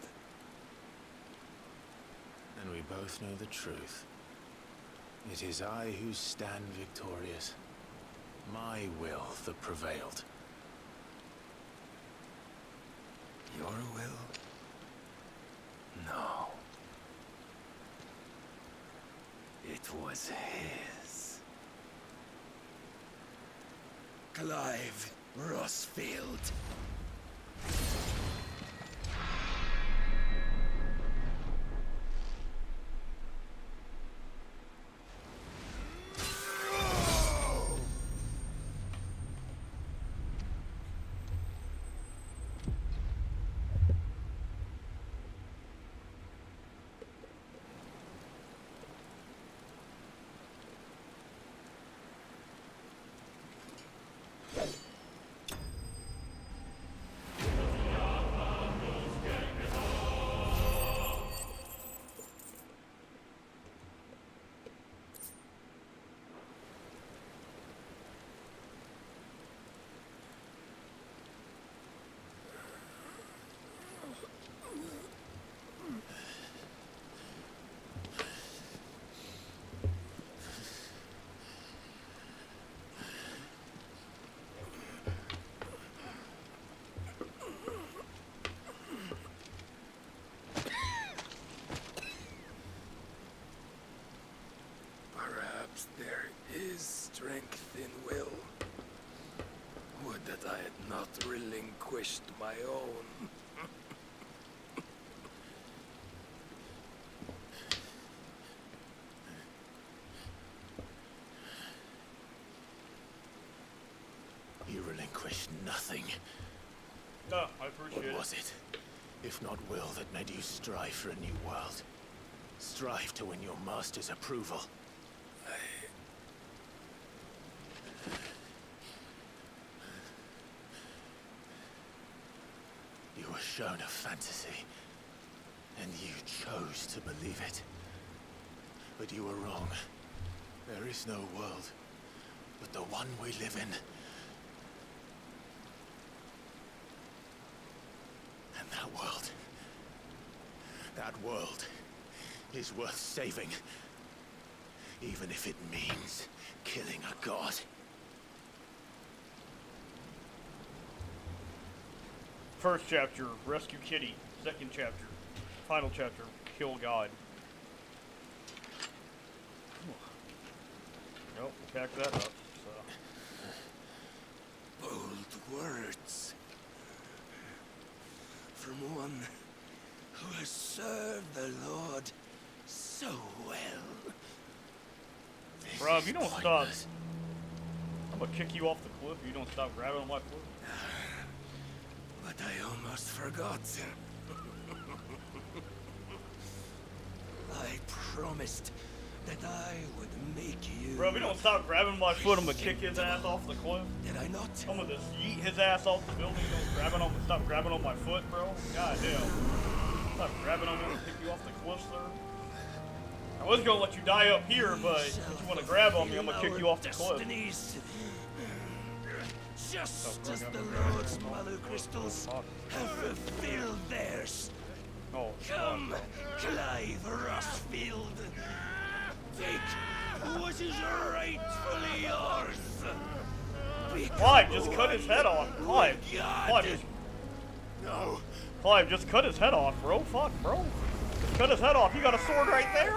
And we both know the truth. It is I who stand victorious. My will that prevailed.
Your will? No. It was his. Clive Rossfield.
had not relinquished my own.
You relinquished nothing.
No, I appreciate it.
What was it, if not will, that made you strive for a new world? Strive to win your master's approval? You were shown a fantasy, and you chose to believe it. But you were wrong. There is no world but the one we live in. And that world is worth saving, even if it means killing a god.
First chapter, rescue Kitty. Second chapter, final chapter, kill God. Nope, pack that up. So.
Bold words from one who has served the Lord so well.
Bro, if you don't stop, I'm gonna kick you off the cliff if you don't stop grabbing on my foot.
But I almost forgot. I promised that I would make you...
Bro, if you don't stop grabbing my foot, I'm gonna kick his ass off the cliff.
Did I not?
I'm gonna just yeet his ass off the building. Stop grabbing on my foot, bro. God damn. Stop grabbing on me and kick you off the cliff, sir. I was gonna let you die up here, but if you wanna grab on me, I'm gonna kick you off the cliff.
Just as the Lord's Mother Crystals have fulfilled theirs.
Oh,
come, Clive Rossfield. Take what is rightfully yours.
Clive, just cut his head off. Clive,
No.
Clive, just cut his head off, bro. Fuck, bro. Just cut his head off. You got a sword right there.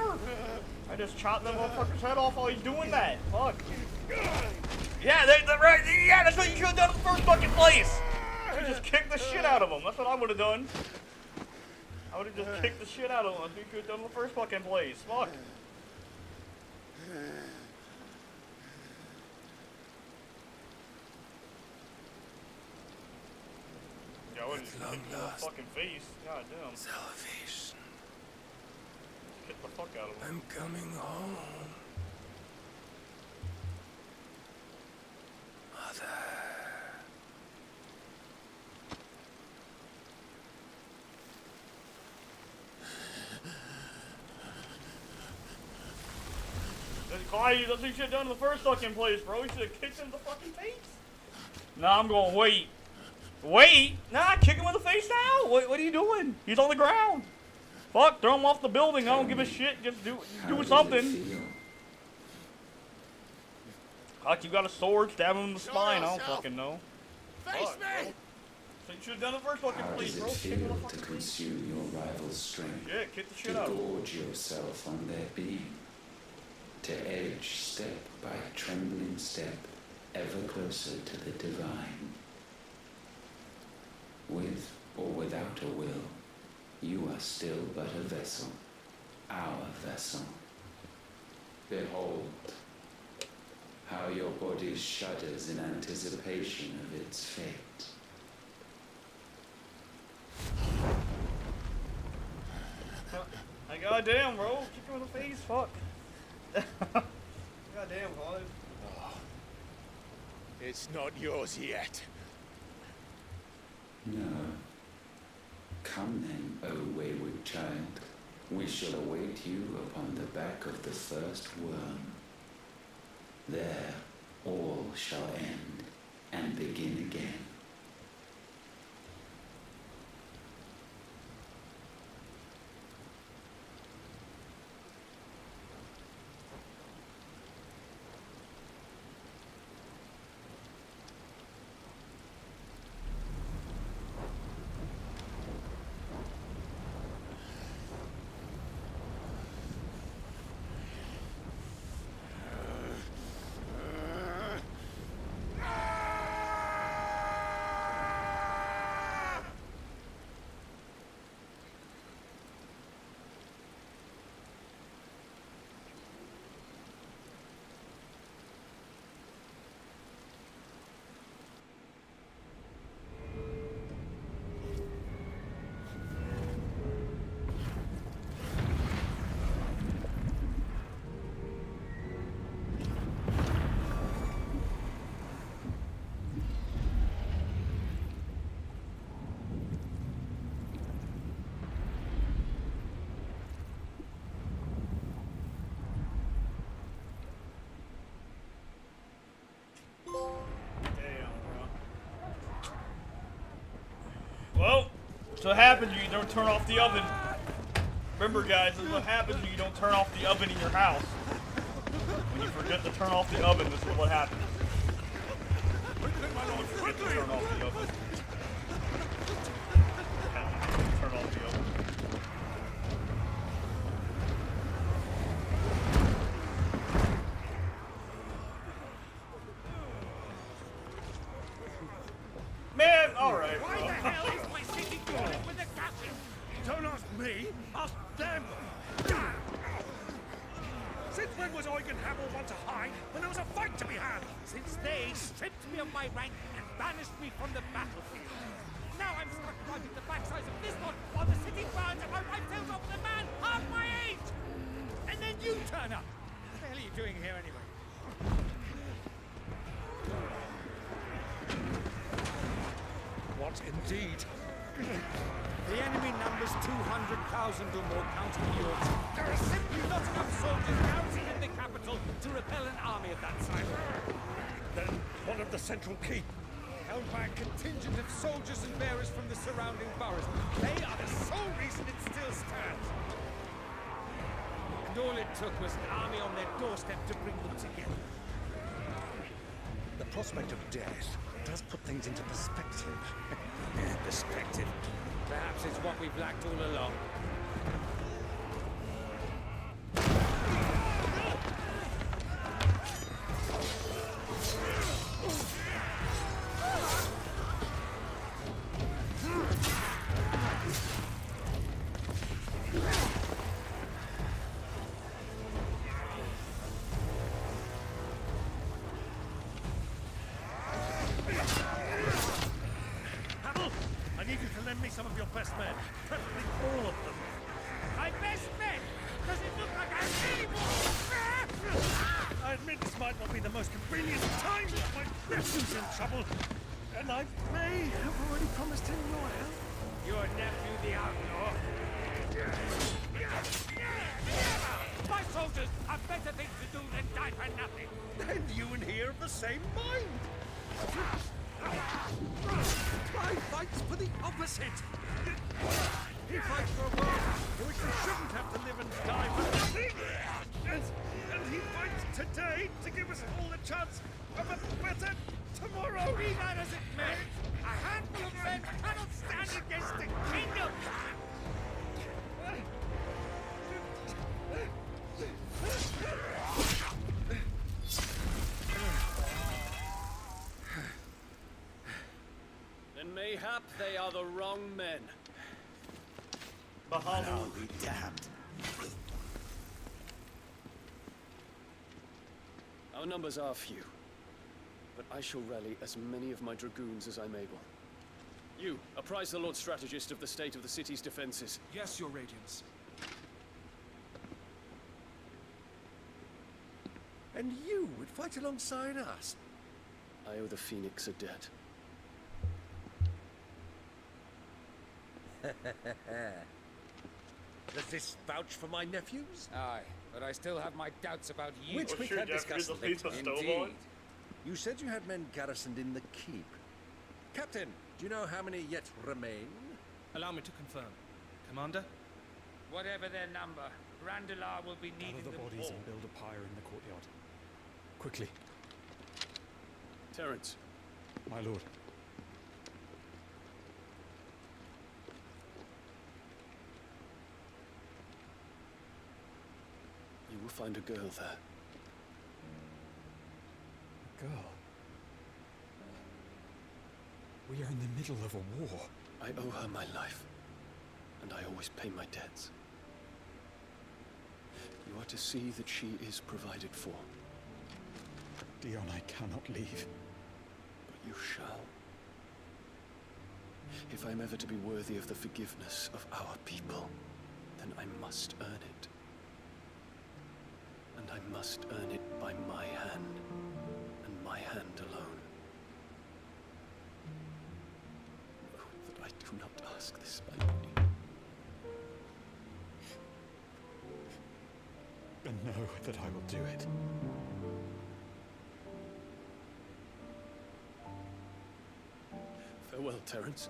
I just chopped that motherfucker's head off while he's doing that. Fuck. Yeah, right. Yeah, that's what you should have done in the first fucking place. You just kicked the shit out of him. That's what I would have done. I would have just kicked the shit out of him. That's what you could have done in the first fucking place. Fuck. Yeah, I wouldn't just kick you in the fucking face. God damn.
Salvation.
Kick the fuck out of him.
I'm coming home.
Clive, that's what you should have done in the first fucking place, bro. You should have kicked him in the fucking face. Nah, I'm going wait. Wait? Nah, kick him in the face now. What are you doing? He's on the ground. Fuck, throw him off the building. I don't give a shit. Just do something. Fuck, you got a sword, stab him in the spine. I don't fucking know.
Face me!
So you should have done the first fucking place, bro. Kick him in the fucking
to consume your rival's strength?
Yeah, kick the shit
to
out of him.
gorge yourself on their beam? To edge step by trembling step ever closer to the divine? With or without a will, you are still but a vessel, our vessel. Behold, how your body shudders in anticipation of its fate.
Goddamn, bro. Kick him in the face. Fuck. Goddamn, Clive.
Oh, it's not yours yet.
No. Come then, O wayward child. We shall await you upon the back of the first worm. There all shall end and begin again.
So what happens when you don't turn off the oven. Remember, guys, this is what happens when you don't turn off the oven in your house. When you forget to turn off the oven, this is what happens. Turn off the oven. Turn off the oven. Man, alright.
Why the hell is my city going with the captain? Don't ask me, ask them. Since when was Eugen Hamel one to hide when there was a fight to be had? Since they stripped me of my rank and banished me from the battlefield. Now I'm stuck driving the backsides of this lot while the city burns and my wife tells off the man half my age! And then you turn up! What the hell are you doing here anyway? What indeed? The enemy numbers 200,000 or more, counting yours. There are simply not enough soldiers garrisoned in the capital to repel an army of that size. Then what of the central keep? Held by a contingent of soldiers and bearers from the surrounding boroughs. They are the sole reason it still stands. And all it took was an army on their doorstep to bring them together. The prospect of death does put things into perspective. Perspective. Perhaps it's what we've lacked all along. I need you to lend me some of your best men, preferably all of them. My best men? Does it look like I'm evil? I admit this might not be the most convenient time, but my nephew's in trouble, and I may have already promised him your help. Your nephew, the outlaw? My soldiers have better things to do than die for nothing. And you and he are of the same mind. I fights for the opposite. He fights for a world in which we shouldn't have to live and die for nothing. And he fights today to give us all the chance of a better tomorrow. Be that as it may, a handful of men cannot stand against a kingdom.
Then mayhap they are the wrong men.
I'll be damned.
Our numbers are few, but I shall rally as many of my dragoons as I'm able. You, apprise the Lord Strategist of the state of the city's defenses.
Yes, Your Radiance.
And you would fight alongside us? I owe the Phoenix a debt.
Does this vouch for my nephews?
Aye, but I still have my doubts about you.
Which we can discuss later.
Indeed.
You said you had men garrisoned in the keep. Captain, do you know how many yet remain?
Allow me to confirm. Commander?
Whatever their number, Randalar will be needing
Gather the
them
bodies
all.
and build a pyre in the courtyard. Quickly.
Terence.
My lord.
You will find a girl there.
A girl? We are in the middle of a war.
I owe her my life, and I always pay my debts. You are to see that she is provided for.
Dion, I cannot leave.
But you shall. If I'm ever to be worthy of the forgiveness of our people, then I must earn it. And I must earn it by my hand, and my hand alone. Oh, that I do not ask this lightly.
And know that I will do it.
Farewell, Terence.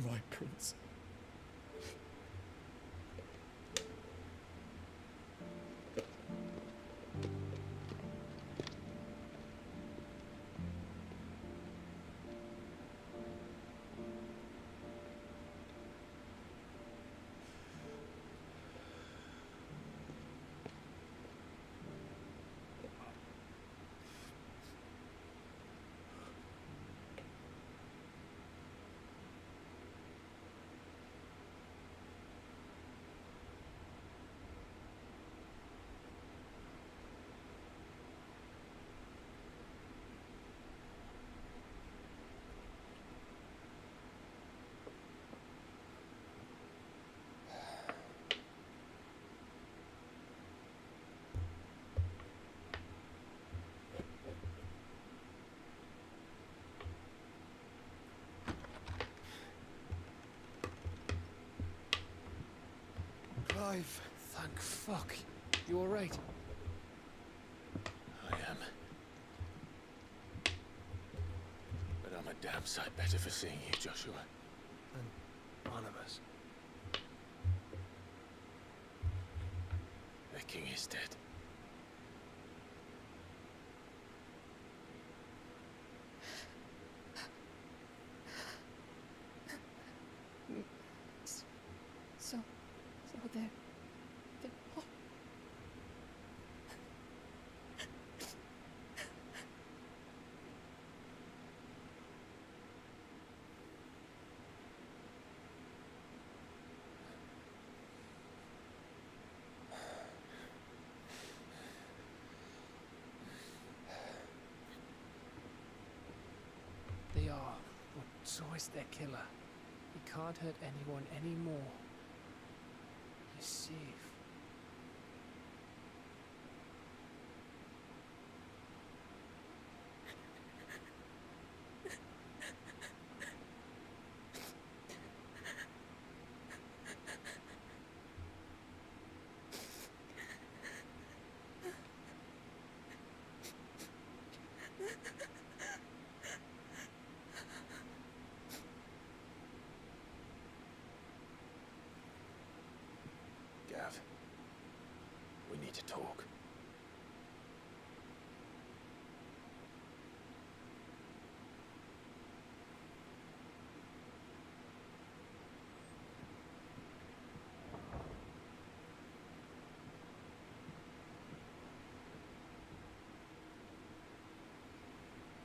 right, Prince.
Clive, thank fuck. You alright?
I am. But I'm a damn sight better for seeing you, Joshua.
And Barnabas.
The king is dead.
So they're all...
They are, but so is their killer. He can't hurt anyone anymore. He's safe.
Gav, we need to talk.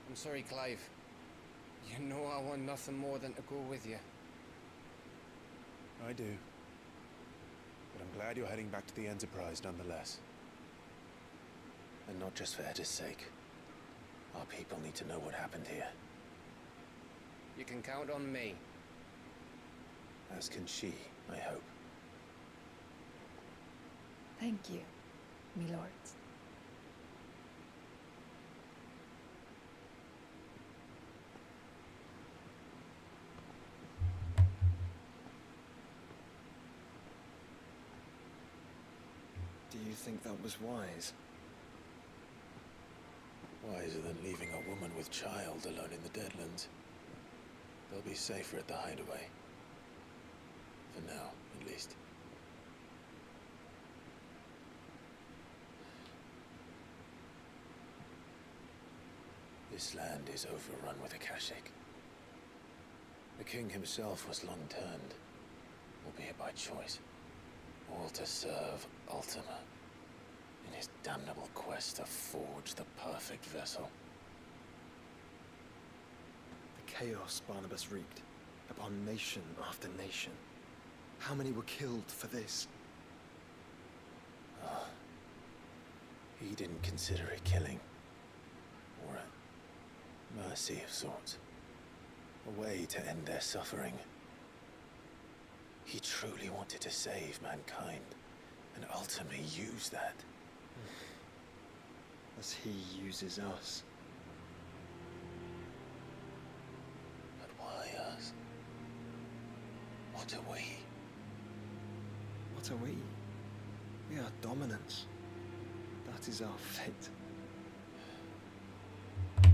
I'm sorry, Clive. You know I want nothing more than to go with you.
I do. But I'm glad you're heading back to the Enterprise nonetheless.
And not just for Edda's sake. Our people need to know what happened here.
You can count on me.
As can she, I hope.
Thank you, my lords.
Do you think that was wise?
Wiser than leaving a woman with child alone in the Deadlands. They'll be safer at the hideaway. For now, at least. This land is overrun with Akashic. The king himself was long turned, albeit by choice, all to serve Ultima in his damnable quest to forge the perfect vessel.
The chaos Barnabas wreaked upon nation after nation. How many were killed for this?
He didn't consider it killing, or a mercy of sorts. A way to end their suffering. He truly wanted to save mankind, and ultimately use that.
As he uses us.
But why us? What are we?
What are we? We are dominance. That is our fate. But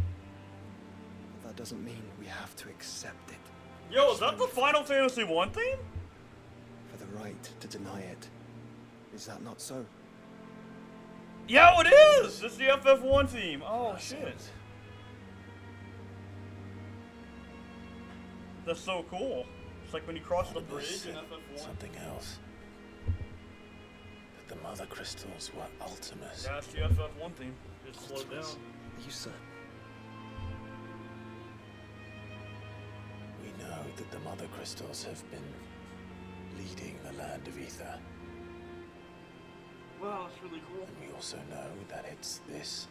that doesn't mean we have to accept it.
Yo, is that the Final Fantasy 1 theme?
For the right to deny it. Is that not so?
Yeah, it is! It's the FF1 theme. Oh, shit. That's so cool. It's like when you cross the bridge in FF1.
Something else. That the Mother Crystals were Ultimas.
Yeah, it's the FF1 theme. Just slow down.
Are you certain?
We know that the Mother Crystals have been leading the land of Ether.
Wow, that's really cool.
And we also know that it's this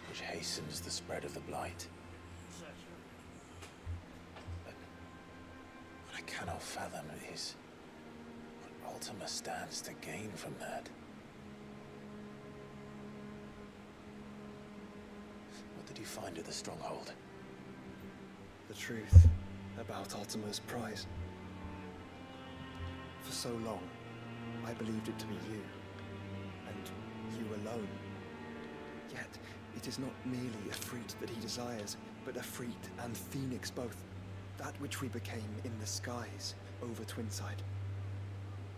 which hastens the spread of the Blight. But what I cannot fathom is what Ultima stands to gain from that. What did you find at the Stronghold?
The truth about Ultima's prize. For so long, I believed it to be you. And you alone. Yet, it is not merely a fruit that he desires, but a Efreet and Phoenix both. That which we became in the skies over Twinside.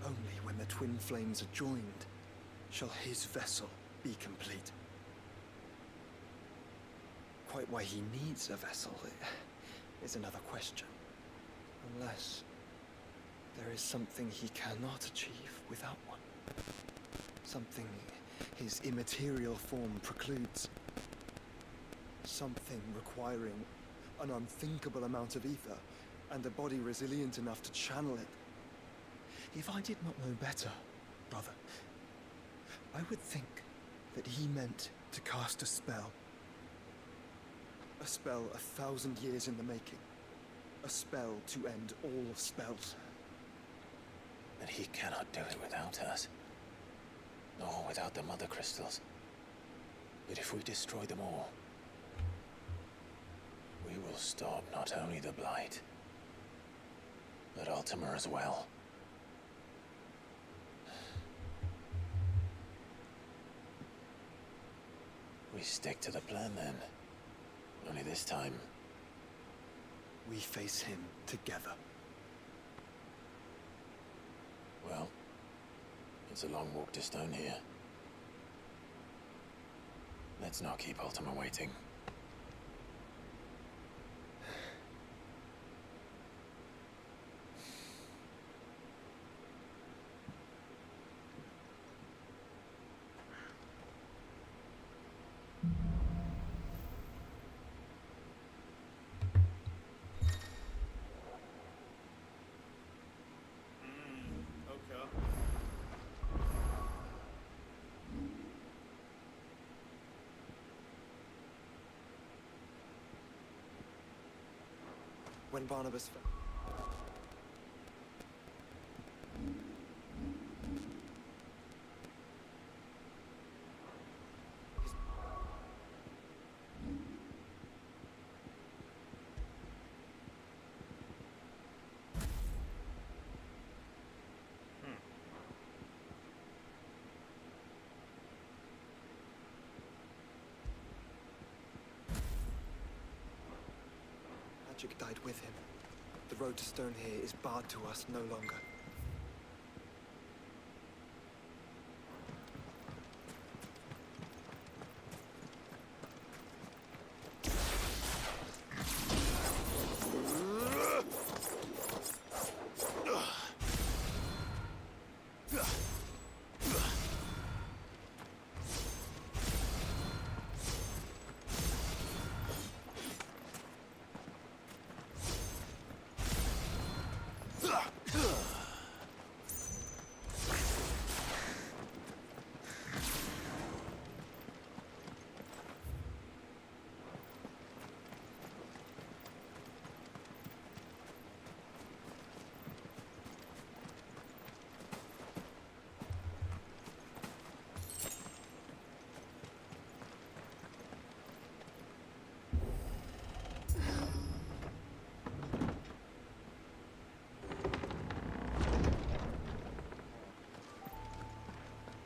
Only when the twin flames are joined shall his vessel be complete. Quite why he needs a vessel is another question. Unless there is something he cannot achieve without one. Something his immaterial form precludes. Something requiring an unthinkable amount of ether and a body resilient enough to channel it. If I did not know better, brother, I would think that he meant to cast a spell. A spell 1,000 years in the making. A spell to end all spells.
But he cannot do it without us. Nor without the Mother Crystals. But if we destroy them all, we will stop not only the Blight, but Ultima as well. We stick to the plan then. Only this time,
we face him together.
Well, it's a long walk to Stone here. Let's not keep Ultima waiting.
When Barnabas fell. Magic died with him. The road to Stone here is barred to us no longer.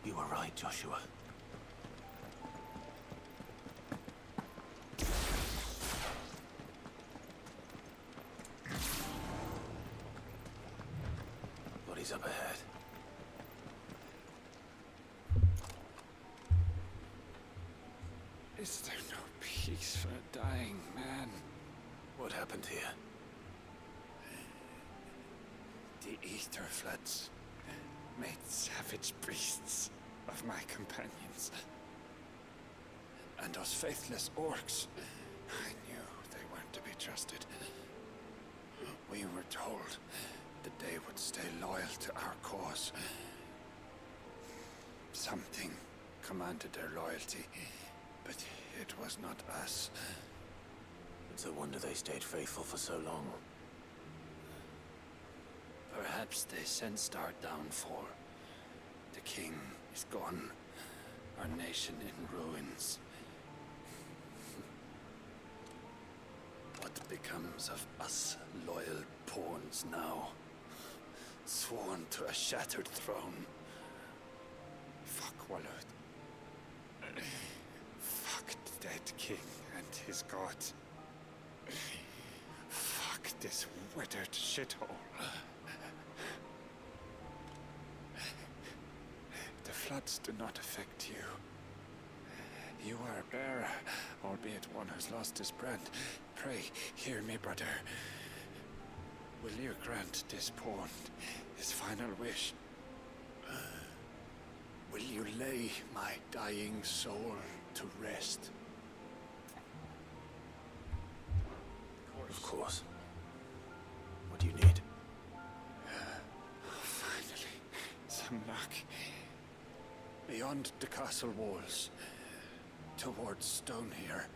You were right, Joshua. Enemies up ahead.
Is there no peace for a dying man?
What happened here?
The ether floods made savage beasts of my companions. And those faithless orcs, I knew they weren't to be trusted. We were told that they would stay loyal to our cause. Something commanded their loyalty, but it was not us.
It's a wonder they stayed faithful for so long.
Perhaps they sensed our downfall. The king is gone, our nation in ruins. What becomes of us loyal pawns now? Sworn to a shattered throne. Fuck Walud. Fuck the dead king and his gods. Fuck this withered shithole. The floods do not affect you. You are a bearer, albeit one who's lost his brand. Pray, hear me, brother. Will you grant this pawn his final wish? Will you lay my dying soul to rest?
Of course. What do you need?
Finally, some luck. Beyond the castle walls, towards Stone here,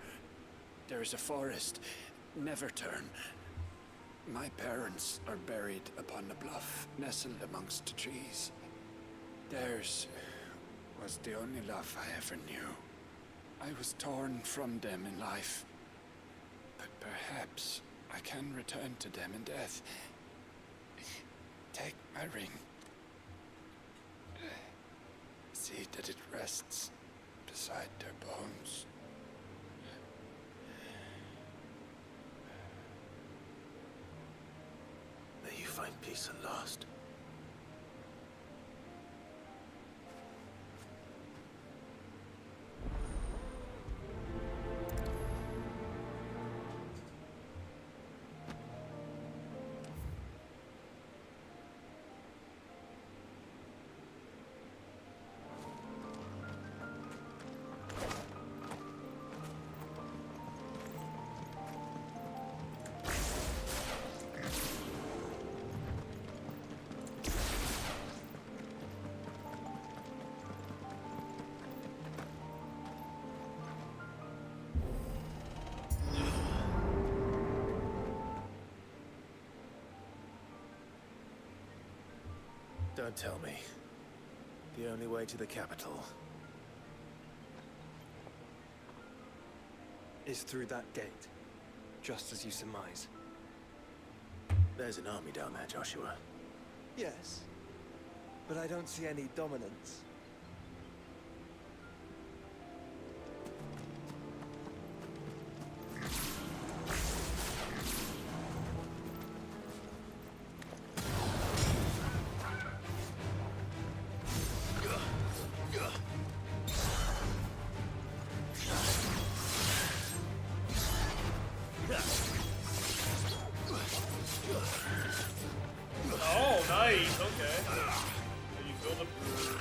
there is a forest. Never turn. My parents are buried upon the bluff, nestled amongst the trees. Theirs was the only love I ever knew. I was torn from them in life, but perhaps I can return to them in death. Take my ring. See that it rests beside their bones.
May you find peace at last. Don't tell me. The only way to the capital
is through that gate, just as you surmise.
There's an army down there, Joshua.
Yes, but I don't see any dominance.
Oh, nice. Okay. So you build up your...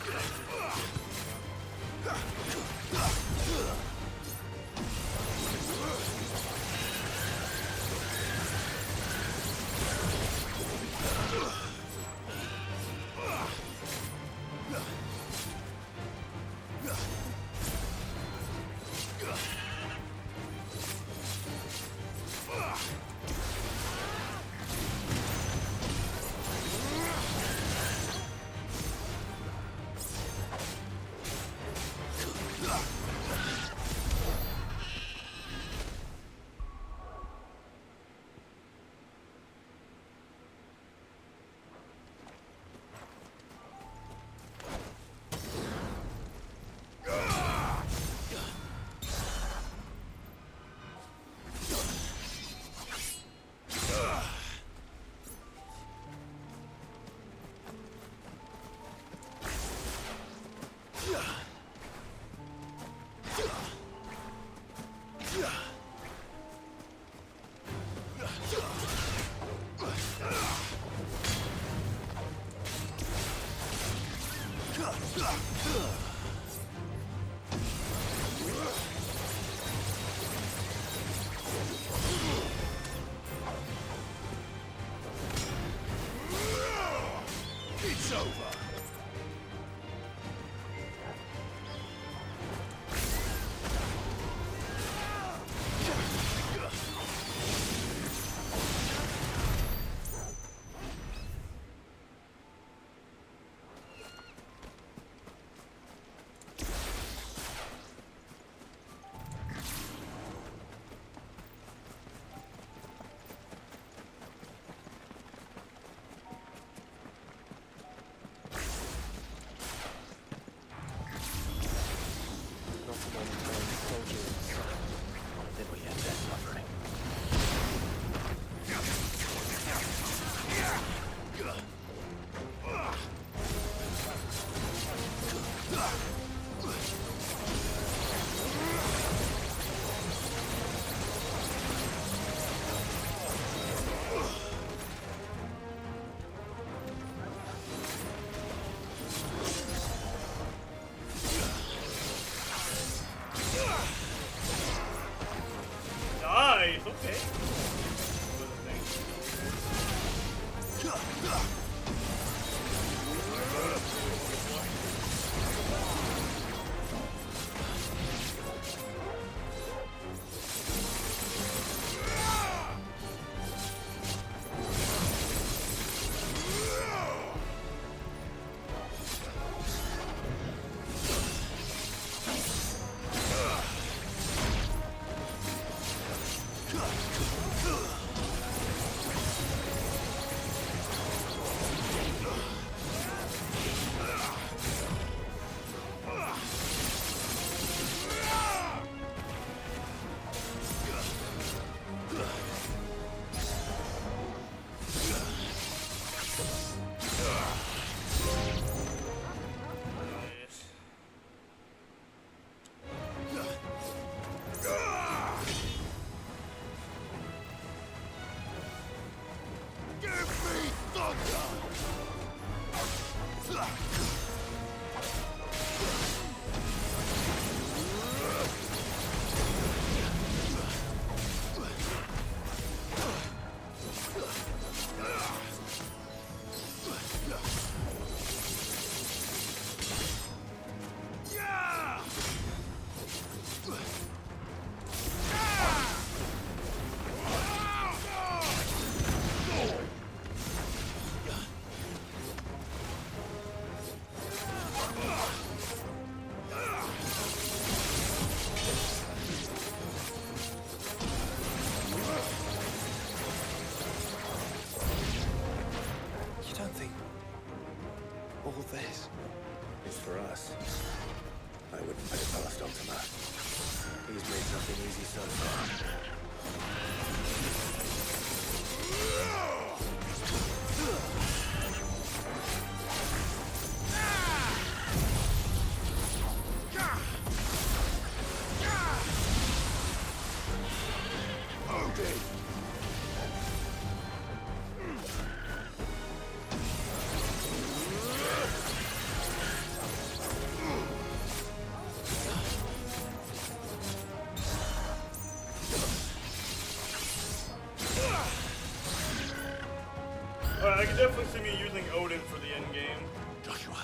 I can definitely see me using Odin for the end game.
Joshua,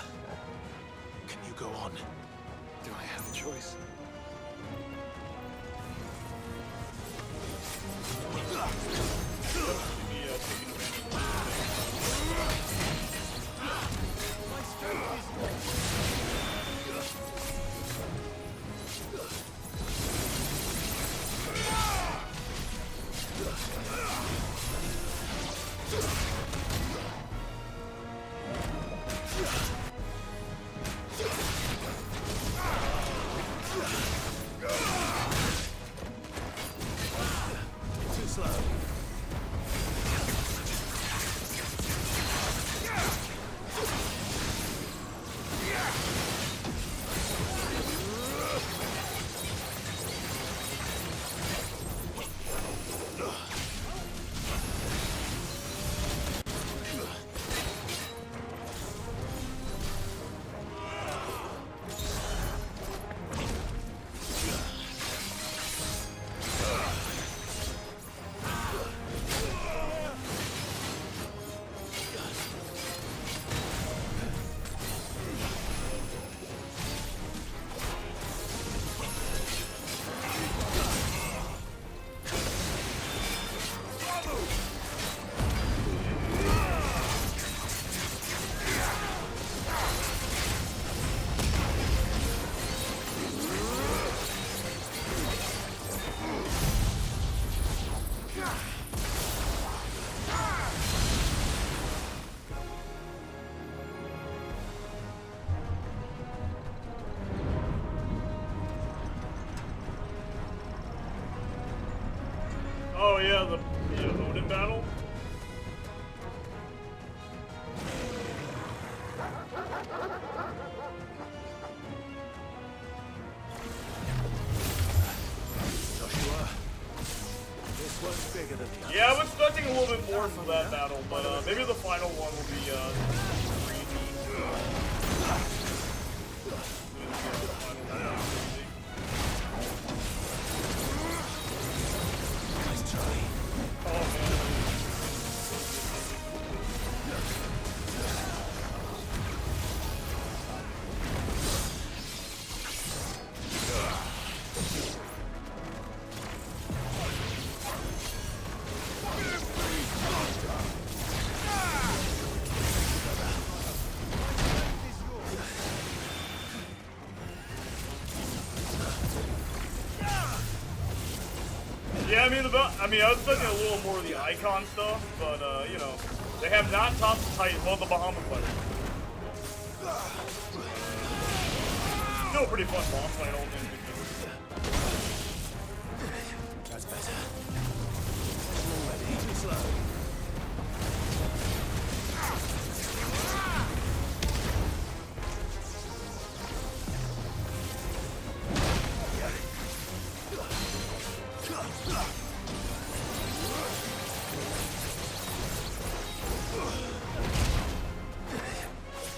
can you go on?
Do I have a choice?
Oh yeah, the Odin battle.
Joshua, this one's bigger than the others.
Yeah, I was expecting a little bit more for that battle, but maybe the final one will be
Nice try.
mean, I was expecting a little more of the icon stuff, but, you know, they have not topped the Titan, well, the Bahamut fighter. Still a pretty fun boss fight, all things considered.
That's better. Already too slow.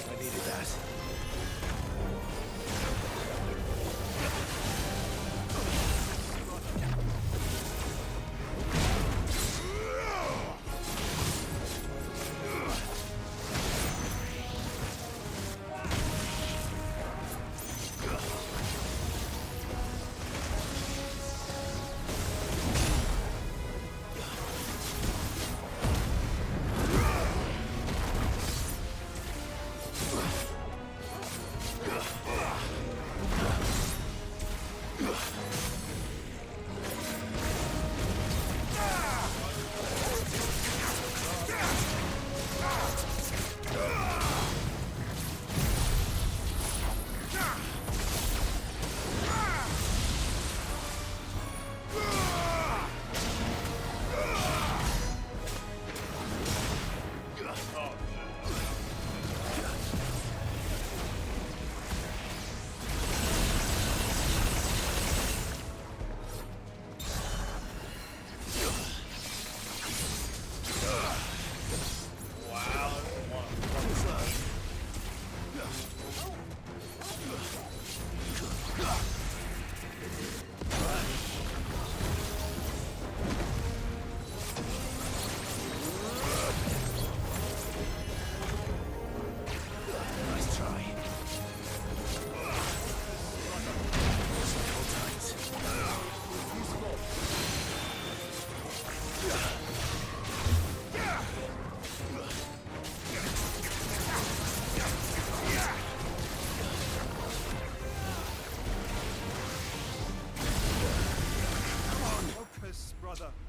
I needed that.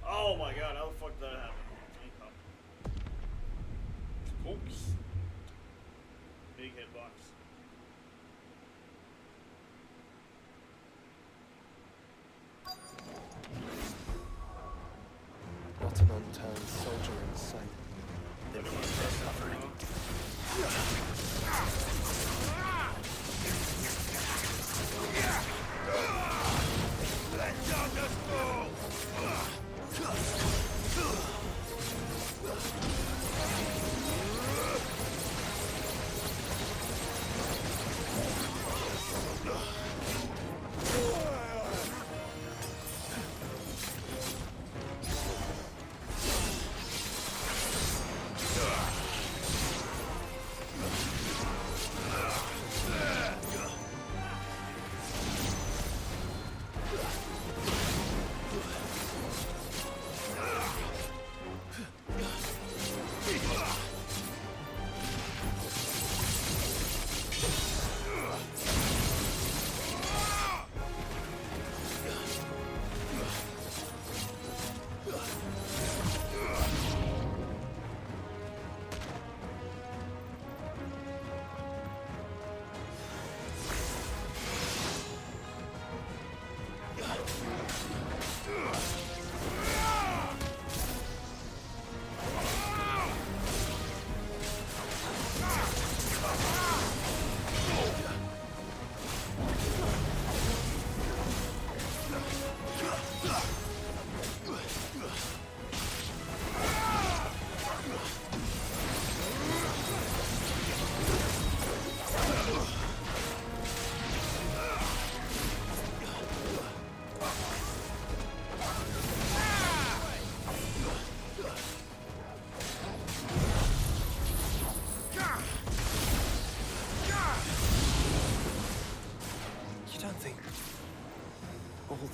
Oh my god, how the fuck did that happen? Oops. Big hitbox.
Not an unturned soldier in sight.
They begin their suffering.
Let darkness fall!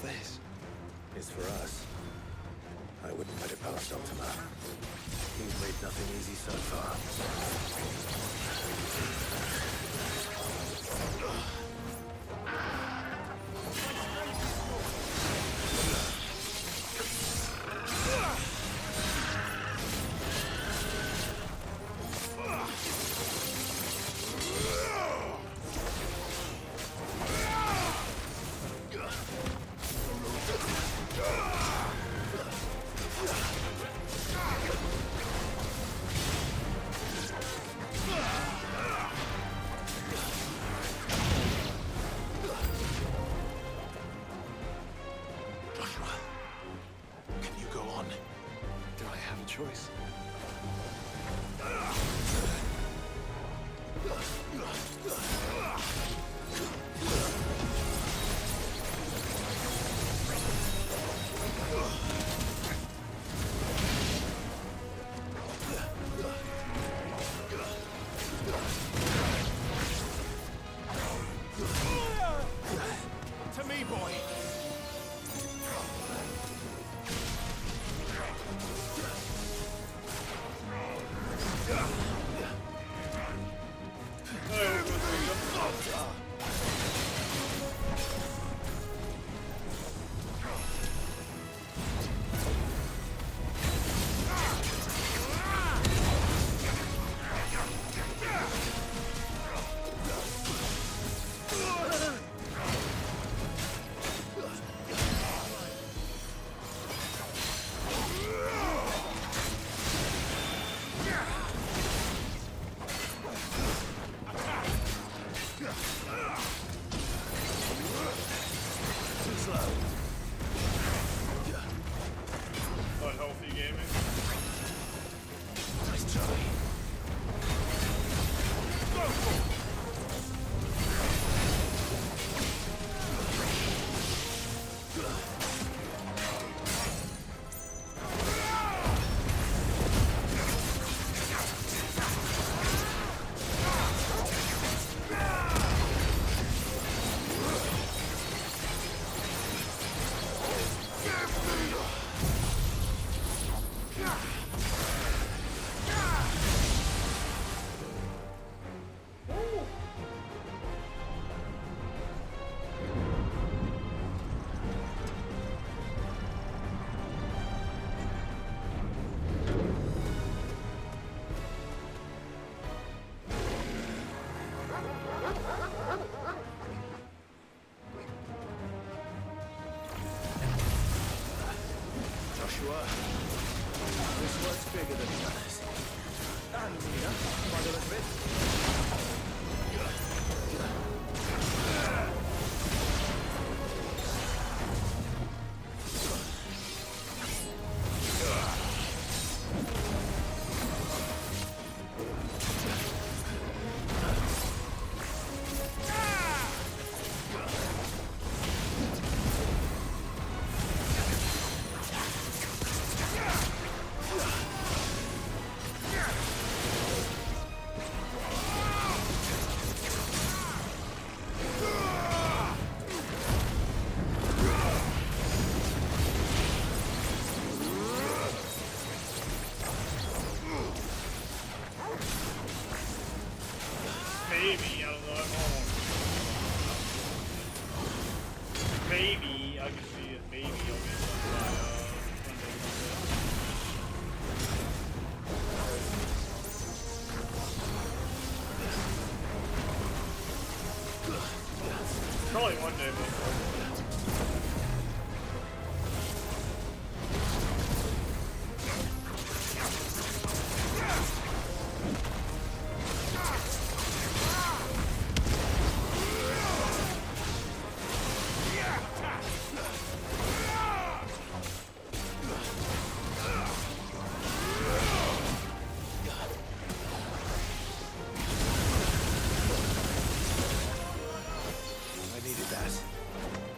this is for us. I wouldn't put it past Optima. He's made nothing easy so far.
I have a choice.
To me, boy.
Unhealthy gaming.
Nice try. Joshua, this one's bigger than the others. And Tina, by the look of it.
Maybe, I don't know. Maybe I can see it. Maybe I'll get some probably one day, but
I needed that.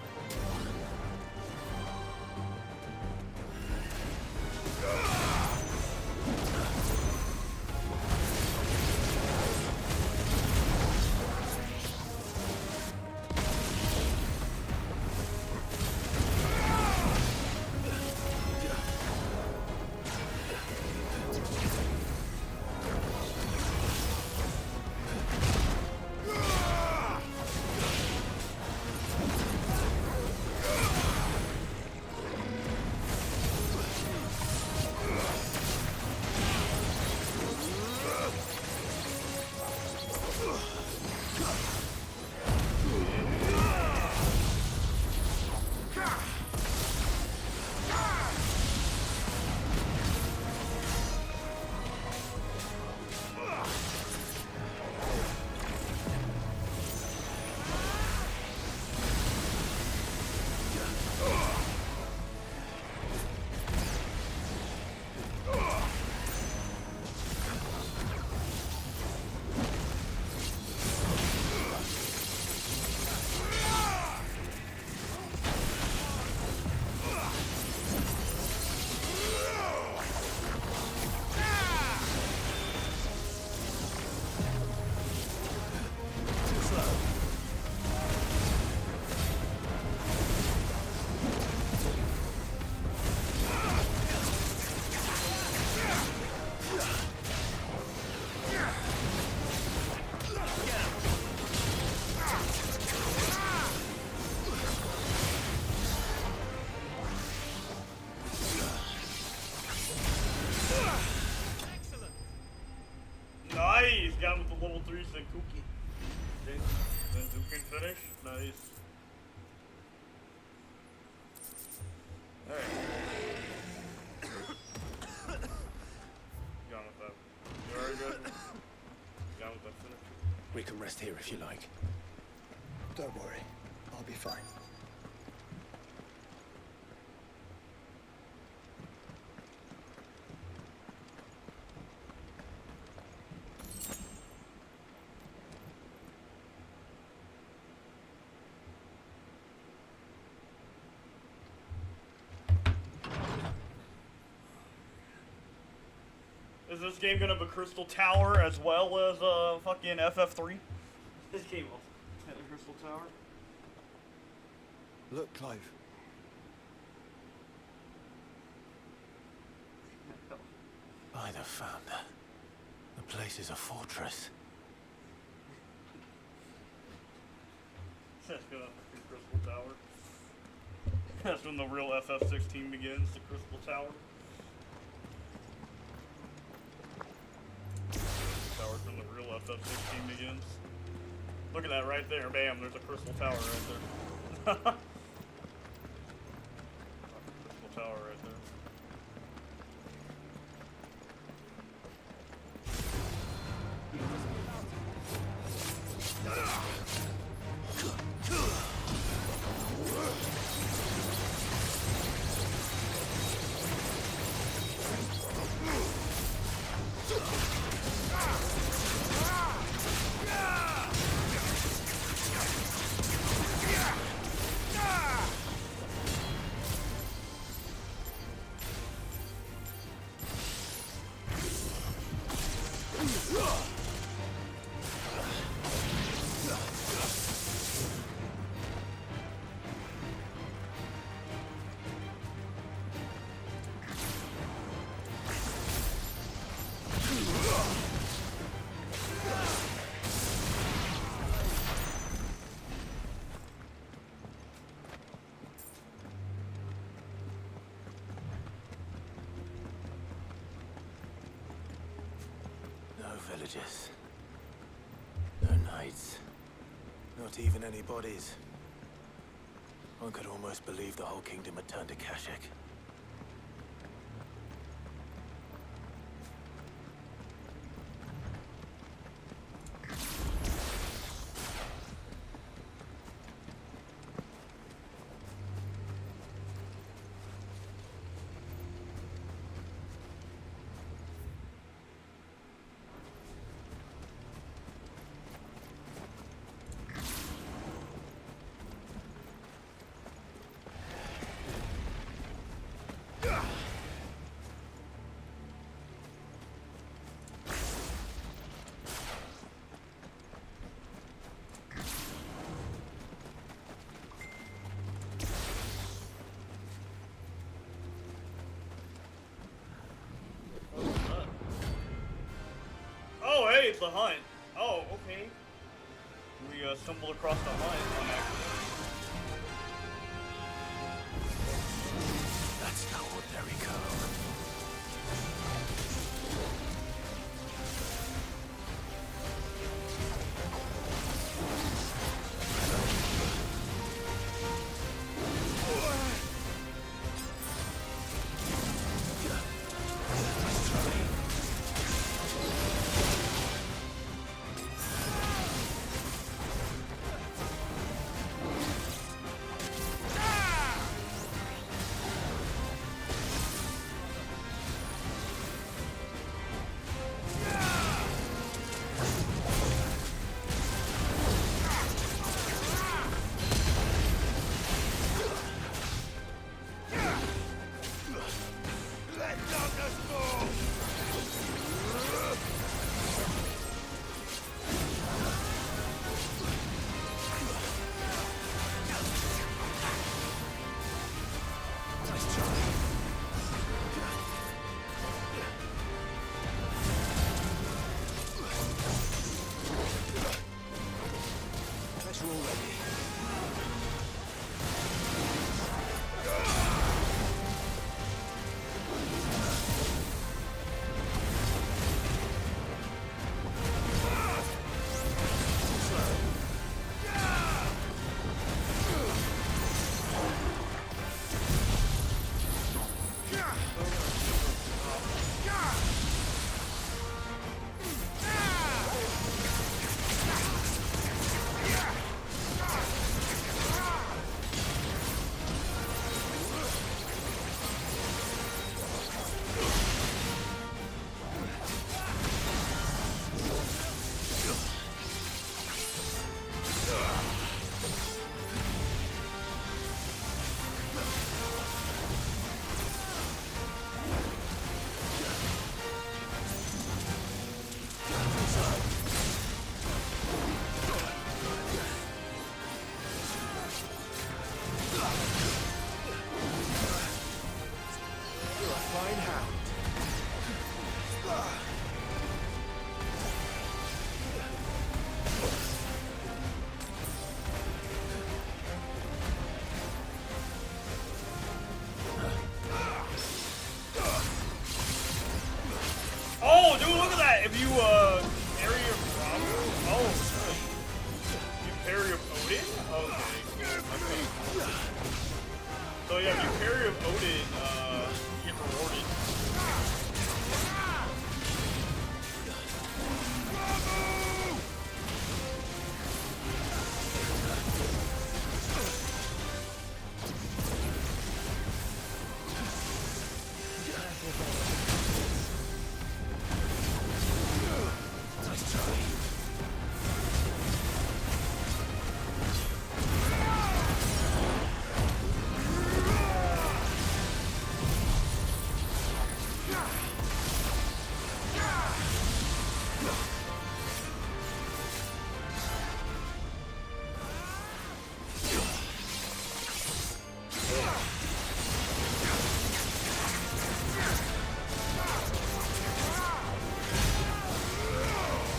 Cookie. Then Zukin finish? Nice. Alright. Gone with that. You already good? Gone with that finish?
We can rest here if you like.
Don't worry, I'll be fine.
Is this game gonna have a crystal tower as well as fucking FF3? This game will have a crystal tower.
Look, Clive.
By the Founder. The place is a fortress.
That's gonna have a crystal tower. That's when the real FF16 begins, the crystal tower. Tower from the real FF16 begins. Look at that right there, bam, there's a crystal tower right there. Crystal tower right there.
Villages. No knights. Not even any bodies. One could almost believe the whole kingdom had turned to Kashyyyk. Oh, hey, it's the hunt. Oh, okay. We stumbled across the hunt on accident. That's no ordinary cove.
you, carry of Bravo? Oh, nice. You carry of Odin? Okay. So yeah, if you carry of Odin, you get rewarded.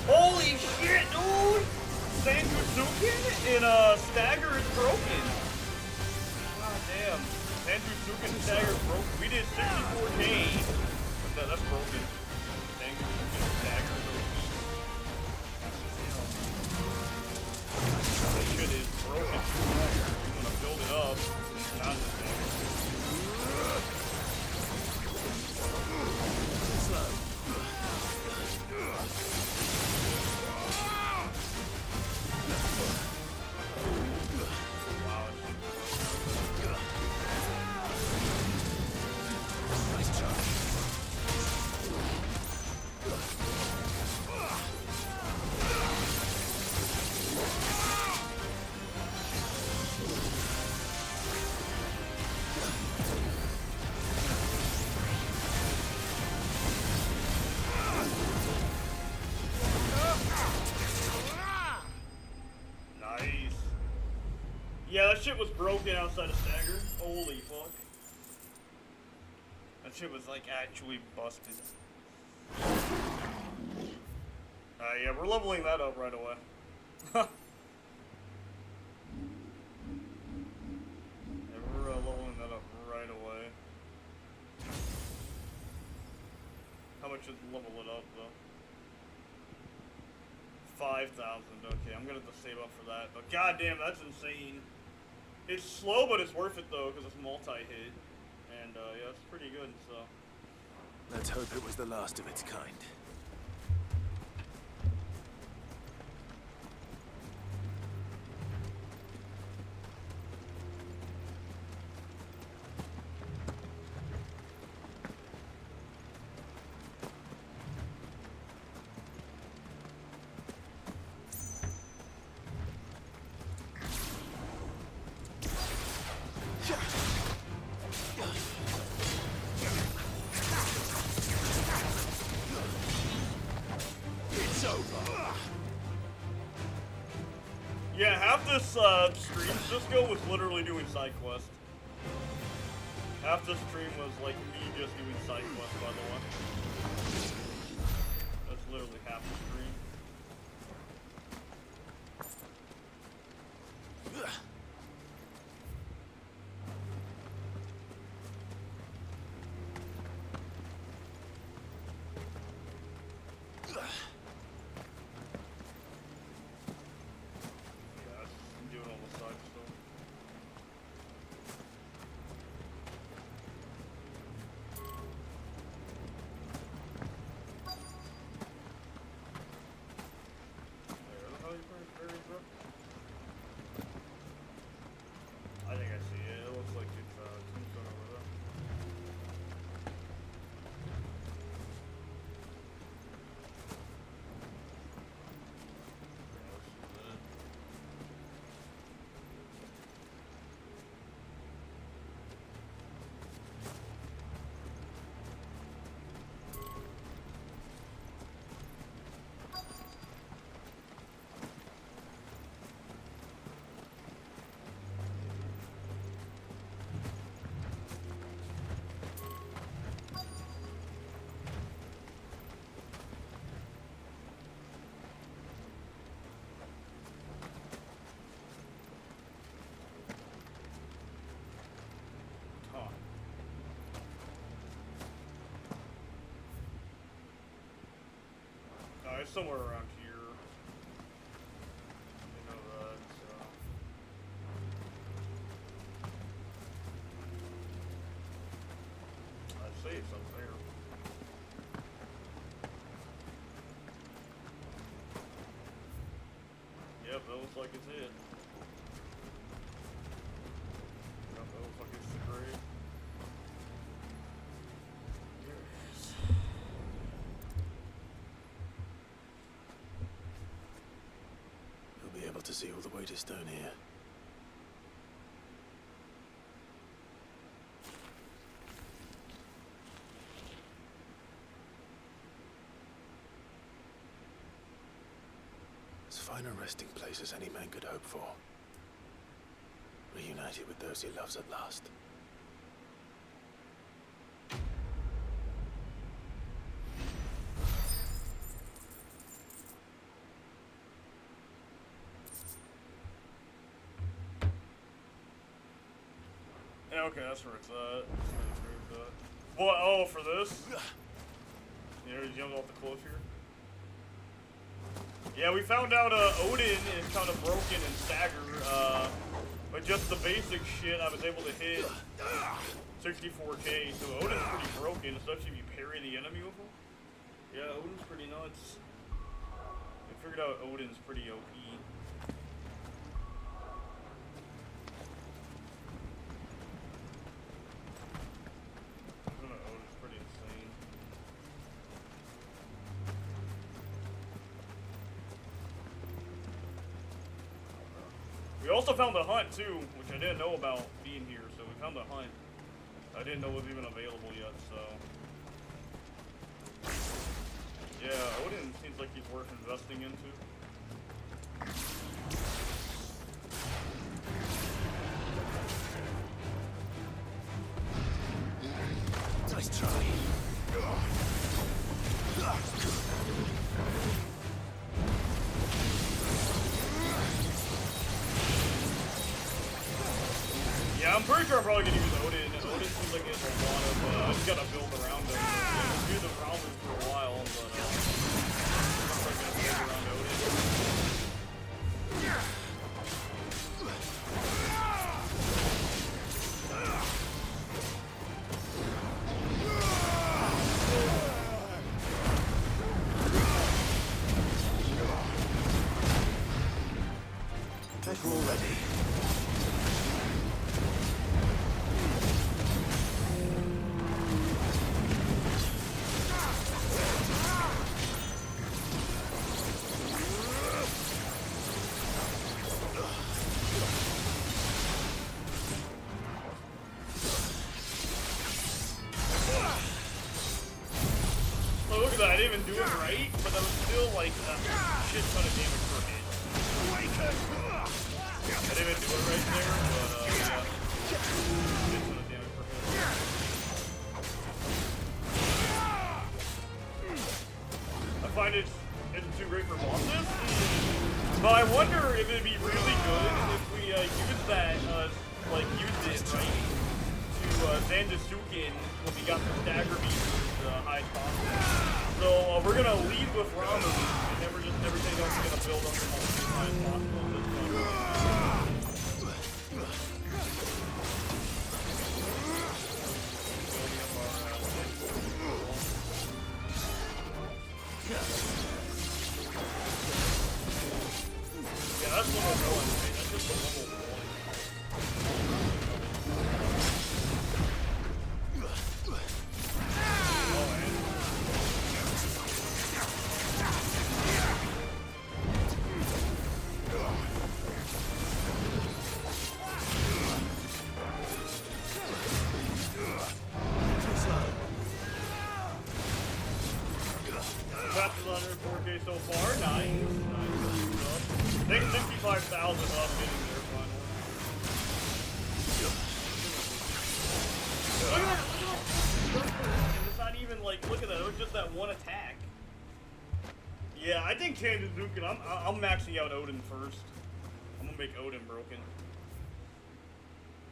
Holy shit, dude! Sanjutsuken in Stagger is broken. God damn. Sanjutsuken Stagger is broken. We did 64K. But that's broken. Sanjutsuken Stagger is broken. This shit is broken. I'm gonna build it up. It's not the Stagger. Nice. Yeah, that shit was broken outside of Stagger. Holy fuck. That shit was like actually busted. Yeah, we're leveling that up right away. Yeah, we're leveling that up right away. How much should level it up though? 5,000. Okay, I'm gonna have to save up for that. But goddamn, that's insane. It's slow, but it's worth it though, because it's multi-hit. And yeah, it's pretty good. So
Let's hope it was the last of its kind.
yeah, half this stream Cisco was literally doing side quests. Half the stream was like me just doing side quests, by the way. That's literally half the stream. it's somewhere around here. You know that, so. I'd say it's up there. Yep, that looks like it's it. Yep, that looks like it's the grave. Here it is.
You'll be able to see all the way to Stone here. As fine a resting place as any man could hope for. Reunited with those he loves at last.
Yeah, okay, that's where it's at. What? Oh, for this? Yeah, he's jumped off the cliff here. Yeah, we found out Odin is kind of broken and staggered, but just the basic shit I was able to hit 64k, so Odin's pretty broken, especially if you parry the enemy with him. Yeah, Odin's pretty nuts. I figured out Odin's pretty OP. Odin's pretty insane. We also found the hunt too, which I didn't know about being here, so we found the hunt. I didn't know it was even available yet, so. Yeah, Odin seems like he's worth investing into.
Nice try.
Yeah, I'm pretty sure I'm probably gonna use Odin. Odin seems like he has a lot of, I just gotta build around him. I'll do the Ramen for a while, but, I'm probably gonna build around Odin.
That we're all ready.
Oh, look at that, I didn't even do it right, but that was still like a shit ton of damage per hit. I didn't even do it right there, but yeah. Shit ton of damage per hit. I find it isn't too great for bosses, but I wonder if it'd be really good if we used that, used it, right, to Zandesuken when we got the stagger beat high possible. So we're gonna lead with Ramu, and then we're just everything else is gonna build up the most as high as possible. Yeah, that's level 1, right? That's just the level 1. Patches under 4K so far, nice. I think 65,000 up getting there finally. Look at that! It's not even like, look at that, it was just that one attack. Yeah, I think Zandesuken, I'm maxing out Odin first. I'm gonna make Odin broken.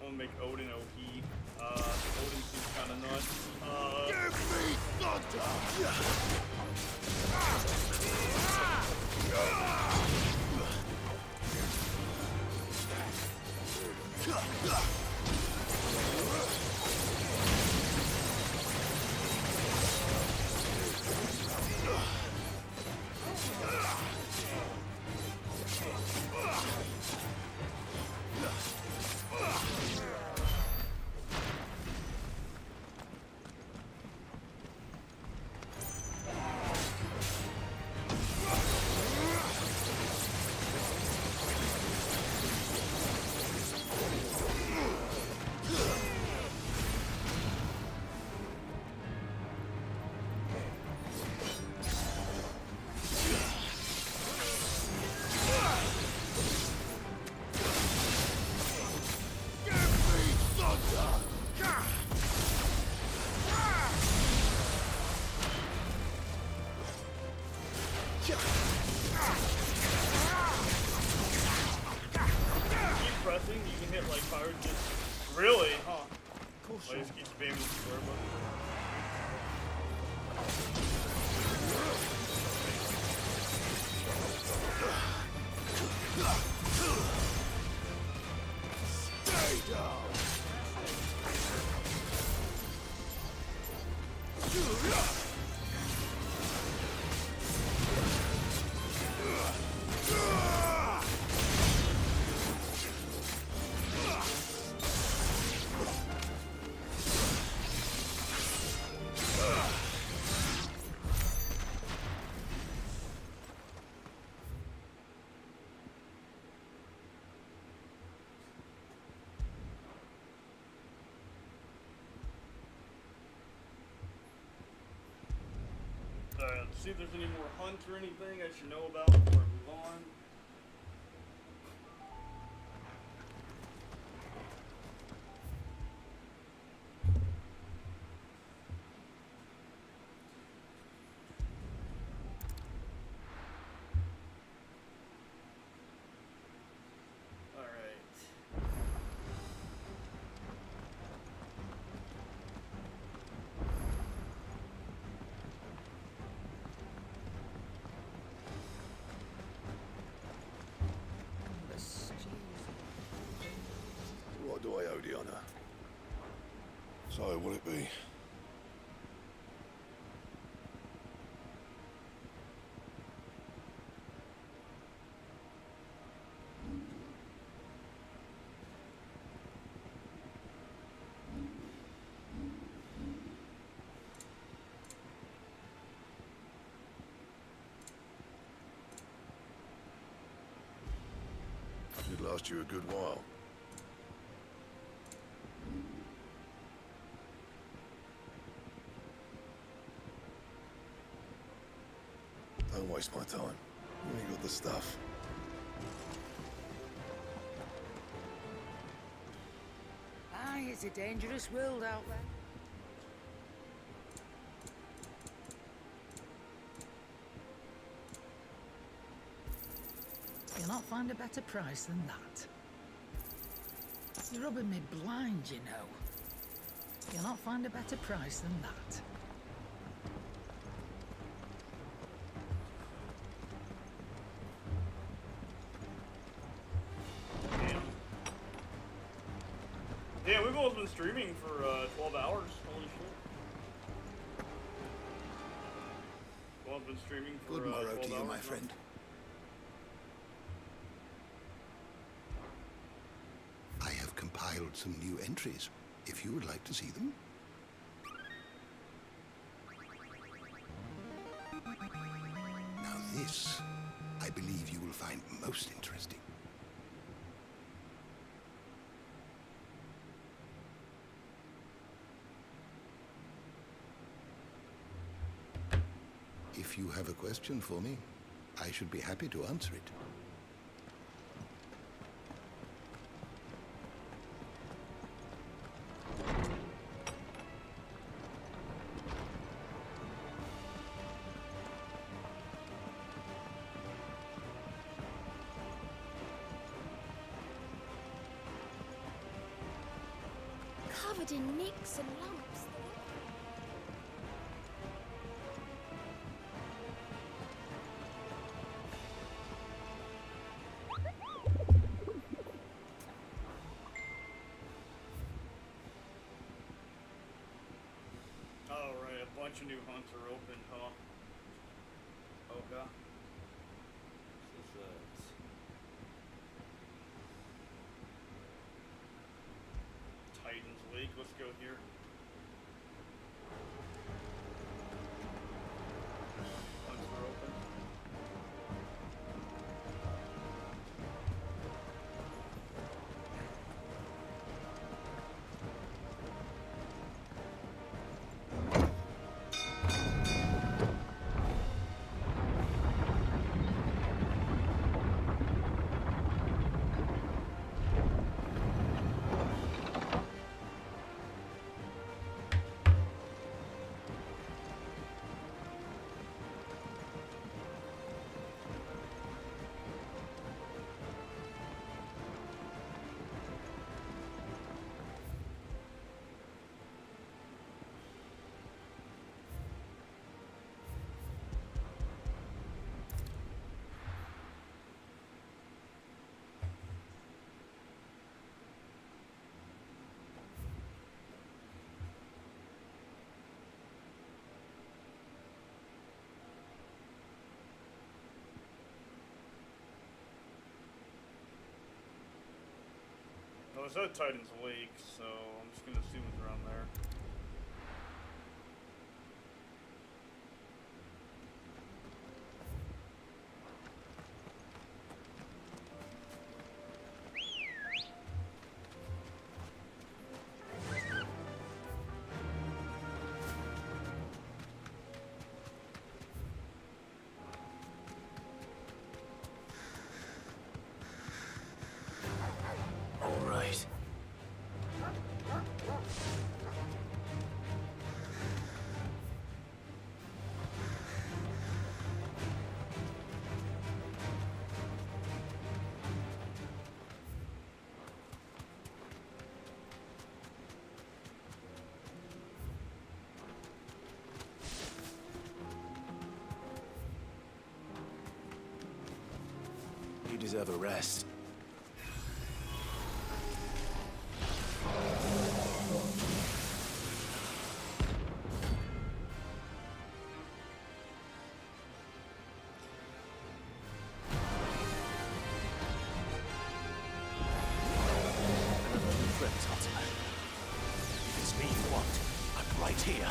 I'm gonna make Odin OP. Odin seems kinda nuts.
Give me thunder!
Keep pressing, you can hit like fire just really, huh? I just keep spamming the square button.
Stay down.
Let's see if there's any more hunts or anything I should know about before I move on.
What do I owe the honor? So, what'll it be? Should last you a good while. Don't waste my time. You ain't got the stuff.
Aye, it's a dangerous world out there. You'll not find a better price than that. You're rubbing me blind, you know. You'll not find a better price than that.
Yeah, we've almost been streaming for 12 hours. Holy shit. We've almost been streaming for
Good morrow
12
to you,
hours
my
now.
friend. I have compiled some new entries, if you would like to see them. Now this, I believe you will find most interesting. If you have a question for me, I should be happy to answer it.
Covered in nicks and lumps.
bunch of new hunts are open, huh? Okay. This is Titan's Lake. Let's go here. Hunts are open. Well, it's at Titan's Lake, so I'm just gonna assume it's around there.
All right. You deserve a rest.
If it's me you want, I'm right here.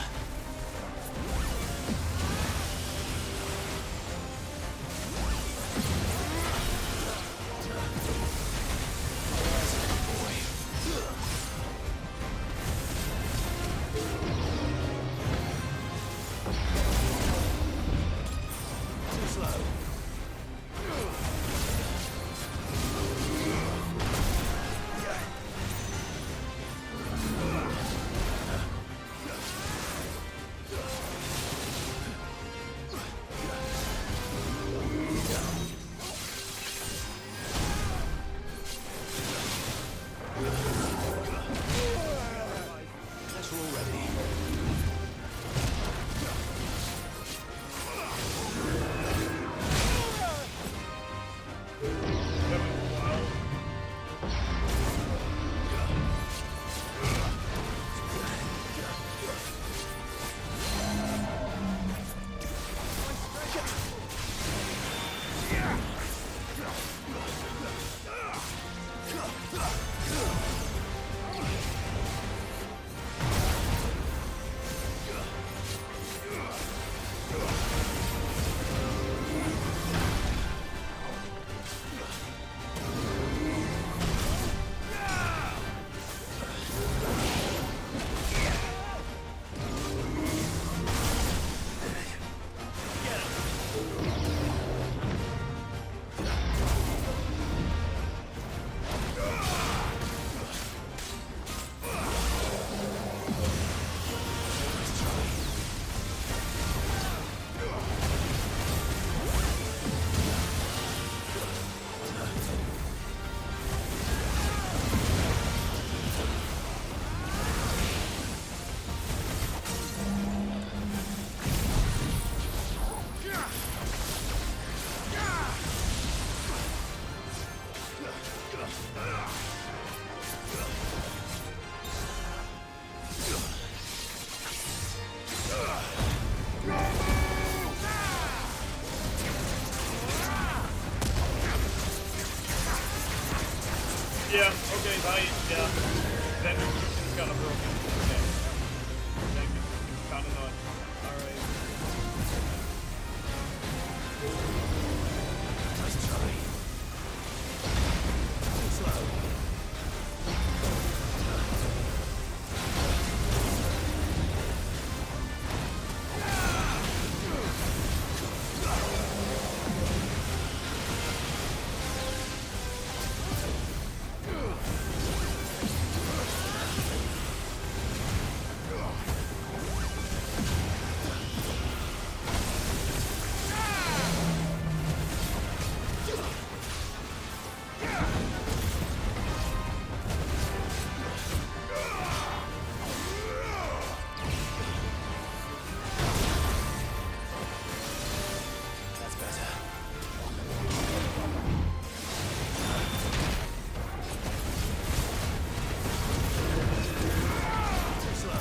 Yeah, okay, nice, yeah. That is kind of broken. Okay. That is kind of nuts. Alright.
Nice try. Too slow. That's better. Too slow.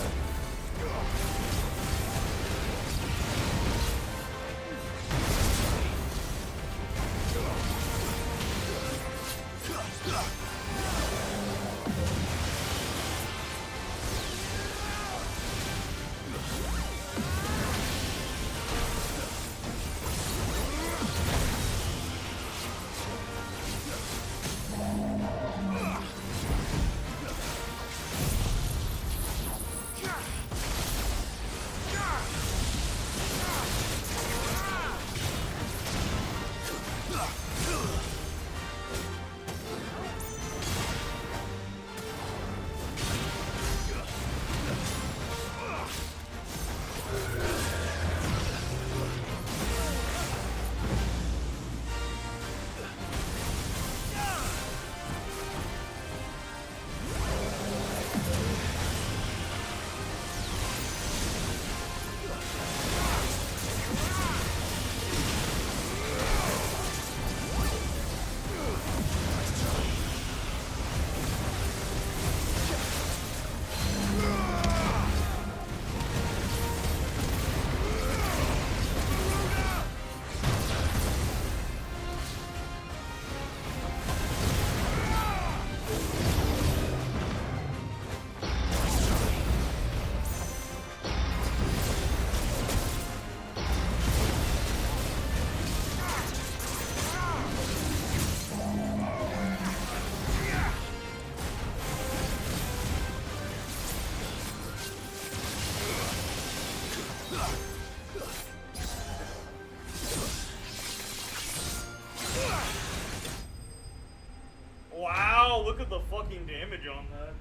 Wow, look at the fucking damage on that.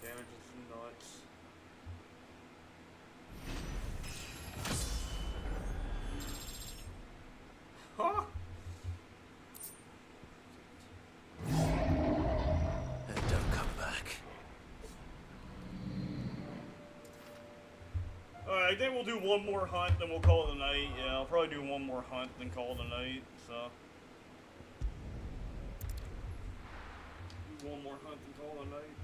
Damage is nuts. Huh?
And don't come back.
Alright, I think we'll do one more hunt, then we'll call it a night. Yeah, I'll probably do one more hunt, then call it a night, so. One more hunt and call it a night.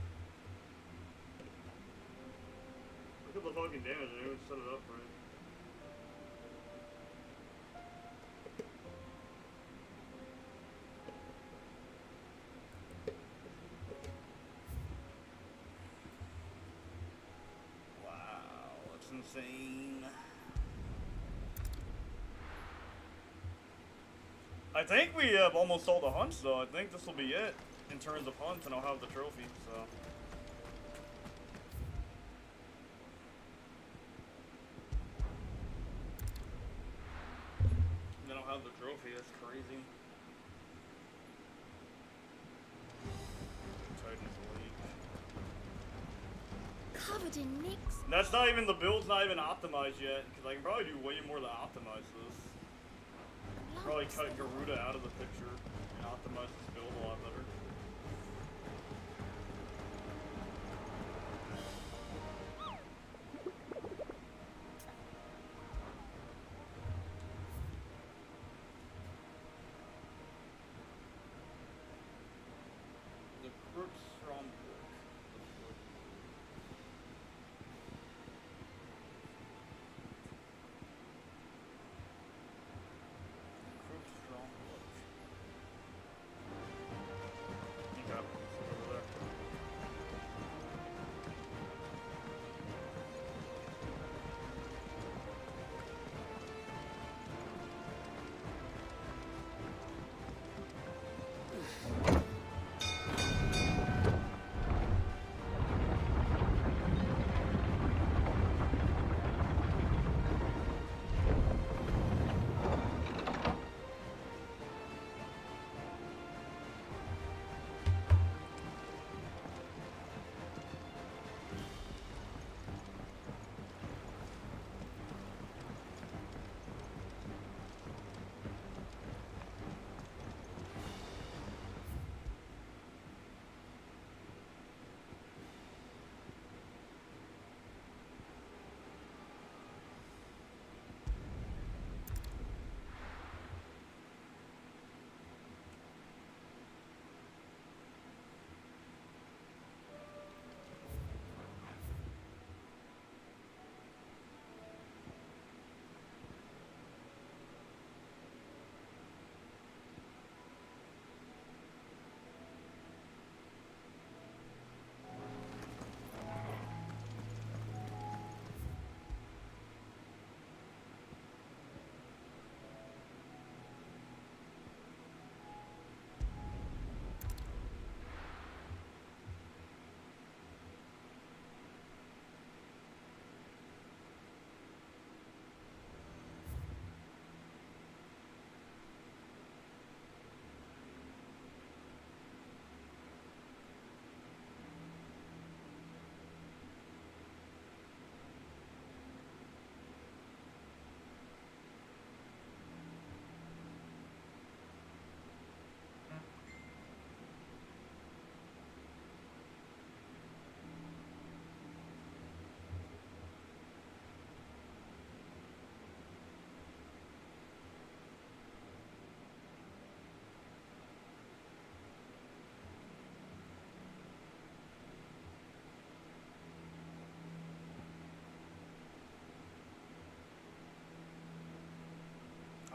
Look at the fucking damage, I didn't even set it up right. Wow, that's insane. I think we have almost all the hunts though. I think this will be it in terms of hunts, and I'll have the trophy, so. Then I'll have the trophy, that's crazy. Titan's Elite.
Covered in nicks.
That's not even, the build's not even optimized yet, because I can probably do way more than optimize this. Probably cut Garuda out of the picture and optimize this build a lot better. The Crooks Stronghold. Crooks Stronghold.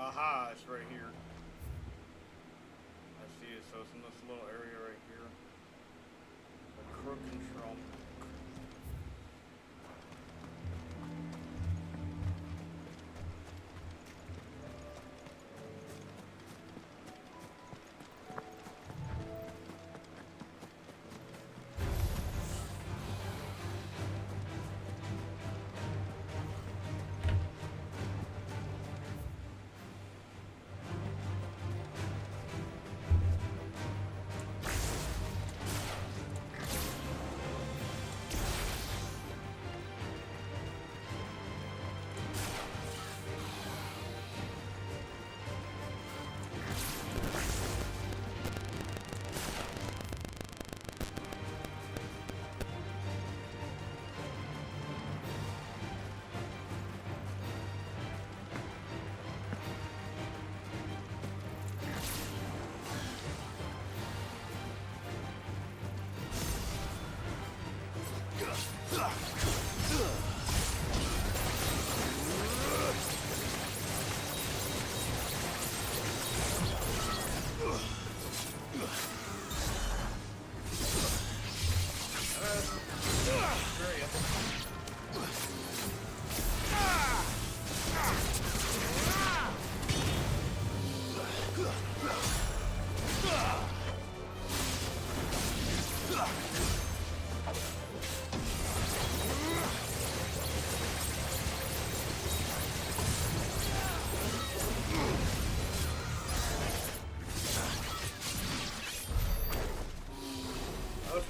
Aha, it's right here. I see it, so it's in this little area right here. The Crook and Trump.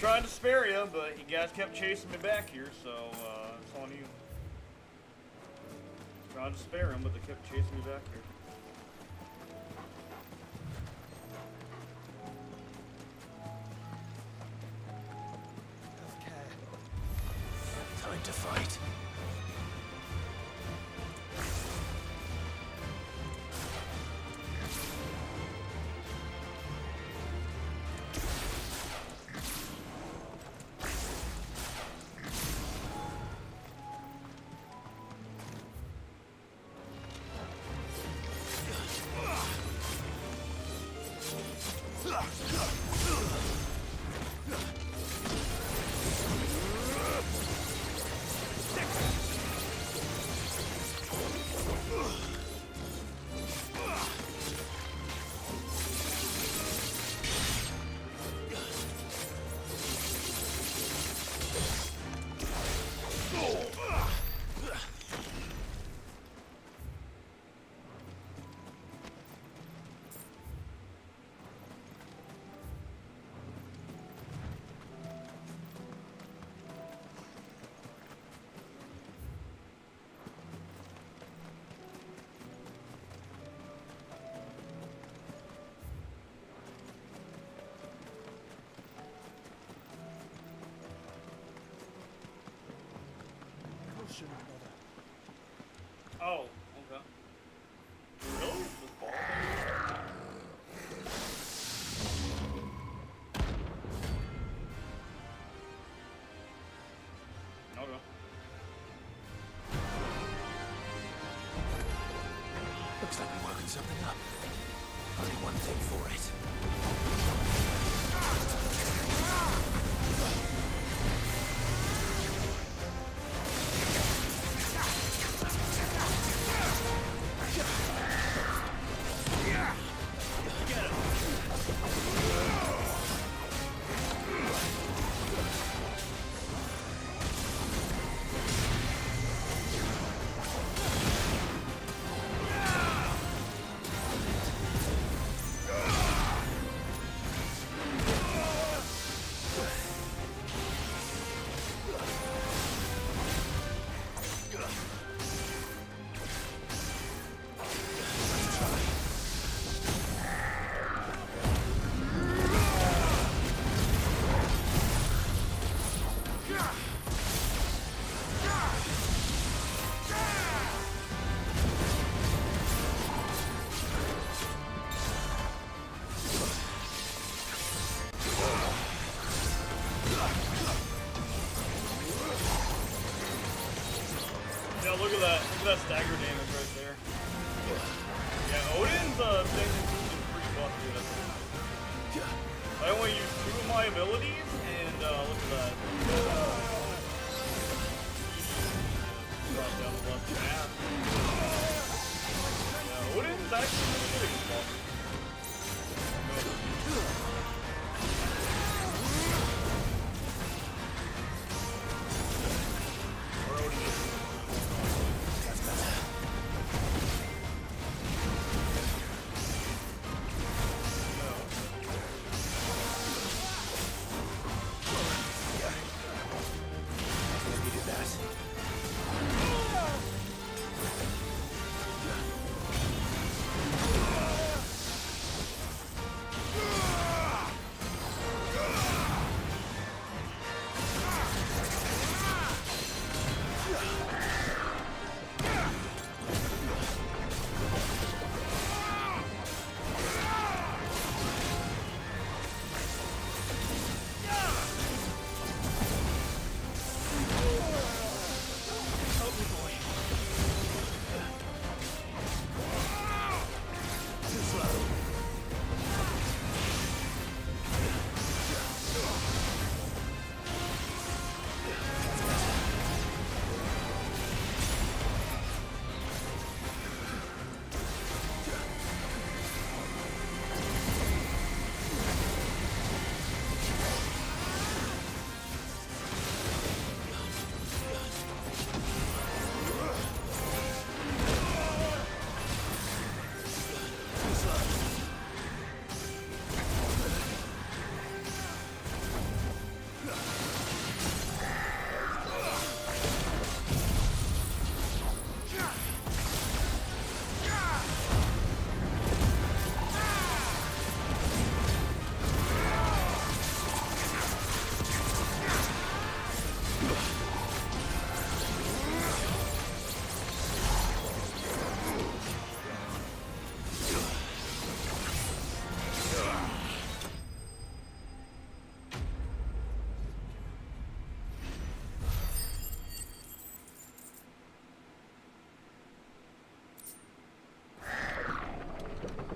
Trying to spare you, but you guys kept chasing me back here, so it's on you. Trying to spare him, but they kept chasing me back here.
Time to fight.
Oh, okay. Really? This ball thing? Okay.
Looks like we're working something up. Only one thing for it.
Yeah, look at that. Look at that stagger damage right there. Yeah, Odin's thing is pretty busted. I only use 2 of my abilities, and look at that. Drop down the left half. Yeah, Odin's actually really good at this.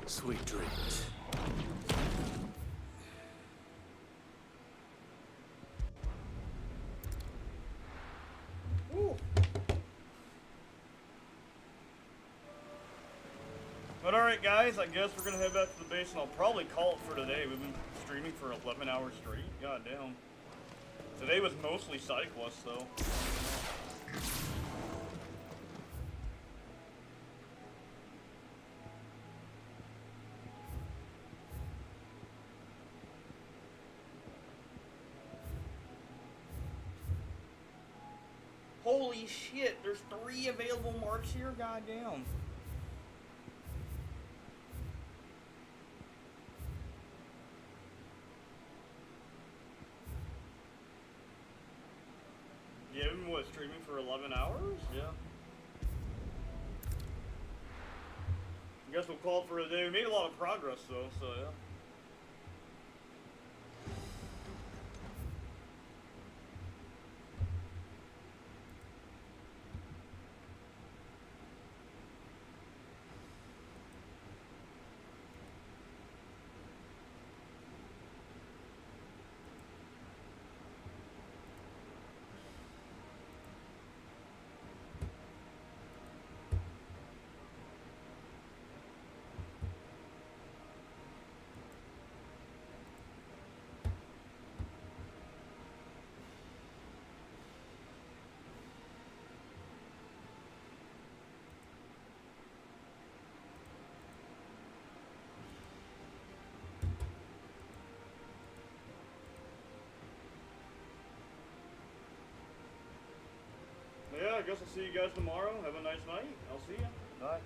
Sweet dreams.
But alright guys, I guess we're gonna head back to the base and I'll probably call it for today. We've been streaming for 11 hours straight. God damn. Today was mostly side quests though. Holy shit, there's 3 available marks here? God damn. Yeah, we've been, what, streaming for 11 hours? Yeah. I guess we'll call it for a day. We made a lot of progress though, so yeah. Yeah, I guess I'll see you guys tomorrow. Have a nice night. I'll see you. Bye.